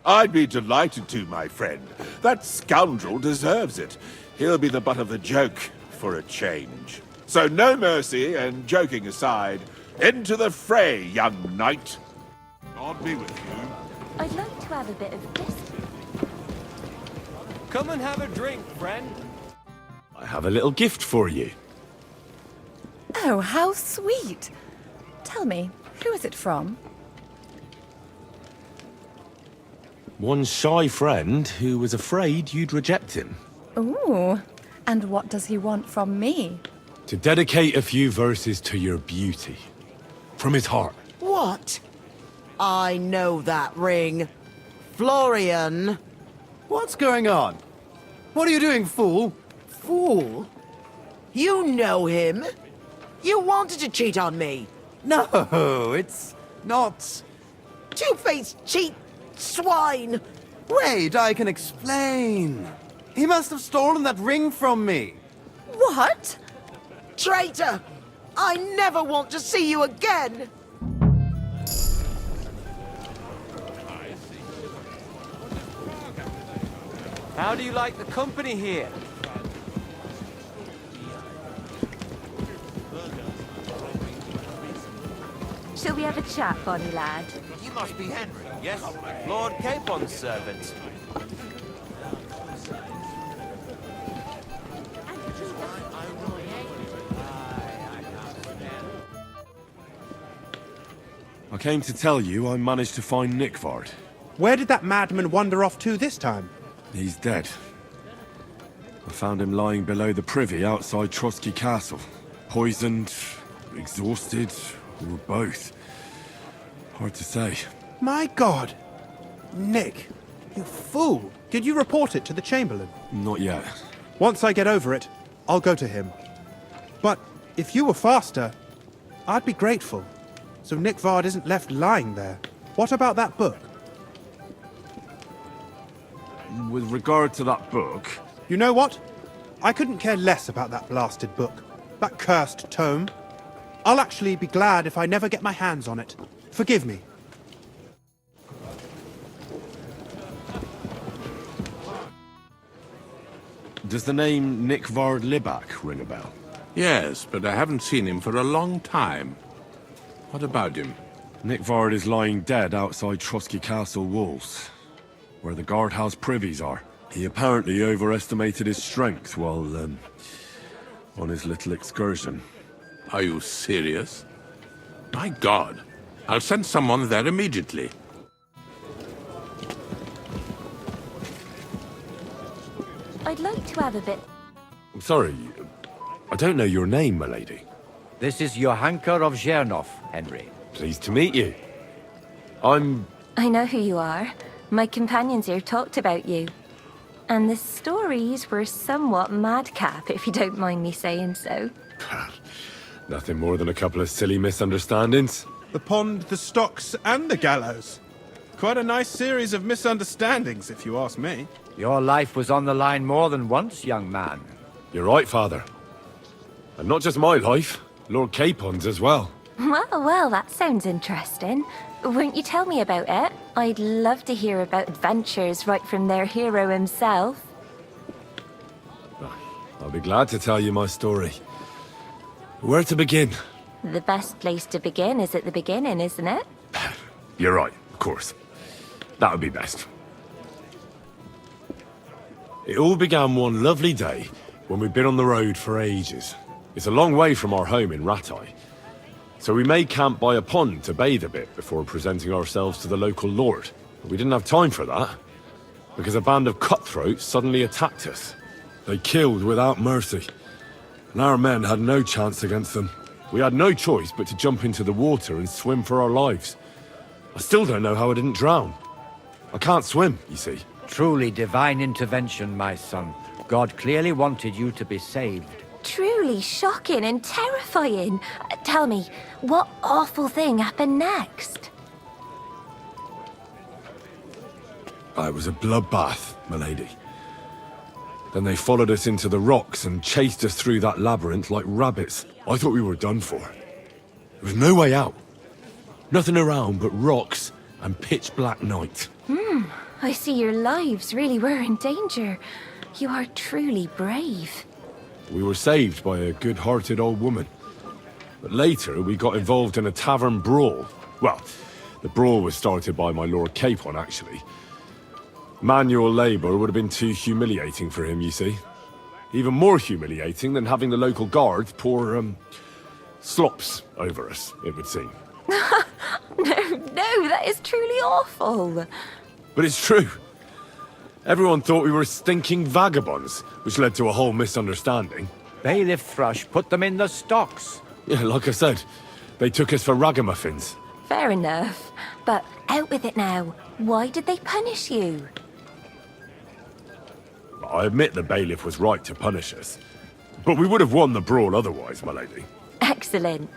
I'd be delighted to, my friend. That scoundrel deserves it. He'll be the butt of the joke for a change. So no mercy, and joking aside, into the fray, young knight. God be with you. I'd like to have a bit of biscuit. Come and have a drink, friend. I have a little gift for you. Oh, how sweet. Tell me, who is it from? One shy friend who was afraid you'd reject him. Ooh, and what does he want from me? To dedicate a few verses to your beauty. From his heart. What? I know that ring. Florian. What's going on? What are you doing, fool? Fool? You know him. You wanted to cheat on me. No, it's not... Two-faced cheat swine. Wait, I can explain. He must have stolen that ring from me. What? Traitor! I never want to see you again! How do you like the company here? Shall we have a chat, bonny lad? You must be Henry. Yes, Lord Capon's servant. I came to tell you I managed to find Nickvard. Where did that madman wander off to this time? He's dead. I found him lying below the privy outside Trotsky Castle. Poisoned, exhausted, or both. Hard to say. My God! Nick, you fool! Did you report it to the Chamberlain? Not yet. Once I get over it, I'll go to him. But if you were faster, I'd be grateful. So Nickvard isn't left lying there. What about that book? With regard to that book... You know what? I couldn't care less about that blasted book. That cursed tome. I'll actually be glad if I never get my hands on it. Forgive me. Does the name Nickvard Libak ring a bell? Yes, but I haven't seen him for a long time. What about him? Nickvard is lying dead outside Trotsky Castle walls, where the guardhouse privies are. He apparently overestimated his strength while, on his little excursion. Are you serious? My God. I'll send someone there immediately. I'd like to have a bit... Sorry, I don't know your name, milady. This is Johanka of Zhernov, Henry. Pleased to meet you. I know who you are. My companions here talked about you. And the stories were somewhat madcap, if you don't mind me saying so. Nothing more than a couple of silly misunderstandings. The pond, the stocks, and the gallows. Quite a nice series of misunderstandings, if you ask me. Your life was on the line more than once, young man. You're right, Father. And not just my life, Lord Capon's as well. Well, that sounds interesting. Won't you tell me about it? I'd love to hear about adventures right from their hero himself. I'll be glad to tell you my story. Where to begin? The best place to begin is at the beginning, isn't it? You're right, of course. That would be best. It all began one lovely day when we'd been on the road for ages. It's a long way from our home in Rattay. So we made camp by a pond to bathe a bit before presenting ourselves to the local lord. But we didn't have time for that, because a band of cutthroats suddenly attacked us. They killed without mercy, and our men had no chance against them. We had no choice but to jump into the water and swim for our lives. I still don't know how I didn't drown. I can't swim, you see. Truly divine intervention, my son. God clearly wanted you to be saved. Truly shocking and terrifying. Tell me, what awful thing happened next? It was a bloodbath, milady. Then they followed us into the rocks and chased us through that labyrinth like rabbits. I thought we were done for. There was no way out. Nothing around but rocks and pitch black night. I see your lives really were in danger. You are truly brave. We were saved by a good-hearted old woman. But later, we got involved in a tavern brawl. Well, the brawl was started by my Lord Capon, actually. Manual labor would have been too humiliating for him, you see. Even more humiliating than having the local guards pour, slops over us, it would seem. No, that is truly awful. But it's true. Everyone thought we were stinking vagabonds, which led to a whole misunderstanding. Bailiff Thrush put them in the stocks. Yeah, like I said, they took us for ragamuffins. Fair enough. But out with it now. Why did they punish you? I admit the bailiff was right to punish us. But we would have won the brawl otherwise, my lady. Excellent.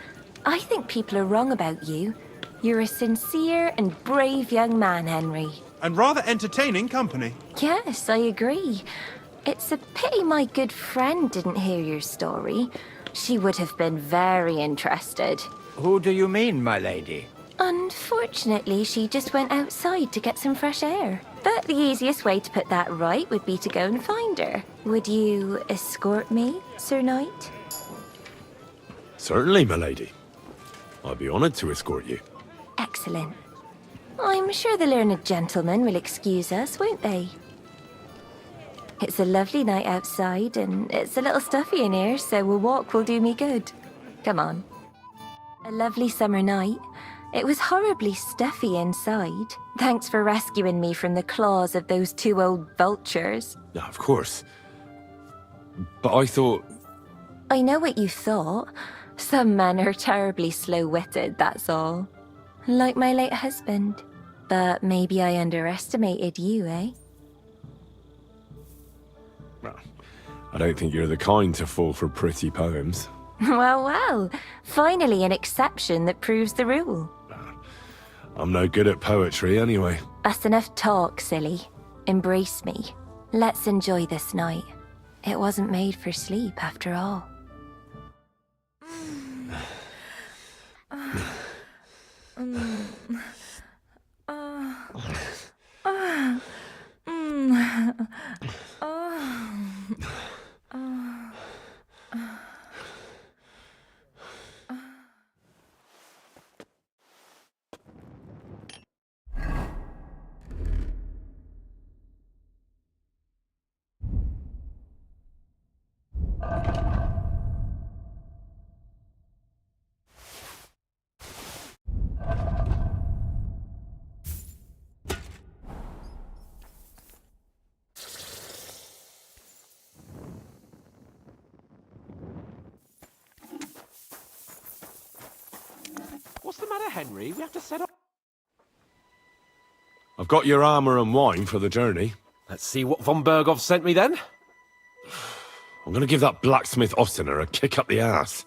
I think people are wrong about you. You're a sincere and brave young man, Henry. And rather entertaining company. Yes, I agree. It's a pity my good friend didn't hear your story. She would have been very interested. Who do you mean, my lady? Unfortunately, she just went outside to get some fresh air. But the easiest way to put that right would be to go and find her. Would you escort me, Sir Knight? Certainly, my lady. I'd be honored to escort you. Excellent. I'm sure the learned gentlemen will excuse us, won't they? It's a lovely night outside, and it's a little stuffy in here, so a walk will do me good. Come on. A lovely summer night. It was horribly stuffy inside. Thanks for rescuing me from the claws of those two old vultures. Yeah, of course. But I thought... I know what you thought. Some men are terribly slow-witted, that's all. Like my late husband. But maybe I underestimated you, eh? Well, I don't think you're the kind to fall for pretty poems. Well. Finally an exception that proves the rule. I'm no good at poetry anyway. That's enough talk, silly. Embrace me. Let's enjoy this night. It wasn't made for sleep, after all. What's the matter, Henry? We have to set up... got your armour and wine for the journey. Let's see what von Berghoff sent me then. I'm going to give that blacksmith Ostener a kick up the ass.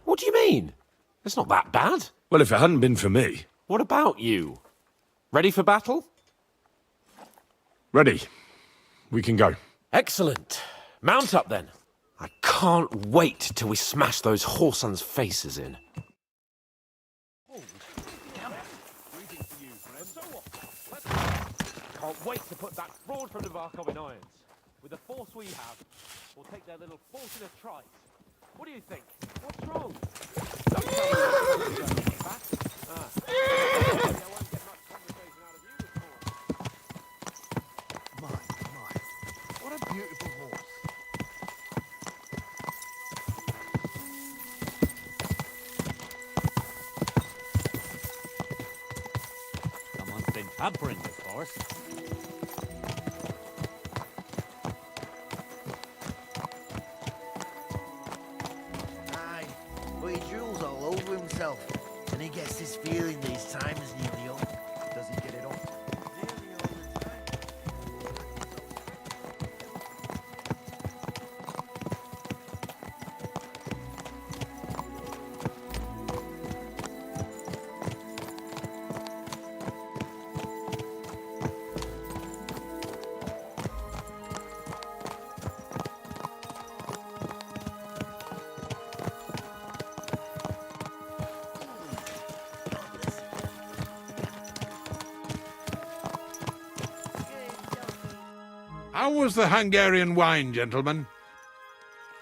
What do you mean? It's not that bad. Well, if it hadn't been for me. What about you? Ready for battle? Ready. We can go. Excellent. Mount up then. I can't wait till we smash those whoresons' faces in. Can't wait to put that fraud from the Varkov in irons. With the force we have, we'll take their little fortunate tries. What do you think? What's wrong? Don't tell me you're back. I won't get much conversation out of you before. My, what a beautiful horse. Someone's been pampering this horse. But he drools all over himself, and he gets this feeling these times nearly up. Does he get it up? Nearly all the time. How was the Hungarian wine, gentlemen?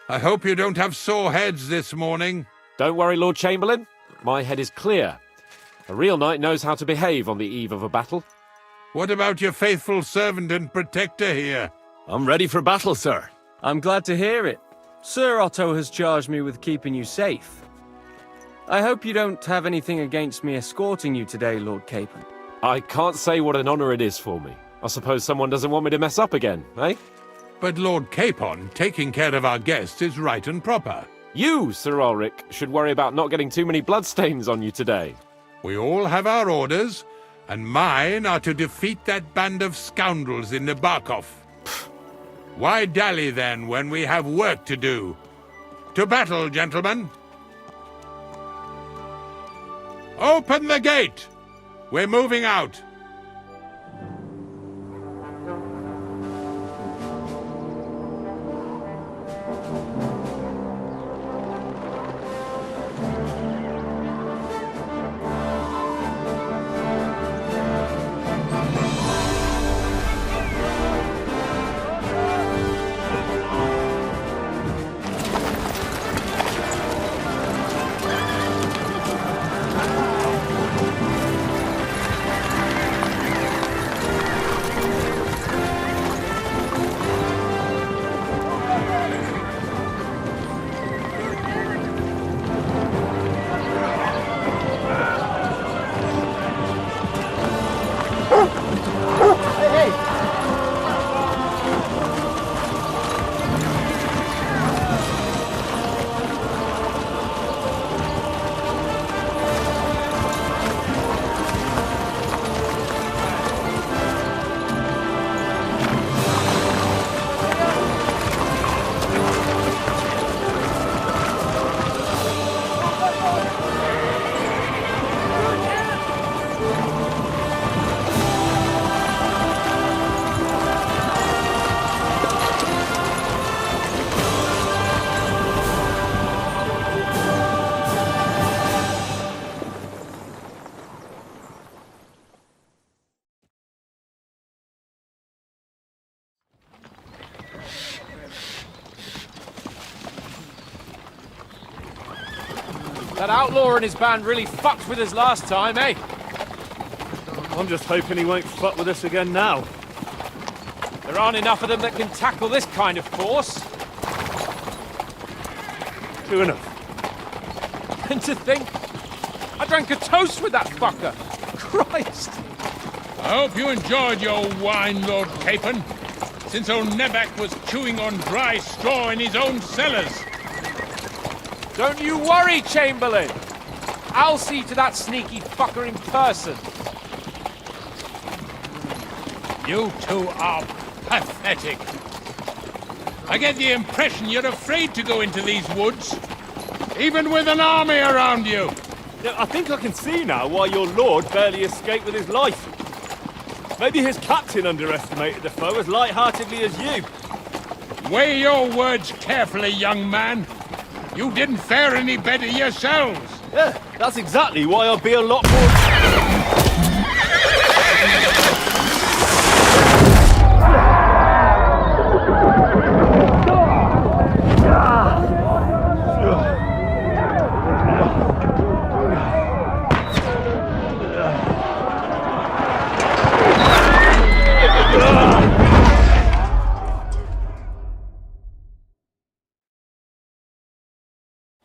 I hope you don't have sore heads this morning. Don't worry, Lord Chamberlain. My head is clear. A real knight knows how to behave on the eve of a battle. What about your faithful servant and protector here? I'm ready for battle, sir. I'm glad to hear it. Sir Otto has charged me with keeping you safe. I hope you don't have anything against me escorting you today, Lord Capon. I can't say what an honour it is for me. I suppose someone doesn't want me to mess up again, eh? But Lord Capon, taking care of our guests is right and proper. You, Sir Ulrich, should worry about not getting too many bloodstains on you today. We all have our orders, and mine are to defeat that band of scoundrels in Nabarkov. Why dally then when we have work to do? To battle, gentlemen! Open the gate! We're moving out! That outlaw and his band really fucked with us last time, eh? I'm just hoping he won't fuck with us again now. There aren't enough of them that can tackle this kind of force. True enough. And to think, I drank a toast with that fucker. Christ! I hope you enjoyed your wine, Lord Capon, since old Neback was chewing on dry straw in his own cellars. Don't you worry, Chamberlain. I'll see to that sneaky fucker in person. You two are pathetic. I get the impression you're afraid to go into these woods, even with an army around you. I think I can see now why your lord barely escaped with his life. Maybe his captain underestimated the foe as light-heartedly as you. Weigh your words carefully, young man. You didn't fare any better yourselves. Yeah, that's exactly why I'll be a lot more...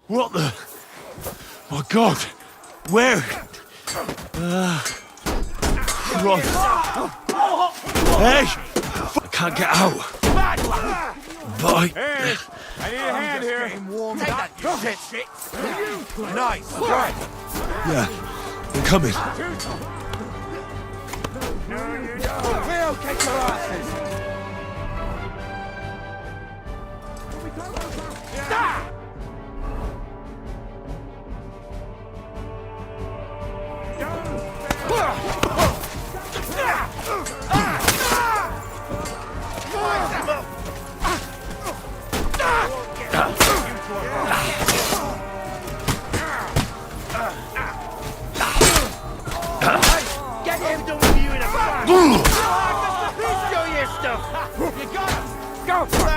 What the... My God! Where? Christ! Hey! I can't get out! Bye! Hey! I need a hand here! Take that, you shit! Nice! Right! Yeah, I'm coming. We'll kick your asses! Get him done with you in a bag! Show your stuff! You got him! Go for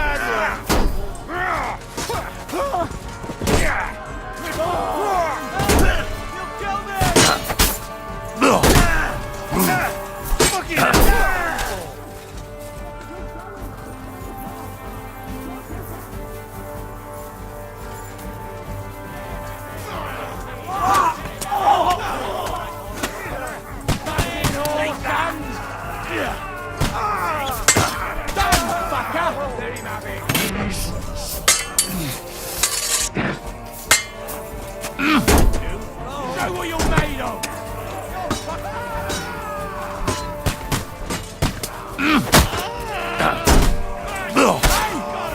Show what you're made of!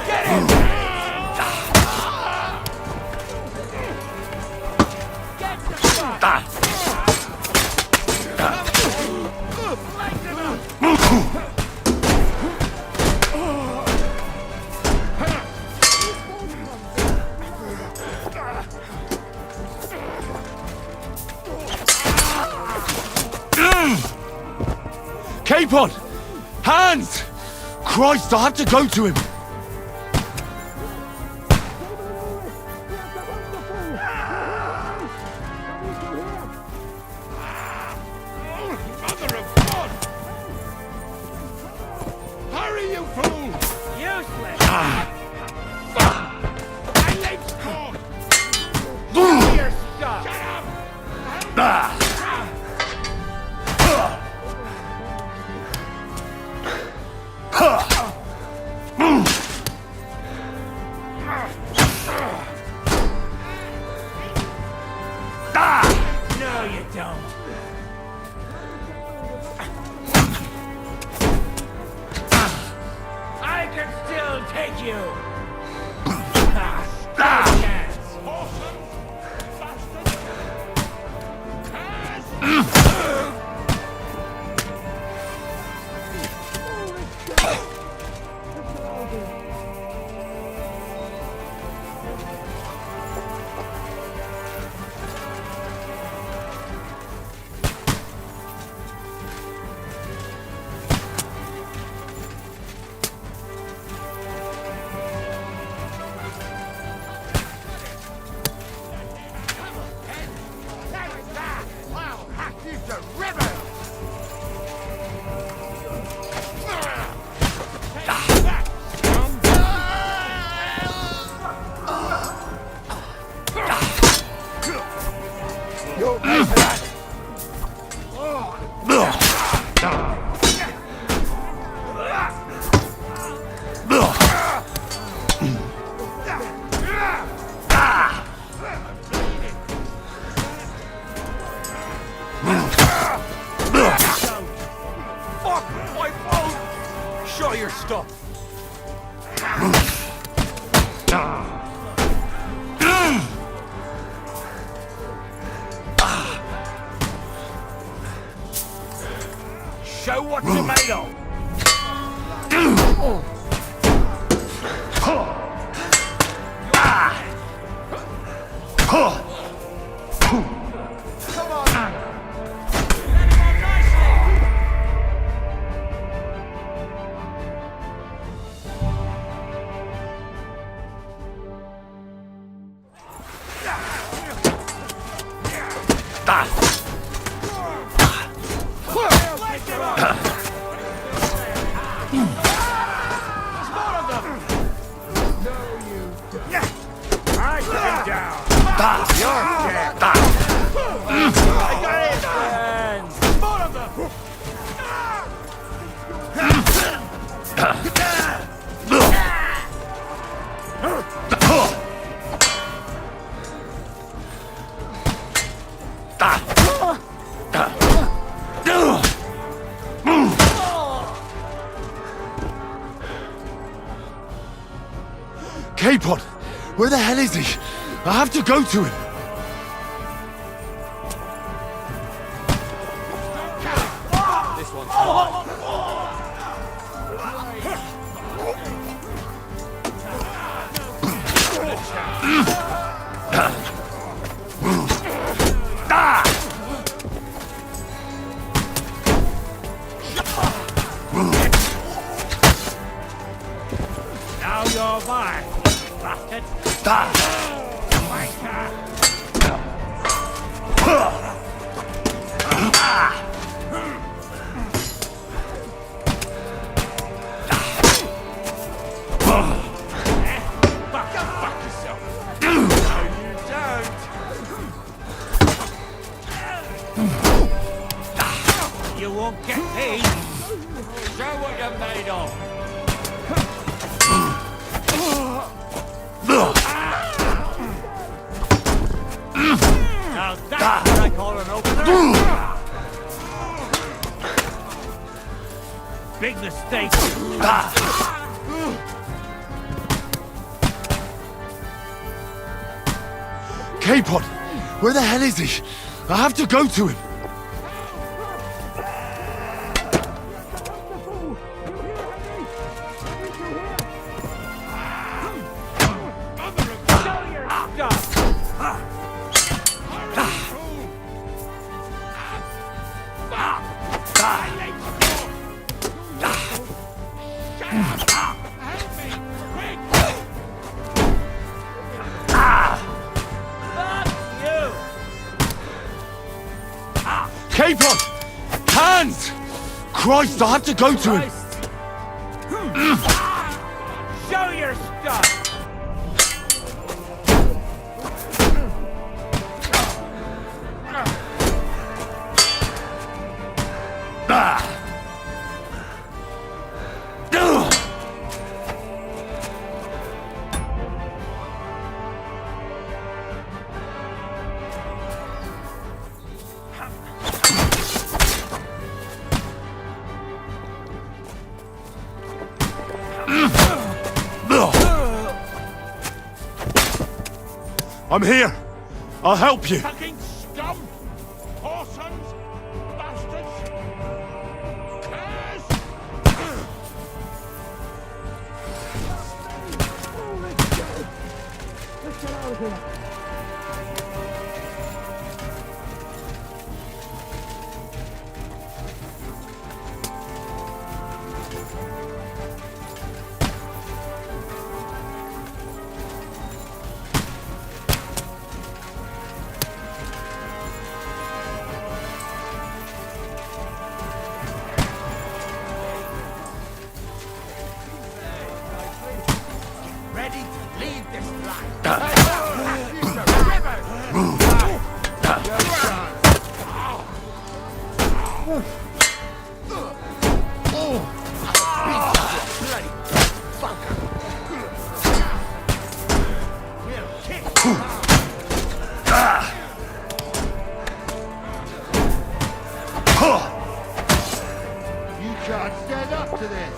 Get him! Capon! Hands! Christ, I have to go to him! Mother of God! Hurry, you fool! Useless! My leg's caught! Show your stuff! Shut up! No, you don't. I can still take you. Show your stuff. Show what you're made of. K-Pod! Where the hell is he? I have to go to him! This one's mine. Now you're mine, bastard. Fuck yourself. No, you don't. You won't get me. Show what you're made of. Now that's what I call an opener. Big mistake. K-Pod! Where the hell is he? I have to go to him! K-Pod! Hands! Christ, I have to go to him! Show your stuff! I'm here! I'll help you! Fucking scum! Whoresons! Bastards! Curse! Let's get out of here! Ready to leave this life. You can't stand up to this.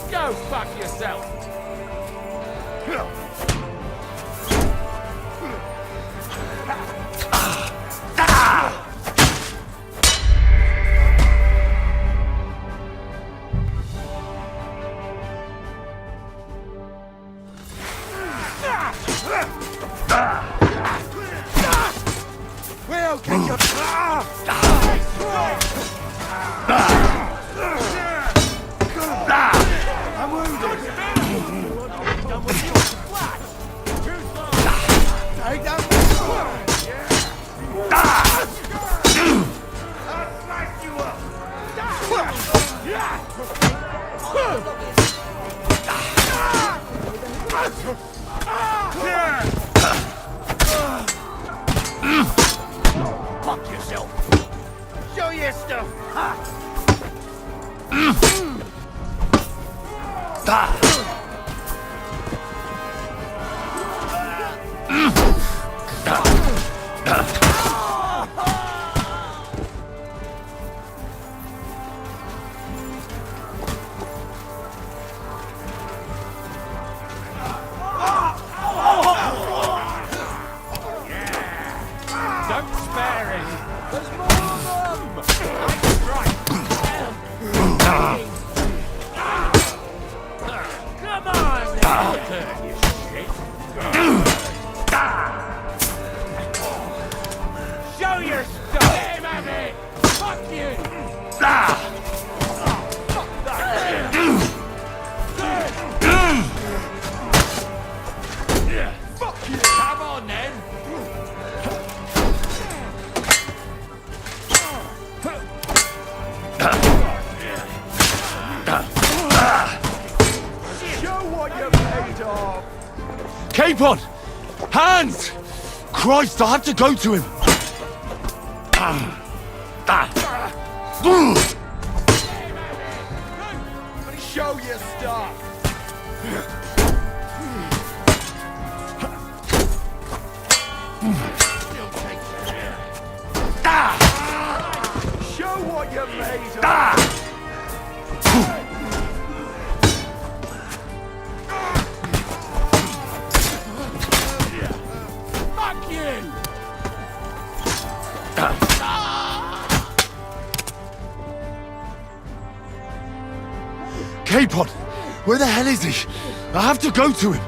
Go fuck yourself. We'll get you. I'm wounded. Take that. I'll smash you up. Fuck yourself. Show your stuff. Don't spare any. There's more of them. Right. Come on, now. Turn, you shit. Show your stuff. Hey, man. Fuck you. Fuck that. Fuck you. Come on, then. Show what you're made of. Capon! Hands! Christ, I have to go to him! Show your stuff. Still takes Show what you're made of. Fuck you! Capon! Where the hell is he? I have to go to him!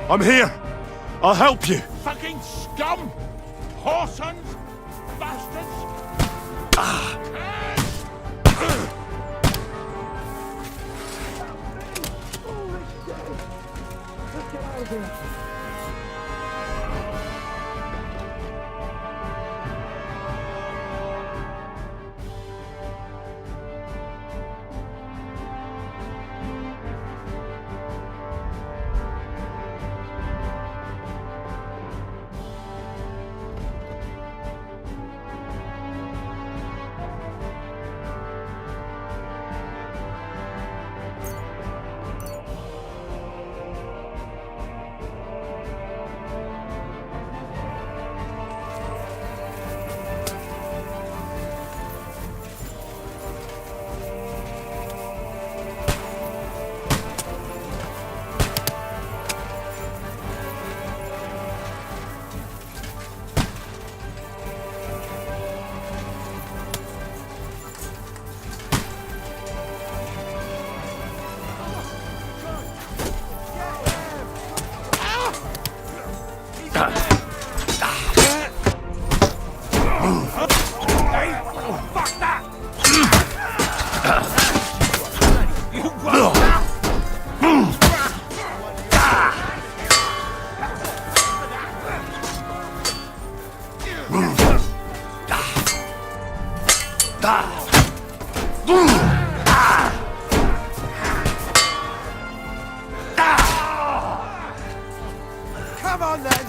I'm here! I'll help you! Fucking scum! Whoresons! Bastards! Let's get out of here! Come on then!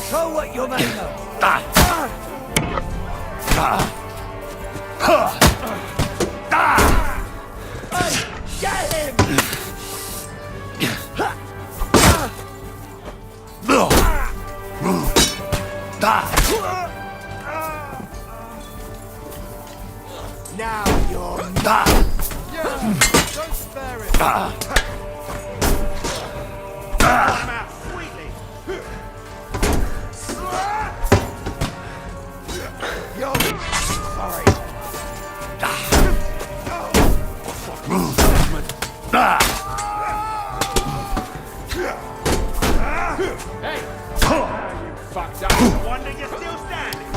Show what you're made of. Get him! Now you're yeah, don't spare it. Come out sweetly. You'll be sorry. Hey! You fucked up. Wonder you're still standing.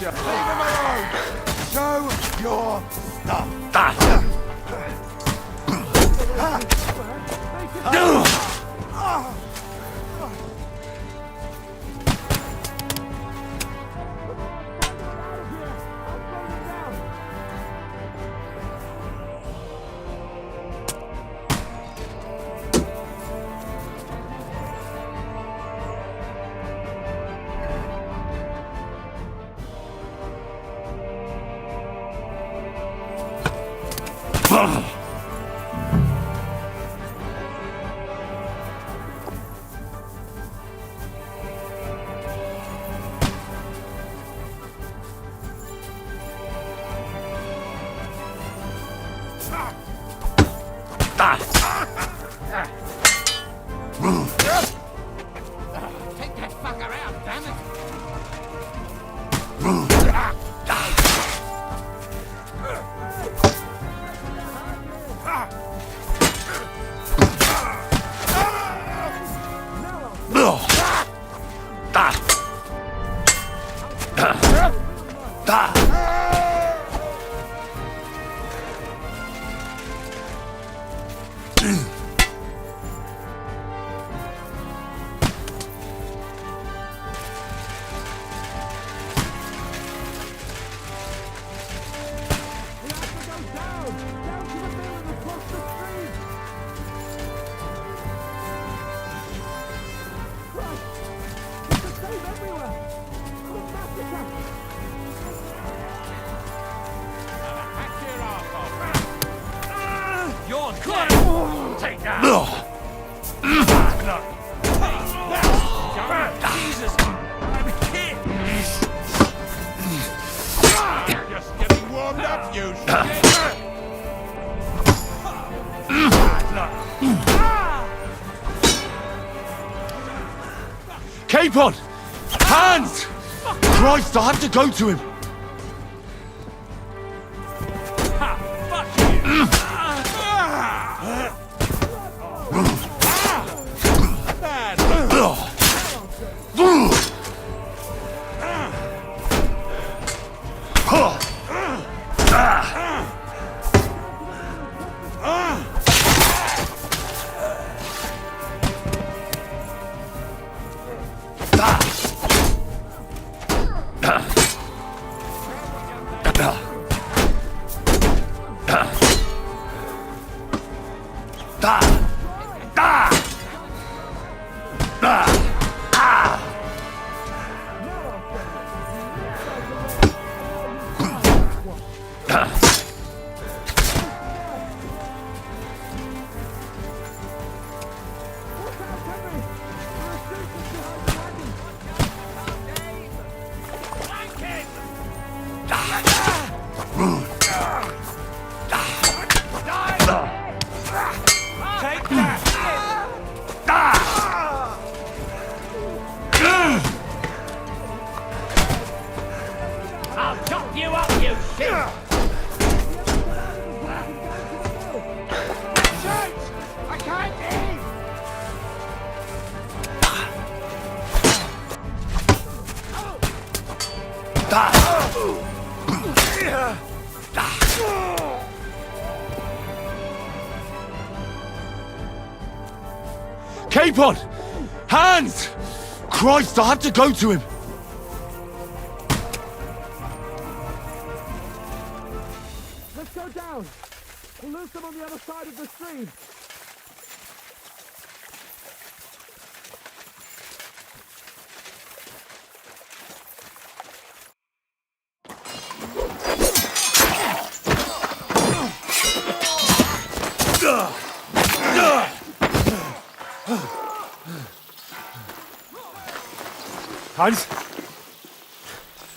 Leave him alone. Show your stuff. Take that fucker out, damn it! You're dead! Take that! Jesus! I'm a kid! Just getting warmed up, you shit! Capon! Hands! Christ, I have to go to him! Capon! Hands! Christ, I had to go to him! Let's go down. We'll lose them on the other side of the stream. Hans?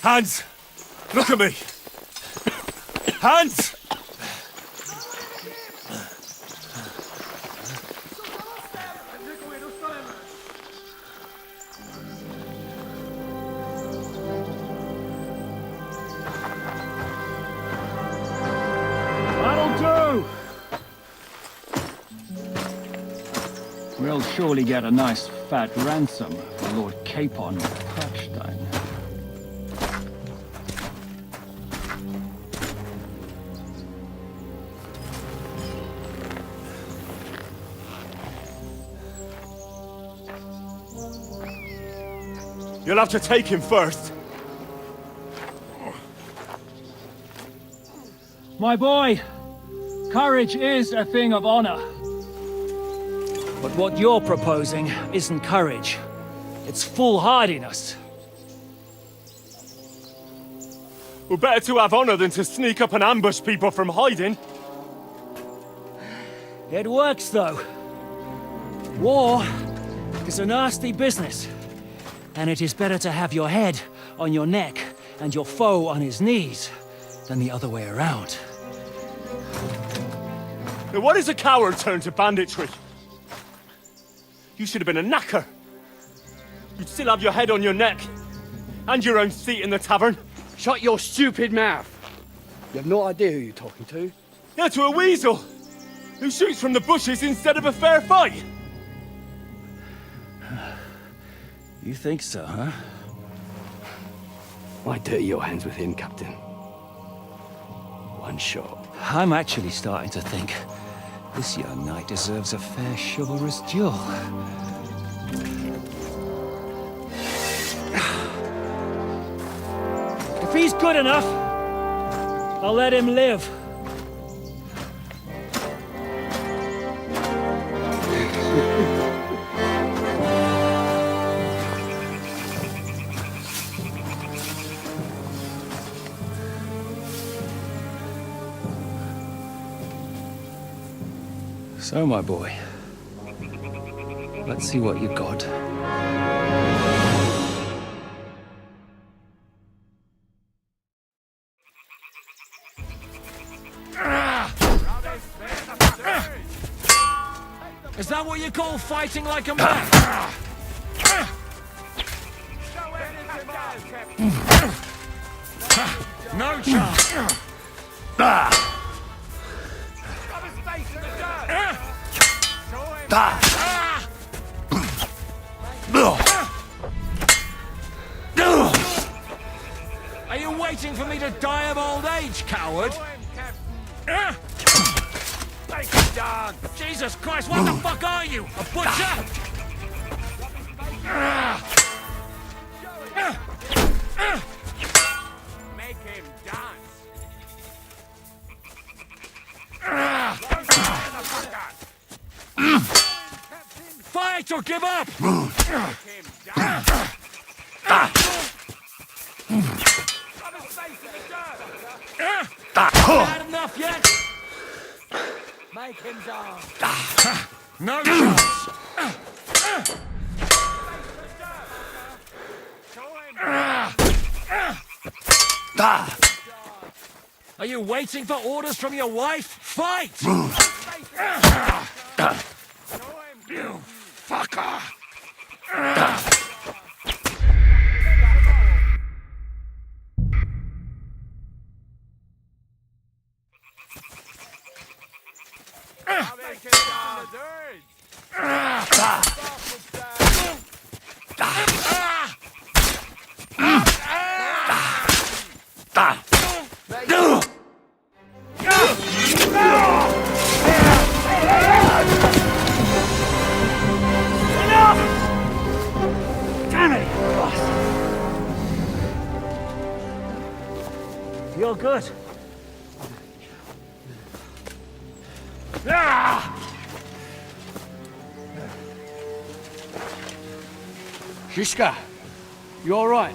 Hans! Look at me! Hans! That'll do! We'll surely get a nice fat ransom for Lord Capon of Parkstein. You'll have to take him first. My boy, courage is a thing of honor. But what you're proposing isn't courage. It's foolhardiness. Well, better to have honor than to sneak up and ambush people from hiding. It works, though. War is a nasty business. And it is better to have your head on your neck and your foe on his knees than the other way around. Now, what is a coward turned to banditry? You should have been a knacker. You'd still have your head on your neck. And your own seat in the tavern. Shut your stupid mouth. You have no idea who you're talking to. Yeah, to a weasel. Who shoots from the bushes instead of a fair fight. You think so, huh? Why dirty your hands with him, Captain? One shot. I'm actually starting to think this young knight deserves a fair chivalrous duel. If he's good enough, I'll let him live. So, my boy, let's see what you got. Is that what you call fighting like a man? No chance. Are you waiting for me to die of old age, coward? Jesus Christ, what the fuck are you? A butcher? Make him dance. Fight or give up! Had enough yet? Make him dance. No chance. Are you waiting for orders from your wife? Fight! You fucker! all good. Ah! Shishka, you all right?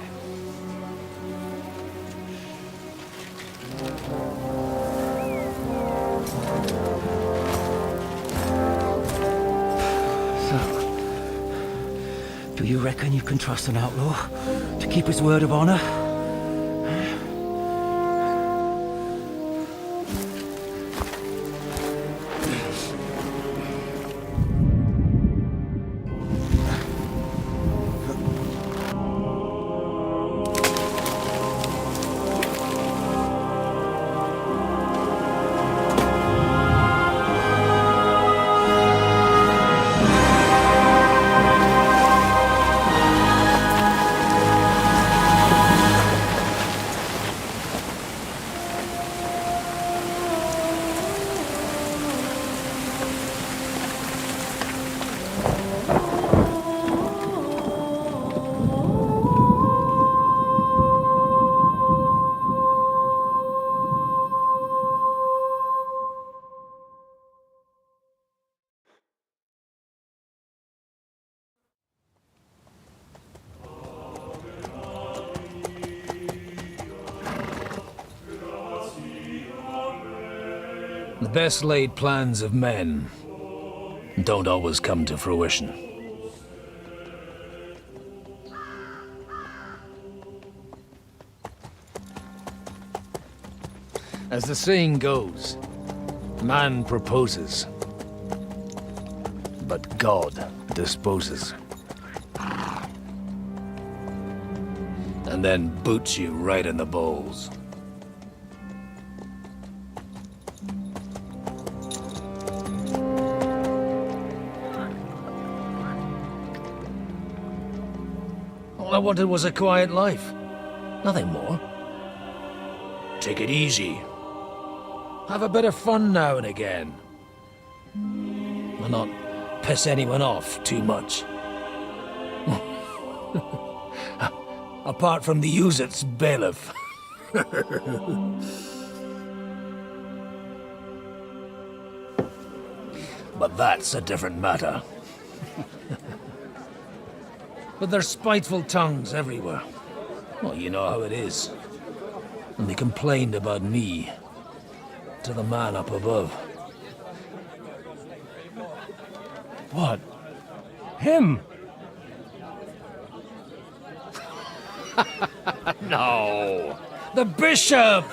Do you reckon you can trust an outlaw to keep his word of honor? The best laid plans of men don't always come to fruition. As the saying goes, man proposes, but God disposes. And then boots you right in the balls. All I wanted was a quiet life. Nothing more. Take it easy. Have a bit of fun now and again. And not piss anyone off too much. Apart from the Uzit's bailiff. But that's a different matter. But there's spiteful tongues everywhere. Well, you know how it is. And they complained about me to the man up above. What? Him? No! The bishop!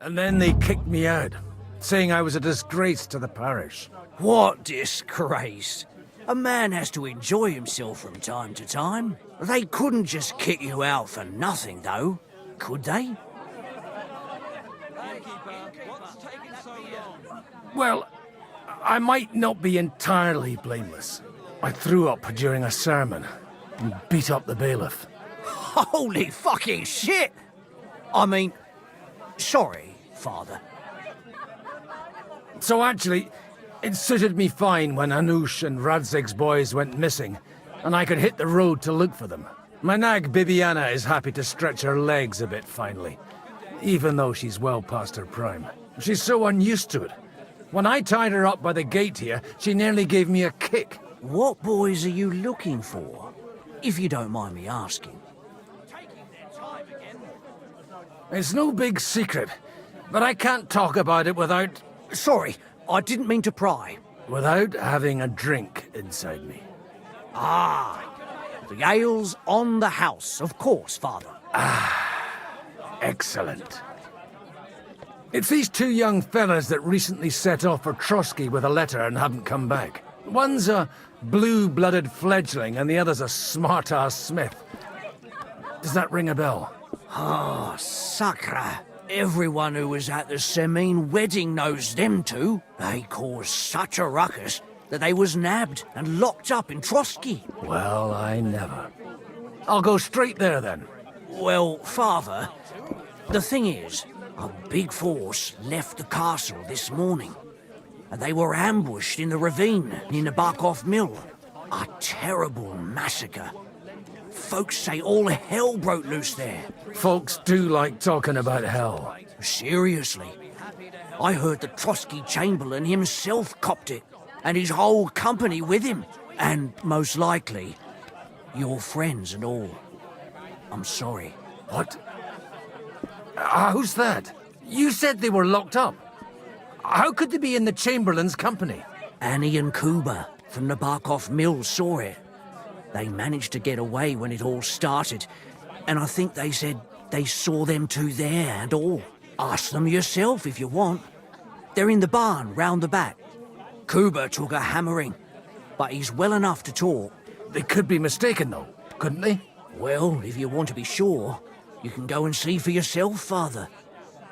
And then they kicked me out, saying I was a disgrace to the parish. What disgrace? A man has to enjoy himself from time to time. They couldn't just kick you out for nothing, though, could they? Well, I might not be entirely blameless. I threw up during a sermon and beat up the bailiff. Holy fucking shit! I mean, sorry, Father. So actually, it suited me fine when Anush and Radzig's boys went missing, and I could hit the road to look for them. My nag Bibiana is happy to stretch her legs a bit finally, even though she's well past her prime. She's so unused to it. When I tied her up by the gate here, she nearly gave me a kick. What boys are you looking for, if you don't mind me asking? It's no big secret, but I can't talk about it without... Sorry, I didn't mean to pry. Without having a drink inside me. Ah, the ale's on the house, of course, Father. Ah, excellent. It's these two young fellas that recently set off for Trotsky with a letter and haven't come back. One's a blue-blooded fledgling and the other's a smart-ass smith. Does that ring a bell? Ah, Sakra. Everyone who was at the Semine wedding knows them two. They caused such a ruckus that they was nabbed and locked up in Trotsky. Well, I never. I'll go straight there, then. Well, Father, the thing is, a big force left the castle this morning. and they were ambushed in the ravine near the Barkoff Mill. A terrible massacre. Folks say all hell broke loose there. Folks do like talking about hell. Seriously. I heard the Trotsky Chamberlain himself copped it, and his whole company with him. And most likely, your friends and all. I'm sorry. What? How's that? You said they were locked up. How could they be in the Chamberlain's company? Annie and Kuba from the Barkoff Mill saw it. They managed to get away when it all started, and I think they said they saw them two there and all. Ask them yourself if you want. They're in the barn round the back. Kuba took a hammering, but he's well enough to talk. They could be mistaken, though, couldn't they? Well, if you want to be sure, you can go and see for yourself, Father.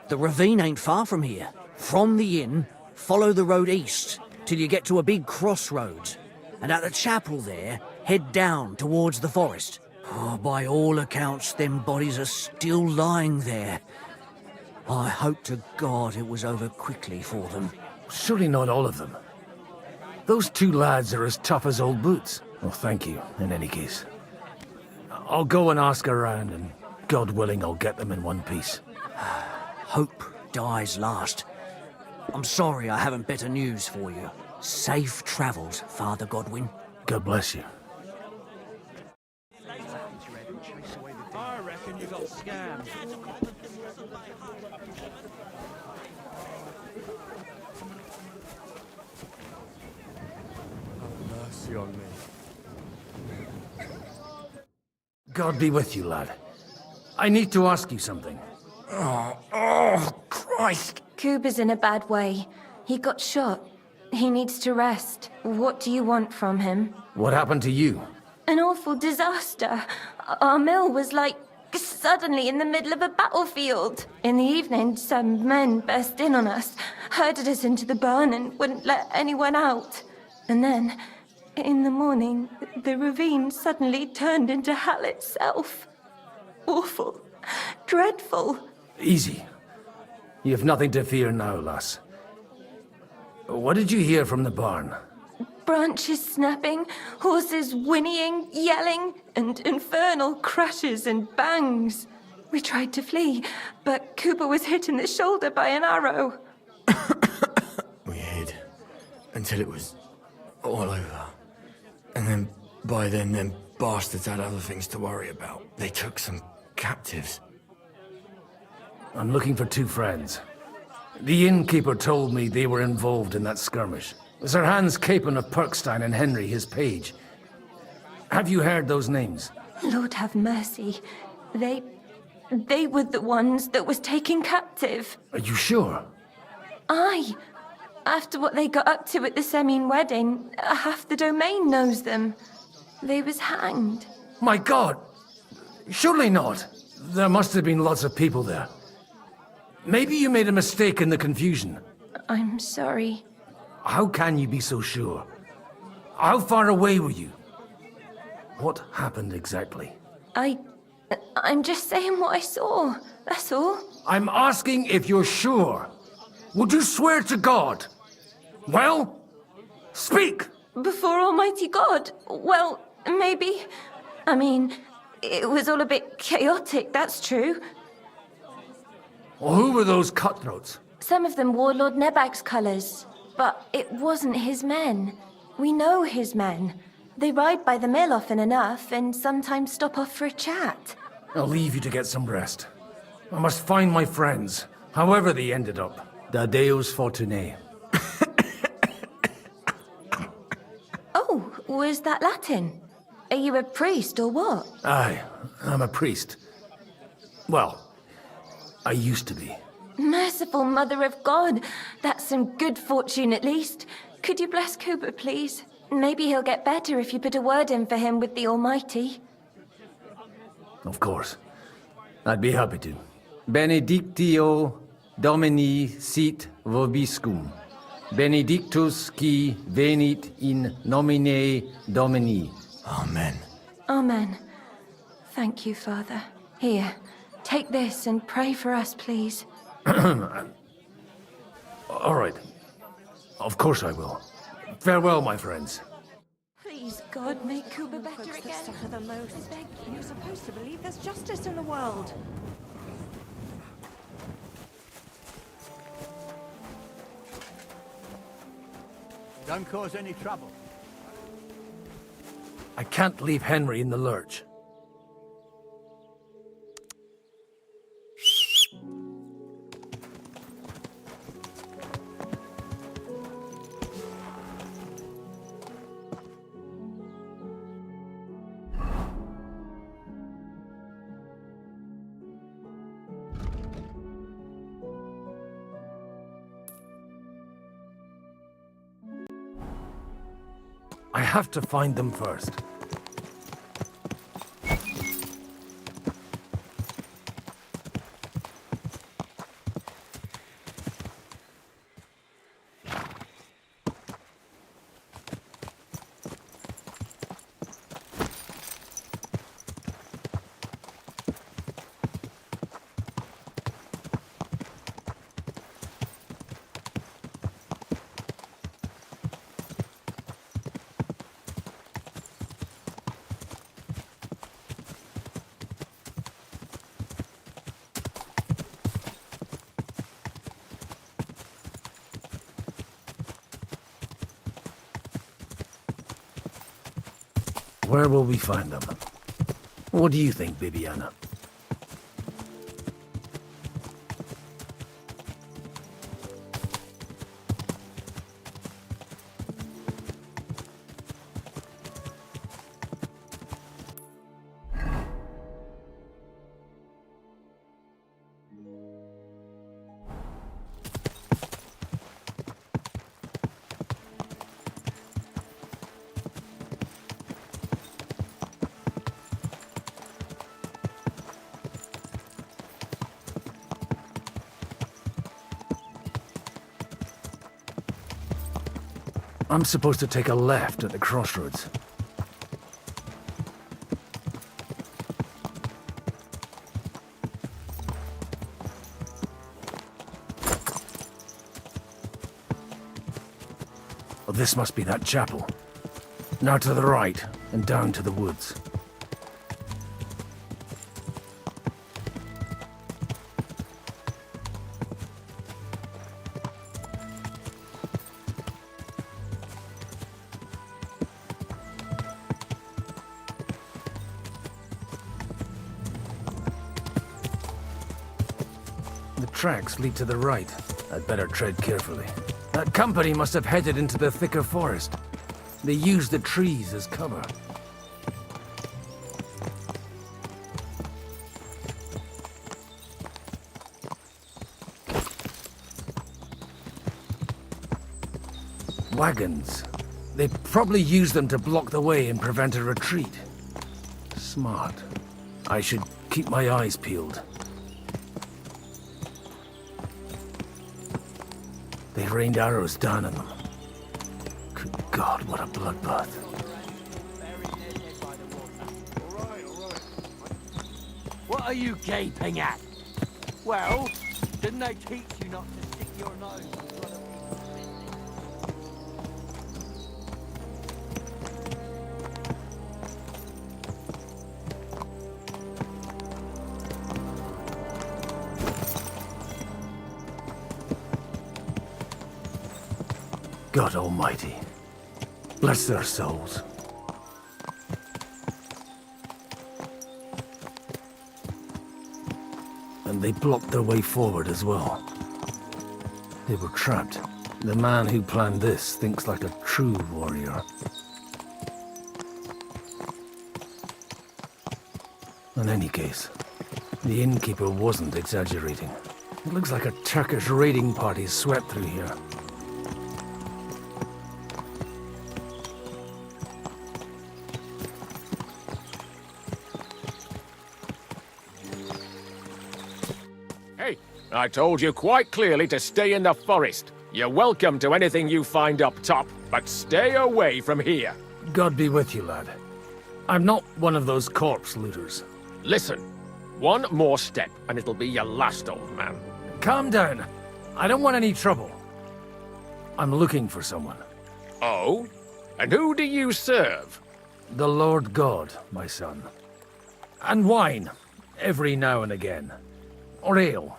The ravine ain't far from here. From the inn, follow the road east till you get to a big crossroads, and at the chapel there, head down towards the forest. Oh, by all accounts, them bodies are still lying there. I hope to God it was over quickly for them. Surely not all of them. Those two lads are as tough as old boots. Well, thank you, in any case. I'll go and ask around, and God willing, I'll get them in one piece. Hope dies last. I'm sorry I haven't better news for you. Safe travels, Father Godwin. God bless you. I reckon you got scammed. Have mercy on me. God be with you, lad. I need to ask you something. Oh, Christ! Kuba's in a bad way. He got shot. He needs to rest. What do you want from him? What happened to you? An awful disaster. Our mill was like suddenly in the middle of a battlefield. In the evening, some men burst in on us, herded us into the barn and wouldn't let anyone out. And then, in the morning, the ravine suddenly turned into hell itself. Awful. Dreadful. Easy. You have nothing to fear now, lass. What did you hear from the barn? Branches snapping, horses whinnying, yelling, and infernal crashes and bangs. We tried to flee, but Cooper was hit in the shoulder by an arrow. We hid until it was all over. And then, by then, them bastards had other things to worry about. They took some captives. I'm looking for two friends. The innkeeper told me they were involved in that skirmish. Sir Hans Capon of Perkstein and Henry, his page. Have you heard those names? Lord have mercy. They were the ones that was taken captive. Are you sure? Aye. After what they got up to at the Semine wedding, half the domain knows them. They was hanged. My God! Surely not. There must have been lots of people there. Maybe you made a mistake in the confusion. I'm sorry. How can you be so sure? How far away were you? What happened exactly? I'm just saying what I saw, that's all. I'm asking if you're sure. Would you swear to God? Well, speak! Before Almighty God? Well, maybe. I mean, it was all a bit chaotic, that's true. Well, who were those cutthroats? Some of them wore Lord Nebag's colours, but it wasn't his men. We know his men. They ride by the mill often enough, and sometimes stop off for a chat. I'll leave you to get some rest. I must find my friends, however they ended up. Da Deus Fortunae. Oh, was that Latin? Are you a priest or what? Aye, I'm a priest. Well, I used to be. Merciful Mother of God, that's some good fortune at least. Could you bless Cooper, please? Maybe he'll get better if you put a word in for him with the Almighty. Of course. I'd be happy to. Benedictio Domini sit vobiscum. Benedictus qui venit in nomine Domini. Amen. Amen. Thank you, Father. Here, take this and pray for us, please. All right. Of course I will. Farewell, my friends. Please, God, make Cuba better Folks again. that suffer the most. You're supposed to believe there's justice in the world. Don't cause any trouble. I can't leave Henry in the lurch. I have to find them first. Where will we find them? What do you think, Bibiana? I'm supposed to take a left at the crossroads. Well, this must be that chapel. Now to the right, and down to the woods. Tracks lead to the right. I'd better tread carefully. That company must have headed into the thicker forest. They used the trees as cover. Wagons. They probably used them to block the way and prevent a retreat. Smart. I should keep my eyes peeled. They rained arrows down on them. Good God, what a bloodbath. What are you gaping at? Well, didn't they teach you not to stick your nose in front of people's God Almighty, bless their souls. And they blocked their way forward as well. They were trapped. The man who planned this thinks like a true warrior. In any case, the innkeeper wasn't exaggerating. It looks like a Turkish raiding party swept through here. Hey, I told you quite clearly to stay in the forest. You're welcome to anything you find up top, but stay away from here. God be with you, lad. I'm not one of those corpse looters. Listen, one more step and it'll be your last, old man. Calm down. I don't want any trouble. I'm looking for someone. Oh? And who do you serve? The Lord God, my son. And wine, every now and again. Or ale.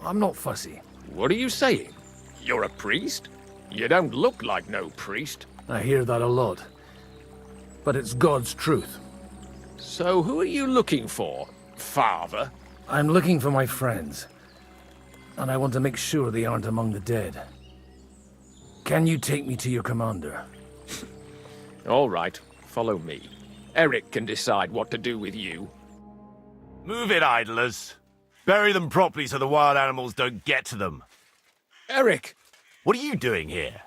I'm not fussy. What are you saying? You're a priest? You don't look like no priest. I hear that a lot. But it's God's truth. So who are you looking for, Father? I'm looking for my friends. And I want to make sure they aren't among the dead. Can you take me to your commander? All right, follow me. Eric can decide what to do with you. Move it, idlers. Bury them properly so the wild animals don't get to them. Eric! What are you doing here?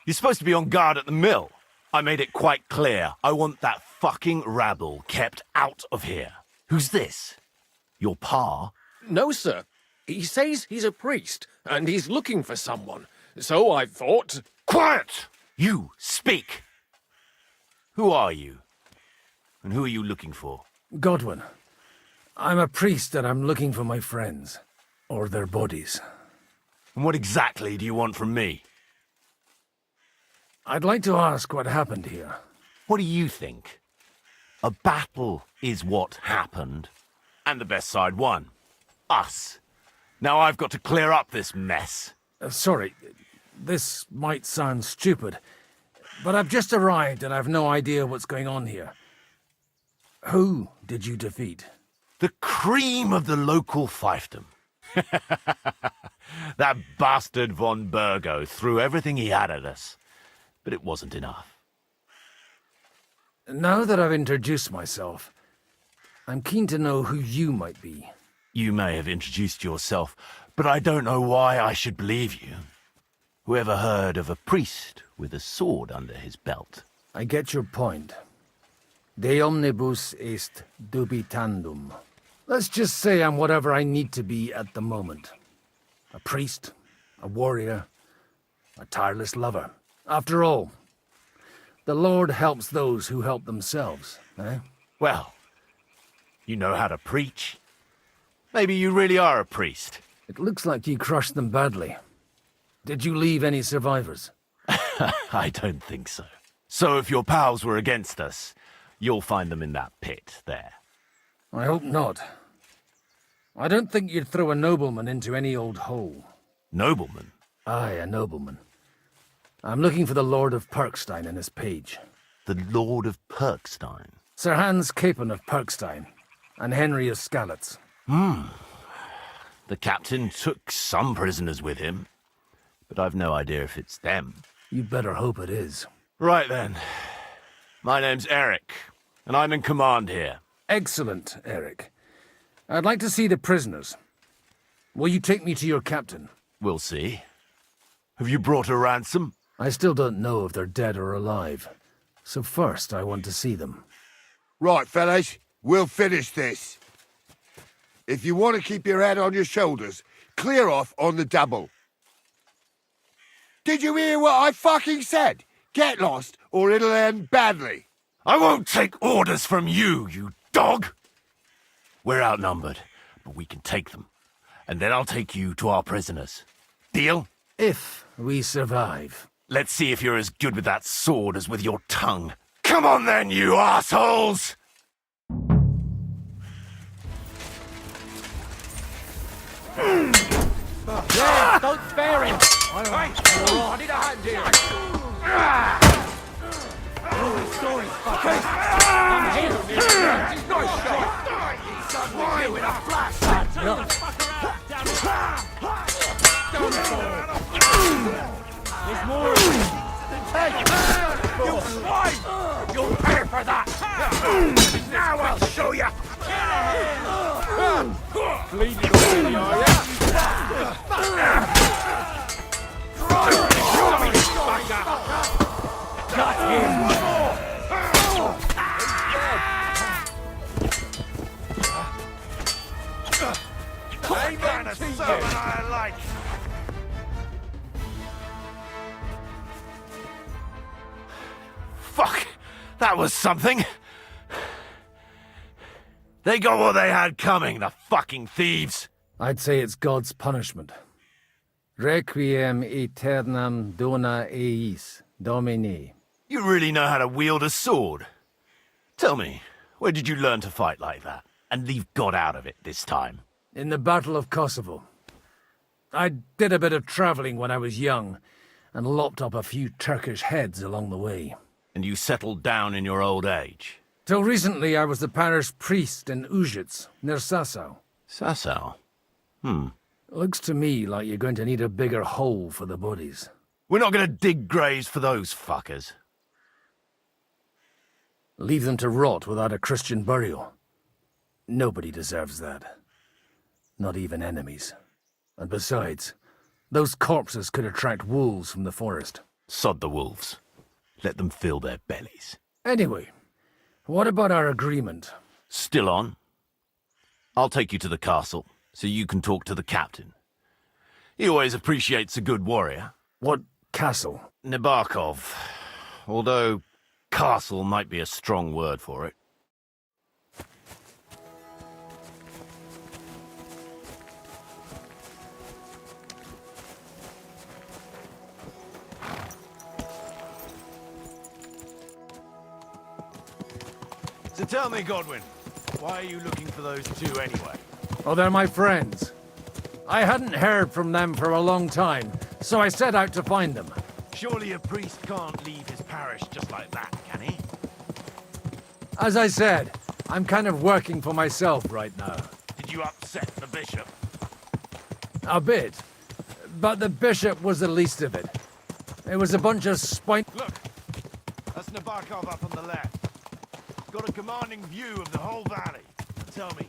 You're supposed to be on guard at the mill. I made it quite clear. I want that fucking rabble kept out of here. Who's this? Your pa? No, sir. He says he's a priest, and he's looking for someone. So I thought... Quiet! You, speak! Who are you? And who are you looking for? Godwin. I'm a priest and I'm looking for my friends. Or their bodies. And what exactly do you want from me? I'd like to ask what happened here. What do you think? A battle is what happened. And the best side won. Us. Now I've got to clear up this mess. Sorry, this might sound stupid, but I've just arrived and I've no idea what's going on here. Who did you defeat? The cream of the local fiefdom. That bastard von Burgo threw everything he had at us, but it wasn't enough. Now that I've introduced myself, I'm keen to know who you might be. You may have introduced yourself, but I don't know why I should believe you. Whoever heard of a priest with a sword under his belt? I get your point. De omnibus est dubitandum. Let's just say I'm whatever I need to be at the moment. A priest, a warrior, a tireless lover. After all, the Lord helps those who help themselves, eh? Well, you know how to preach. Maybe you really are a priest. It looks like you crushed them badly. Did you leave any survivors? I don't think so. So if your pals were against us, you'll find them in that pit there. I hope not. I don't think you'd throw a nobleman into any old hole. Nobleman? Aye, a nobleman. I'm looking for the Lord of Perkstein and his page. The Lord of Perkstein? Sir Hans Capon of Perkstein, and Henry of Skalitz. The captain took some prisoners with him, but I've no idea if it's them. You'd better hope it is. Right then. My name's Eric, and I'm in command here. Excellent, Eric. I'd like to see the prisoners. Will you take me to your captain? We'll see. Have you brought a ransom? I still don't know if they're dead or alive. So first, I want to see them. Right, fellas, we'll finish this. If you want to keep your head on your shoulders, clear off on the double. Did you hear what I fucking said? Get lost, or it'll end badly. I won't take orders from you, you dog! We're outnumbered, but we can take them. And then I'll take you to our prisoners. Deal? If we survive. Let's see if you're as good with that sword as with your tongue. Come on then, you assholes! Yeah, don't spare him! I need a hand here! Sorry, I'm here! Nice shot! He's done with you in a flash! There's more! Hey! You swine! You'll pay for that! Now I'll show you! Bleeding already, are ya? Got him! Amen to sermon I like! Fuck! That was something! They got what they had coming, the fucking thieves! I'd say it's God's punishment. Requiem aeternam dona eis, Domini. You really know how to wield a sword? Tell me, where did you learn to fight like that? And leave God out of it this time? In the Battle of Kosovo. I did a bit of travelling when I was young, and lopped up a few Turkish heads along the way. And you settled down in your old age? Till recently I was the parish priest in Užice, near Sasau. Sasau? Looks to me like you're going to need a bigger hole for the bodies. We're not going to dig graves for those fuckers. Leave them to rot without a Christian burial. Nobody deserves that. Not even enemies. And besides, those corpses could attract wolves from the forest. Sod the wolves. Let them fill their bellies. Anyway, what about our agreement? Still on. I'll take you to the castle, so you can talk to the captain. He always appreciates a good warrior. What castle? Nabokov. Although castle might be a strong word for it. So tell me, Godwin, why are you looking for those two anyway? Oh, they're my friends. I hadn't heard from them for a long time, so I set out to find them. Surely a priest can't leave his parish just like that, can he? As I said, I'm kind of working for myself right now. Did you upset the bishop? A bit. But the bishop was the least of it. It was a bunch of spine... Look! That's Nabokov up on the left. Got a commanding view of the whole valley. Tell me,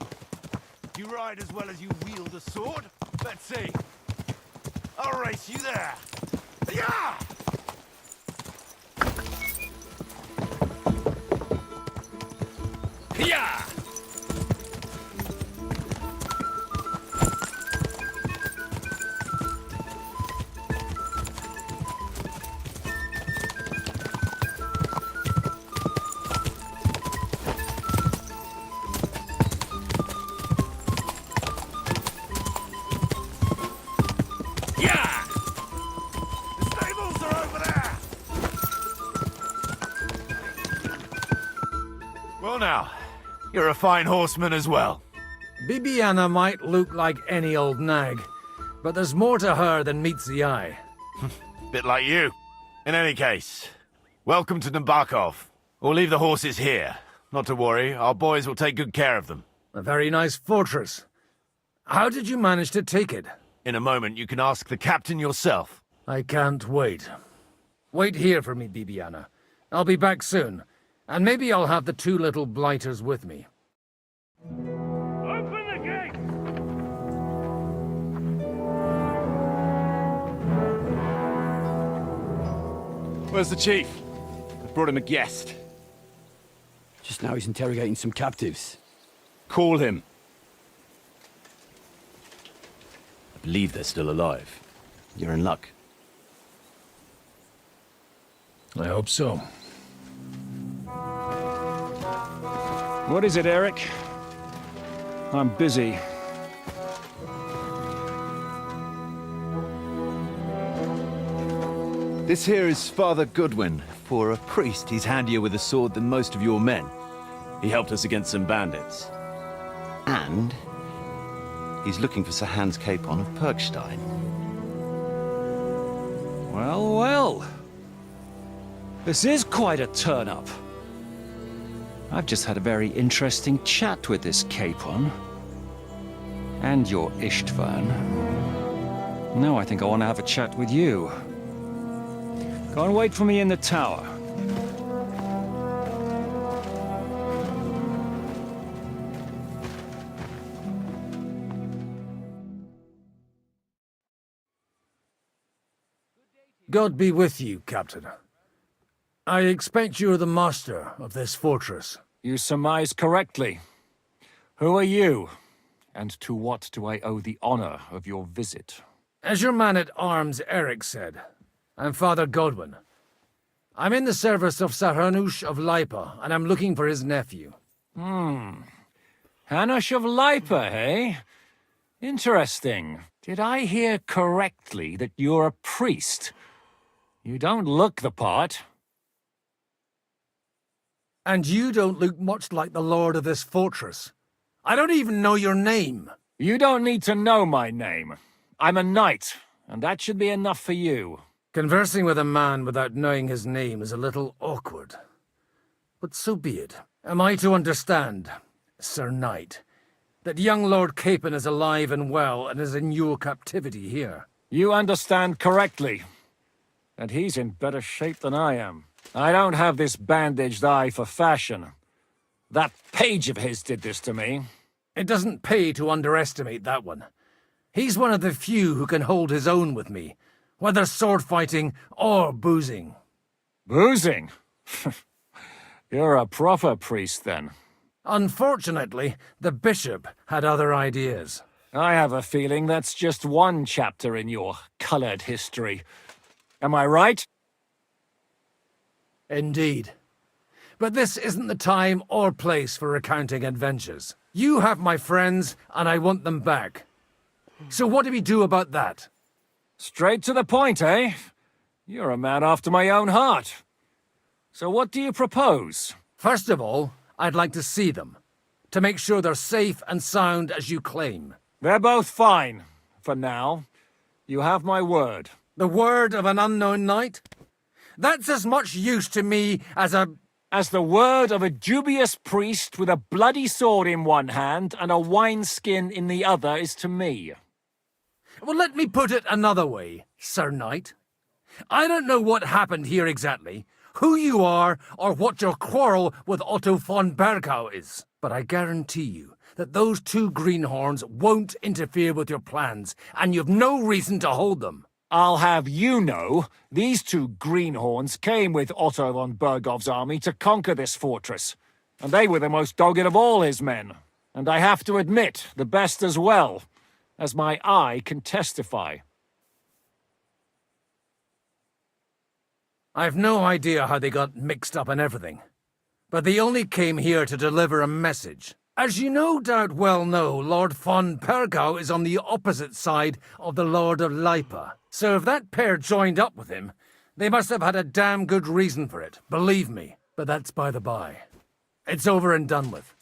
do you ride as well as you wield a sword? Let's see. I'll race you there. Yeah! Yeah! Well now, you're a fine horseman as well. Bibiana might look like any old nag, but there's more to her than meets the eye. Bit like you. In any case, welcome to Nabokov. We'll leave the horses here. Not to worry, our boys will take good care of them. A very nice fortress. How did you manage to take it? In a moment, you can ask the captain yourself. I can't wait. Wait here for me, Bibiana. I'll be back soon. And maybe I'll have the two little blighters with me. Open the gate! Where's the chief? I brought him a guest. Just now he's interrogating some captives. Call him. I believe they're still alive. You're in luck. I hope so. What is it, Eric? I'm busy. This here is Father Goodwin. For a priest, he's handier with a sword than most of your men. He helped us against some bandits. And he's looking for Sir Hans Capon of Perkstein. Well, well. This is quite a turn-up. I've just had a very interesting chat with this Capon. And your Ishtvan. Now I think I want to have a chat with you. Go and wait for me in the tower. God be with you, Captain. I expect you're the master of this fortress. You surmise correctly. Who are you? And to what do I owe the honor of your visit? As your man-at-arms Eric said, I'm Father Godwin. I'm in the service of Sahanush of Lipa, and I'm looking for his nephew. Hanush of Lipa, eh? Interesting. Did I hear correctly that you're a priest? You don't look the part. And you don't look much like the lord of this fortress. I don't even know your name. You don't need to know my name. I'm a knight, and that should be enough for you. Conversing with a man without knowing his name is a little awkward. But so be it. Am I to understand, Sir Knight, that young Lord Capon is alive and well and is in your captivity here? You understand correctly. And he's in better shape than I am. I don't have this bandaged eye for fashion. That page of his did this to me. It doesn't pay to underestimate that one. He's one of the few who can hold his own with me, whether sword fighting or boozing. Boozing? You're a proper priest, then. Unfortunately, the bishop had other ideas. I have a feeling that's just one chapter in your coloured history. Am I right? Indeed. But this isn't the time or place for recounting adventures. You have my friends, and I want them back. So what do we do about that? Straight to the point, eh? You're a man after my own heart. So what do you propose? First of all, I'd like to see them, to make sure they're safe and sound as you claim. They're both fine, for now. You have my word. The word of an unknown knight? That's as much use to me as the word of a dubious priest with a bloody sword in one hand and a wineskin in the other is to me. Well, let me put it another way, Sir Knight. I don't know what happened here exactly, who you are, or what your quarrel with Otto von Bergau is. But I guarantee you that those two greenhorns won't interfere with your plans, and you've no reason to hold them. I'll have you know, these two greenhorns came with Otto von Bergov's army to conquer this fortress, and they were the most dogged of all his men. And I have to admit, the best as well, as my eye can testify. I've no idea how they got mixed up in everything, but they only came here to deliver a message. As you no doubt well know, Lord von Bergau is on the opposite side of the Lord of Lipa. So if that pair joined up with him, they must have had a damn good reason for it, believe me. But that's by the by. It's over and done with.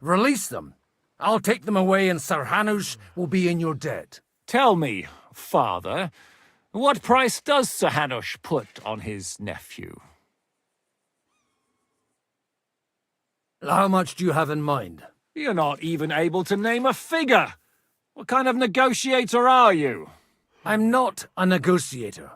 Release them. I'll take them away and Sir Hanush will be in your debt. Tell me, father, what price does Sir Hanush put on his nephew? How much do you have in mind? You're not even able to name a figure. What kind of negotiator are you? I'm not a negotiator.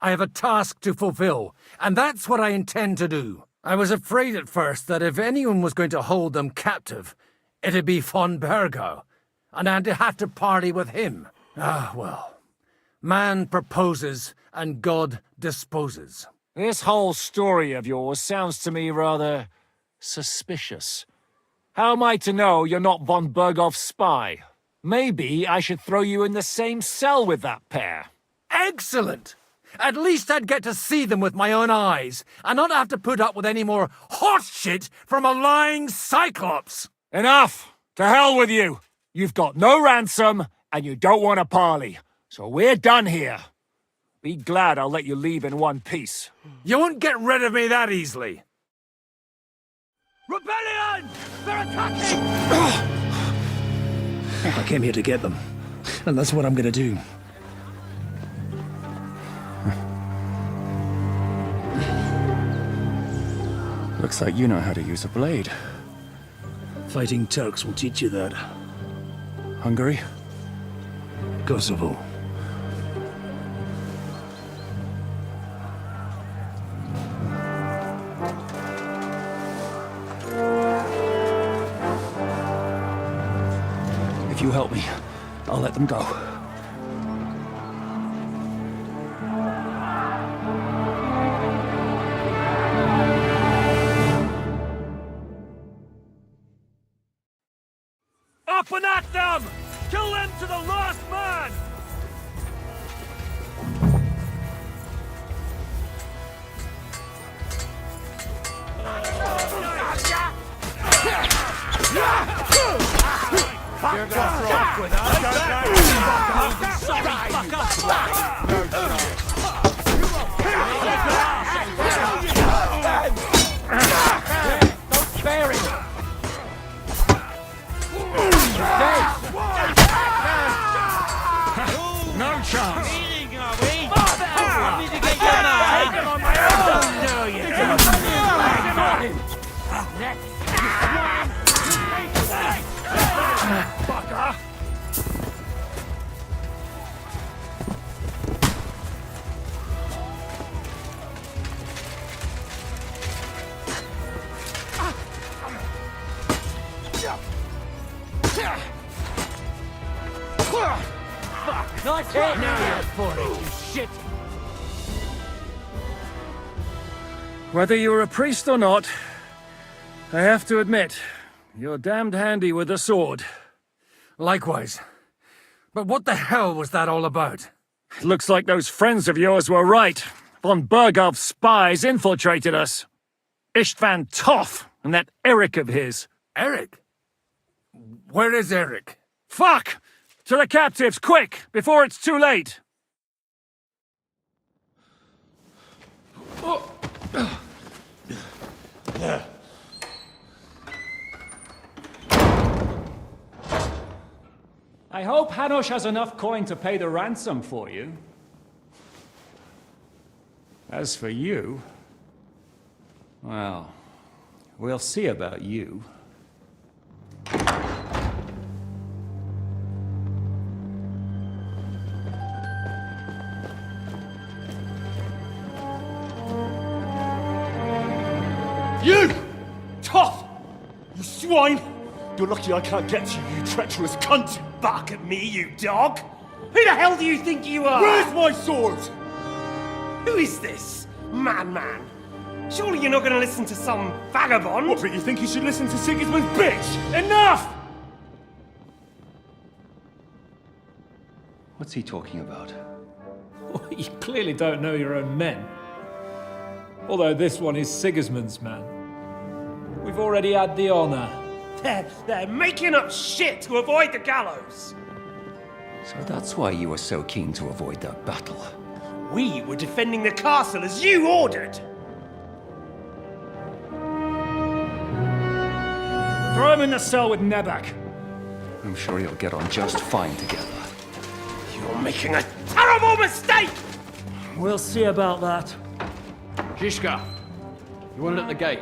I have a task to fulfill, and that's what I intend to do. I was afraid at first that if anyone was going to hold them captive, it'd be von Bergau, and I'd have to party with him. Ah, well. Man proposes, and God disposes. This whole story of yours sounds to me rather suspicious. How am I to know you're not von Bergov's spy? Maybe I should throw you in the same cell with that pair. Excellent! At least I'd get to see them with my own eyes, and not have to put up with any more horse shit from a lying cyclops! Enough! To hell with you! You've got no ransom, and you don't want a parley. So we're done here. Be glad I'll let you leave in one piece. You won't get rid of me that easily. Rebellion! They're attacking! I came here to get them, and that's what I'm gonna do. Looks like you know how to use a blade. Fighting Turks will teach you that. Hungary? Kosovo. If you help me, I'll let them go. Up and at them! Kill them to the last man! You're gonna strike with us. Sorry, Don't spare him. No chance. Nice hit! Now you're for it, you shit! Whether you're a priest or not, I have to admit, you're damned handy with a sword. Likewise. But what the hell was that all about? Looks like those friends of yours were right. Von Berghoff's spies infiltrated us. Istvan Toth and that Eric of his. Eric? Where is Eric? Fuck! To the captives, quick, before it's too late! I hope Hanush has enough coin to pay the ransom for you. As for you, well, we'll see about you. You! Tough! You swine! You're lucky I can't get to you, you treacherous cunt! Bark at me, you dog! Who the hell do you think you are? Where's my sword? Who is this? Man. Surely you're not gonna listen to some vagabond? What, but you think you should listen to Sigismund's bitch? Enough! What's he talking about? Well, you clearly don't know your own men. Although this one is Sigismund's man. We've already had the honor. They're making up shit to avoid the gallows! So that's why you were so keen to avoid that battle. We were defending the castle as you ordered! Throw him in the cell with Nebak. I'm sure you'll get on just fine together. You're making a terrible mistake! We'll see about that. Zhishka, you want it at the gate?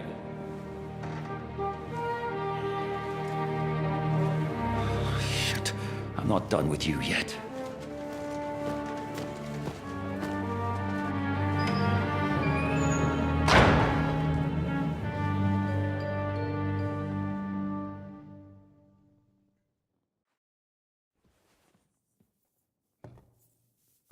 Shit, I'm not done with you yet.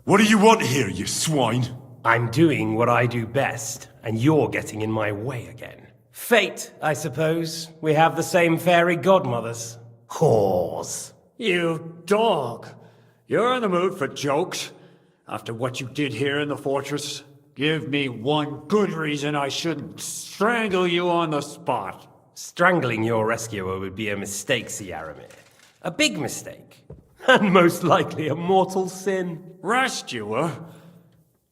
What do you want here, you swine? I'm doing what I do best, and you're getting in my way again. Fate, I suppose. We have the same fairy godmothers. Whores. You dog! You're in the mood for jokes? After what you did here in the fortress? Give me one good reason I shouldn't strangle you on the spot. Strangling your rescuer would be a mistake, Yaramir. A big mistake. And most likely a mortal sin. Rescuer?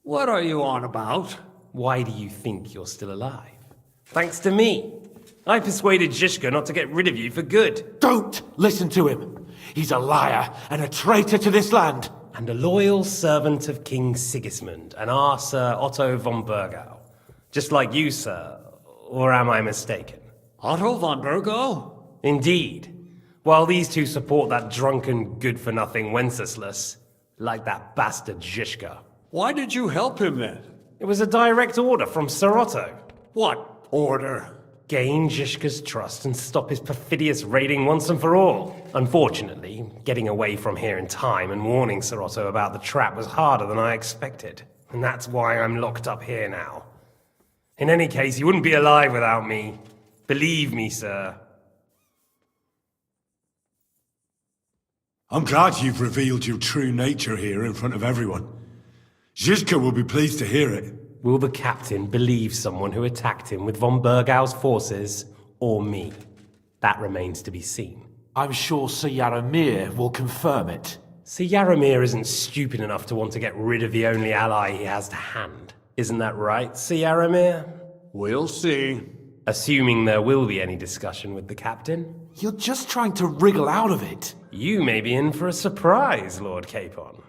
What are you on about? Why do you think you're still alive? Thanks to me. I persuaded Zhishka not to get rid of you for good. Don't listen to him. He's a liar and a traitor to this land. And a loyal servant of King Sigismund and our Sir Otto von Bergau. Just like you, sir. Or am I mistaken? Otto von Bergau? Indeed. While these two support that drunken, good-for-nothing Wenceslas, like that bastard Zhishka. Why did you help him then? It was a direct order from Sir Otto. What order? Gain Zhishka's trust and stop his perfidious raiding once and for all. Unfortunately, getting away from here in time and warning Sir Otto about the trap was harder than I expected. And that's why I'm locked up here now. In any case, you wouldn't be alive without me. Believe me, sir. I'm glad you've revealed your true nature here in front of everyone. Zhishka will be pleased to hear it. Will the captain believe someone who attacked him with von Bergau's forces, or me? That remains to be seen. I'm sure Sir Yaramir will confirm it. Sir Yaramir isn't stupid enough to want to get rid of the only ally he has to hand. Isn't that right, Sir Yaramir? We'll see. Assuming there will be any discussion with the captain. You're just trying to wriggle out of it. You may be in for a surprise, Lord Capon.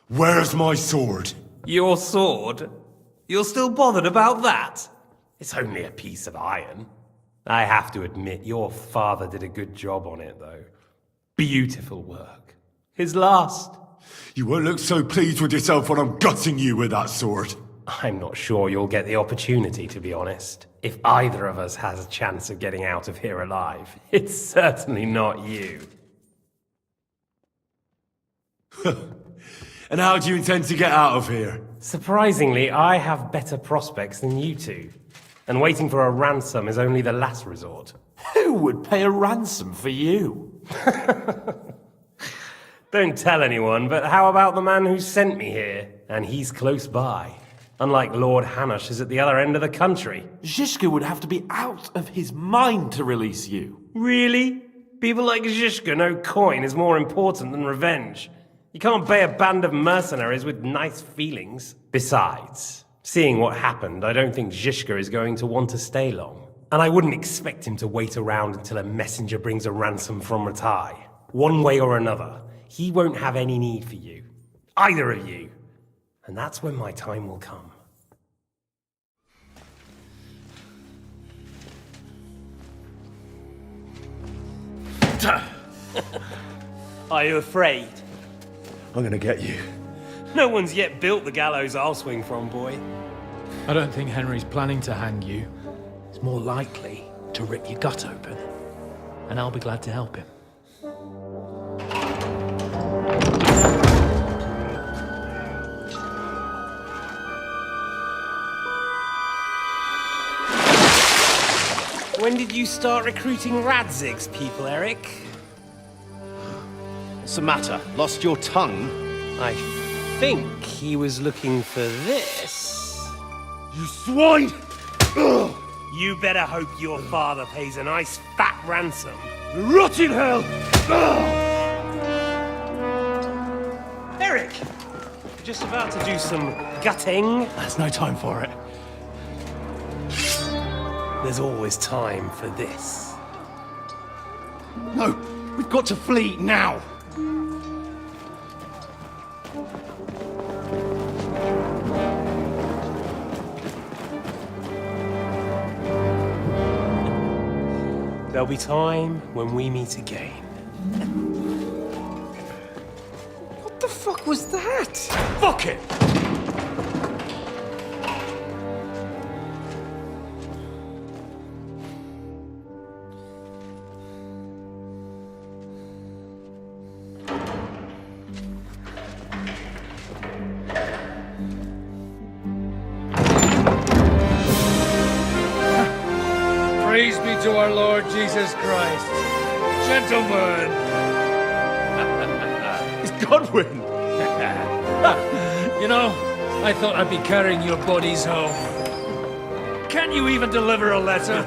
Where's my sword? Your sword? You're still bothered about that? It's only a piece of iron. I have to admit, your father did a good job on it, though. Beautiful work. His last. You won't look so pleased with yourself when I'm gutting you with that sword. I'm not sure you'll get the opportunity, to be honest. If either of us has a chance of getting out of here alive, it's certainly not you. And how do you intend to get out of here? Surprisingly, I have better prospects than you two. And waiting for a ransom is only the last resort. Who would pay a ransom for you? Don't tell anyone, but how about the man who sent me here? And he's close by. Unlike Lord Hanush is at the other end of the country. Zhishka would have to be out of his mind to release you. Really? People like Zhishka know coin is more important than revenge. You can't pay a band of mercenaries with nice feelings. Besides, seeing what happened, I don't think Zhishka is going to want to stay long. And I wouldn't expect him to wait around until a messenger brings a ransom from Ratai. One way or another, he won't have any need for you. Either of you. And that's when my time will come. Are you afraid? I'm gonna get you. No one's yet built the gallows I'll swing from, boy. I don't think Henry's planning to hang you. He's more likely to rip your gut open. And I'll be glad to help him. When did you start recruiting Radzig's people, Eric? What's the matter? Lost your tongue? I think he was looking for this. You swine! Ugh. You better hope your father pays a nice fat ransom. Rot in hell! Ugh. Eric! You're just about to do some gutting. There's no time for it. There's always time for this. No, we've got to flee now! There'll be time when we meet again. What the fuck was that? Fuck it! Praise be to our Lord Jesus Christ. Gentlemen! It's Godwin! You know, I thought I'd be carrying your bodies home. Can you even deliver a letter?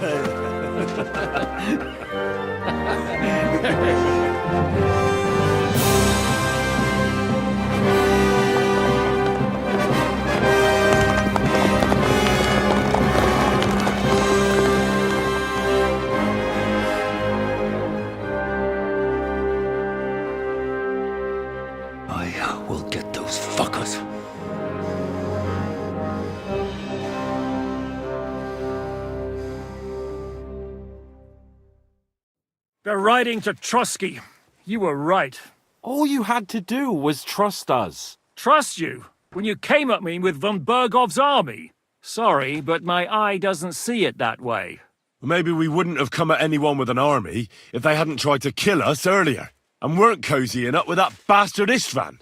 I will get those fuckers. They're riding to Trusky. You were right. All you had to do was trust us. Trust you? When you came at me with von Bergov's army? Sorry, but my eye doesn't see it that way. Maybe we wouldn't have come at anyone with an army if they hadn't tried to kill us earlier, and weren't cozying up with that bastard Istvan.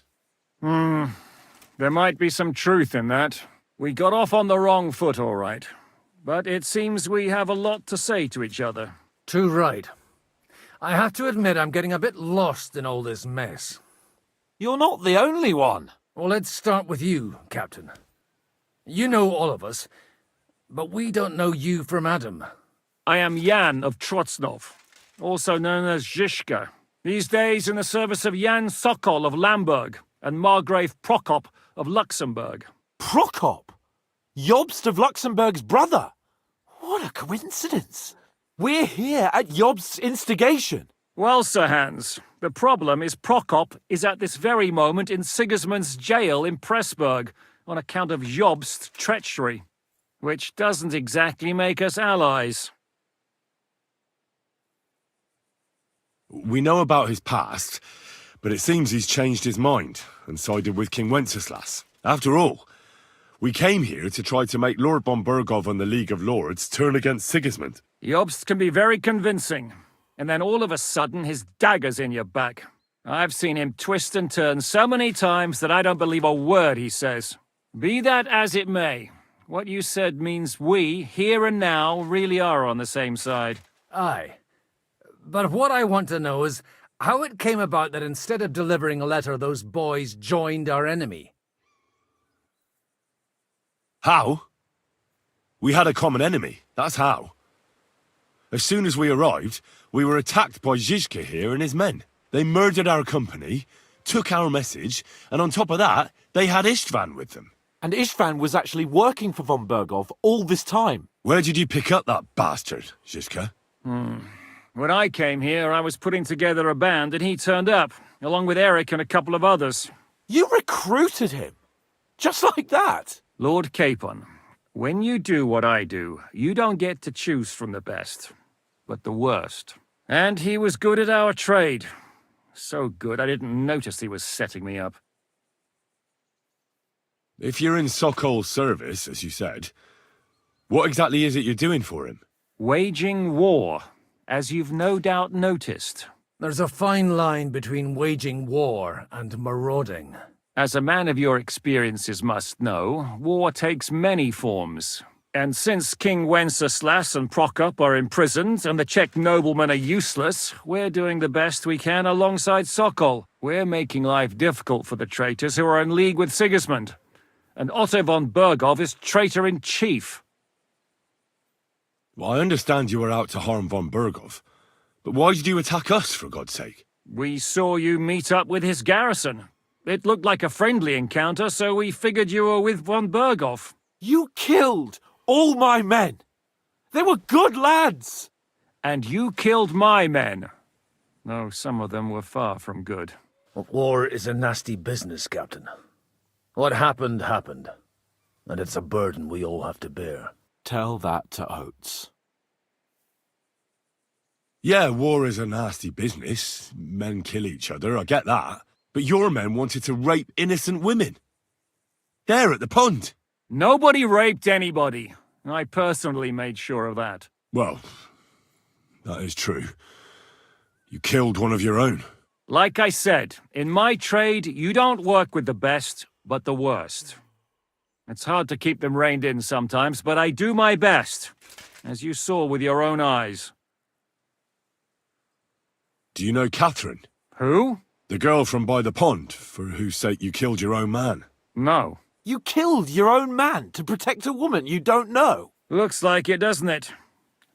There might be some truth in that. We got off on the wrong foot, all right. But it seems we have a lot to say to each other. Too right. I have to admit I'm getting a bit lost in all this mess. You're not the only one. Well, let's start with you, Captain. You know all of us, but we don't know you from Adam. I am Jan of Trotsnov, also known as Zhishka. These days in the service of Jan Sokol of Lamberg and Margrave Prokop of Luxembourg. Prokop? Jobst of Luxembourg's brother? What a coincidence. We're here at Jobst's instigation. Well, Sir Hans, the problem is Prokop is at this very moment in Sigismund's jail in Pressburg on account of Jobst's treachery, which doesn't exactly make us allies. We know about his past, but it seems he's changed his mind and sided with King Wenceslas. After all, we came here to try to make Lord von Burgov and the League of Lords turn against Sigismund. Jobst can be very convincing, and then all of a sudden his dagger's in your back. I've seen him twist and turn so many times that I don't believe a word he says. Be that as it may, what you said means we, here and now, really are on the same side. Aye. But what I want to know is how it came about that instead of delivering a letter, those boys joined our enemy. How? We had a common enemy, that's how. As soon as we arrived, we were attacked by Zizka here and his men. They murdered our company, took our message, and on top of that, they had Istvan with them. And Istvan was actually working for von Burgov all this time. Where did you pick up that bastard, Zizka? When I came here, I was putting together a band and he turned up, along with Eric and a couple of others. You recruited him? Just like that? Lord Capon, when you do what I do, you don't get to choose from the best, but the worst. And he was good at our trade. So good I didn't notice he was setting me up. If you're in Sokol's service, as you said, what exactly is it you're doing for him? Waging war, as you've no doubt noticed. There's a fine line between waging war and marauding. As a man of your experiences must know, war takes many forms. And since King Wenceslas and Prokop are imprisoned and the Czech noblemen are useless, we're doing the best we can alongside Sokol. We're making life difficult for the traitors who are in league with Sigismund. And Otto von Burgov is traitor-in-chief. Well, I understand you were out to harm von Burgov, but why did you attack us, for God's sake? We saw you meet up with his garrison. It looked like a friendly encounter, so we figured you were with von Burgov. You killed all my men. They were good lads. And you killed my men. Though some of them were far from good. War is a nasty business, Captain. What happened, happened. And it's a burden we all have to bear. Tell that to Oates. Yeah, war is a nasty business. Men kill each other, I get that. But your men wanted to rape innocent women. There at the pond. Nobody raped anybody. I personally made sure of that. Well, that is true. You killed one of your own. Like I said, in my trade, you don't work with the best, but the worst. It's hard to keep them reined in sometimes, but I do my best, as you saw with your own eyes. Do you know Catherine? Who? The girl from by the pond, for whose sake you killed your own man. No. You killed your own man to protect a woman you don't know. Looks like it, doesn't it?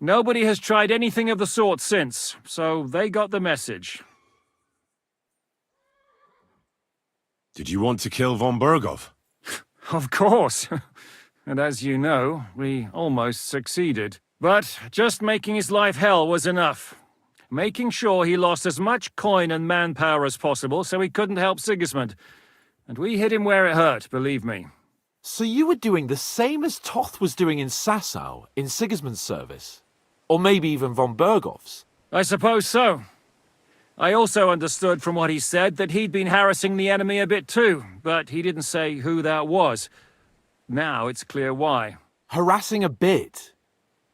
Nobody has tried anything of the sort since, so they got the message. Did you want to kill von Burgov? Of course. And as you know, we almost succeeded. But just making his life hell was enough. Making sure he lost as much coin and manpower as possible so he couldn't help Sigismund. And we hit him where it hurt, believe me. So you were doing the same as Toth was doing in Sasau, in Sigismund's service? Or maybe even von Burgov's? I suppose so. I also understood from what he said that he'd been harassing the enemy a bit too, but he didn't say who that was. Now it's clear why. Harassing a bit?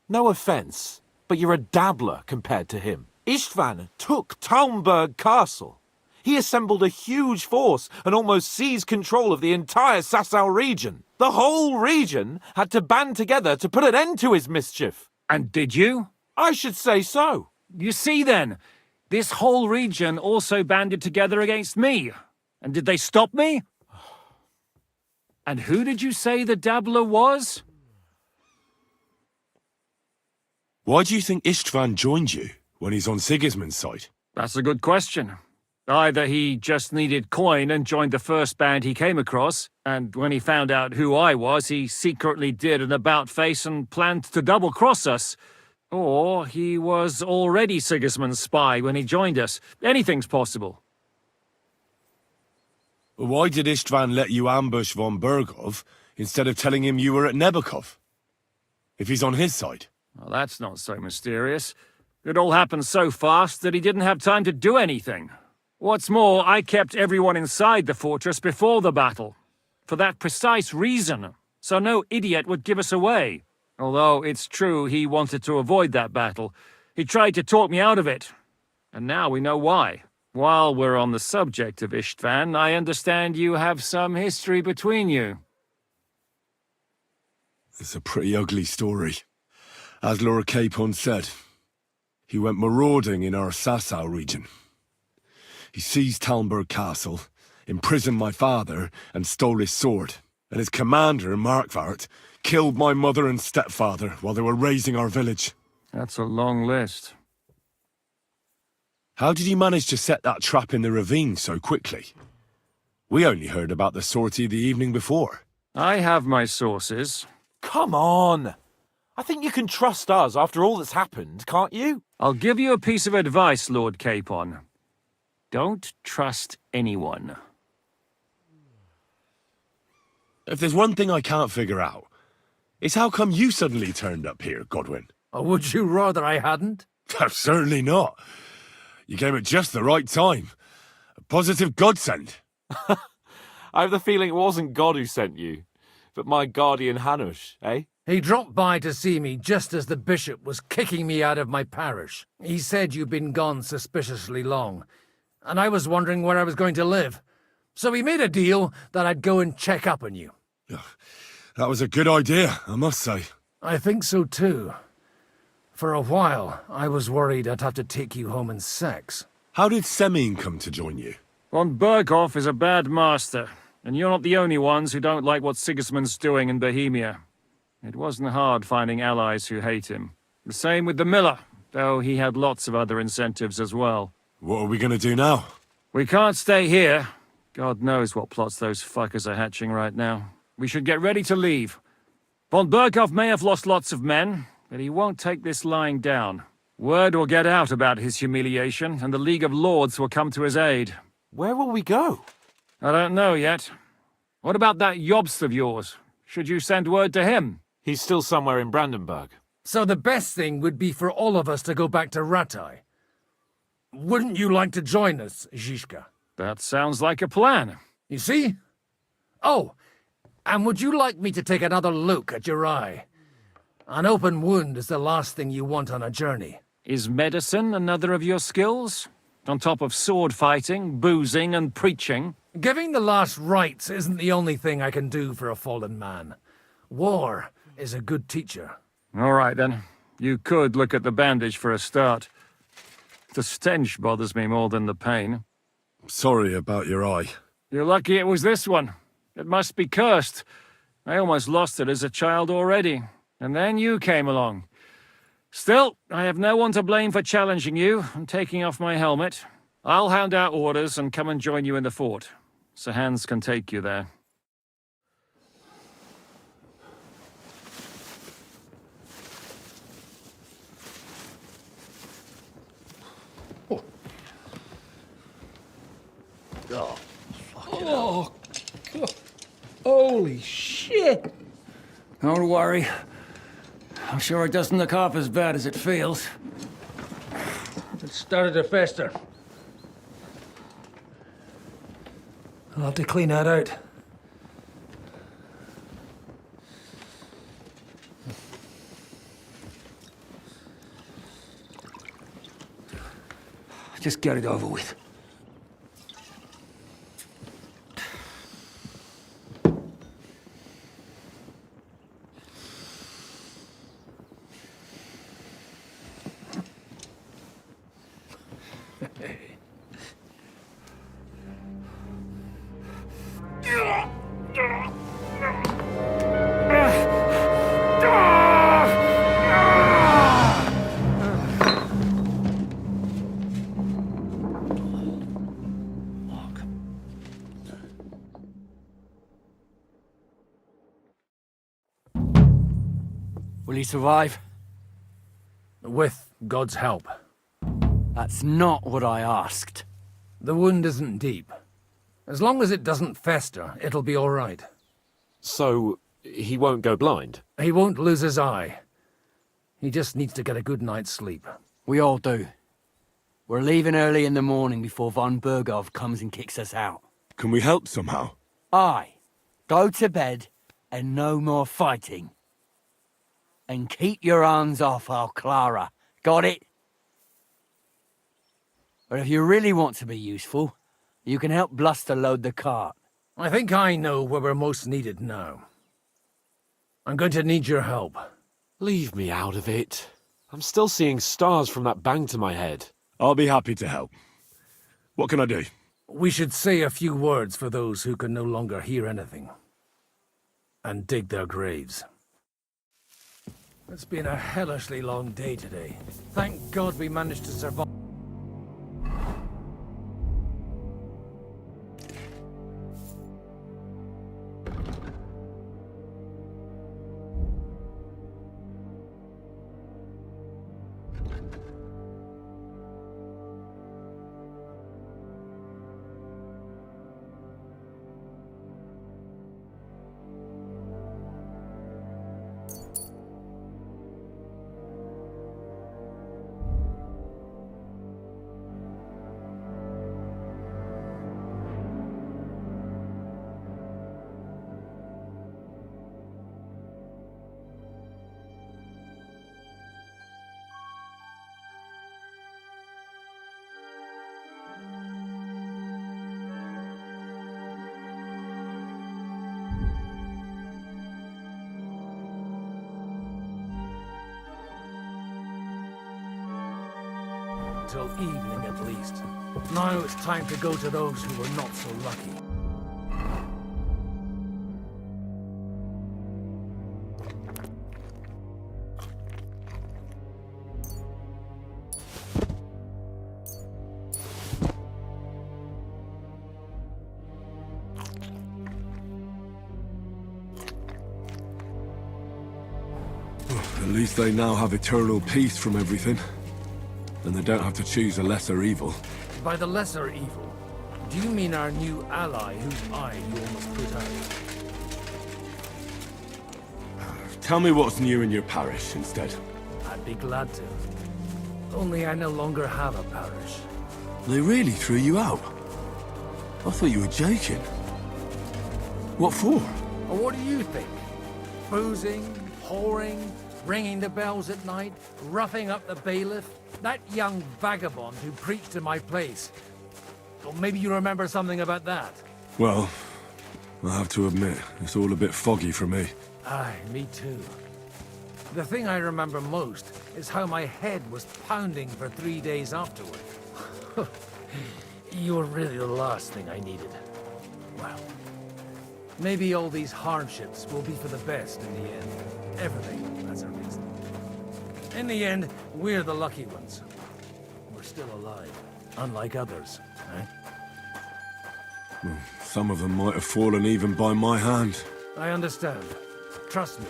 No offence, but you're a dabbler compared to him. Istvan took Talmberg Castle. He assembled a huge force and almost seized control of the entire Sasau region. The whole region had to band together to put an end to his mischief. And did you? I should say so. You see then, this whole region also banded together against me. And did they stop me? And who did you say the dabbler was? Why do you think Istvan joined you when he's on Sigismund's side? That's a good question. Either he just needed coin and joined the first band he came across, and when he found out who I was, he secretly did an about-face and planned to double-cross us. Or he was already Sigismund's spy when he joined us. Anything's possible. Why did Istvan let you ambush von Bergov instead of telling him you were at Nebukov? If he's on his side. Well, that's not so mysterious. It all happened so fast that he didn't have time to do anything. What's more, I kept everyone inside the fortress before the battle. For that precise reason, so no idiot would give us away. Although it's true he wanted to avoid that battle. He tried to talk me out of it. And now we know why. While we're on the subject of Istvan, I understand you have some history between you. It's a pretty ugly story. As Lord Capon said, he went marauding in our Sasau region. He seized Talmberg Castle, imprisoned my father, and stole his sword. And his commander, Markvart, killed my mother and stepfather while they were raising our village. That's a long list. How did he manage to set that trap in the ravine so quickly? We only heard about the sortie the evening before. I have my sources. Come on! I think you can trust us after all that's happened, can't you? I'll give you a piece of advice, Lord Capon. Don't trust anyone. If there's one thing I can't figure out, it's how come you suddenly turned up here, Godwin? Or would you rather I hadn't? Certainly not. You came at just the right time. A positive godsend. I have the feeling it wasn't God who sent you, but my guardian Hanush, eh? He dropped by to see me just as the bishop was kicking me out of my parish. He said you'd been gone suspiciously long, and I was wondering where I was going to live. So we made a deal that I'd go and check up on you. That was a good idea, I must say. I think so too. For a while, I was worried I'd have to take you home in sex. How did Semyon come to join you? Von Berghoff is a bad master, and you're not the only ones who don't like what Sigismund's doing in Bohemia. It wasn't hard finding allies who hate him. The same with the miller, though he had lots of other incentives as well. What are we going to do now? We can't stay here. God knows what plots those fuckers are hatching right now. We should get ready to leave. Von Berghoff may have lost lots of men, but he won't take this lying down. Word will get out about his humiliation, and the League of Lords will come to his aid. Where will we go? I don't know yet. What about that Jobst of yours? Should you send word to him? He's still somewhere in Brandenburg. So the best thing would be for all of us to go back to Ratai. Wouldn't you like to join us, Zizka? That sounds like a plan. You see? Oh, and would you like me to take another look at your eye? An open wound is the last thing you want on a journey. Is medicine another of your skills? On top of sword fighting, boozing, and preaching? Giving the last rites isn't the only thing I can do for a fallen man. War is a good teacher. All right, then. You could look at the bandage for a start. The stench bothers me more than the pain. Sorry about your eye. You're lucky it was this one. It must be cursed. I almost lost it as a child already. And then you came along. Still, I have no one to blame for challenging you and taking off my helmet. I'll hand out orders and come and join you in the fort. Sir Hans can take you there. Oh, oh, God. Holy shit! Don't worry. I'm sure it doesn't look half as bad as it feels. It started to fester. I'll have to clean that out. Just get it over with. Will he survive? With God's help. That's not what I asked. The wound isn't deep. As long as it doesn't fester, it'll be all right. So, he won't go blind? He won't lose his eye. He just needs to get a good night's sleep. We all do. We're leaving early in the morning before von Burgov comes and kicks us out. Can we help somehow? Aye. Go to bed and no more fighting. And keep your hands off our Clara. Got it? But if you really want to be useful, you can help Bluster load the cart. I think I know where we're most needed now. I'm going to need your help. Leave me out of it. I'm still seeing stars from that bang to my head. I'll be happy to help. What can I do? We should say a few words for those who can no longer hear anything. And dig their graves. It's been a hellishly long day today. Thank God we managed to survive. Till evening at least. Now it's time to go to those who were not so lucky. At least they now have eternal peace from everything. And they don't have to choose a lesser evil. By the lesser evil, do you mean our new ally whose eye you almost put out? Tell me what's new in your parish instead. I'd be glad to. Only I no longer have a parish. They really threw you out? I thought you were joking. What for? Well, what do you think? Boozing, whoring, ringing the bells at night, roughing up the bailiff? That young vagabond who preached in my place. Well, maybe you remember something about that. Well, I have to admit, it's all a bit foggy for me. Aye, me too. The thing I remember most is how my head was pounding for 3 days afterward. You were really the last thing I needed. Well, maybe all these hardships will be for the best in the end. Everything has a reason. In the end, we're the lucky ones. We're still alive, unlike others, eh? Well, some of them might have fallen even by my hand. I understand. Trust me,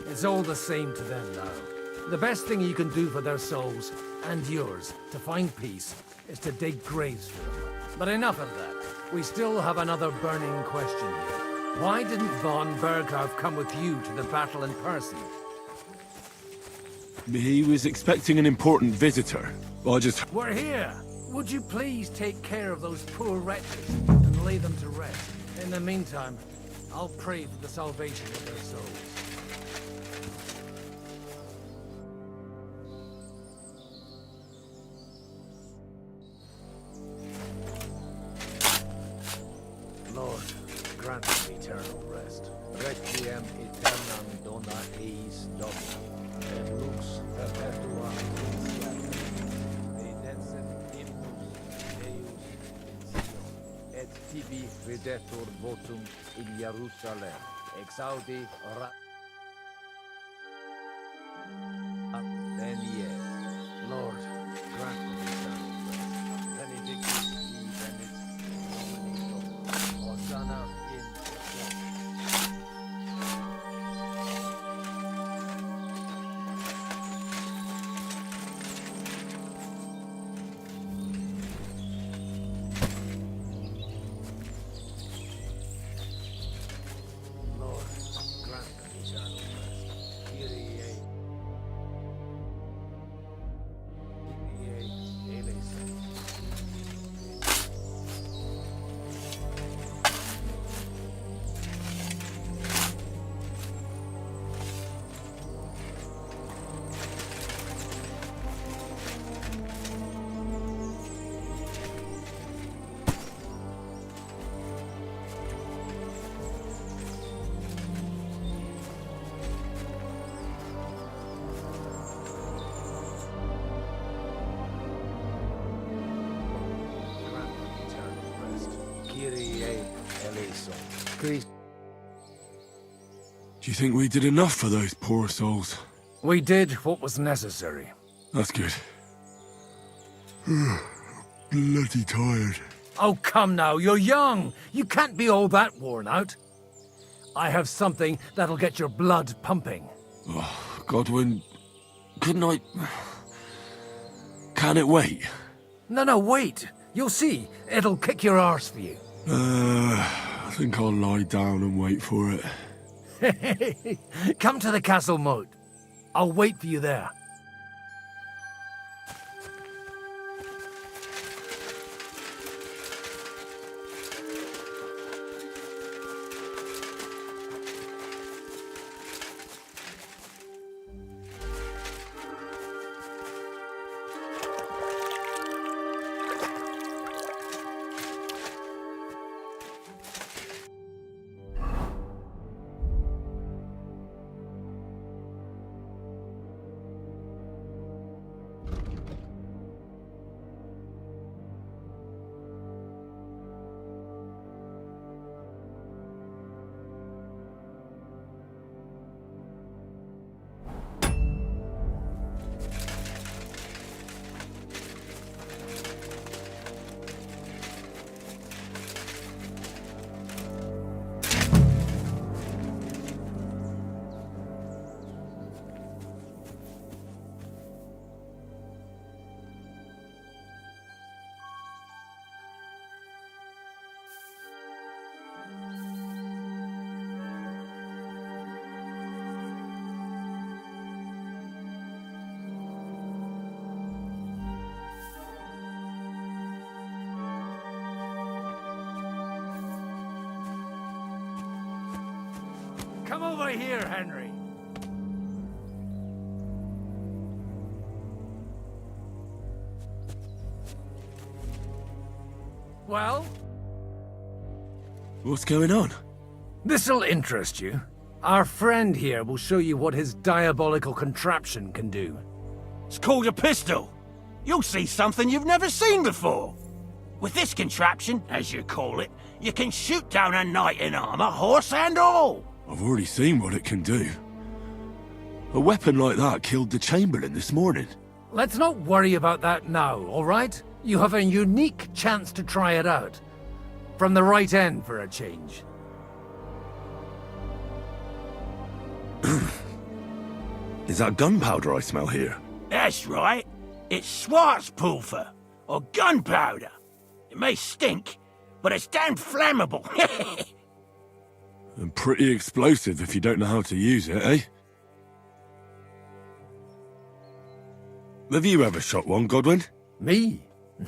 it's all the same to them now. The best thing you can do for their souls, and yours, to find peace, is to dig graves for them. But enough of that. We still have another burning question here. Why didn't von Burgov come with you to the battle in person? He was expecting an important visitor. We're here! Would you please take care of those poor wretches and lay them to rest? In the meantime, I'll pray for the salvation of their souls. Lord, grant them eternal rest. Requiem aeternam dona eis Domini. Et lux perpetua redensem imnus Deus in Sion. Et tibi videtur votum in Jerusalem. Exaudi Venie. Lord, grant me eternal rest. Benedictus venit Domini Dominus. Hosanna in Sion. please. Do you think we did enough for those poor souls? We did what was necessary. That's good. Bloody tired. Oh, come now, you're young. You can't be all that worn out. I have something that'll get your blood pumping. Oh, Godwin, couldn't I... Can it wait? No, wait. You'll see. It'll kick your arse for you. I think I'll lie down and wait for it. Come to the castle moat. I'll wait for you there. Come over here, Henry. Well? What's going on? This'll interest you. Our friend here will show you what his diabolical contraption can do. It's called a pistol. You'll see something you've never seen before. With this contraption, as you call it, you can shoot down a knight in armor, horse and all. I've already seen what it can do. A weapon like that killed the Chamberlain this morning. Let's not worry about that now, all right? You have a unique chance to try it out. From the right end for a change. Is that gunpowder I smell here? That's right. It's Schwarzpulver, or gunpowder. It may stink, but it's damn flammable. And pretty explosive if you don't know how to use it, eh? Have you ever shot one, Godwin? Me?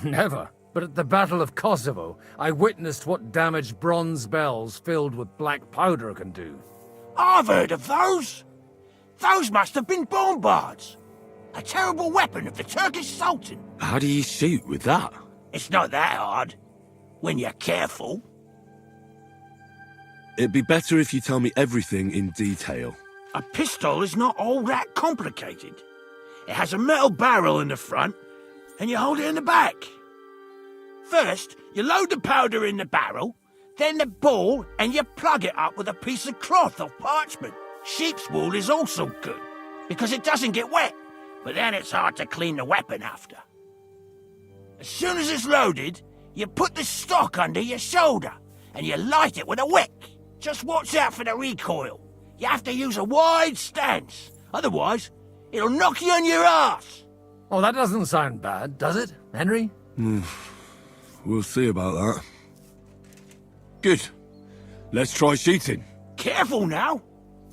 Never. But at the Battle of Kosovo, I witnessed what damage bronze bells filled with black powder can do. I've heard of those. Those must have been bombards. A terrible weapon of the Turkish Sultan. How do you shoot with that? It's not that hard, when you're careful. It'd be better if you tell me everything in detail. A pistol is not all that complicated. It has a metal barrel in the front, and you hold it in the back. First, you load the powder in the barrel, then the ball, and you plug it up with a piece of cloth or parchment. Sheep's wool is also good, because it doesn't get wet, but then it's hard to clean the weapon after. As soon as it's loaded, you put the stock under your shoulder, and you light it with a wick. Just watch out for the recoil. You have to use a wide stance, otherwise it'll knock you on your ass. Oh, that doesn't sound bad, does it, Henry? We'll see about that. Good. Let's try shooting. Careful now.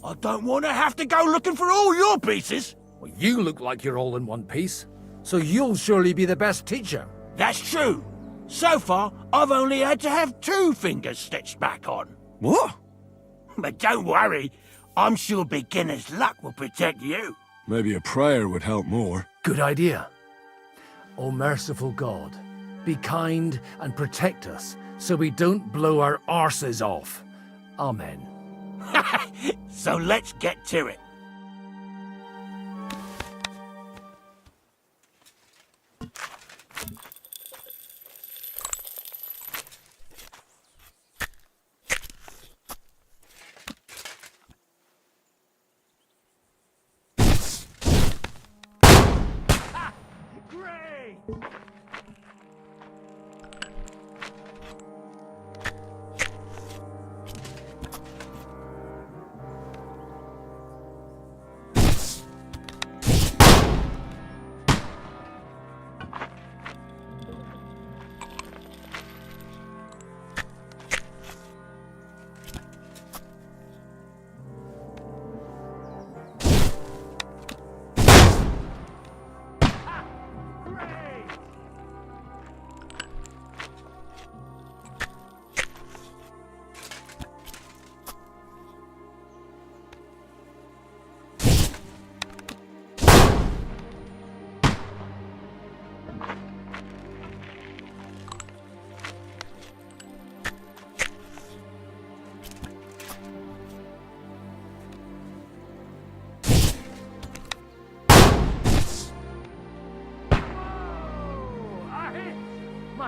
I don't want to have to go looking for all your pieces. Well, you look like you're all in one piece, so you'll surely be the best teacher. That's true. So far, I've only had to have 2 fingers stitched back on. What? But don't worry, I'm sure beginner's luck will protect you. Maybe a prayer would help more. Good idea. O merciful God, be kind and protect us so we don't blow our arses off. Amen. So let's get to it.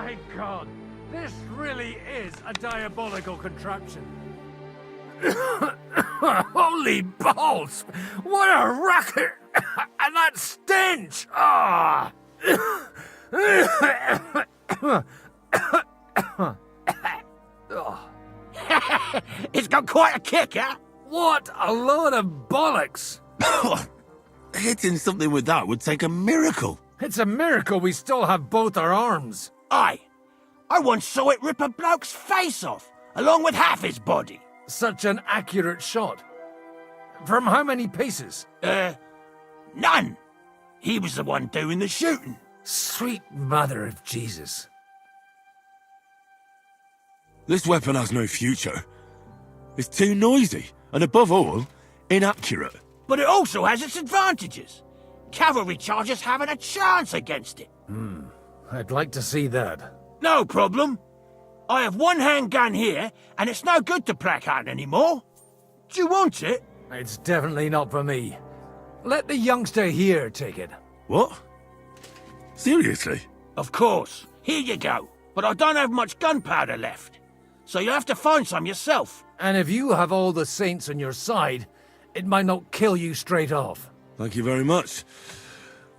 my God! This really is a diabolical contraption. Holy balls! What a racket! And that stench! Ah! It's got quite a kick, huh? What a load of bollocks! Hitting something with that would take a miracle. It's a miracle we still have both our arms. Aye. I once saw it rip a bloke's face off, along with half his body. Such an accurate shot. From how many paces? None. He was the one doing the shooting. Sweet mother of Jesus. This weapon has no future. It's too noisy, and above all, inaccurate. But it also has its advantages. Cavalry chargers haven't a chance against it. I'd like to see that. No problem. I have one handgun here, and it's no good to placard anymore. Do you want it? It's definitely not for me. Let the youngster here take it. What? Seriously? Of course. Here you go. But I don't have much gunpowder left. So you'll have to find some yourself. And if you have all the saints on your side, it might not kill you straight off. Thank you very much.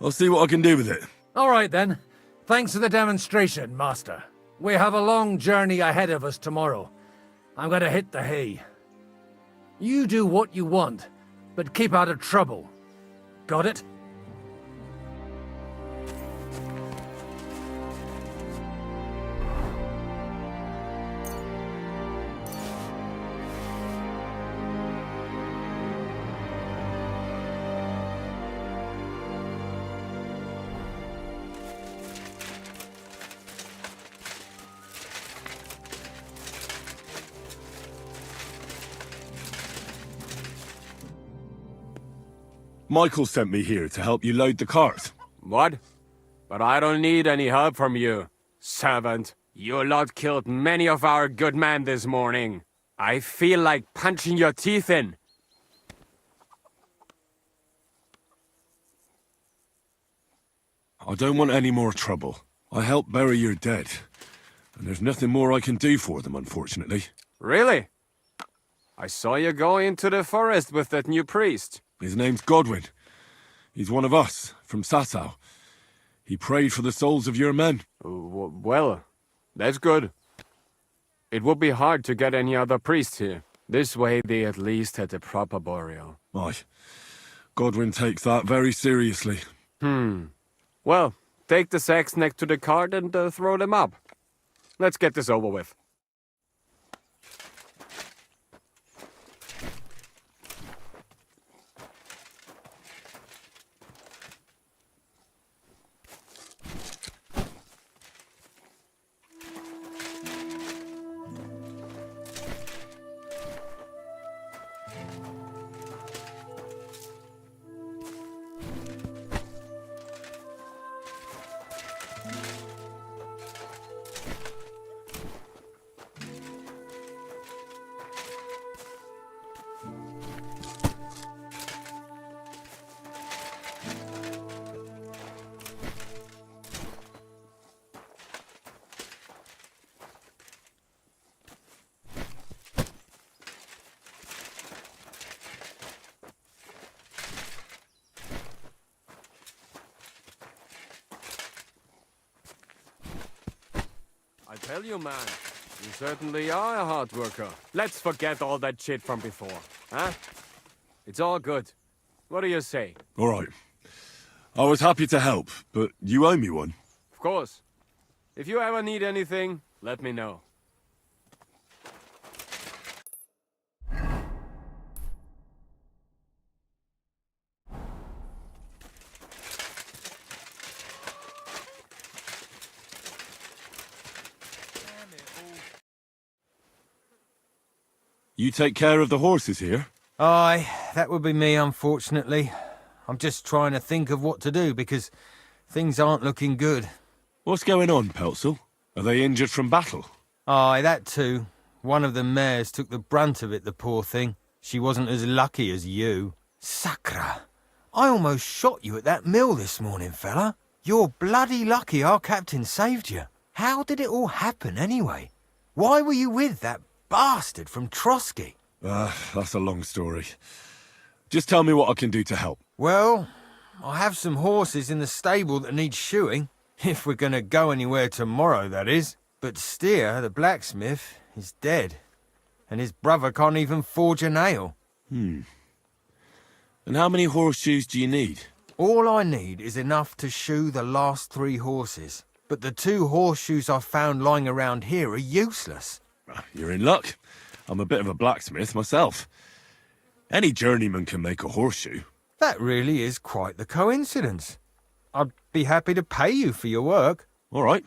I'll see what I can do with it. All right, then. Thanks for the demonstration, Master. We have a long journey ahead of us tomorrow. I'm gonna hit the hay. You do what you want, but keep out of trouble. Got it? Michael sent me here to help you load the cart. What? But I don't need any help from you, servant. You lot killed many of our good men this morning. I feel like punching your teeth in. I don't want any more trouble. I helped bury your dead, and there's nothing more I can do for them, unfortunately. Really? I saw you go into the forest with that new priest. His name's Godwin. He's one of us, from Sasau. He prayed for the souls of your men. Well, that's good. It would be hard to get any other priest here. This way they at least had a proper burial. Aye. Godwin takes that very seriously. Well, take the sacks next to the cart and throw them up. Let's get this over with. I tell you, man, you certainly are a hard worker. Let's forget all that shit from before, huh? It's all good. What do you say? All right. I was happy to help, but you owe me one. Of course. If you ever need anything, let me know. You take care of the horses here? Aye, that would be me, unfortunately. I'm just trying to think of what to do, because things aren't looking good. What's going on, Pelzel? Are they injured from battle? Aye, that too. One of the mares took the brunt of it, the poor thing. She wasn't as lucky as you. Sacra! I almost shot you at that mill this morning, fella. You're bloody lucky our captain saved you. How did it all happen anyway? Why were you with that bastard from Trotsky? That's a long story. Just tell me what I can do to help. Well, I have some horses in the stable that need shoeing. If we're gonna go anywhere tomorrow, that is. But Steer, the blacksmith, is dead. And his brother can't even forge a nail. And how many horseshoes do you need? All I need is enough to shoe the last 3 horses. But the 2 horseshoes I found lying around here are useless. You're in luck. I'm a bit of a blacksmith myself. Any journeyman can make a horseshoe. That really is quite the coincidence. I'd be happy to pay you for your work. All right.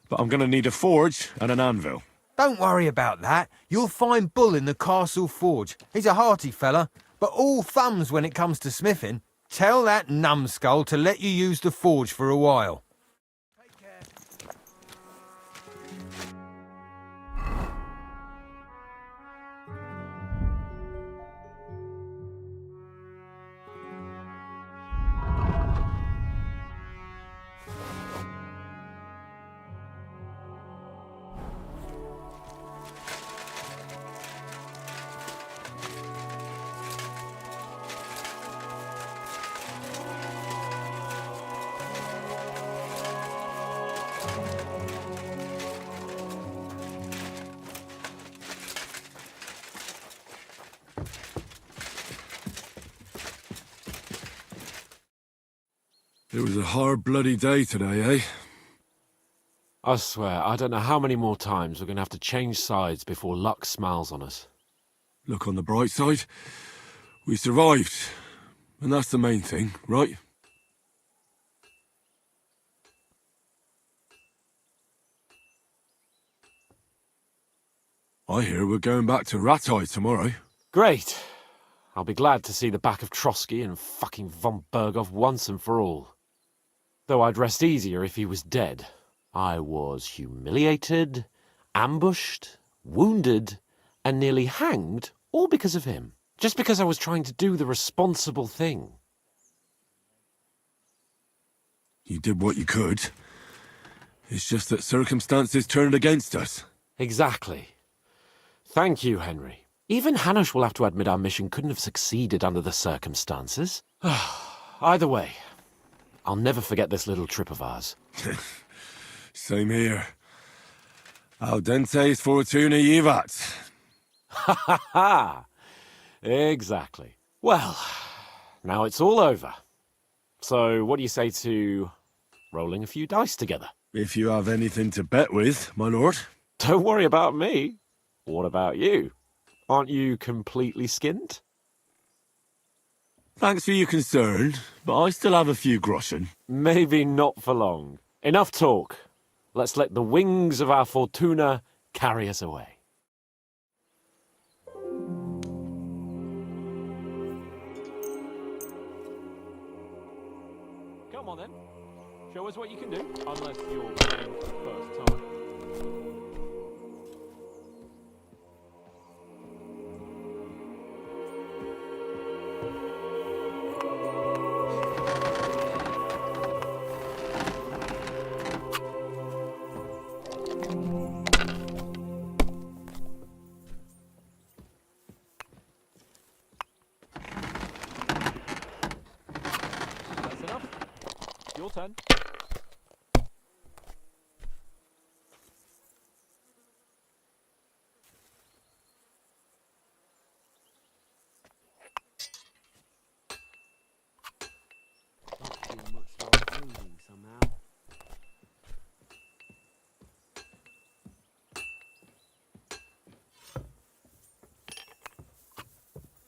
But I'm going to need a forge and an anvil. Don't worry about that. You'll find Bull in the castle forge. He's a hearty fella, but all thumbs when it comes to smithing. Tell that numbskull to let you use the forge for a while. It was a hard bloody day today, eh? I swear, I don't know how many more times we're going to have to change sides before luck smiles on us. Look on the bright side. We survived. And that's the main thing, right? I hear we're going back to Rattay tomorrow. Great. I'll be glad to see the back of Trotsky and fucking von Berghoff once and for all. Though I'd rest easier if he was dead. I was humiliated, ambushed, wounded, and nearly hanged, all because of him. Just because I was trying to do the responsible thing. You did what you could. It's just that circumstances turned against us. Exactly. Thank you, Henry. Even Hanush will have to admit our mission couldn't have succeeded under the circumstances. Either way, I'll never forget this little trip of ours. Same here. Al dentes fortuna jivat. Ha ha ha! Exactly. Well, now it's all over. So what do you say to rolling a few dice together? If you have anything to bet with, my lord. Don't worry about me. What about you? Aren't you completely skinned? Thanks for your concern, but I still have a few groschen. Maybe not for long. Enough talk. Let's let the wings of our fortuna carry us away. Come on then. Show us what you can do. Unless you're playing for the first time. Your turn.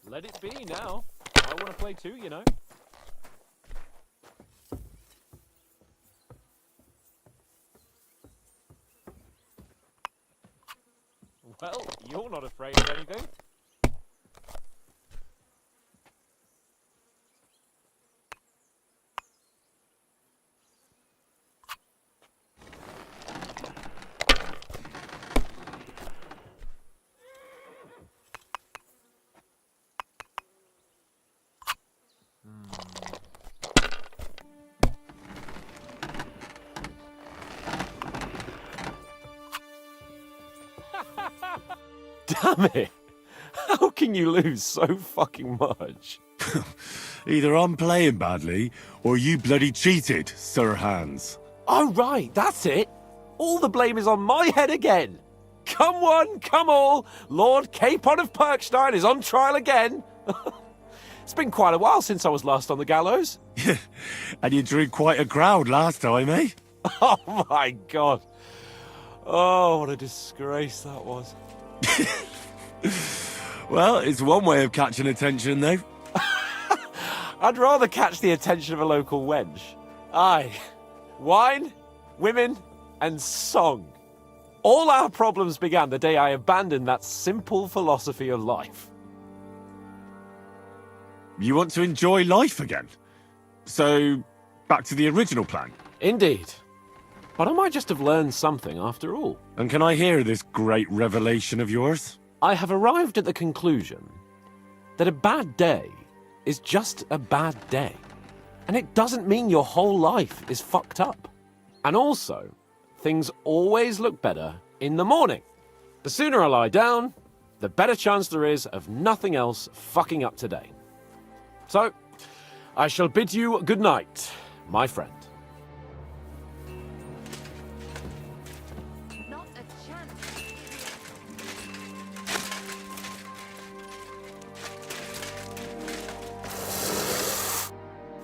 Let it be now. I want to play too, you know. Well, you're not afraid of anything. Damn it! How can you lose so fucking much? Either I'm playing badly, or you bloody cheated, Sir Hans. Oh, right, that's it. All the blame is on my head again. Come one, come all. Lord Capon of Perkstein is on trial again. It's been quite a while since I was last on the gallows. And you drew quite a crowd last time, eh? Oh, my God. Oh, what a disgrace that was. Well, it's one way of catching attention, though. I'd rather catch the attention of a local wench. Aye. Wine, women, and song. All our problems began the day I abandoned that simple philosophy of life. You want to enjoy life again? So, back to the original plan? Indeed. But I might just have learned something after all. And can I hear this great revelation of yours? I have arrived at the conclusion that a bad day is just a bad day. And it doesn't mean your whole life is fucked up. And also, things always look better in the morning. The sooner I lie down, the better chance there is of nothing else fucking up today. So, I shall bid you good night, my friend. Not a chance.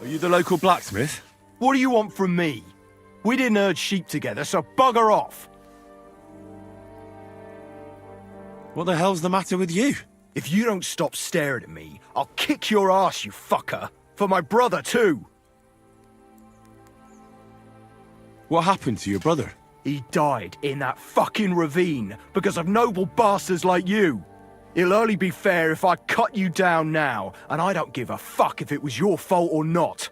Are you the local blacksmith? What do you want from me? We didn't herd sheep together, so bugger off. What the hell's the matter with you? If you don't stop staring at me, I'll kick your ass, you fucker. For my brother, too. What happened to your brother? He died in that fucking ravine because of noble bastards like you. It'll only be fair if I cut you down now, and I don't give a fuck if it was your fault or not.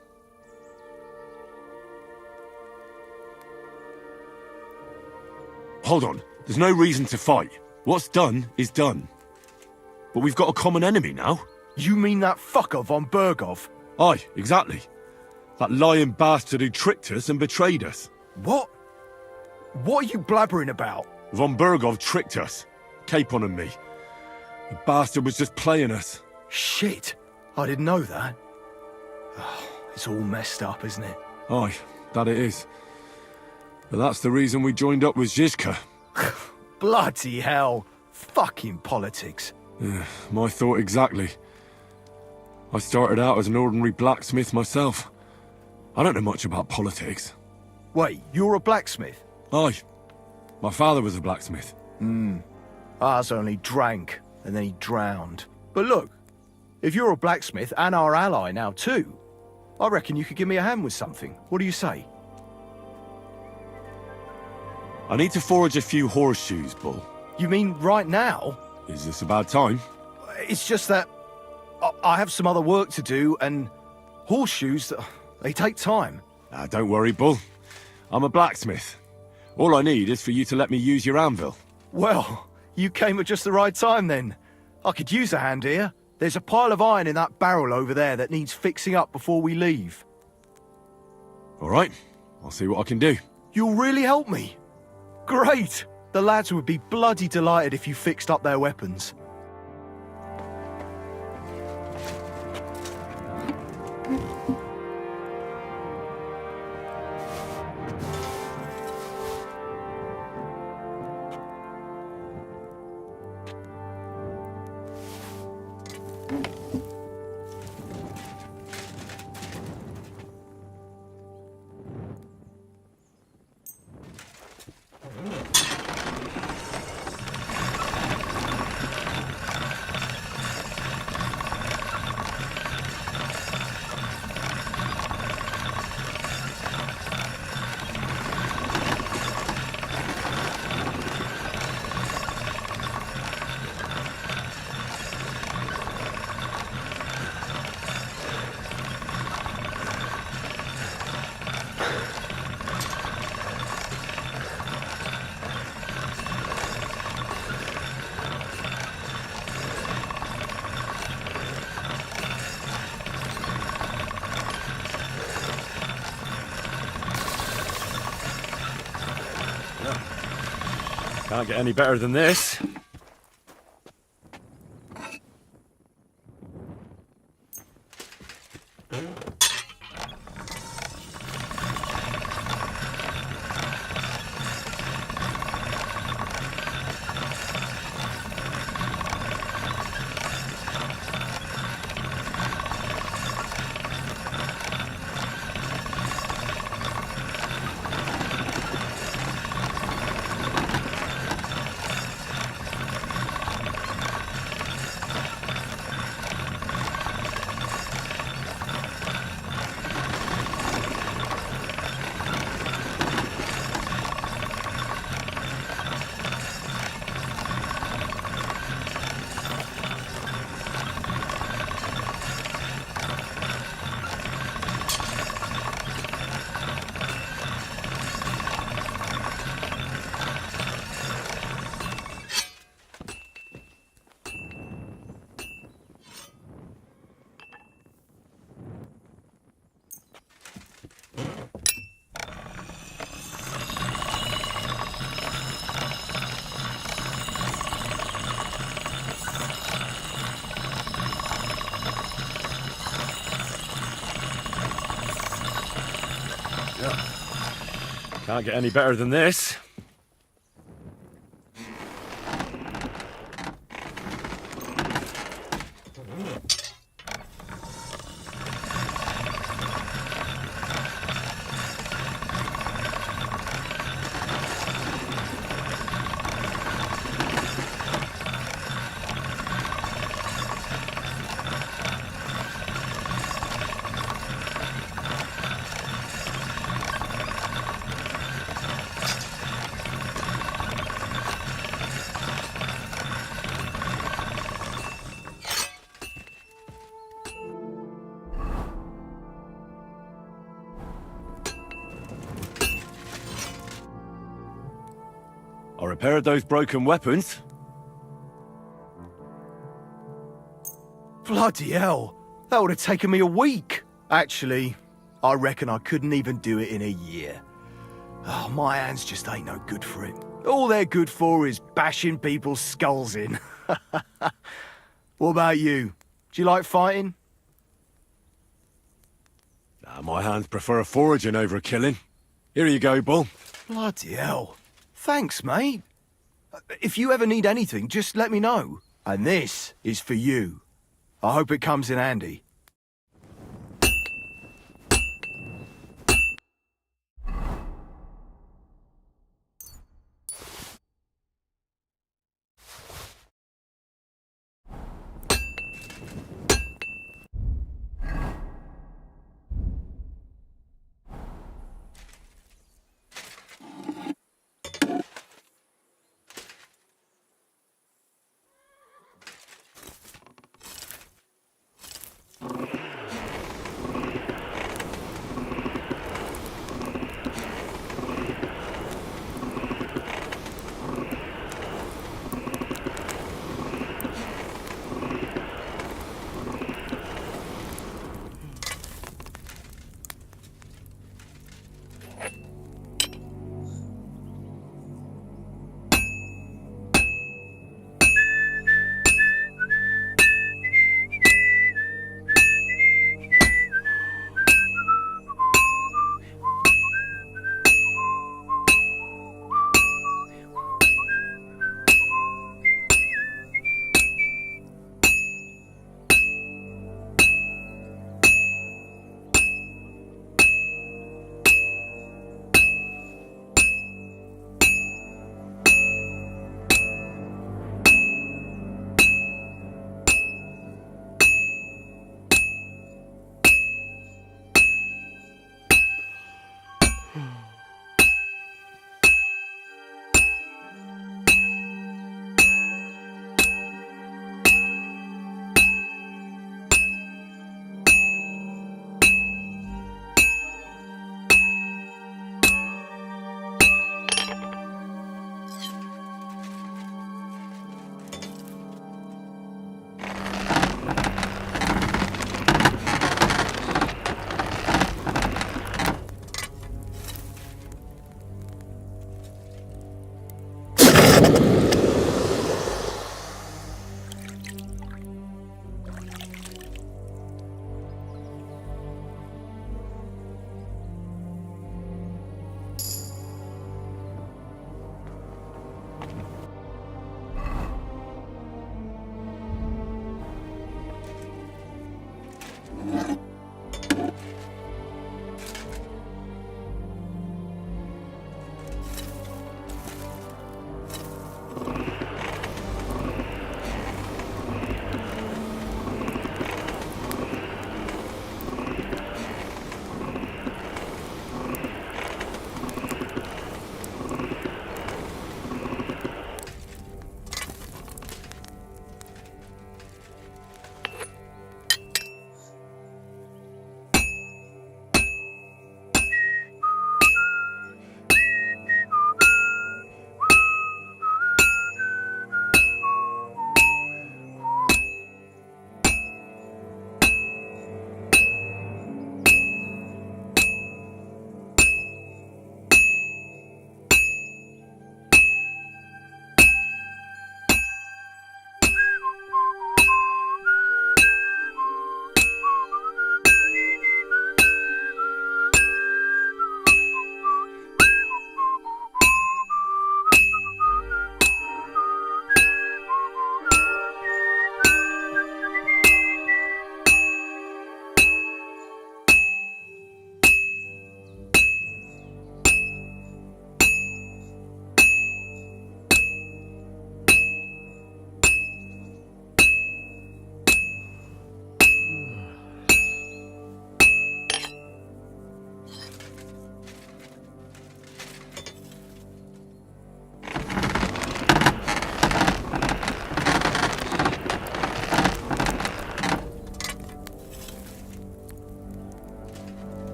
Hold on. There's no reason to fight. What's done is done. But we've got a common enemy now. You mean that fucker von Bergov? Aye, exactly. That lying bastard who tricked us and betrayed us. What? What are you blabbering about? Von Bergov tricked us. Capon and me. The bastard was just playing us. Shit. I didn't know that. Oh, it's all messed up, isn't it? Aye, that it is. But that's the reason we joined up with Zizka. Bloody hell. Fucking politics. Yeah, my thought exactly. I started out as an ordinary blacksmith myself. I don't know much about politics. Wait, you're a blacksmith? Aye. My father was a blacksmith. Ours only drank, and then he drowned. But look, if you're a blacksmith and our ally now too, I reckon you could give me a hand with something. What do you say? I need to forge a few horseshoes, Bull. You mean right now? Is this a bad time? It's just that I have some other work to do, and horseshoes, they take time. Don't worry, Bull. I'm a blacksmith. All I need is for you to let me use your anvil. Well, you came at just the right time then. I could use a hand here. There's a pile of iron in that barrel over there that needs fixing up before we leave. All right, I'll see what I can do. You'll really help me? Great! The lads would be bloody delighted if you fixed up their weapons. Can't get any better than this. Can't get any better than this. I repaired those broken weapons. Bloody hell! That would have taken me a week. Actually, I reckon I couldn't even do it in a year. Oh, my hands just ain't no good for it. All they're good for is bashing people's skulls in. What about you? Do you like fighting? Nah, my hands prefer foraging over killing. Here you go, Bull. Bloody hell. Thanks, mate. If you ever need anything, just let me know. And this is for you. I hope it comes in handy.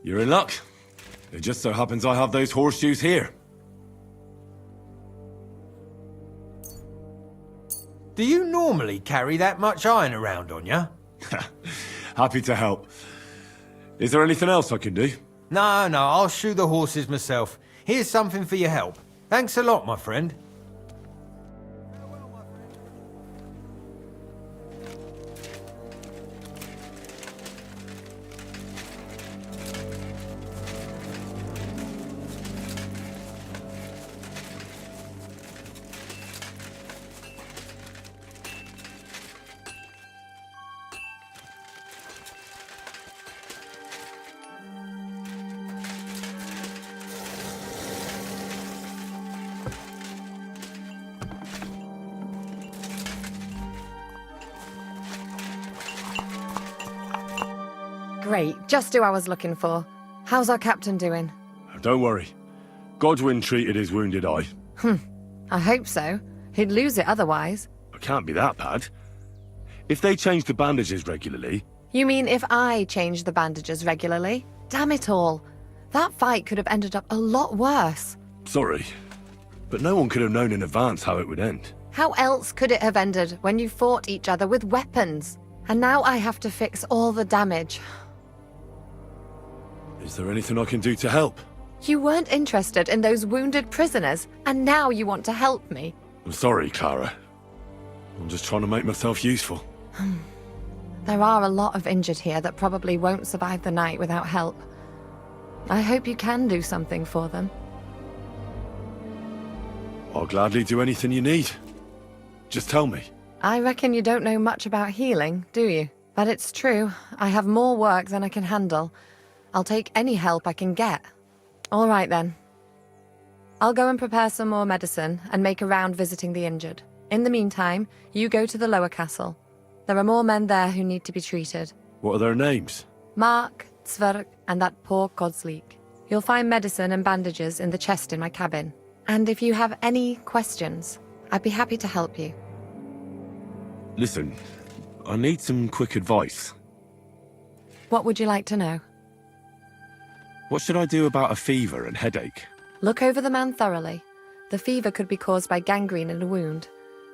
You're in luck. It just so happens I have those horseshoes here. Do you normally carry that much iron around on you? Happy to help. Is there anything else I can do? No, I'll shoe the horses myself. Here's something for your help. Thanks a lot, my friend. Great, just who I was looking for. How's our captain doing? Don't worry. Godwin treated his wounded eye. I hope so. He'd lose it otherwise. It can't be that bad. If they change the bandages regularly... You mean if I change the bandages regularly? Damn it all. That fight could have ended up a lot worse. Sorry, but no one could have known in advance how it would end. How else could it have ended when you fought each other with weapons? And now I have to fix all the damage. Is there anything I can do to help? You weren't interested in those wounded prisoners, and now you want to help me. I'm sorry, Clara. I'm just trying to make myself useful. There are a lot of injured here that probably won't survive the night without help. I hope you can do something for them. I'll gladly do anything you need. Just tell me. I reckon you don't know much about healing, do you? But it's true. I have more work than I can handle. I'll take any help I can get. All right, then. I'll go and prepare some more medicine and make a round visiting the injured. In the meantime, you go to the lower castle. There are more men there who need to be treated. What are their names? Mark, Zverk, and that poor Godsleek. You'll find medicine and bandages in the chest in my cabin. And if you have any questions, I'd be happy to help you. Listen, I need some quick advice. What would you like to know? What should I do about a fever and headache? Look over the man thoroughly. The fever could be caused by gangrene in a wound.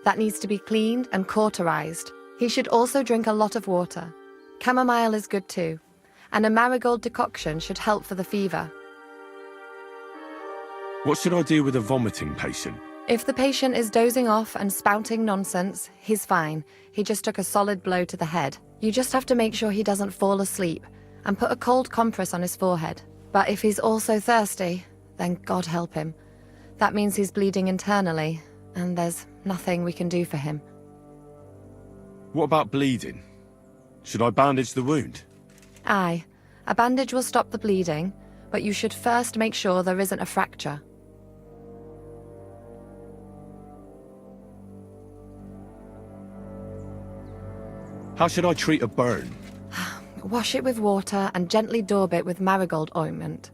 That needs to be cleaned and cauterized. He should also drink a lot of water. Chamomile is good too. And a marigold decoction should help for the fever. What should I do with a vomiting patient? If the patient is dozing off and spouting nonsense, he's fine. He just took a solid blow to the head. You just have to make sure he doesn't fall asleep and put a cold compress on his forehead. But if he's also thirsty, then God help him. That means he's bleeding internally, and there's nothing we can do for him. What about bleeding? Should I bandage the wound? Aye. A bandage will stop the bleeding, but you should first make sure there isn't a fracture. How should I treat a burn? Wash it with water and gently daub it with marigold ointment.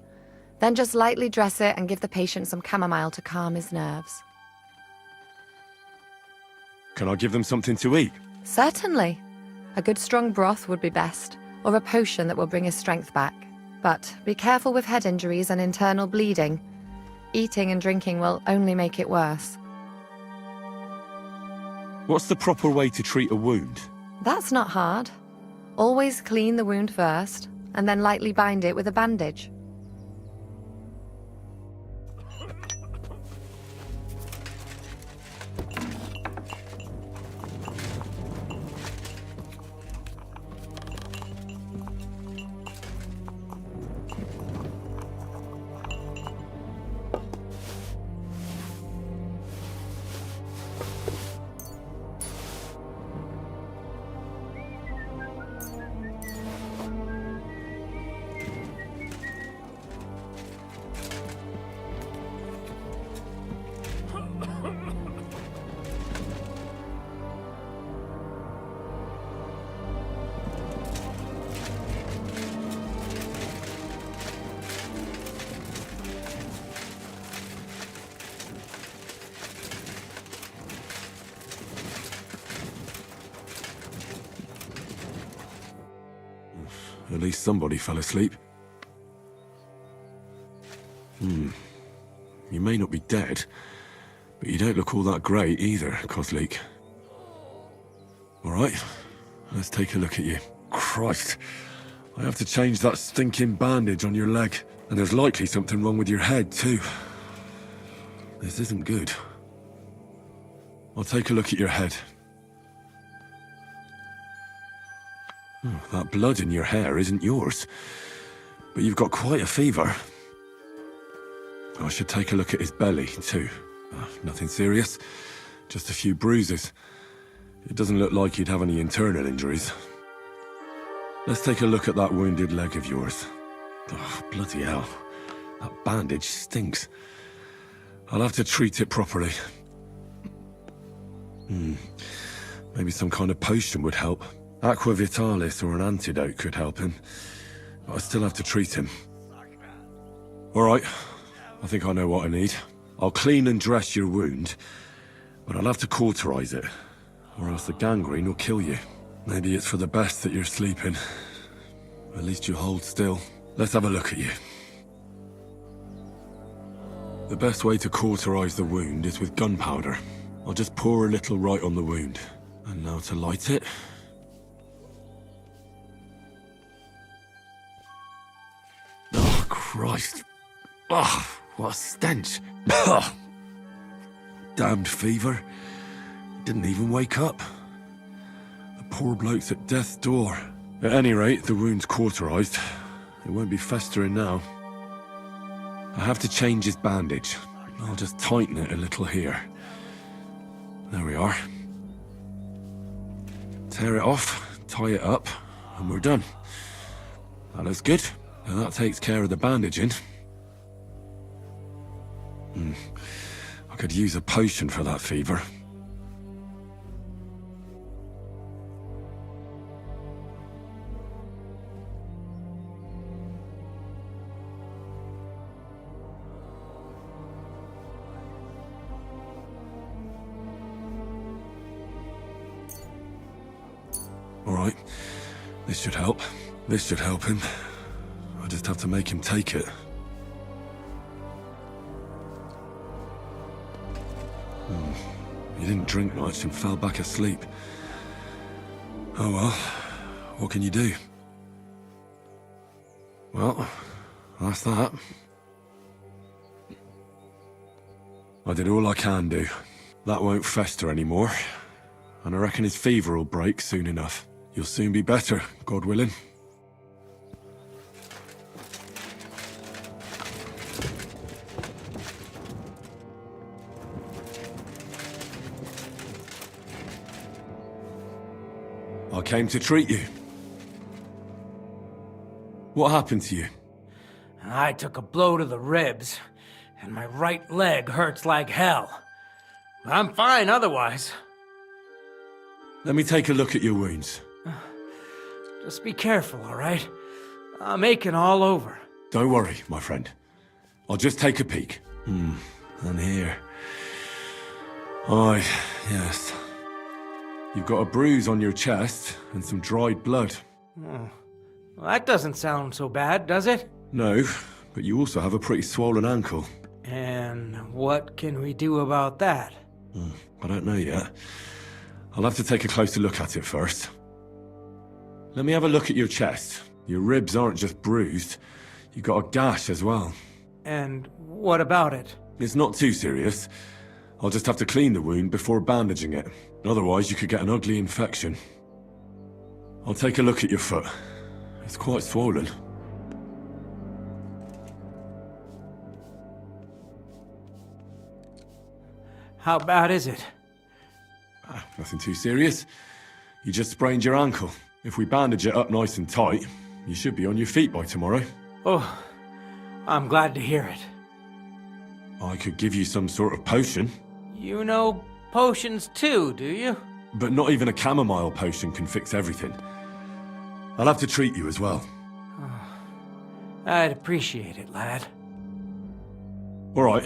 Then just lightly dress it and give the patient some chamomile to calm his nerves. Can I give them something to eat? Certainly. A good strong broth would be best, or a potion that will bring his strength back. But be careful with head injuries and internal bleeding. Eating and drinking will only make it worse. What's the proper way to treat a wound? That's not hard. Always clean the wound first, and then lightly bind it with a bandage. At least somebody fell asleep. You may not be dead, but you don't look all that great either, Kozlik. All right, let's take a look at you. Christ, I have to change that stinking bandage on your leg, and there's likely something wrong with your head too. This isn't good. I'll take a look at your head. Oh, that blood in your hair isn't yours, but you've got quite a fever. I should take a look at his belly, too. Nothing serious, just a few bruises. It doesn't look like he'd have any internal injuries. Let's take a look at that wounded leg of yours. Oh, bloody hell. That bandage stinks. I'll have to treat it properly. Maybe some kind of potion would help. Aqua Vitalis or an antidote could help him. But I still have to treat him. All right. I think I know what I need. I'll clean and dress your wound, but I'll have to cauterize it, or else the gangrene will kill you. Maybe it's for the best that you're sleeping. At least you hold still. Let's have a look at you. The best way to cauterize the wound is with gunpowder. I'll just pour a little right on the wound. And now to light it. Oh, Christ. Oh, what a stench. Damned fever. Didn't even wake up. The poor bloke's at death's door. At any rate, the wound's cauterized. It won't be festering now. I have to change his bandage. I'll just tighten it a little here. There we are. Tear it off, tie it up, and we're done. That looks good. Now that takes care of the bandaging. I could use a potion for that fever. All right, this should help. This should help him. I just have to make him take it. He didn't drink much and fell back asleep. Oh well, what can you do? Well, that's that. I did all I can do. That won't fester anymore. And I reckon his fever will break soon enough. You'll soon be better, God willing. I came to treat you. What happened to you? I took a blow to the ribs, and my right leg hurts like hell. I'm fine otherwise. Let me take a look at your wounds. Just be careful, all right? I'm aching all over. Don't worry, my friend. I'll just take a peek. And here. Aye, yes. You've got a bruise on your chest and some dried blood. Well, that doesn't sound so bad, does it? No, but you also have a pretty swollen ankle. And what can we do about that? I don't know yet. I'll have to take a closer look at it first. Let me have a look at your chest. Your ribs aren't just bruised. You've got a gash as well. And what about it? It's not too serious. I'll just have to clean the wound before bandaging it. Otherwise, you could get an ugly infection. I'll take a look at your foot. It's quite swollen. How bad is it? Nothing too serious. You just sprained your ankle. If we bandage it up nice and tight, you should be on your feet by tomorrow. Oh, I'm glad to hear it. I could give you some sort of potion. You know potions too, do you? But not even a chamomile potion can fix everything. I'll have to treat you as well. I'd appreciate it, lad. All right.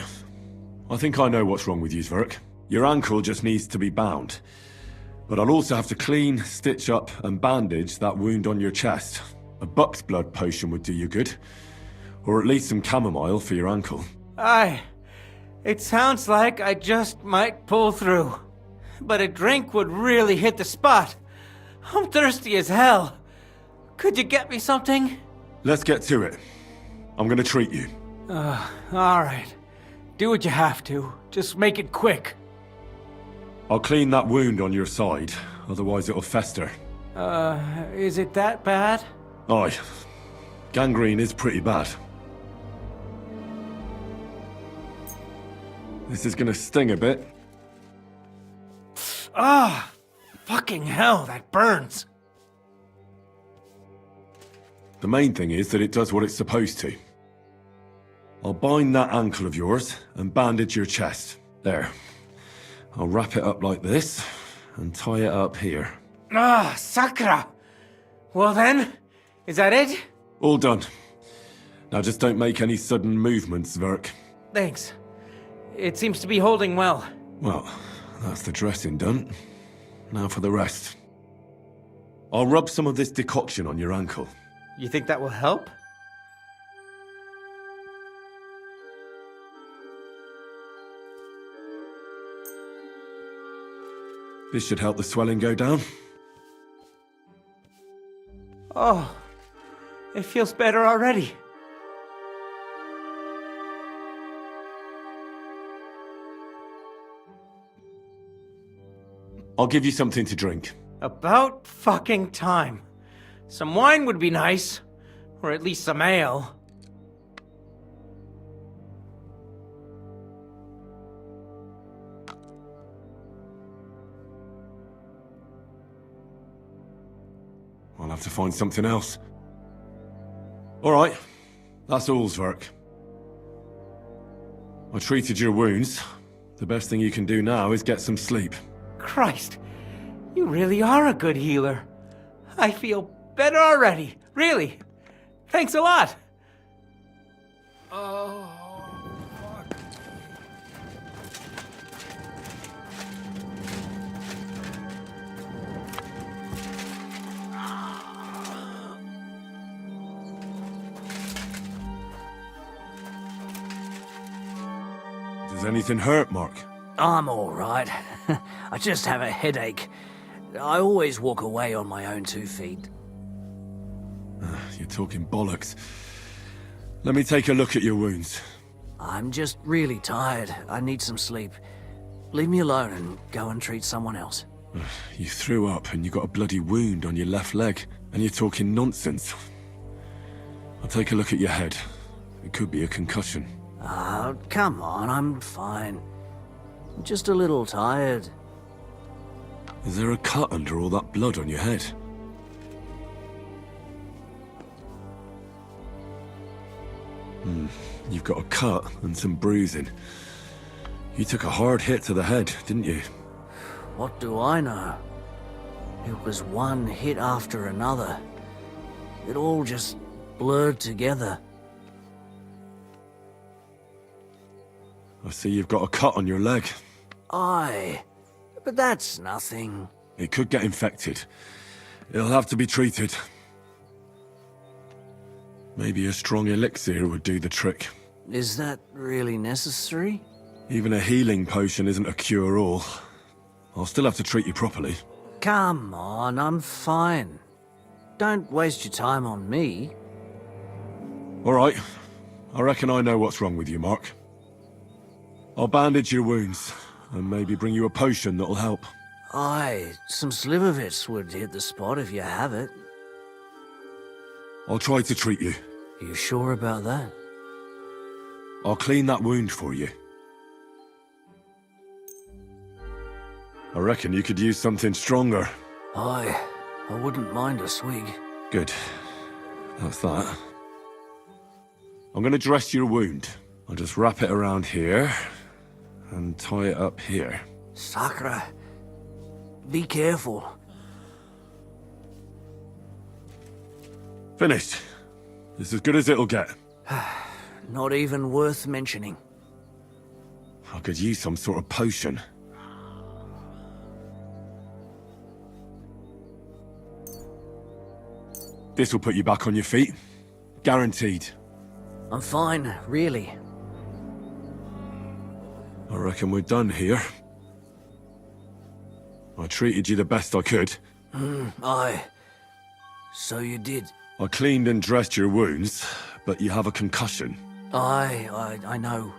I think I know what's wrong with you, Zverk. Your ankle just needs to be bound. But I'll also have to clean, stitch up, and bandage that wound on your chest. A buck's blood potion would do you good. Or at least some chamomile for your ankle. Aye. It sounds like I just might pull through. But a drink would really hit the spot. I'm thirsty as hell. Could you get me something? Let's get to it. I'm gonna treat you. Alright. Do what you have to. Just make it quick. I'll clean that wound on your side, otherwise it'll fester. Is it that bad? Aye. Gangrene is pretty bad. This is gonna sting a bit. Ah! Fucking hell, that burns! The main thing is that it does what it's supposed to. I'll bind that ankle of yours and bandage your chest. There. I'll wrap it up like this and tie it up here. Ah, Sakra! Well then, is that it? All done. Now just don't make any sudden movements, Verk. Thanks. It seems to be holding well. Well, that's the dressing done. Now for the rest. I'll rub some of this decoction on your ankle. You think that will help? This should help the swelling go down. Oh, it feels better already. I'll give you something to drink. About fucking time. Some wine would be nice. Or at least some ale. I'll have to find something else. Alright, that's all, Zverk. I treated your wounds. The best thing you can do now is get some sleep. Christ, you really are a good healer. I feel better already, really. Thanks a lot. Oh, fuck. Does anything hurt, Mark? I'm all right. I just have a headache. I always walk away on my own 2 feet. You're talking bollocks. Let me take a look at your wounds. I'm just really tired. I need some sleep. Leave me alone and go and treat someone else. You threw up and you got a bloody wound on your left leg, and you're talking nonsense. I'll take a look at your head. It could be a concussion. Oh, come on, I'm fine. I'm just a little tired. Is there a cut under all that blood on your head? You've got a cut and some bruising. You took a hard hit to the head, didn't you? What do I know? It was one hit after another. It all just blurred together. I see you've got a cut on your leg. Aye, but that's nothing. It could get infected. It'll have to be treated. Maybe a strong elixir would do the trick. Is that really necessary? Even a healing potion isn't a cure-all. I'll still have to treat you properly. Come on, I'm fine. Don't waste your time on me. All right. I reckon I know what's wrong with you, Mark. I'll bandage your wounds, and maybe bring you a potion that'll help. Aye, some Slivovitz would hit the spot if you have it. I'll try to treat you. You sure about that? I'll clean that wound for you. I reckon you could use something stronger. Aye, I wouldn't mind a swig. Good. That's that. I'm gonna dress your wound. I'll just wrap it around here, and tie it up here. Sakra, be careful. Finished. It's as good as it'll get. Not even worth mentioning. I could use some sort of potion. This will put you back on your feet. Guaranteed. I'm fine, really. I reckon we're done here. I treated you the best I could. Aye. So you did. I cleaned and dressed your wounds, but you have a concussion. Aye, I know.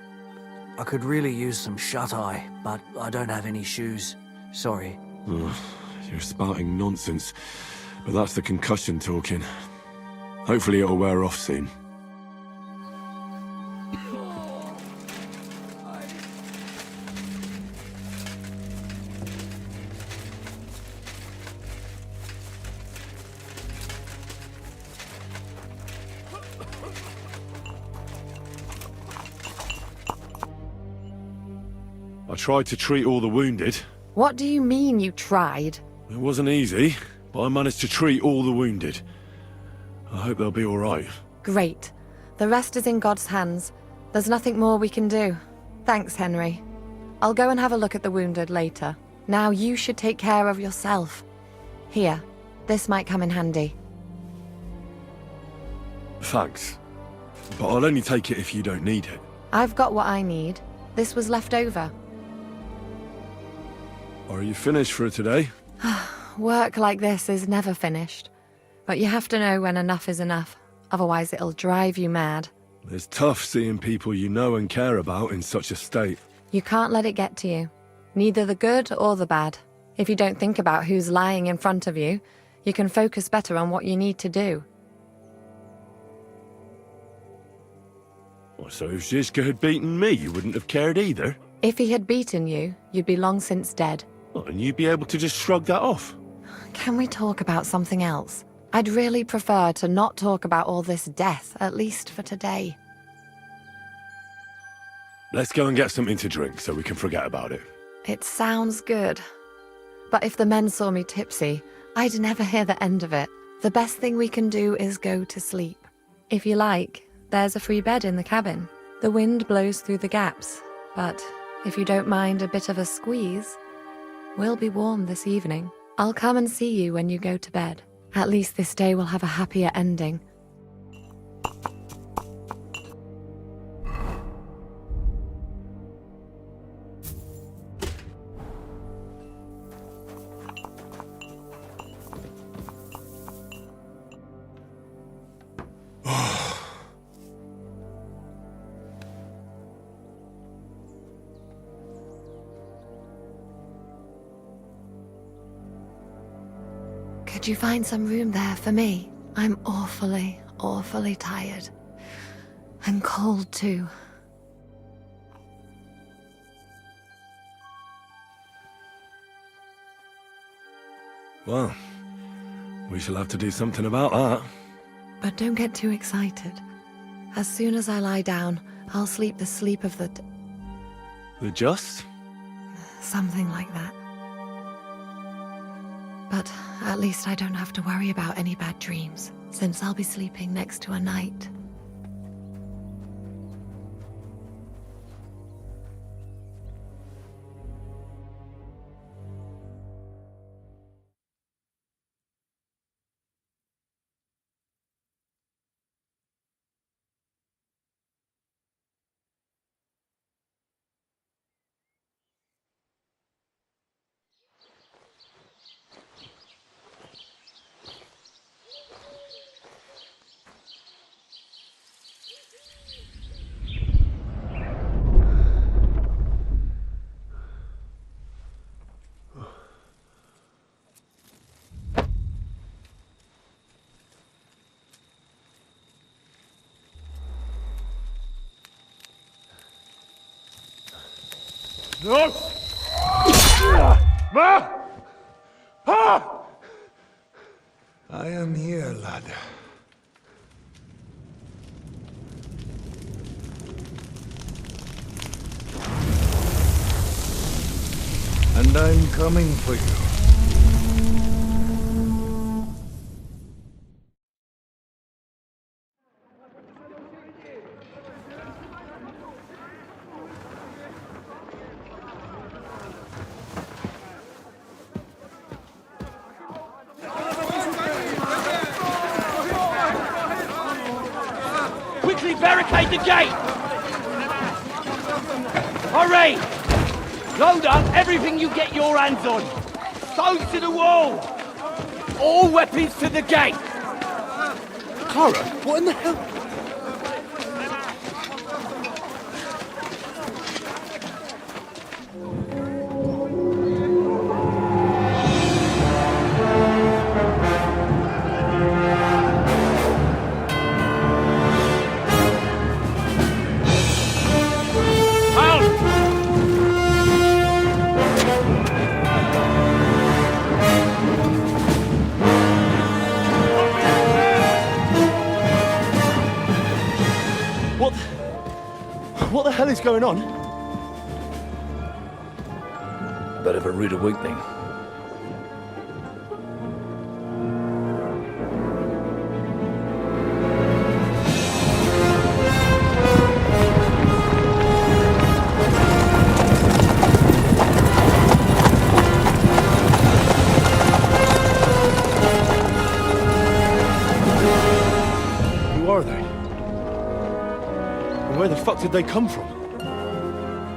I could really use some shut-eye, but I don't have any shoes. Sorry. You're spouting nonsense, but that's the concussion talking. Hopefully it'll wear off soon. I tried to treat all the wounded. What do you mean you tried? It wasn't easy, but I managed to treat all the wounded. I hope they'll be all right. Great. The rest is in God's hands. There's nothing more we can do. Thanks, Henry. I'll go and have a look at the wounded later. Now you should take care of yourself. Here, this might come in handy. Thanks. But I'll only take it if you don't need it. I've got what I need. This was left over. Are you finished for today? Work like this is never finished. But you have to know when enough is enough. Otherwise it'll drive you mad. It's tough seeing people you know and care about in such a state. You can't let it get to you. Neither the good or the bad. If you don't think about who's lying in front of you, you can focus better on what you need to do. So if Zizka had beaten me, you wouldn't have cared either? If he had beaten you, you'd be long since dead. And you'd be able to just shrug that off? Can we talk about something else? I'd really prefer to not talk about all this death, at least for today. Let's go and get something to drink so we can forget about it. It sounds good. But if the men saw me tipsy, I'd never hear the end of it. The best thing we can do is go to sleep. If you like, there's a free bed in the cabin. The wind blows through the gaps, but if you don't mind a bit of a squeeze, we'll be warm this evening. I'll come and see you when you go to bed. At least this day will have a happier ending. Could you find some room there for me? I'm awfully, awfully tired. And cold too. Well, we shall have to do something about that. But don't get too excited. As soon as I lie down, I'll sleep the sleep of the... The just? Something like that. But at least I don't have to worry about any bad dreams, since I'll be sleeping next to a knight. No! Ma! Ah! I am here, lad. And I'm coming for you. barricade the gate! Hurry! Load up everything you get your hands on. Stones to the wall! All weapons to the gate! Clara, what in the hell? What the hell is going on? Bit of a rude awakening. Who are they? And where the fuck did they come from?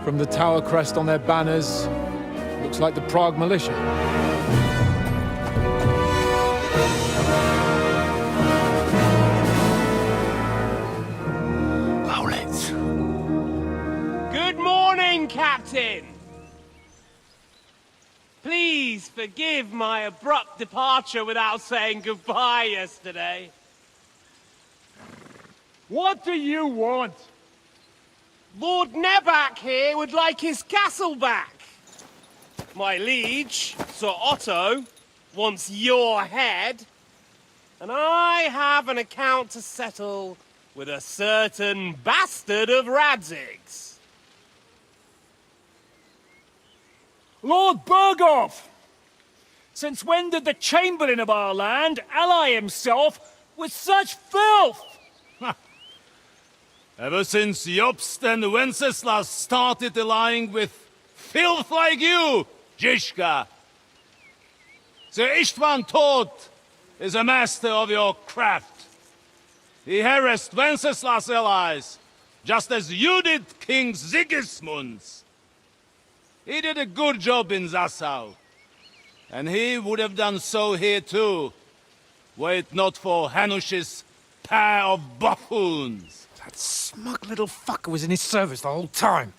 From the tower crest on their banners, looks like the Prague militia. Owlets. Good morning, Captain! Please forgive my abrupt departure without saying goodbye yesterday. What do you want? Lord Nebak here would like his castle back. My liege, Sir Otto, wants your head. And I have an account to settle with a certain bastard of Radzig's. Lord Berghoff! Since when did the Chamberlain of our land ally himself with such filth? Ever since Jobst and Wenceslas started allying with filth like you, Zizka. Sir Istvan Tod is a master of your craft. He harassed Wenceslas' allies, just as you did King Sigismund's. He did a good job in Zassau, and he would have done so here too, were it not for Hanush's pair of buffoons. That smug little fucker was in his service the whole time.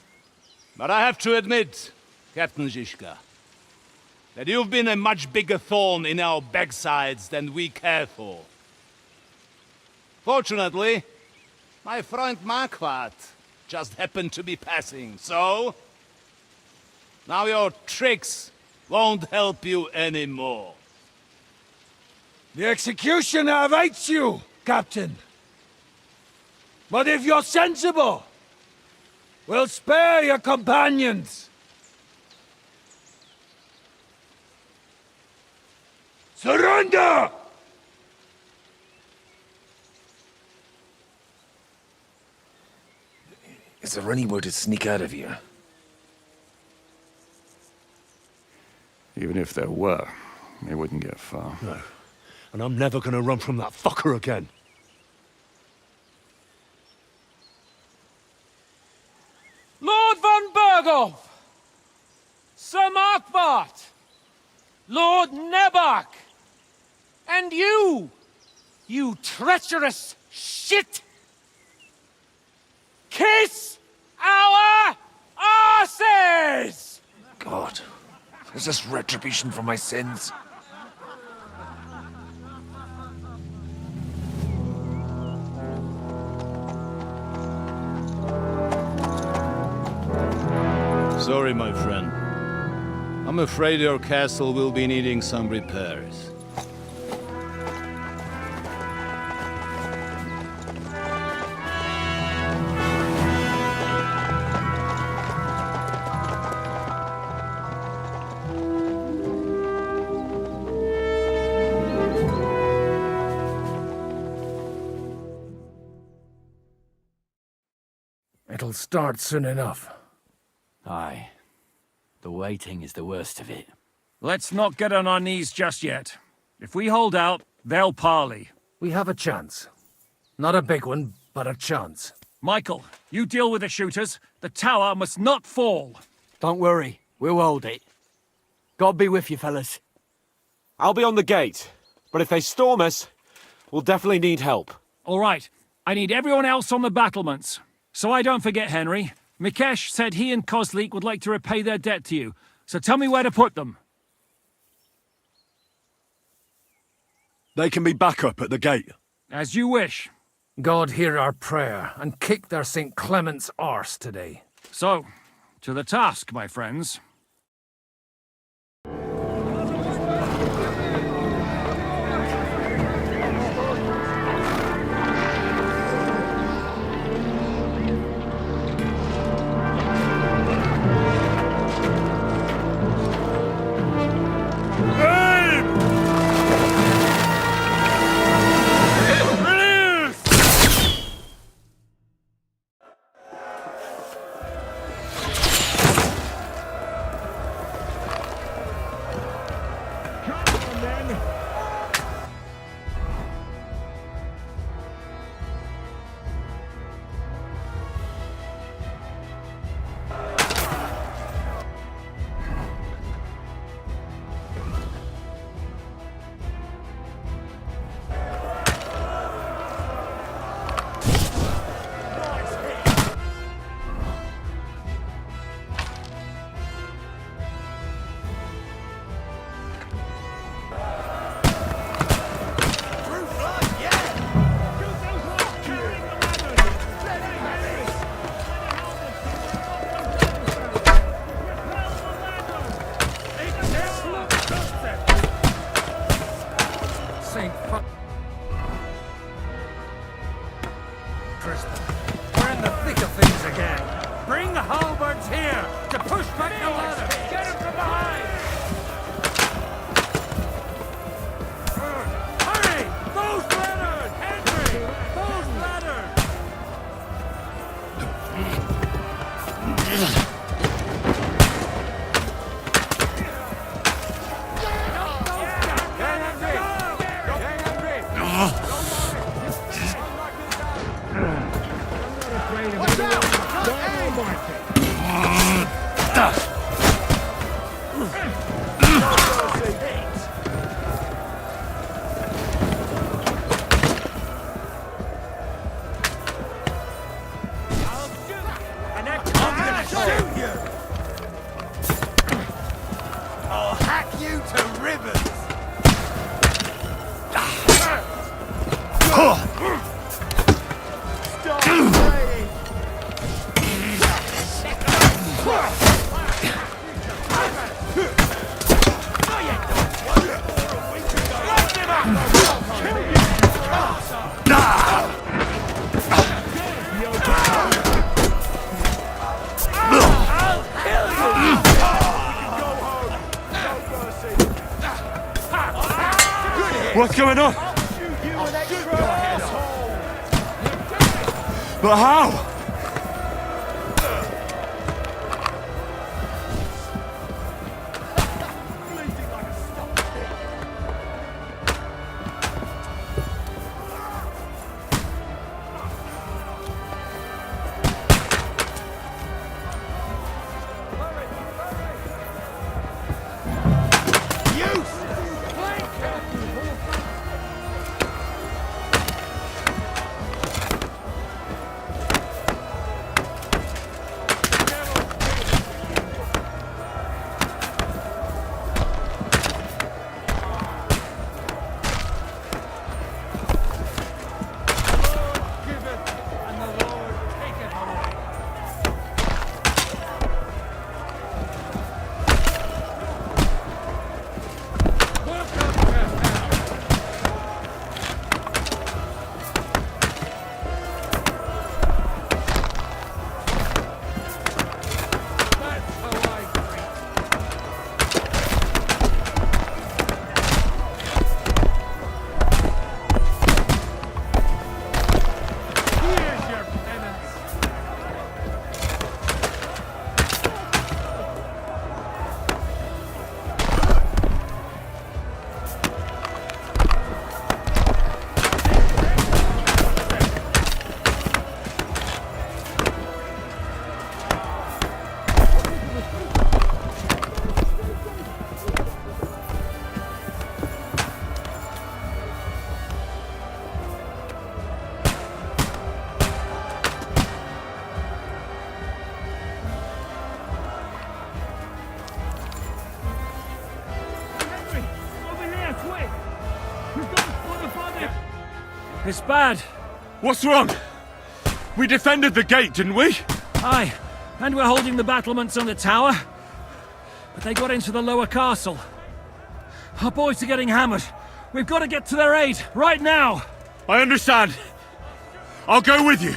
But I have to admit, Captain Zizka, that you've been a much bigger thorn in our backsides than we care for. Fortunately, my friend Marquardt just happened to be passing, so... now your tricks won't help you anymore. The executioner awaits you, Captain. But if you're sensible, we'll spare your companions. Surrender! Is there any way to sneak out of here? Even if there were, they wouldn't get far. No. And I'm never gonna run from that fucker again. Lord von Berghoff! Sir Marquardt! Lord Nebak! And you treacherous shit! Kiss our asses! God, is this retribution for my sins? Sorry, my friend. I'm afraid your castle will be needing some repairs. It'll start soon enough. Aye. The waiting is the worst of it. Let's not get on our knees just yet. If we hold out, they'll parley. We have a chance. Not a big one, but a chance. Michael, you deal with the shooters. The tower must not fall. Don't worry, we'll hold it. God be with you, fellas. I'll be on the gate, but if they storm us, we'll definitely need help. All right, I need everyone else on the battlements. So I don't forget, Henry, Mikesh said he and Kozlik would like to repay their debt to you, so tell me where to put them. They can be back up at the gate. As you wish. God hear our prayer and kick their St. Clement's arse today. So, to the task, my friends. We're in the thick of things again. Bring the halberds here to push back the ladder. Get him from behind. Hurry! Those ladders! Henry! Those ladders! I'll hack you to ribbons! Stop praying! What's going on? But how? It's bad. What's wrong? We defended the gate, didn't we? Aye, and we're holding the battlements on the tower. But they got into the lower castle. Our boys are getting hammered. We've got to get to their aid, right now! I understand. I'll go with you.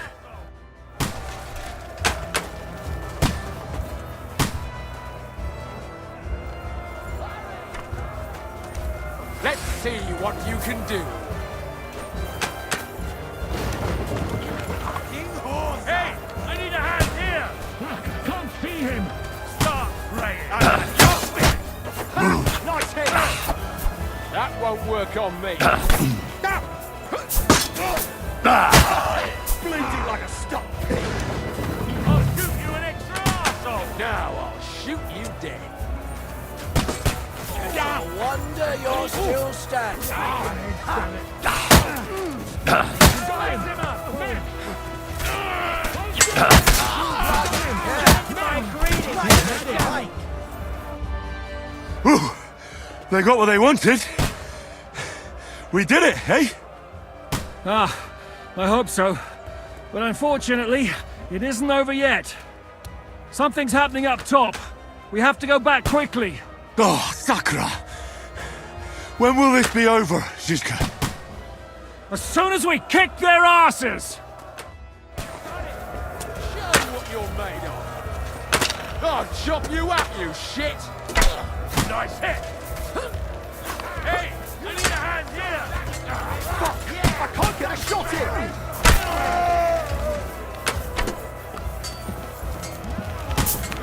Let's see what you can do. Hey! I need a hand here! I can't see him! Start praying! Nice hit! That won't work on me. Bleeding like a stuck pig. I'll shoot you an extra arsehole! Now I'll shoot you dead. No wonder you're still standing. Whew. They got what they wanted. We did it, eh? Ah, I hope so. But unfortunately, it isn't over yet. Something's happening up top. We have to go back quickly. Oh, Sakura! When will this be over, Zizka? As soon as we kick their asses! Show what you're made of. I'll chop you up, you shit! Nice hit! Hey, I need a hand here! Fuck! I can't get a shot in!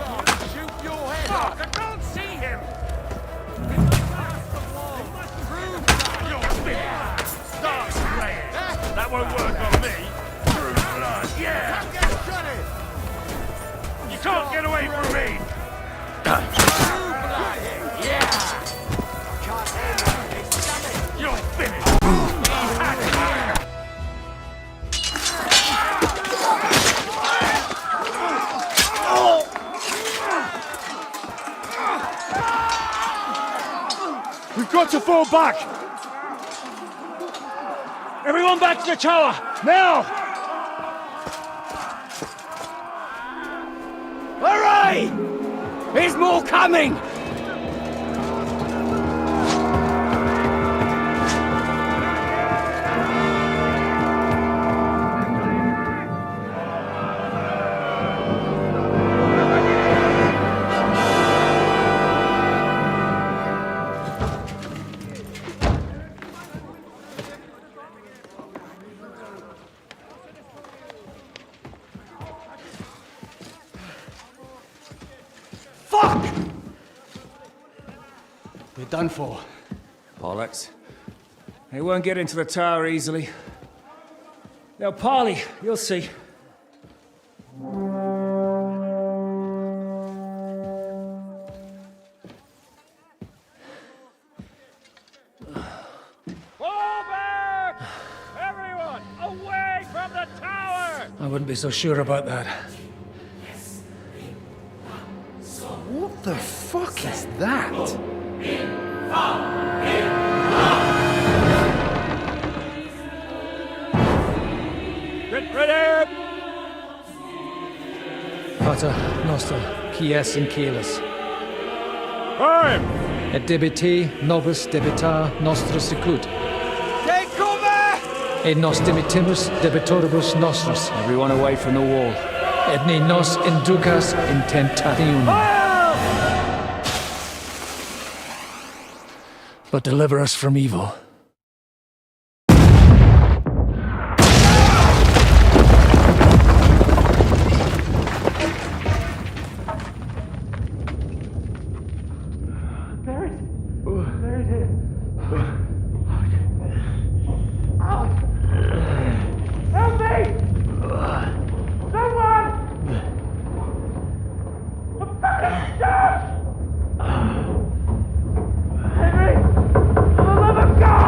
I'll shoot your head off! Fuck, I can't see him! Start playing! That won't work on me! Through blood, yeah! You can't get away from me! You're finished! We've got to fall back! Everyone back to the tower! Now! Hooray! There's more coming! We're done for. Bollocks. They won't get into the tower easily. Now, parley, you'll see. Fall back! Everyone, away from the tower! I wouldn't be so sure about that. What the fuck is that? Get ready! Pater Noster, quies in caelis. Time! Et debite nobis debitar nostra sicut. Take cover! Et nos dimitimus debitoribus nostros. Everyone away from the wall. Et ne nos inducas in tentationem. But deliver us from evil. For the love of God!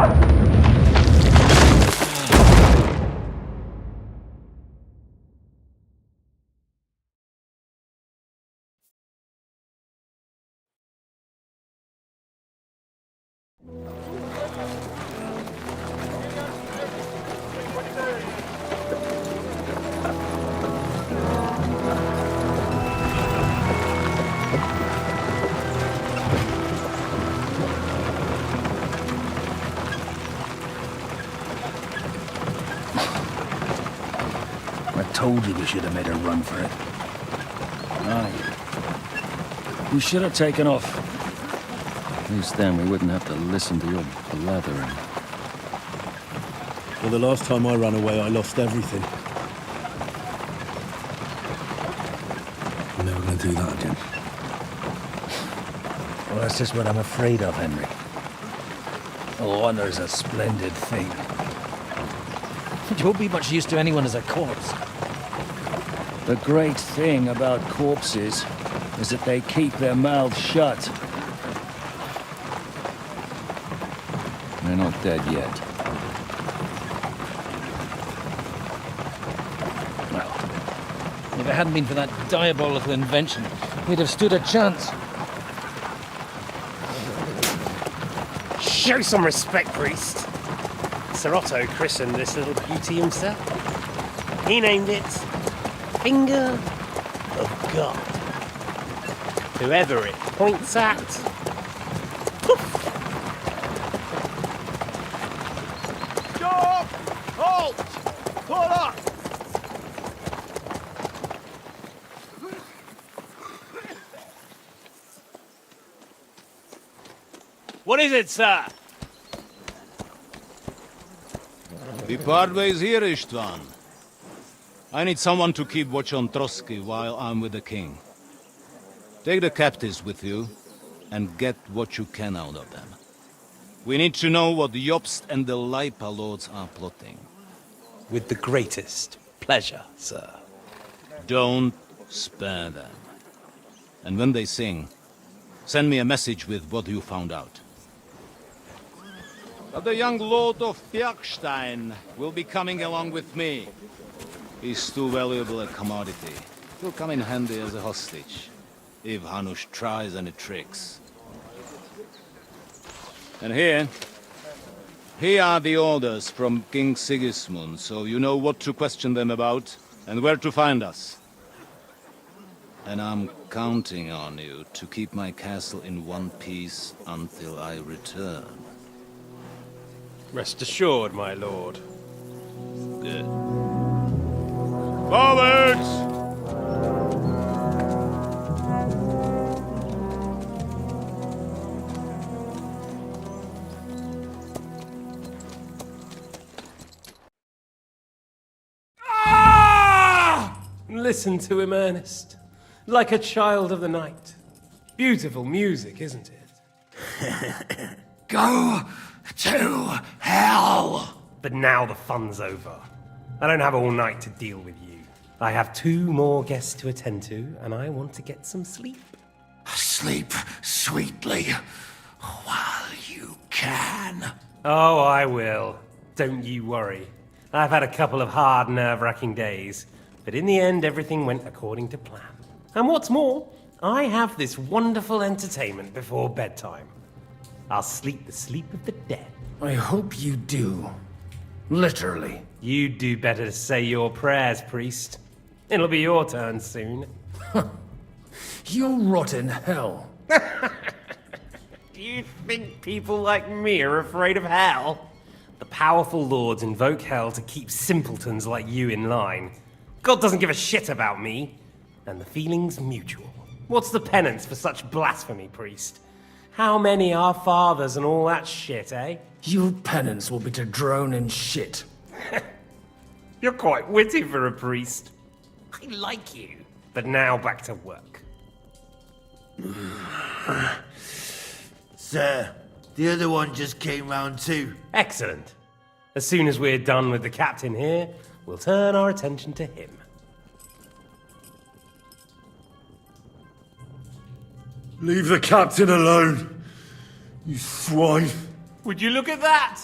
told you we should have made a run for it. Aye. We should have taken off. At least then we wouldn't have to listen to your blathering. Well, the last time I ran away, I lost everything. I'm never going to do that again. Well, that's just what I'm afraid of, Henry. Honor's a splendid thing. You won't be much use to anyone as a corpse. The great thing about corpses is that they keep their mouths shut. They're not dead yet. Well, if it hadn't been for that diabolical invention, we'd have stood a chance. Show some respect, priest. Sir Otto christened this little beauty himself. He named it Finger of God. Whoever it points at, poof! Stop! Halt! Pull up! What is it, sir? We part ways here, Istvan. I need someone to keep watch on Trotsky while I'm with the king. Take the captives with you, and get what you can out of them. We need to know what Jobst and the Leipa lords are plotting. With the greatest pleasure, sir. Don't spare them. And when they sing, send me a message with what you found out. But the young lord of Bjergstein will be coming along with me. He's too valuable a commodity. He'll come in handy as a hostage, if Hanush tries any tricks. And here are the orders from King Sigismund, so you know what to question them about, and where to find us. And I'm counting on you to keep my castle in one piece until I return. Rest assured, my lord. Good. Forwards! Listen to him, Ernest. Like a child of the night. Beautiful music, isn't it? Go to hell! But now the fun's over. I don't have all night to deal with you. I have 2 more guests to attend to, and I want to get some sleep. Sleep sweetly while you can. Oh, I will. Don't you worry. I've had a couple of hard, nerve-wracking days, but in the end, everything went according to plan. And what's more, I have this wonderful entertainment before bedtime. I'll sleep the sleep of the dead. I hope you do. Literally. You'd do better to say your prayers, priest. It'll be your turn soon. You'll rot in hell. Do you think people like me are afraid of hell? The powerful lords invoke hell to keep simpletons like you in line. God doesn't give a shit about me. And the feeling's mutual. What's the penance for such blasphemy, priest? How many are fathers and all that shit, eh? Your penance will be to drown in shit. You're quite witty for a priest. I like you. But now back to work. Sir, the other one just came round too. Excellent. As soon as we're done with the captain here, we'll turn our attention to him. Leave the captain alone, you swine. Would you look at that?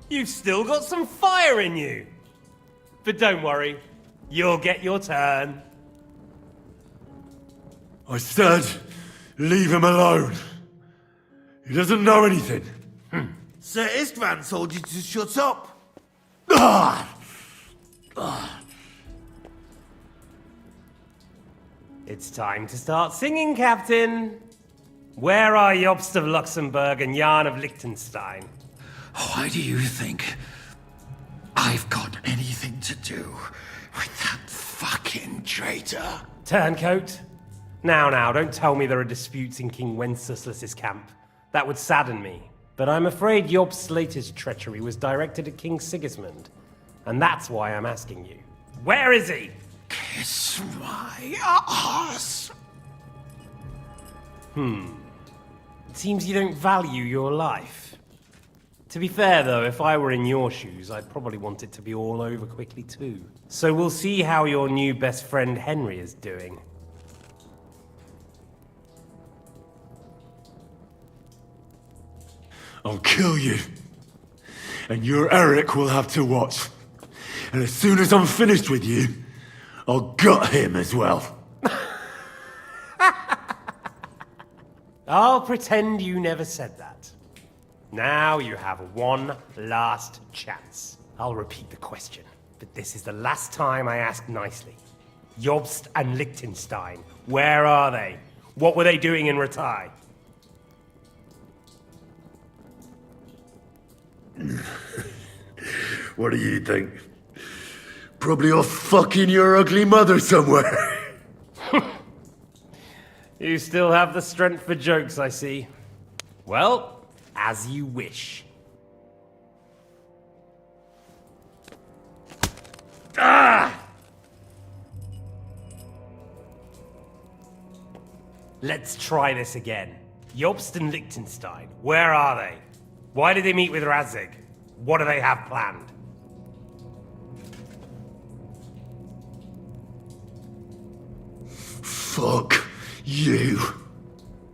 You've still got some fire in you. But don't worry, you'll get your turn. I said, leave him alone. He doesn't know anything. Sir Istvan told you to shut up. It's time to start singing, Captain. Where are Jobst of Luxembourg and Jan of Liechtenstein? Why do you think I've got anything to do with that fucking traitor. Turncoat. Now, don't tell me there are disputes in King Wenceslas's camp. That would sadden me. But I'm afraid Jobst's latest treachery was directed at King Sigismund. And that's why I'm asking you. Where is he? Kiss my ass. It seems you don't value your life. To be fair, though, if I were in your shoes, I'd probably want it to be all over quickly, too. So we'll see how your new best friend Henry is doing. I'll kill you. And your Eric will have to watch. And as soon as I'm finished with you, I'll gut him as well. I'll pretend you never said that. Now you have one last chance. I'll repeat the question, but this is the last time I ask nicely. Jobst and Liechtenstein, where are they? What were they doing in Ratai? What do you think? Probably off fucking your ugly mother somewhere. You still have the strength for jokes, I see. Well, as you wish. Ah! Let's try this again. Jobst and Liechtenstein, where are they? Why did they meet with Radzig? What do they have planned? Fuck you.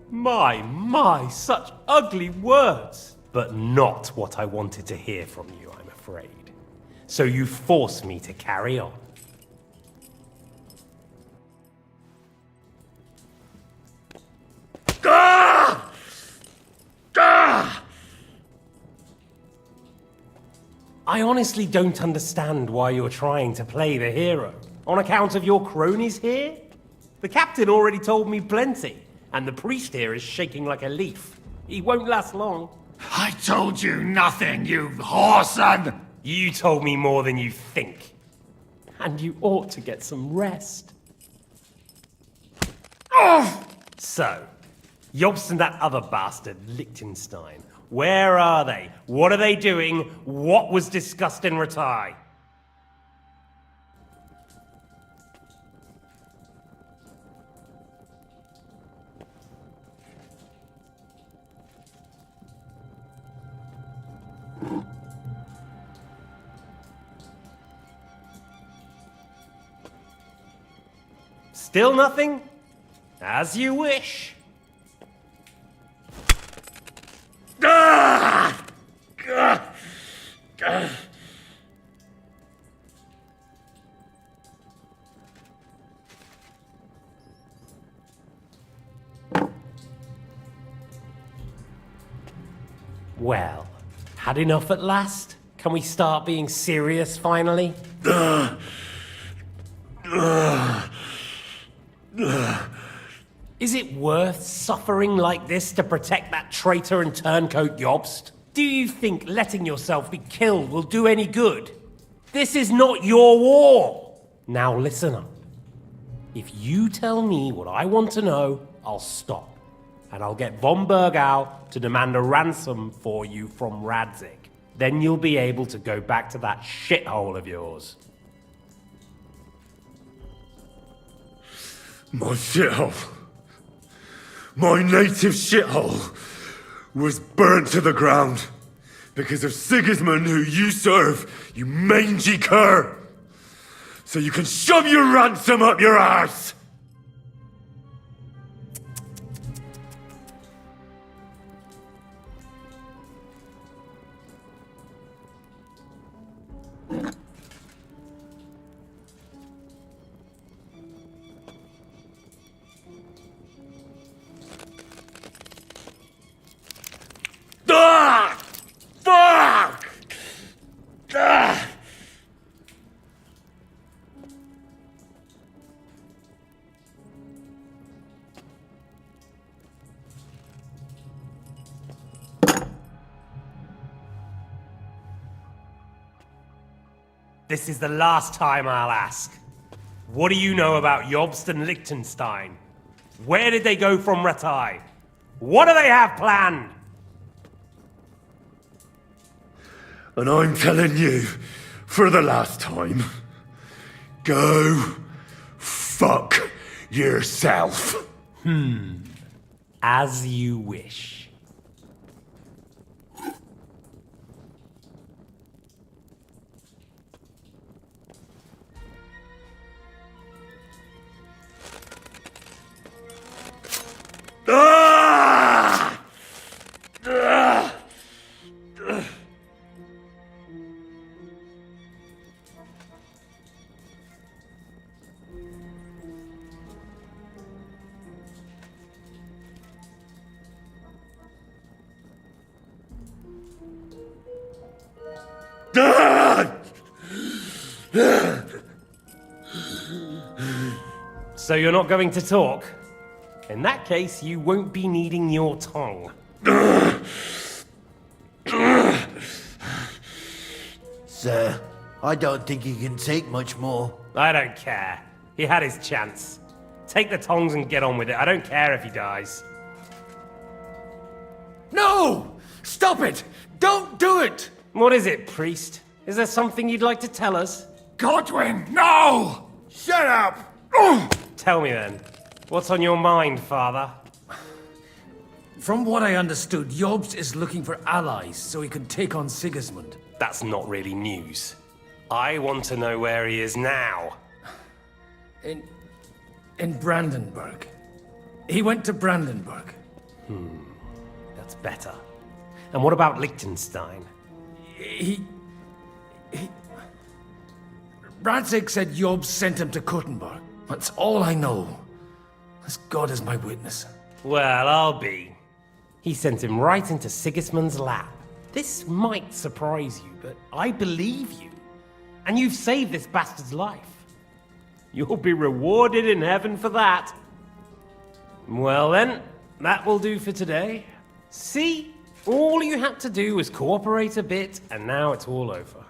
My, such ugly words. But not what I wanted to hear from you, I'm afraid. So you force me to carry on. Ah! Ah! I honestly don't understand why you're trying to play the hero. On account of your cronies here? The captain already told me plenty, and the priest here is shaking like a leaf. He won't last long. I told you nothing, you whoreson! You told me more than you think. And you ought to get some rest. Oh! So, Jobst and that other bastard, Liechtenstein. Where are they? What are they doing? What was discussed in Ratai? Still nothing? As you wish. Ah! Ah! Ah! Well, had enough at last? Can we start being serious finally? Is it worth suffering like this to protect that traitor and turncoat Jobst? Do you think letting yourself be killed will do any good? This is not your war! Now listen up. If you tell me what I want to know, I'll stop. And I'll get von Bergau to demand a ransom for you from Radzig. Then you'll be able to go back to that shithole of yours. My shithole. My native shithole was burnt to the ground because of Sigismund, who you serve, you mangy cur. So you can shove your ransom up your arse. Ah! Fuck! Ah! This is the last time I'll ask. What do you know about Jobst and Liechtenstein? Where did they go from Ratai? What do they have planned? And I'm telling you, for the last time, go fuck yourself. As you wish. Ah! Ah! So you're not going to talk? In that case, you won't be needing your tongue. Sir, I don't think he can take much more. I don't care. He had his chance. Take the tongs and get on with it. I don't care if he dies. No! Stop it! Don't do it! What is it, priest? Is there something you'd like to tell us? Godwin, no! Shut up! Tell me then. What's on your mind, father? From what I understood, Jobst is looking for allies so he can take on Sigismund. That's not really news. I want to know where he is now. In Brandenburg. He went to Brandenburg. That's better. And what about Liechtenstein? Radzig said Jobst sent him to Kuttenberg. That's all I know. As God is my witness. Well, I'll be. He sent him right into Sigismund's lap. This might surprise you, but I believe you. And you've saved this bastard's life. You'll be rewarded in heaven for that. Well then, that will do for today. See? All you had to do was cooperate a bit, and now it's all over.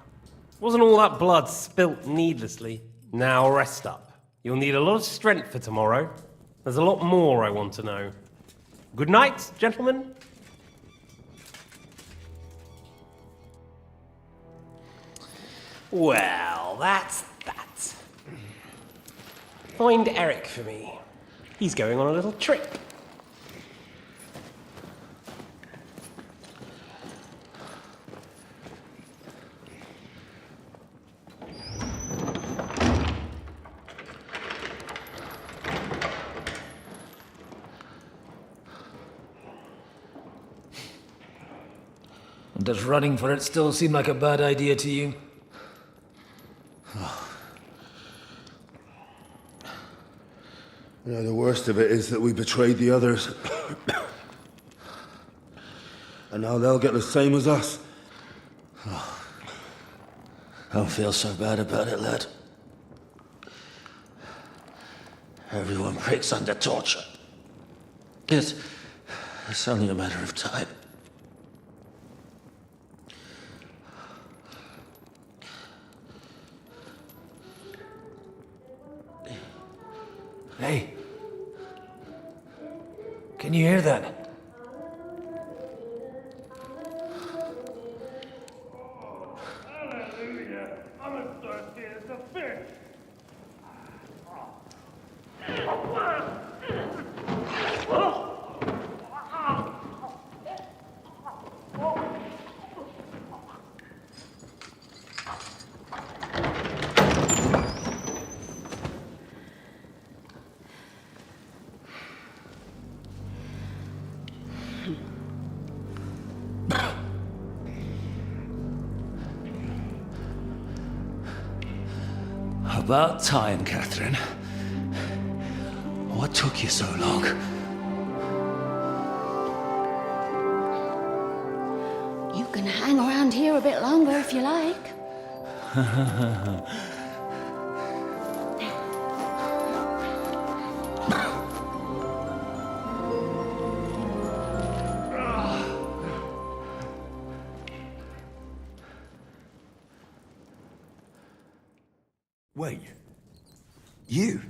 Wasn't all that blood spilt needlessly. Now rest up. You'll need a lot of strength for tomorrow. There's a lot more I want to know. Good night, gentlemen. Well, that's that. Find Eric for me. He's going on a little trip. Does running for it still seem like a bad idea to you? You know, the worst of it is that we betrayed the others. And now they'll get the same as us. Don't feel so bad about it, lad. Everyone breaks under torture. It's only a matter of time. Hey. Can you hear that? Hallelujah. I'm as thirsty as a fish. About time, Catherine. What took you so long? You can hang around here a bit longer if you like. Wait. You?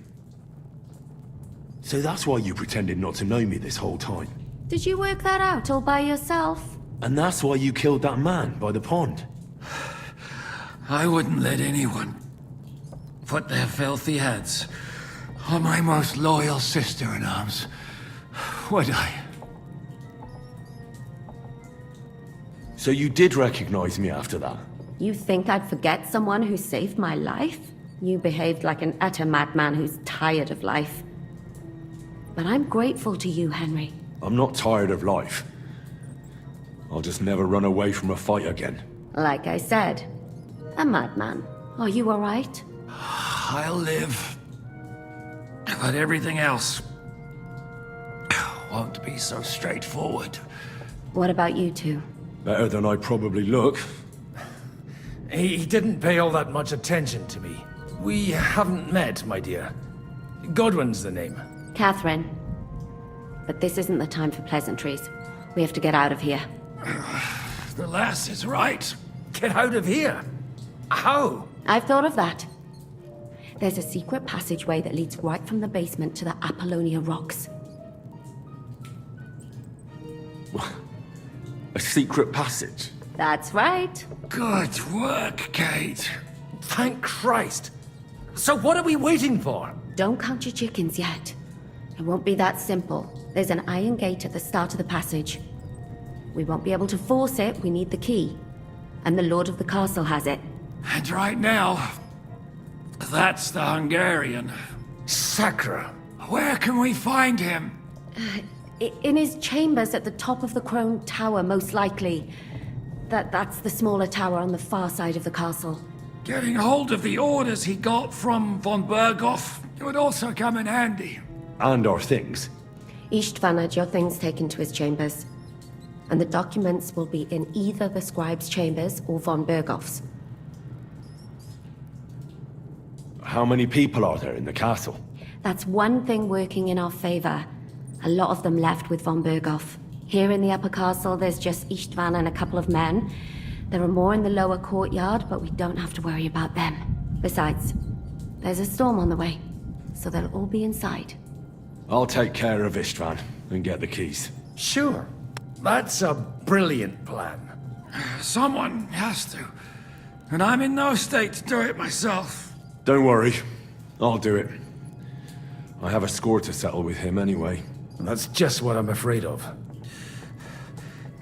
So that's why you pretended not to know me this whole time. Did you work that out all by yourself? And that's why you killed that man by the pond. I wouldn't let anyone put their filthy hands on my most loyal sister-in-arms, would I? So you did recognize me after that? You think I'd forget someone who saved my life? You behaved like an utter madman who's tired of life. But I'm grateful to you, Henry. I'm not tired of life. I'll just never run away from a fight again. Like I said, a madman. Are you alright? I'll live. But everything else won't be so straightforward. What about you two? Better than I probably look. He didn't pay all that much attention to me. We haven't met, my dear. Godwin's the name. Catherine. But this isn't the time for pleasantries. We have to get out of here. The lass is right. Get out of here. How? I've thought of that. There's a secret passageway that leads right from the basement to the Apollonia Rocks. A secret passage? That's right. Good work, Kate. Thank Christ. So what are we waiting for? Don't count your chickens yet. It won't be that simple. There's an iron gate at the start of the passage. We won't be able to force it, we need the key. And the Lord of the Castle has it. And right now, that's the Hungarian. Sacra. Where can we find him? In his chambers at the top of the Crone Tower, most likely. That's the smaller tower on the far side of the castle. Getting hold of the orders he got from von Berghoff would also come in handy. And our things. Istvan had your things taken to his chambers. And the documents will be in either the scribe's chambers or von Berghoff's. How many people are there in the castle? That's one thing working in our favor. A lot of them left with von Berghoff. Here in the upper castle, there's just Istvan and a couple of men. There are more in the lower courtyard, but we don't have to worry about them. Besides, there's a storm on the way, so they'll all be inside. I'll take care of Istvan and get the keys. Sure. That's a brilliant plan. Someone has to. And I'm in no state to do it myself. Don't worry. I'll do it. I have a score to settle with him anyway. That's just what I'm afraid of.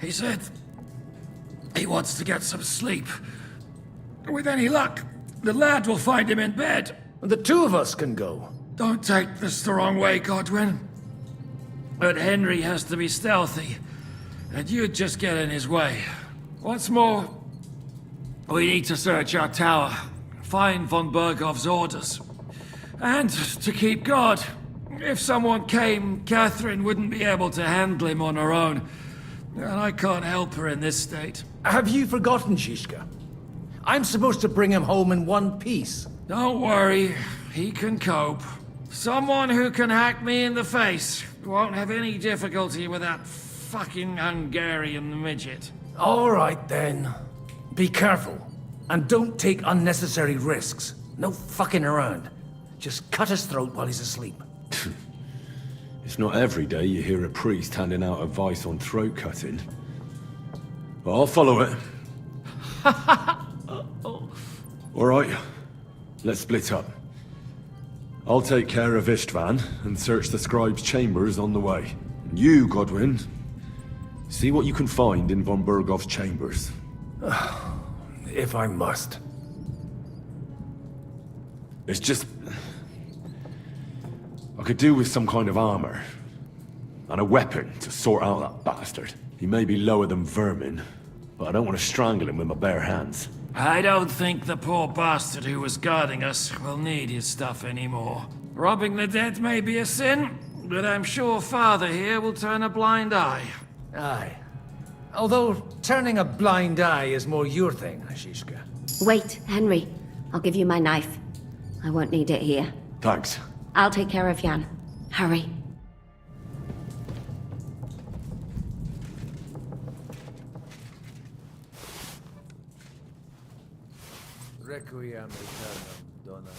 He said he wants to get some sleep. With any luck, the lad will find him in bed. The two of us can go. Don't take this the wrong way, Godwin. But Henry has to be stealthy, and you'd just get in his way. What's more, we need to search our tower, find von Berghoff's orders. And to keep guard. If someone came, Catherine wouldn't be able to handle him on her own. And I can't help her in this state. Have you forgotten, Shishka? I'm supposed to bring him home in one piece. Don't worry, he can cope. Someone who can hack me in the face won't have any difficulty with that fucking Hungarian midget. All right, then. Be careful. And don't take unnecessary risks. No fucking around. Just cut his throat while he's asleep. It's not every day you hear a priest handing out advice on throat cutting. But I'll follow it. All right, let's split up. I'll take care of Istvan and search the scribe's chambers on the way. And you, Godwin, see what you can find in von Berghoff's chambers. If I must. It's just... I could do with some kind of armor. And a weapon to sort out that bastard. He may be lower than vermin, but I don't want to strangle him with my bare hands. I don't think the poor bastard who was guarding us will need his stuff anymore. Robbing the dead may be a sin, but I'm sure Father here will turn a blind eye. Aye. Although turning a blind eye is more your thing, Shishka. Wait, Henry. I'll give you my knife. I won't need it here. Thanks. I'll take care of Jan. Hurry. Requiem aeternam dona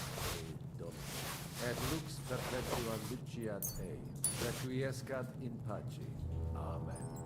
Domini. Et lux perpetua luciat ei, requiescat in pace. Amen.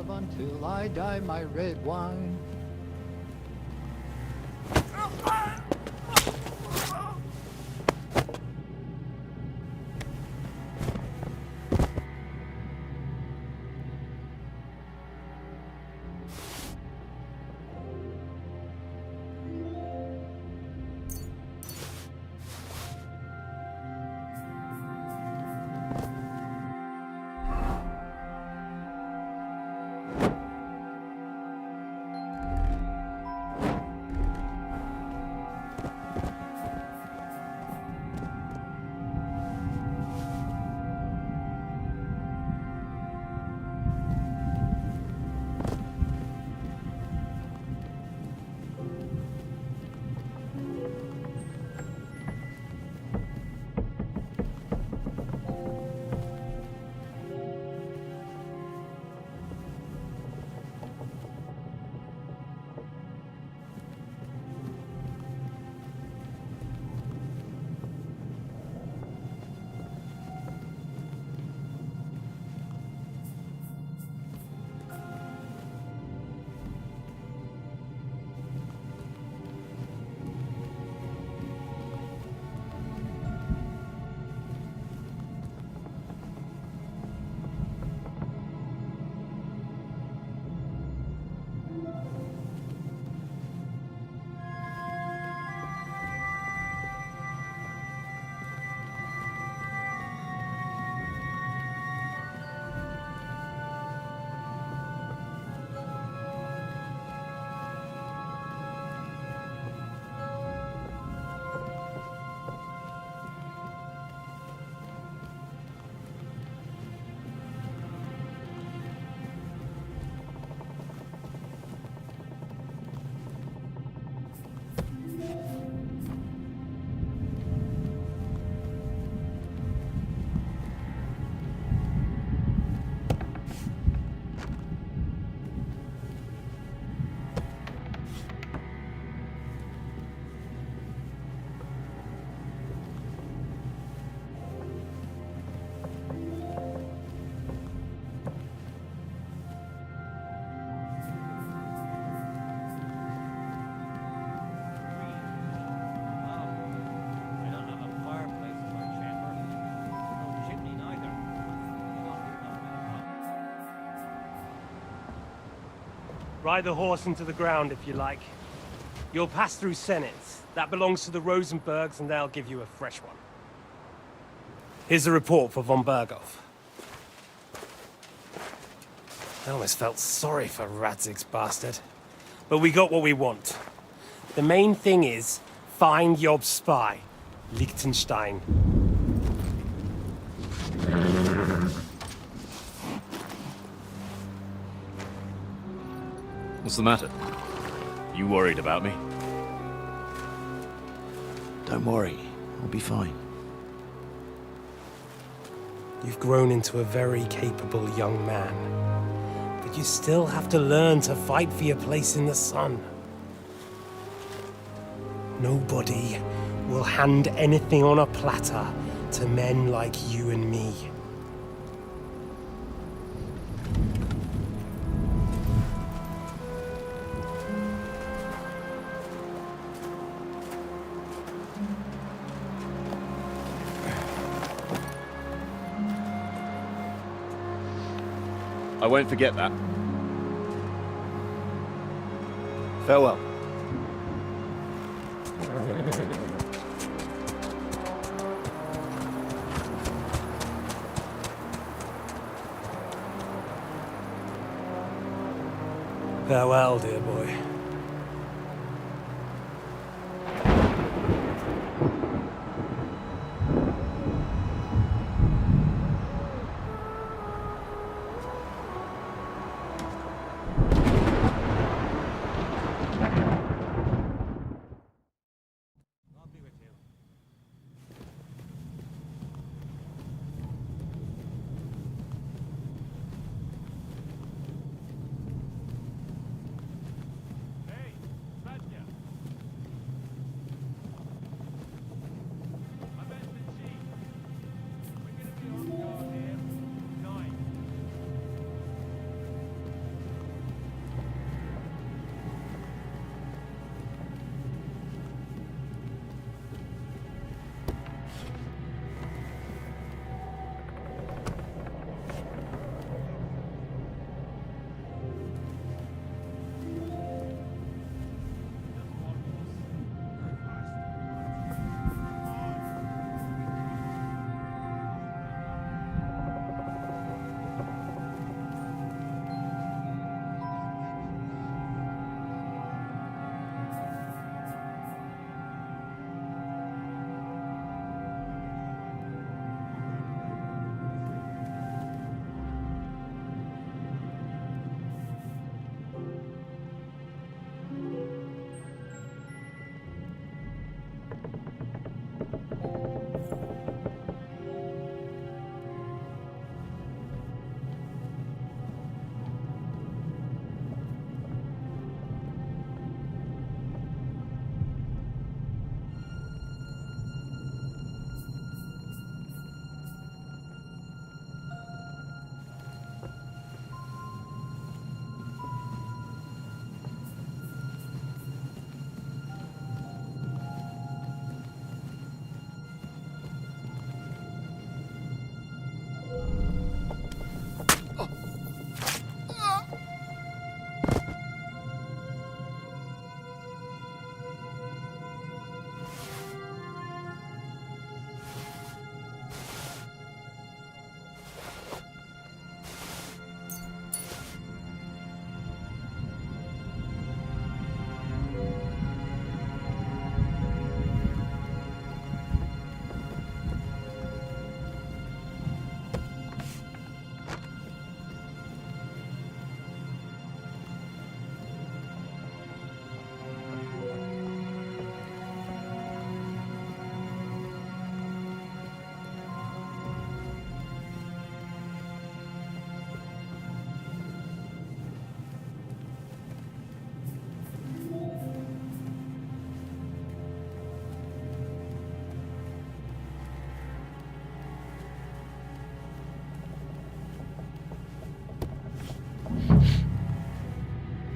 Until I die, my red wine. Ride the horse into the ground if you like. You'll pass through Senate. That belongs to the Rosenbergs, and they'll give you a fresh one. Here's the report for von Berghoff. I almost felt sorry for Radzig's bastard. But we got what we want. The main thing is, find Job's spy, Liechtenstein. What's the matter? You worried about me? Don't worry, I'll be fine. You've grown into a very capable young man. But you still have to learn to fight for your place in the sun. Nobody will hand anything on a platter to men like you and me. I won't forget that. Farewell. Farewell, dear boy.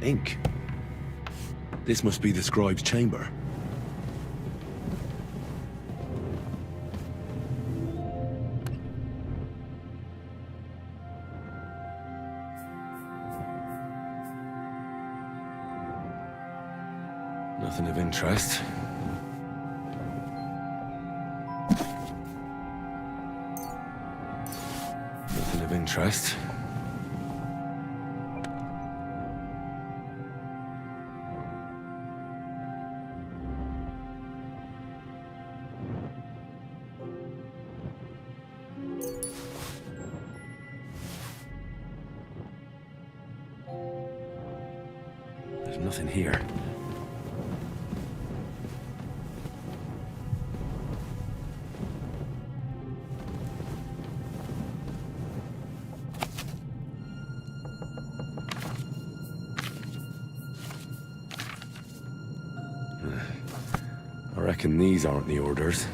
Ink. This must be the scribe's chamber. Nothing of interest. Nothing of interest. There's nothing here. I reckon these aren't the orders.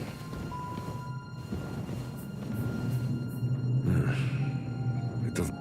It doesn't...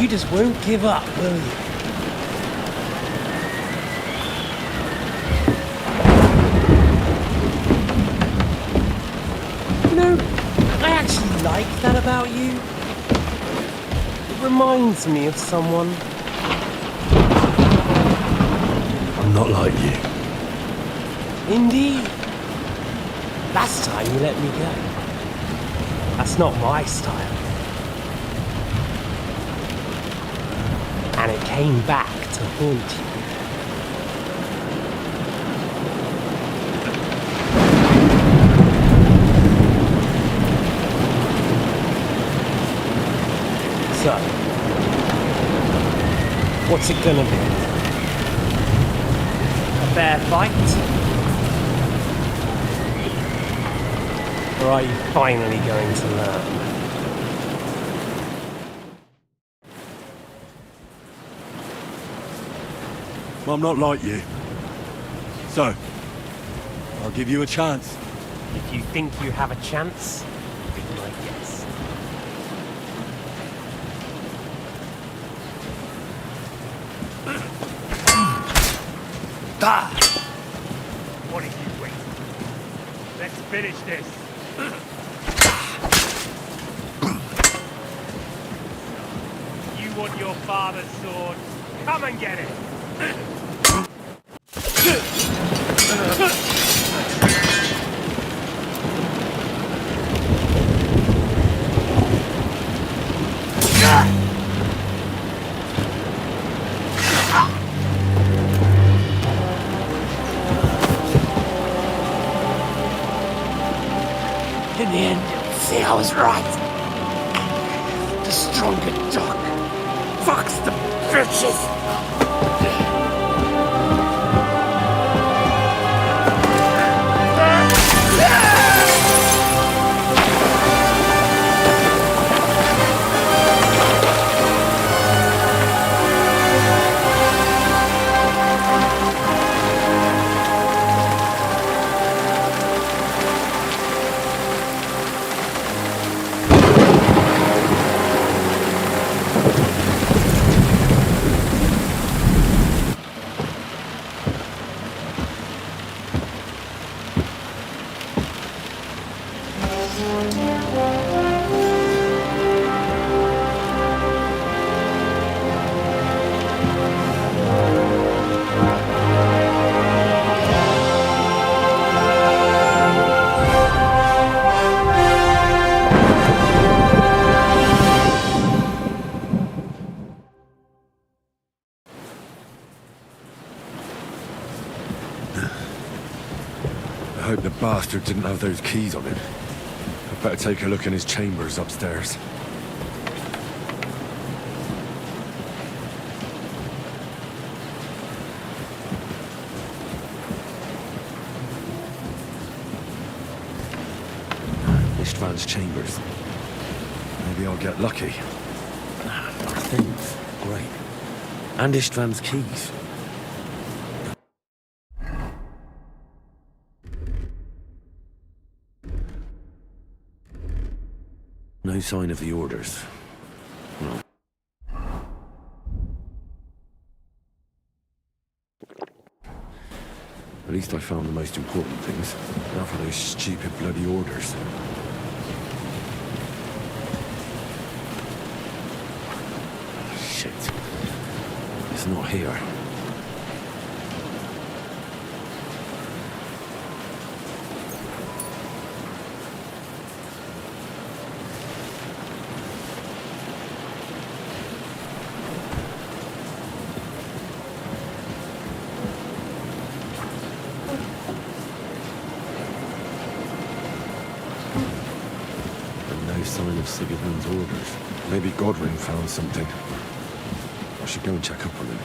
You just won't give up, will you? You know, I actually like that about you. It reminds me of someone. I'm not like you. Indeed. Last time you let me go. That's not my style. And it came back to haunt you. So, what's it gonna be? A fair fight? Or are you finally going to learn? I'm not like you. So, I'll give you a chance. If you think you have a chance, be my guest. What are you waiting? Let's finish this. You want your father's sword? Come and get it. In the end, you'll see I was right. The stronger dog fucks the bitches. I hope the bastard didn't have those keys on him. I'd better take a look in his chambers upstairs. Ishtvan's chambers. Maybe I'll get lucky. Our things. Great. And Ishtvan's keys. No sign of the orders. Well. At least I found the most important things. Now for those stupid bloody orders. Shit. It's not here. Sign of Sigurdmund's orders. Maybe Godwin found something. I should go and check up on him.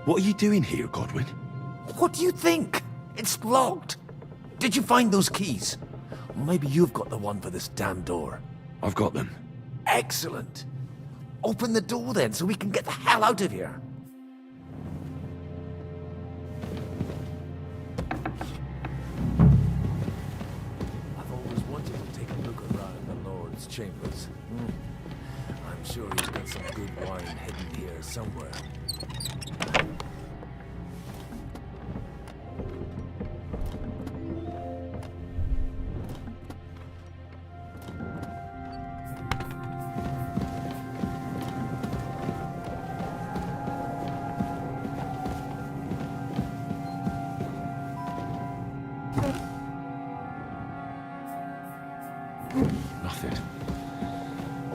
What are you doing here, Godwin? What do you think? It's locked. Did you find those keys? Maybe you've got the one for this damn door. I've got them. Excellent. Open the door then, so we can get the hell out of here. I've always wanted to take a look around the Lord's chambers. I'm sure he's got some good wine hidden here somewhere.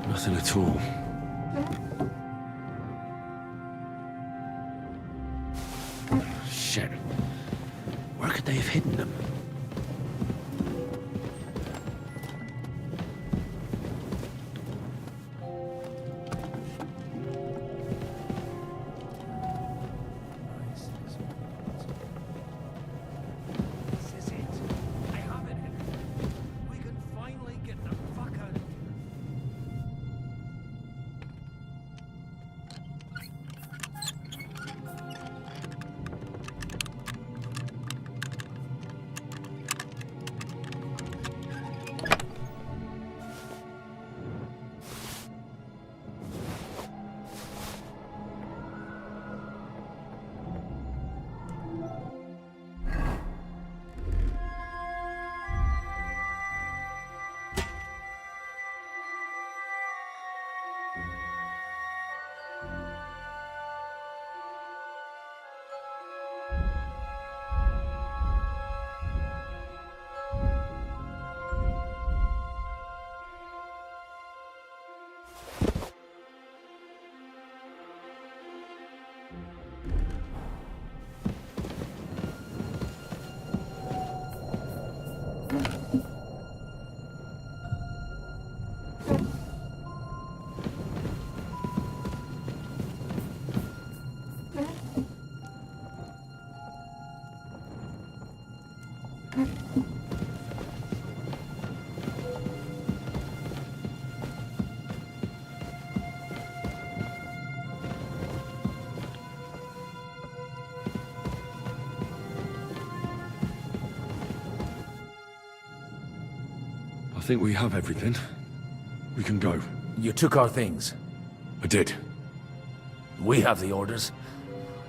Nothing at all. Shit. Where could they have hidden them? I think we have everything. We can go. You took our things. I did. We have the orders.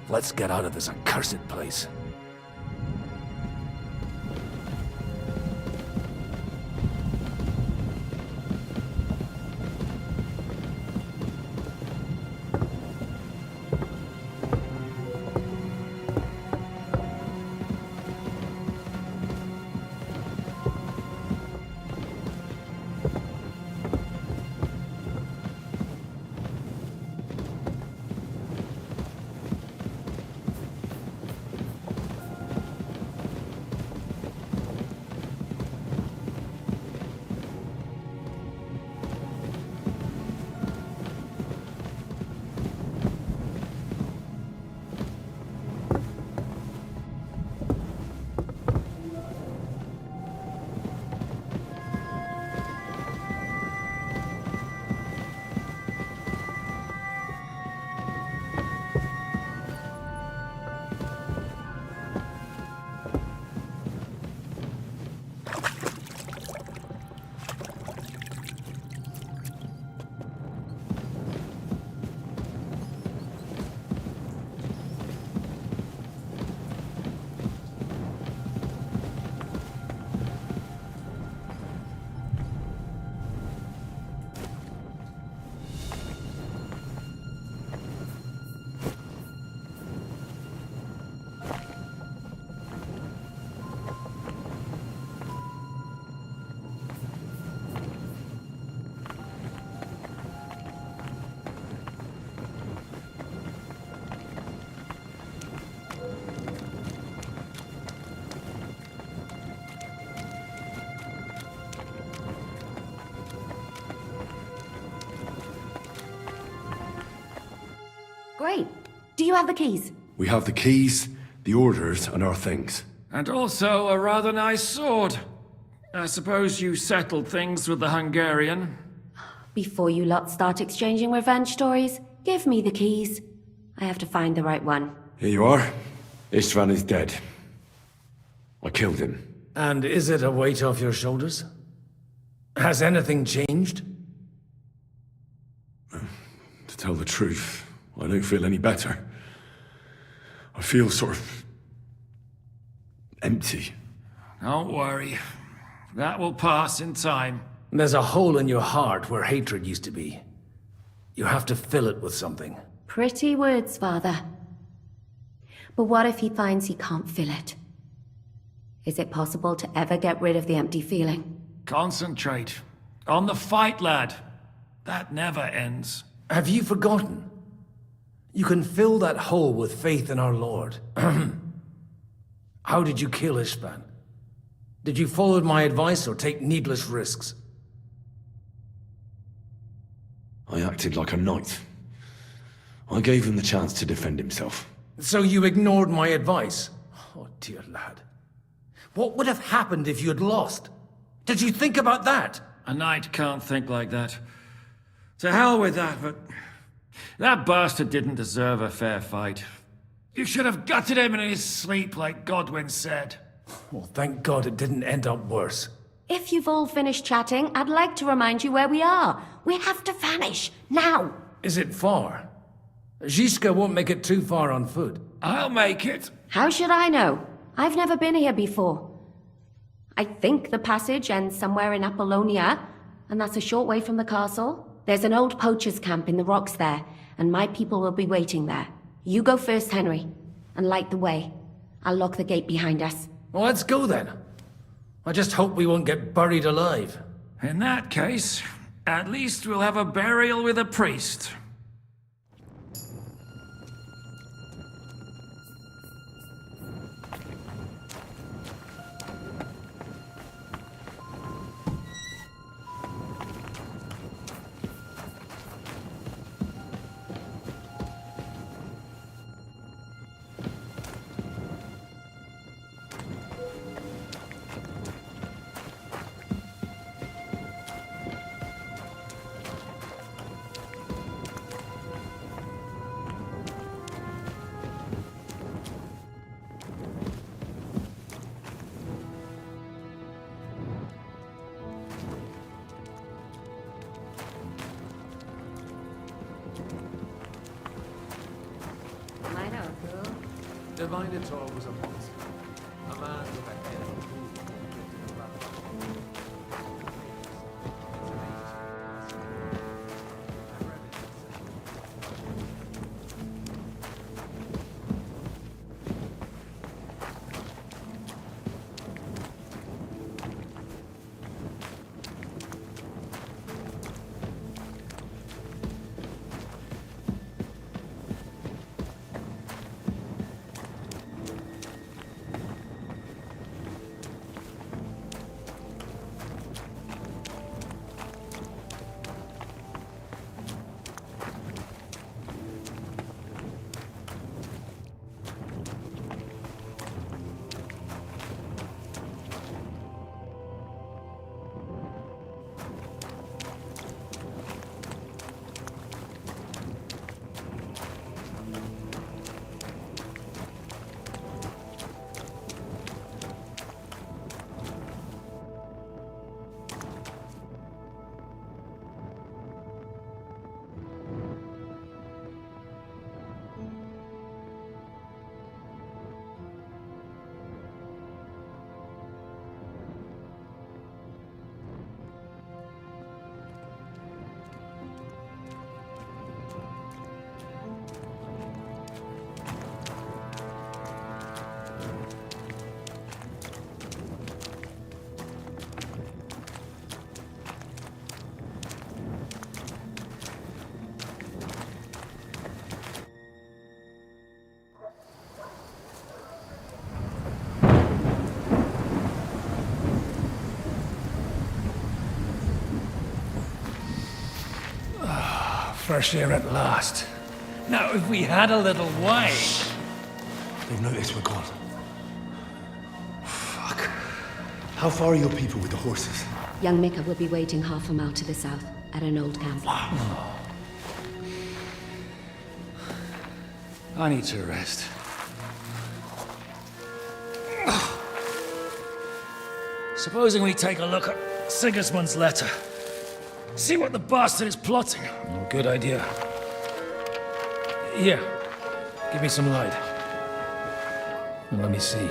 Let's get out of this accursed place. Great. Do you have the keys? We have the keys, the orders, and our things. And also a rather nice sword. I suppose you settled things with the Hungarian? Before you lot start exchanging revenge stories, give me the keys. I have to find the right one. Here you are. Istvan is dead. I killed him. And is it a weight off your shoulders? Has anything changed? To tell the truth, I don't feel any better. I feel sort of empty. Don't worry. That will pass in time. There's a hole in your heart where hatred used to be. You have to fill it with something. Pretty words, Father. But what if he finds he can't fill it? Is it possible to ever get rid of the empty feeling? Concentrate. On the fight, lad. That never ends. Have you forgotten? You can fill that hole with faith in our Lord. How did you kill Istvan? Did you follow my advice or take needless risks? I acted like a knight. I gave him the chance to defend himself. So you ignored my advice? Oh, dear lad. What would have happened if you had lost? Did you think about that? A knight can't think like that. To hell with that, but... that bastard didn't deserve a fair fight. You should have gutted him in his sleep, like Godwin said. Well, thank God it didn't end up worse. If you've all finished chatting, I'd like to remind you where we are. We have to vanish, now! Is it far? Zizka won't make it too far on foot. I'll make it. How should I know? I've never been here before. I think the passage ends somewhere in Apollonia, and that's a short way from the castle. There's an old poacher's camp in the rocks there, and my people will be waiting there. You go first, Henry, and light the way. I'll lock the gate behind us. Well, let's go then. I just hope we won't get buried alive. In that case, at least we'll have a burial with a priest. The Minotaur was a monster. A man with a head of a bull. Fresh air at last. Now, if we had a little wine... They've noticed we're gone. Fuck. How far are your people with the horses? Young Mika will be waiting half a mile to the south, at an old camp. I need to rest. Supposing we take a look at Sigismund's letter. See what the bastard is plotting. Good idea. Here, give me some light. Let me see.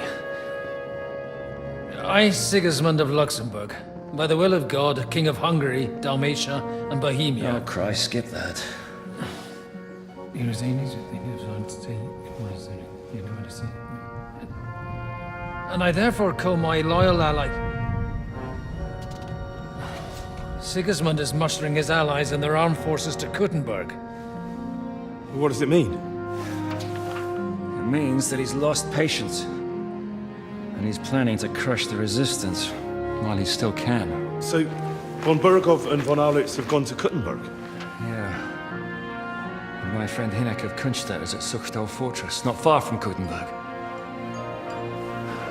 I, Sigismund of Luxembourg, by the will of God, King of Hungary, Dalmatia, and Bohemia. Oh, Christ, skip that. And I therefore call my loyal ally. Sigismund is mustering his allies and their armed forces to Kuttenberg. What does it mean? It means that he's lost patience. And he's planning to crush the resistance while he still can. So, von Burgov and von Aulitz have gone to Kuttenberg? Yeah. And my friend Hinek of Kunstadt is at Suchtal Fortress, not far from Kuttenberg.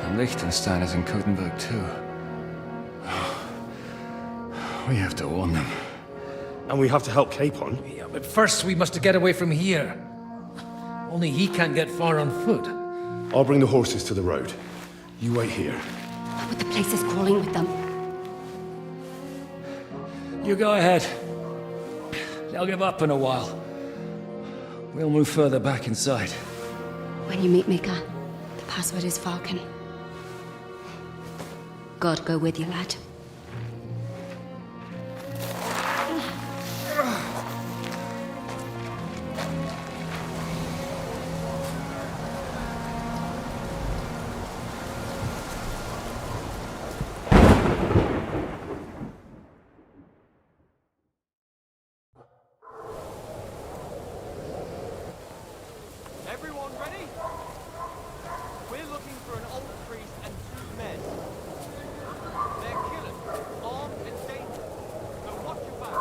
And Liechtenstein is in Kuttenberg too. We have to warn them. And we have to help Capon? Yeah, but first we must get away from here. Only he can't get far on foot. I'll bring the horses to the road. You wait here. But the place is crawling with them. You go ahead. They'll give up in a while. We'll move further back inside. When you meet Mika, the password is Falcon. God go with you, lad. Everyone ready? We're looking for an old priest and 2 men. They're killers, armed and dangerous. So watch your back.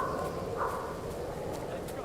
Let's go.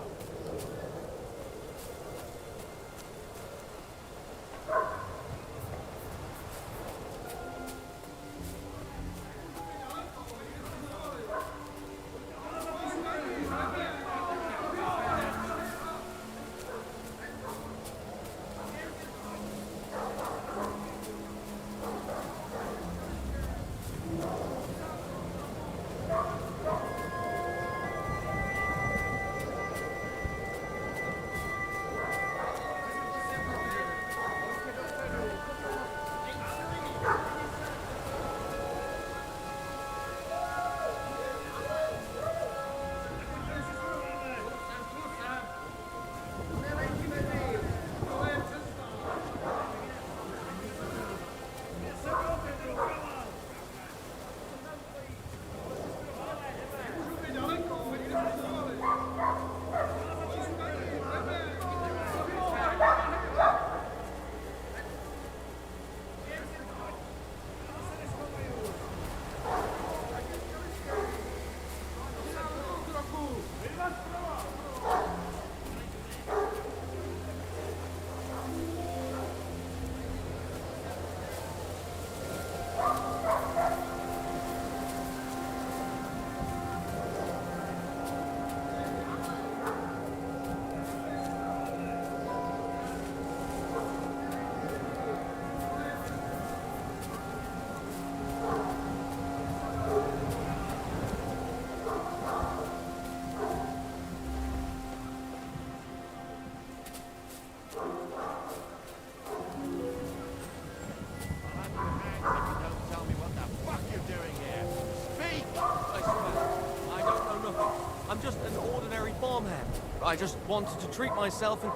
I'm just an ordinary farmhand. I just wanted to treat myself and...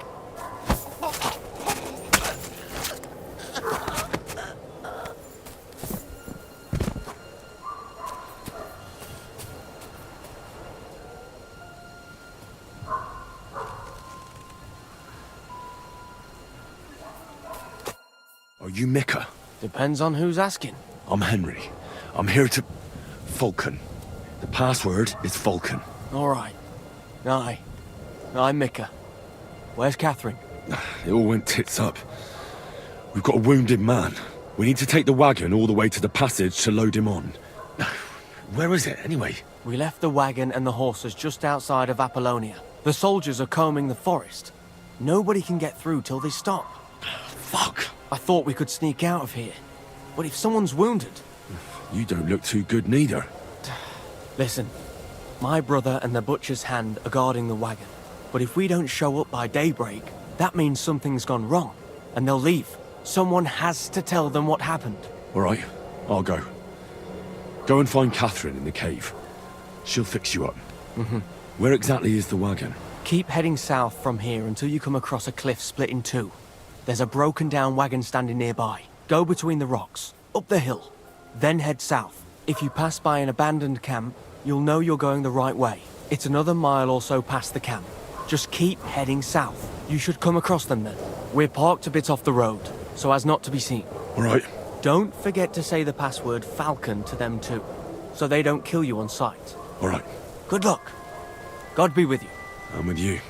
Are you Mika? Depends on who's asking. I'm Henry. I'm here to... Falcon. The password is Falcon. All right. I'm Mika. Where's Catherine? It all went tits up. We've got a wounded man. We need to take the wagon all the way to the passage to load him on. Where is it, anyway? We left the wagon and the horses just outside of Apollonia. The soldiers are combing the forest. Nobody can get through till they stop. Fuck. I thought we could sneak out of here. But if someone's wounded... You don't look too good neither. Listen, my brother and the butcher's hand are guarding the wagon. But if we don't show up by daybreak, that means something's gone wrong. And they'll leave. Someone has to tell them what happened. All right, I'll go. Go and find Catherine in the cave. She'll fix you up. Where exactly is the wagon? Keep heading south from here until you come across a cliff split in two. There's a broken down wagon standing nearby. Go between the rocks, up the hill, then head south. If you pass by an abandoned camp, you'll know you're going the right way. It's another mile or so past the camp. Just keep heading south. You should come across them then. We're parked a bit off the road, so as not to be seen. All right. Don't forget to say the password Falcon to them too, so they don't kill you on sight. All right. Good luck. God be with you. I'm with you.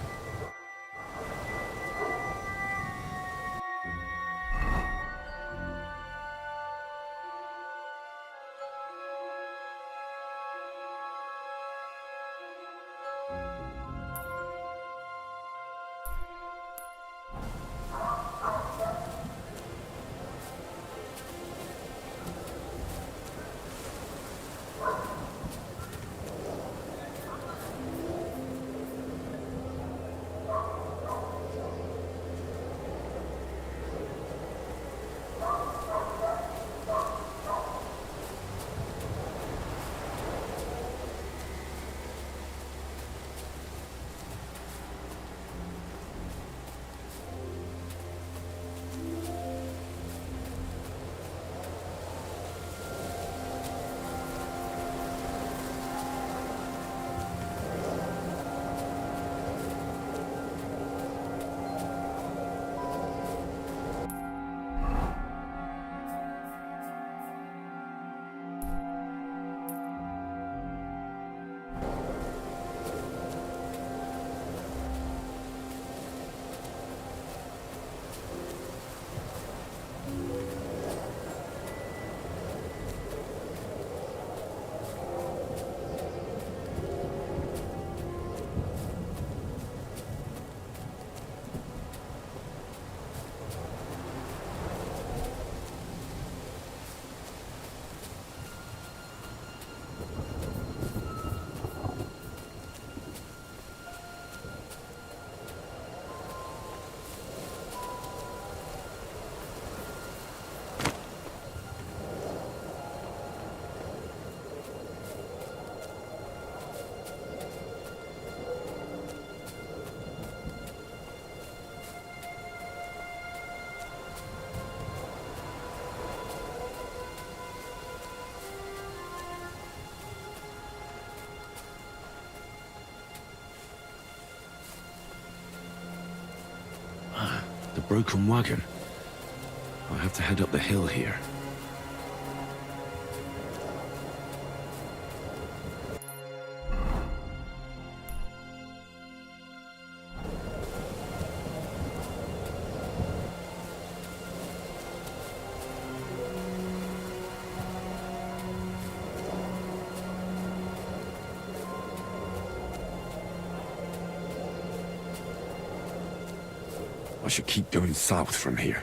The broken wagon. I have to head up the hill here. I should keep going south from here.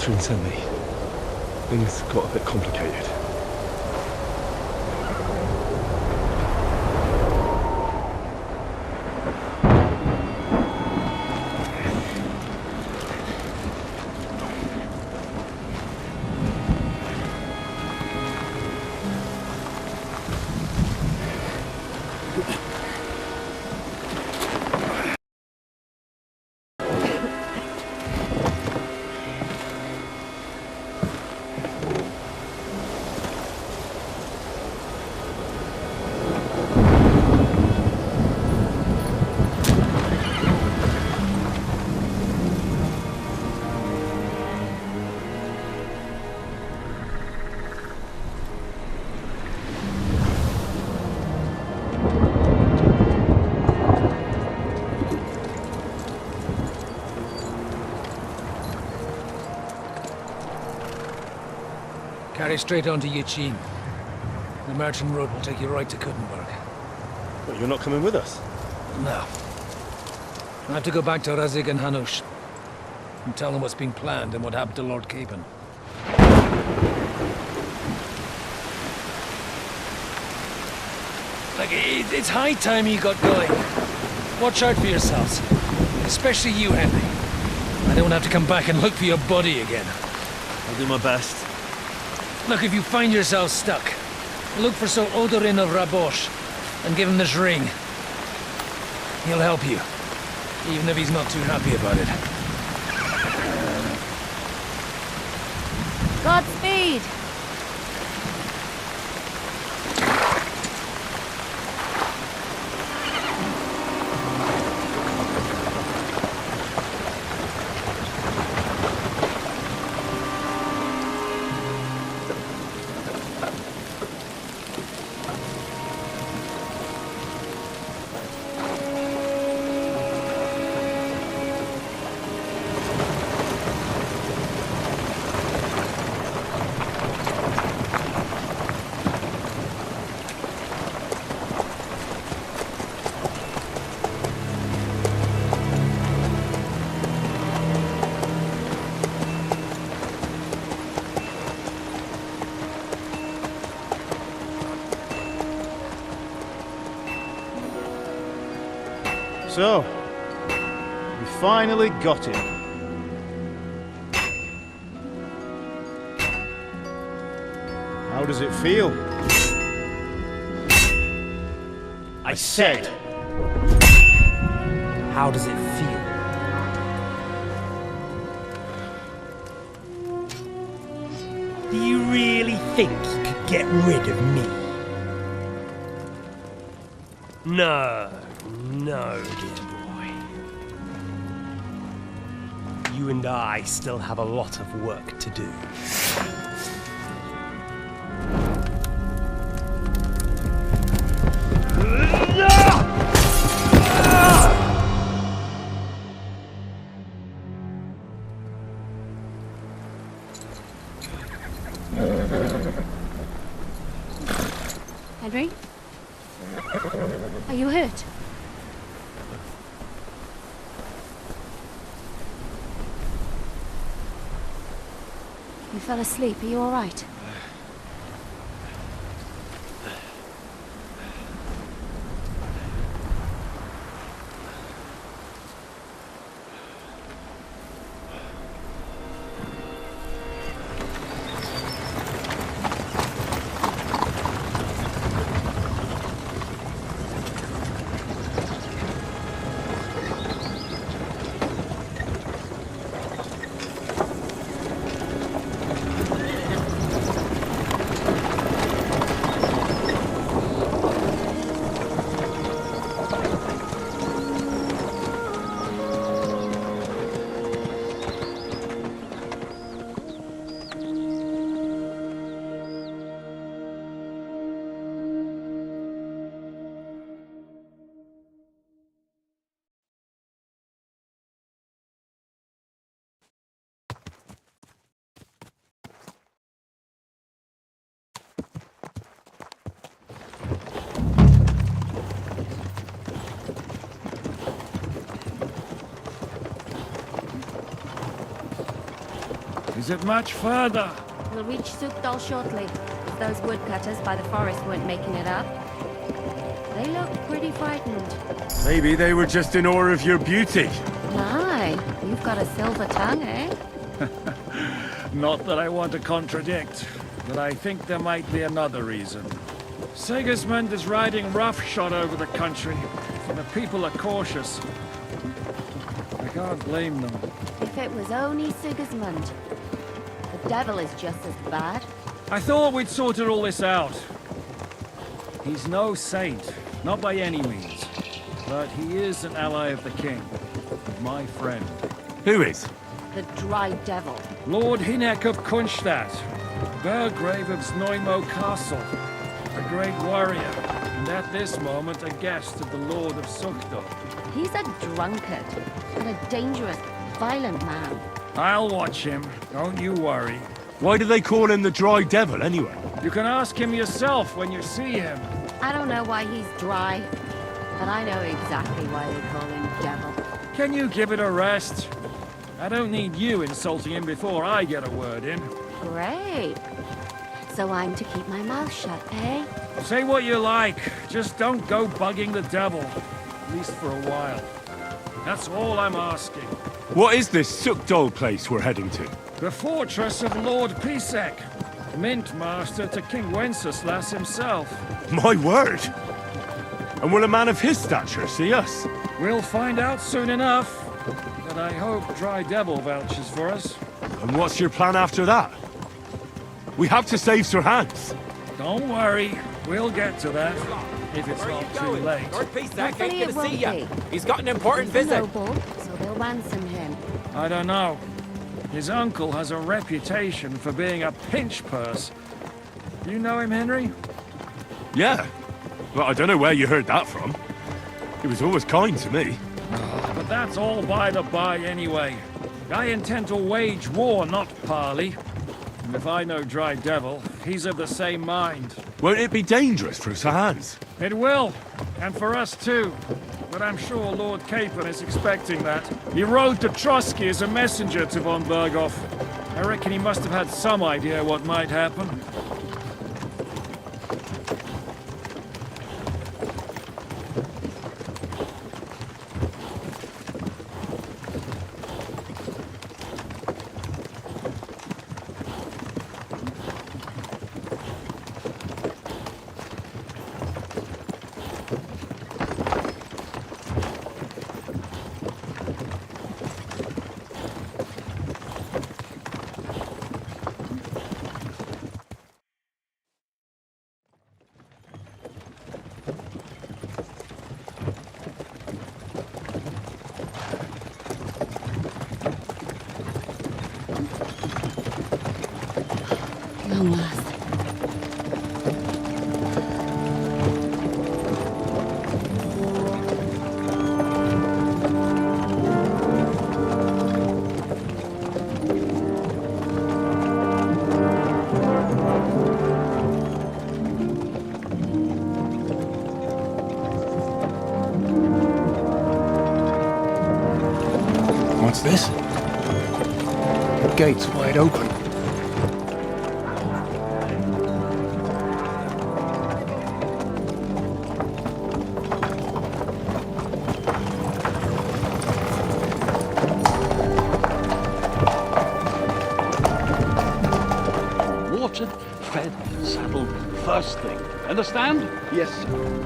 Katrin sent me. Things got a bit complicated. Carry straight on to Yichin. The merchant road will take you right to Kuttenberg. But you're not coming with us? No. I have to go back to Razig and Hanush and tell them what's been planned and what happened to Lord Capen. Like, it's high time you got going. Watch out for yourselves. Especially you, Henry. I don't have to come back and look for your body again. I'll do my best. Look, if you find yourself stuck, look for Sir Odorin of Rabosh and give him this ring. He'll help you, even if he's not too happy about it. Godspeed! So, we finally got him. How does it feel? I said, how does it feel? Do you really think you could get rid of me? No, no, dear boy. You and I still have a lot of work to do. Henry? Are you hurt? You fell asleep. Are you all right? Is it much further? We'll reach Sukdal shortly, if those woodcutters by the forest weren't making it up. They look pretty frightened. Maybe they were just in awe of your beauty. My, you've got a silver tongue, eh? Not that I want to contradict, but I think there might be another reason. Sigismund is riding roughshod over the country, and the people are cautious. I can't blame them. If it was only Sigismund. The devil is just as bad. I thought we'd sorted all this out. He's no saint, not by any means. But he is an ally of the king. My friend. Who is? The Dry Devil. Lord Hinek of Kunstadt, Burgrave of Znojmo Castle, a great warrior, and at this moment a guest of the Lord of Sukdal. He's a drunkard, and a dangerous, violent man. I'll watch him, don't you worry. Why do they call him the Dry Devil, anyway? You can ask him yourself when you see him. I don't know why he's dry, but I know exactly why they call him Devil. Can you give it a rest? I don't need you insulting him before I get a word in. Great. So I'm to keep my mouth shut, eh? Say what you like, just don't go bugging the devil. At least for a while. That's all I'm asking. What is this Sukdal place we're heading to? The fortress of Lord Pisek, Mint Master to King Wenceslas himself. My word! And will a man of his stature see us? We'll find out soon enough. But I hope Dry Devil vouches for us. And what's your plan after that? We have to save Sir Hans. Don't worry, we'll get to that. If it's not too late. Lord Pisek Hopefully ain't it gonna see won't ya. be. He's got an important He's a visit. noble, so they'll ransom him. I don't know. His uncle has a reputation for being a pinch purse. You know him, Henry? Yeah. Well, I don't know where you heard that from. He was always kind to me. But that's all by the by anyway. I intend to wage war, not parley. And if I know Dry Devil, he's of the same mind. Won't it be dangerous for Sir Hans? It will, and for us too. But I'm sure Lord Capon is expecting that. He rode to Trotsky as a messenger to von Berghoff. I reckon he must have had some idea what might happen. Long last. What's this? The gate's wide open. Watered, fed, saddled, first thing. Understand? Yes, sir.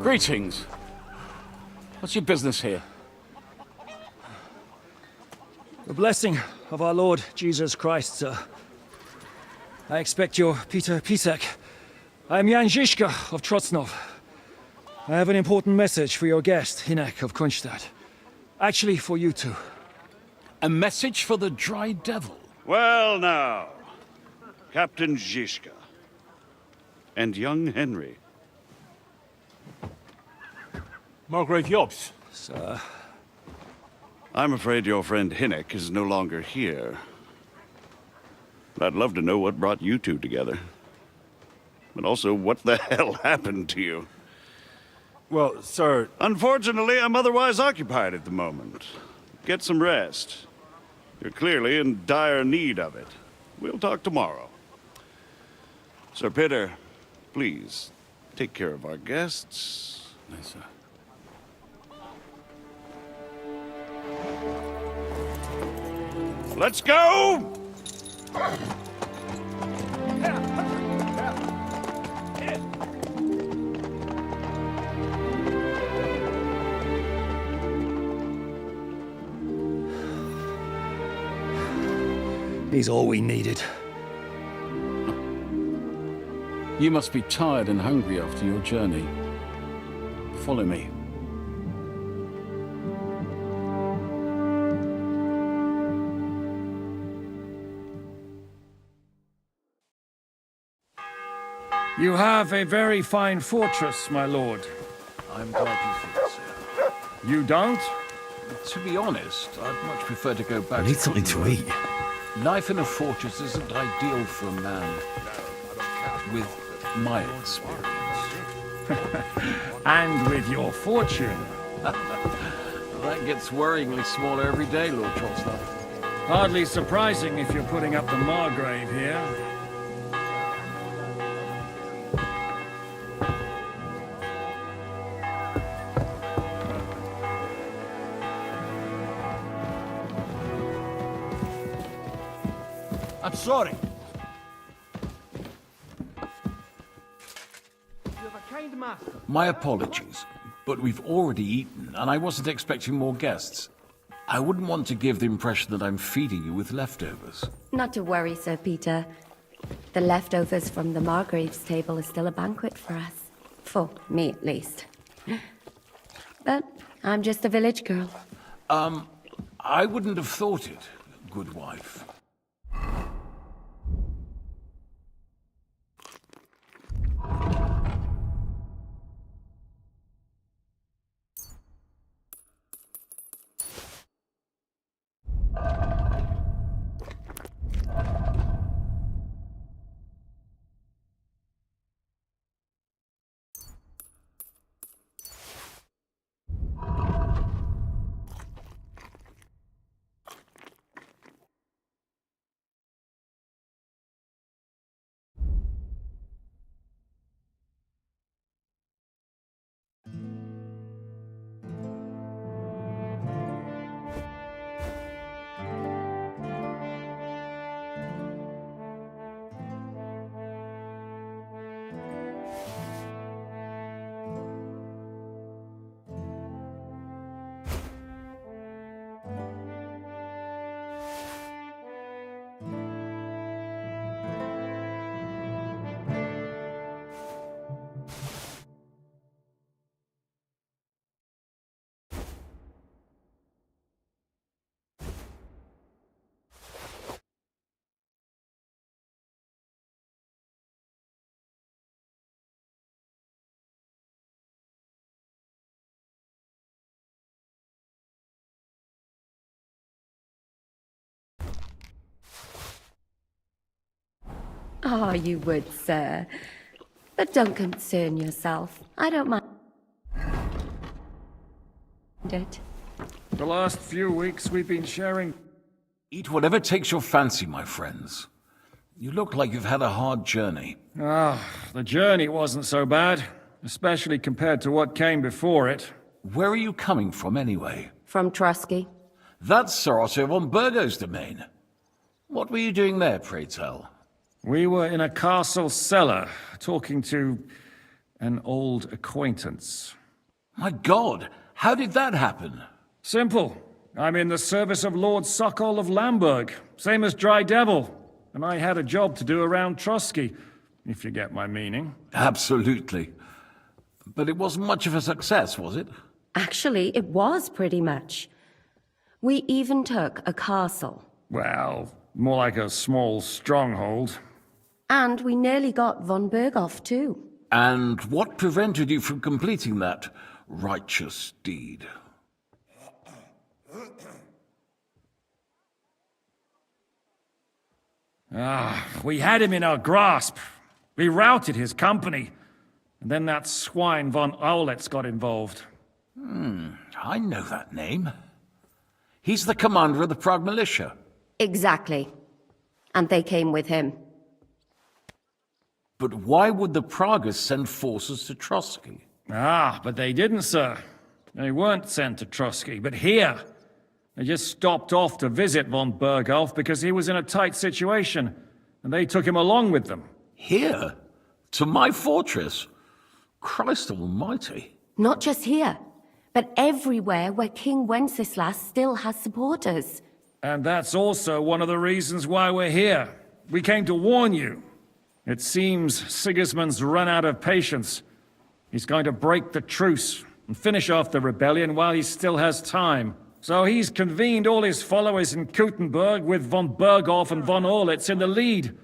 Greetings. What's your business here? The blessing of our Lord Jesus Christ, sir. I expect you're Peter Pisek. I am Jan Žižka of Trocnov. I have an important message for your guest, Hinek of Kunstadt. Actually, for you two. A message for the Dry Devil? Well now, Captain Žižka and young Henry. Margrave Jobs. Sir. I'm afraid your friend Hinnock is no longer here. I'd love to know what brought you two together. But also, what the hell happened to you? Well, sir... Unfortunately, I'm otherwise occupied at the moment. Get some rest. You're clearly in dire need of it. We'll talk tomorrow. Sir Peter, please, take care of our guests. Yes, sir. Let's go! He's all we needed. You must be tired and hungry after your journey. Follow me. You have a very fine fortress, my lord. I'm glad you think so. You don't? To be honest, I'd much prefer to go back. I need something to eat. Life in a fortress isn't ideal for a man with my experience. And with your fortune. That gets worryingly smaller every day, Lord Trollstaff. Hardly surprising if you're putting up the Margrave here. I'm sorry. My apologies, but we've already eaten, and I wasn't expecting more guests. I wouldn't want to give the impression that I'm feeding you with leftovers. Not to worry, Sir Peter. The leftovers from the Margrave's table is still a banquet for us. For me, at least. But I'm just a village girl. I wouldn't have thought it, good wife. Oh, you would, sir. But don't concern yourself. I don't mind it. The last few weeks we've been sharing... Eat whatever takes your fancy, my friends. You look like you've had a hard journey. The journey wasn't so bad, especially compared to what came before it. Where are you coming from, anyway? From Trusky. That's Sir Otto von Burgo's domain. What were you doing there, pray tell? We were in a castle cellar, talking to an old acquaintance. My God, how did that happen? Simple. I'm in the service of Lord Sokol of Lamberg, same as Dry Devil, and I had a job to do around Trusky, if you get my meaning. Absolutely. But it wasn't much of a success, was it? Actually, it was pretty much. We even took a castle. Well, more like a small stronghold. And we nearly got von Berghoff, too. And what prevented you from completing that? righteous deed. We had him in our grasp. We routed his company. And then that swine von Aulitz got involved. I know that name. He's the commander of the Prague militia. Exactly. And they came with him. But why would the Praguers send forces to Trotsky? But they didn't, sir. They weren't sent to Trotsky, but here. They just stopped off to visit von Berghoff because he was in a tight situation, and they took him along with them. Here? To my fortress? Christ almighty. Not just here, but everywhere where King Wenceslas still has supporters. And that's also one of the reasons why we're here. We came to warn you. It seems Sigismund's run out of patience. He's going to break the truce and finish off the rebellion while he still has time. So he's convened all his followers in Kuttenberg with von Berghoff and von Aulitz in the lead.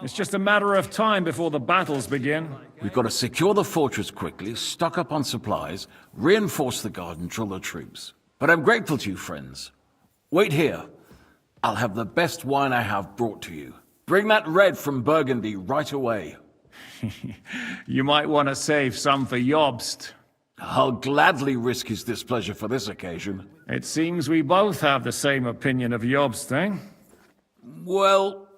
It's just a matter of time before the battles begin. We've got to secure the fortress quickly, stock up on supplies, reinforce the guard and drill the troops. But I'm grateful to you, friends. Wait here. I'll have the best wine I have brought to you. Bring that red from Burgundy right away. You might want to save some for Jobst. I'll gladly risk his displeasure for this occasion. It seems we both have the same opinion of Jobst, eh? Well,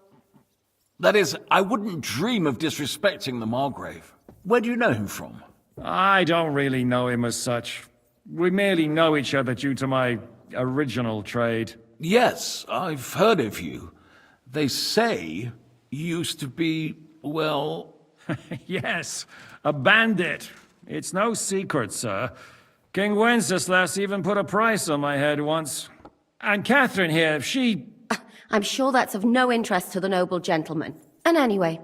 that is, I wouldn't dream of disrespecting the Margrave. Where do you know him from? I don't really know him as such. We merely know each other due to my original trade. Yes, I've heard of you. They say you used to be, well... Yes, a bandit. It's no secret, sir. King Wenceslas even put a price on my head once. And Catherine here, she... I'm sure that's of no interest to the noble gentleman. And anyway,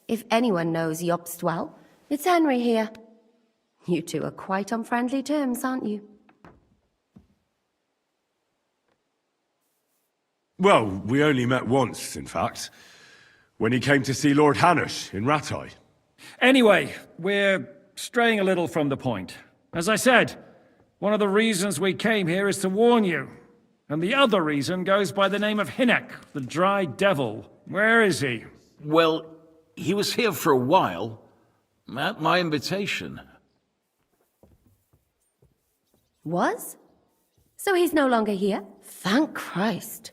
if anyone knows Jobst well, it's Henry here. You two are quite on friendly terms, aren't you? Well, we only met once, in fact. When he came to see Lord Hanush in Rattay. Anyway, we're straying a little from the point. As I said, one of the reasons we came here is to warn you. And the other reason goes by the name of Hinek, the Dry Devil. Where is he? Well, he was here for a while. At my invitation. Was? So he's no longer here? Thank Christ.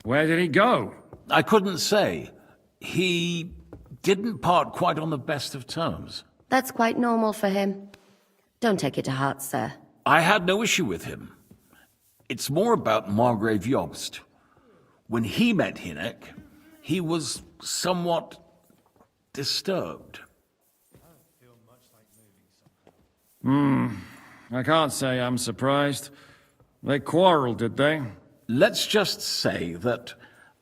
Where did he go? I couldn't say. He didn't part quite on the best of terms. That's quite normal for him. Don't take it to heart, sir. I had no issue with him. It's more about Margrave Jobst. When he met Hinek, he was somewhat disturbed. I can't say I'm surprised. They quarreled, did they? Let's just say that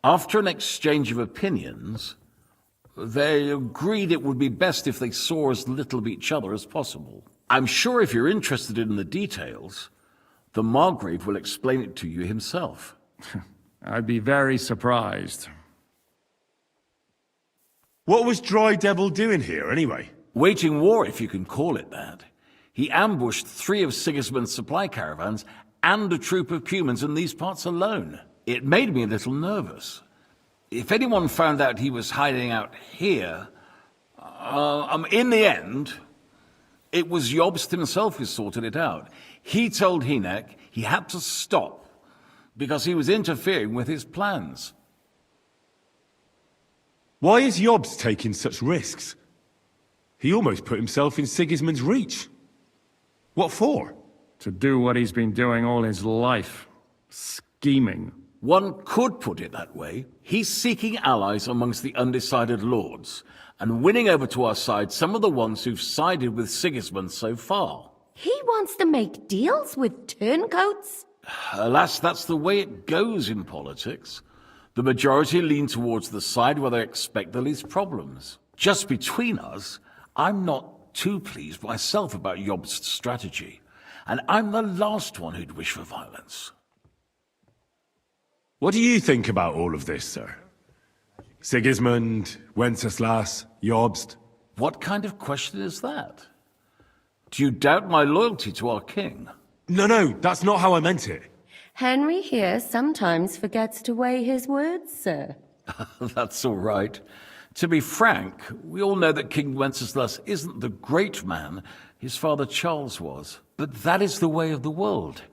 after an exchange of opinions, they agreed it would be best if they saw as little of each other as possible. I'm sure if you're interested in the details, the Margrave will explain it to you himself. I'd be very surprised. What was Dry Devil doing here, anyway? Waging war, if you can call it that. He ambushed 3 of Sigismund's supply caravans and a troop of Cumans in these parts alone. It made me a little nervous. If anyone found out he was hiding out here... in the end, it was Jobst himself who sorted it out. He told Hinek he had to stop because he was interfering with his plans. Why is Jobst taking such risks? He almost put himself in Sigismund's reach. What for? To do what he's been doing all his life. Scheming. One could put it that way. He's seeking allies amongst the undecided lords, and winning over to our side some of the ones who've sided with Sigismund so far. He wants to make deals with turncoats? Alas, that's the way it goes in politics. The majority lean towards the side where they expect the least problems. Just between us, I'm not too pleased myself about Jobst's strategy, and I'm the last one who'd wish for violence. What do you think about all of this, sir? Sigismund, Wenceslas, Jobst? What kind of question is that? Do you doubt my loyalty to our king? No, that's not how I meant it. Henry here sometimes forgets to weigh his words, sir. That's all right. To be frank, we all know that King Wenceslas isn't the great man his father Charles was. But that is the way of the world.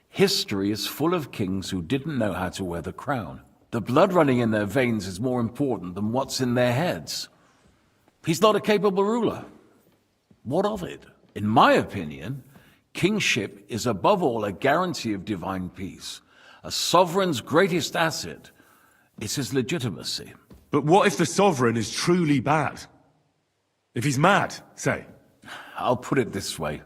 History is full of kings who didn't know how to wear the crown. The blood running in their veins is more important than what's in their heads. He's not a capable ruler. What of it? In my opinion, kingship is above all a guarantee of divine peace. A sovereign's greatest asset is his legitimacy. But what if the sovereign is truly bad? If he's mad, say? I'll put it this way.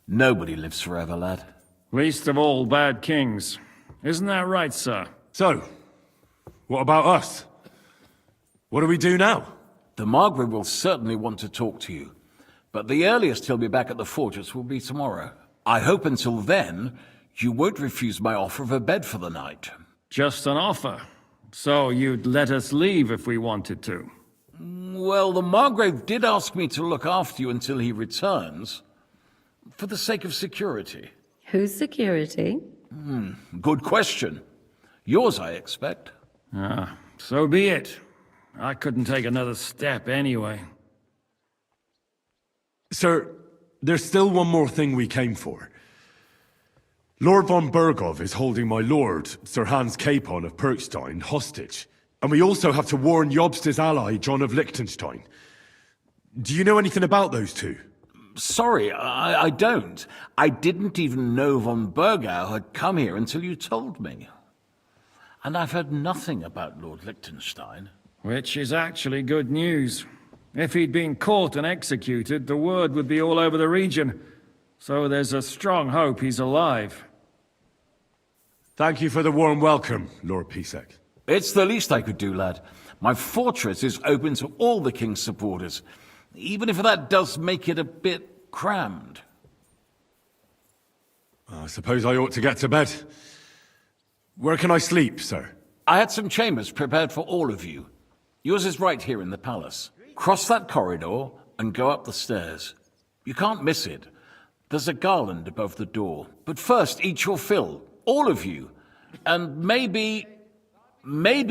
Nobody lives forever, lad. Least of all bad kings. Isn't that right, sir? So, what about us? What do we do now? The Margrave will certainly want to talk to you, but the earliest he'll be back at the fortress will be tomorrow. I hope until then, you won't refuse my offer of a bed for the night. Just an offer. So you'd let us leave if we wanted to? Well, the Margrave did ask me to look after you until he returns, for the sake of security. Whose security? Good question. Yours, I expect. Ah, so be it. I couldn't take another step anyway. Sir, there's still one more thing we came for. Lord von Bergov is holding my lord, Sir Hans Capon of Perkstein, hostage. And we also have to warn Jobst's ally, John of Liechtenstein. Do you know anything about those two? Sorry, I don't. I didn't even know von Bergau had come here until you told me. And I've heard nothing about Lord Liechtenstein. Which is actually good news. If he'd been caught and executed, the word would be all over the region. So there's a strong hope he's alive. Thank you for the warm welcome, Lord Pisek. It's the least I could do, lad. My fortress is open to all the king's supporters, even if that does make it a bit crammed. I suppose I ought to get to bed. Where can I sleep, sir? I had some chambers prepared for all of you. Yours is right here in the palace. Cross that corridor and go up the stairs. You can't miss it. There's a garland above the door. But first, eat your fill. All of you. And maybe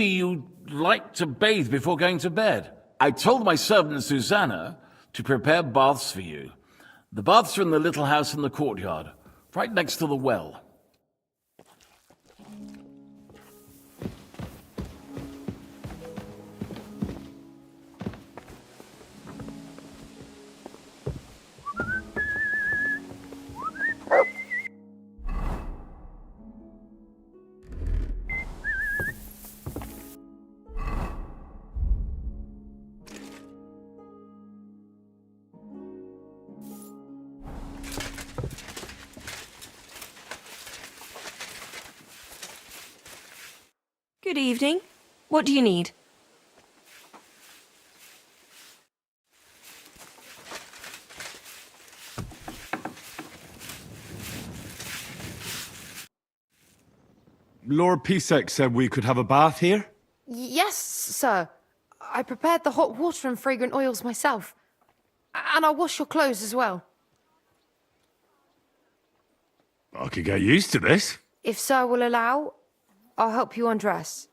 you'd like to bathe before going to bed. I told my servant Susanna to prepare baths for you. The baths are in the little house in the courtyard, right next to the well. Good evening. What do you need? Lord Pisek said we could have a bath here? Yes, sir. I prepared the hot water and fragrant oils myself. And I'll wash your clothes as well. I could get used to this. If sir will allow, I'll help you undress.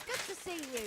Good to see you.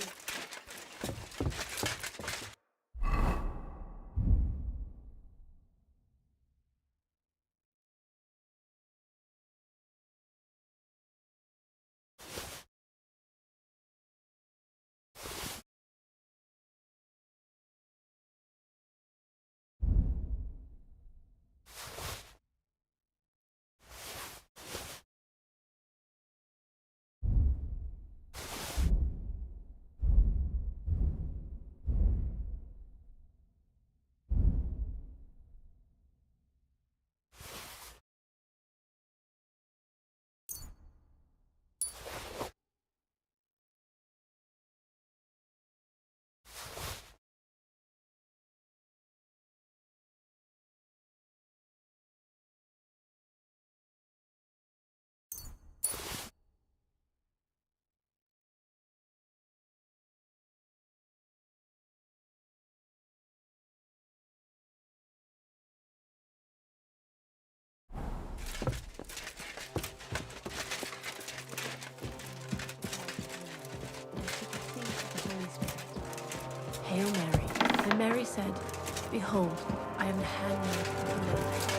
Mary said, "Behold, I am the handmaid of the Lord."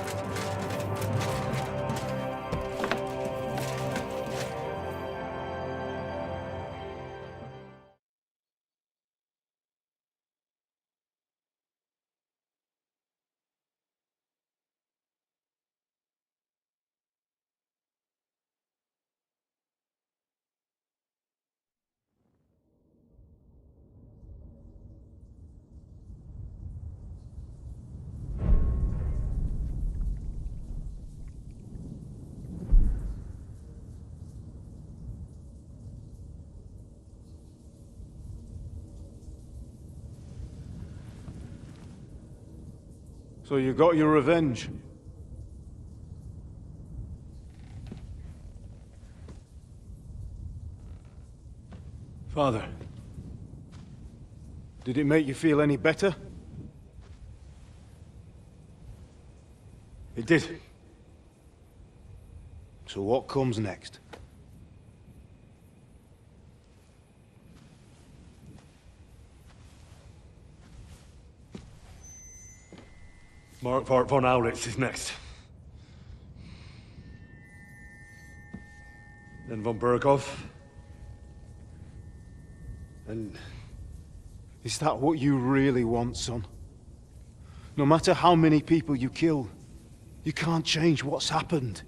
So you got your revenge? Father, did it make you feel any better? It did. So what comes next? Mark von Aulitz is next. Then von Berghoff. And is that what you really want, son? No matter how many people you kill, you can't change what's happened.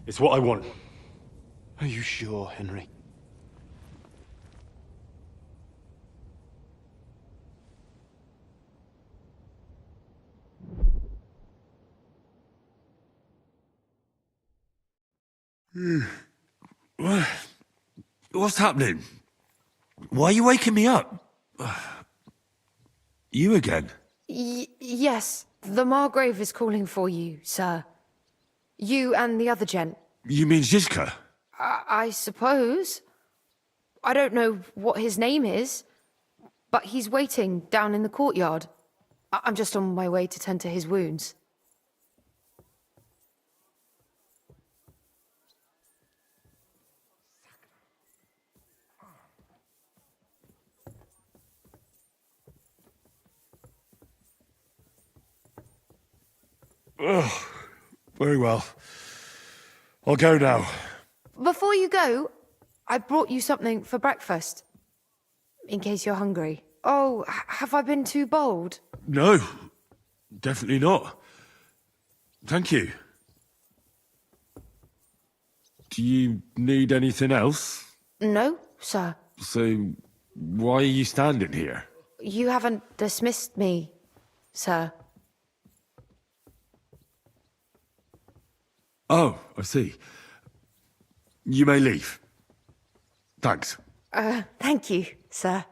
It's what I want. Are you sure, Henry? What's happening? Why are you waking me up? You again? Yes, the Margrave is calling for you, sir. You and the other gent. You mean Zizka? I suppose. I don't know what his name is, but he's waiting down in the courtyard. I'm just on my way to tend to his wounds. Oh, very well. I'll go now. Before you go, I brought you something for breakfast. In case you're hungry. Oh, have I been too bold? No, definitely not. Thank you. Do you need anything else? No, sir. So, why are you standing here? You haven't dismissed me, sir. Oh, I see. You may leave. Thanks. Thank you, sir.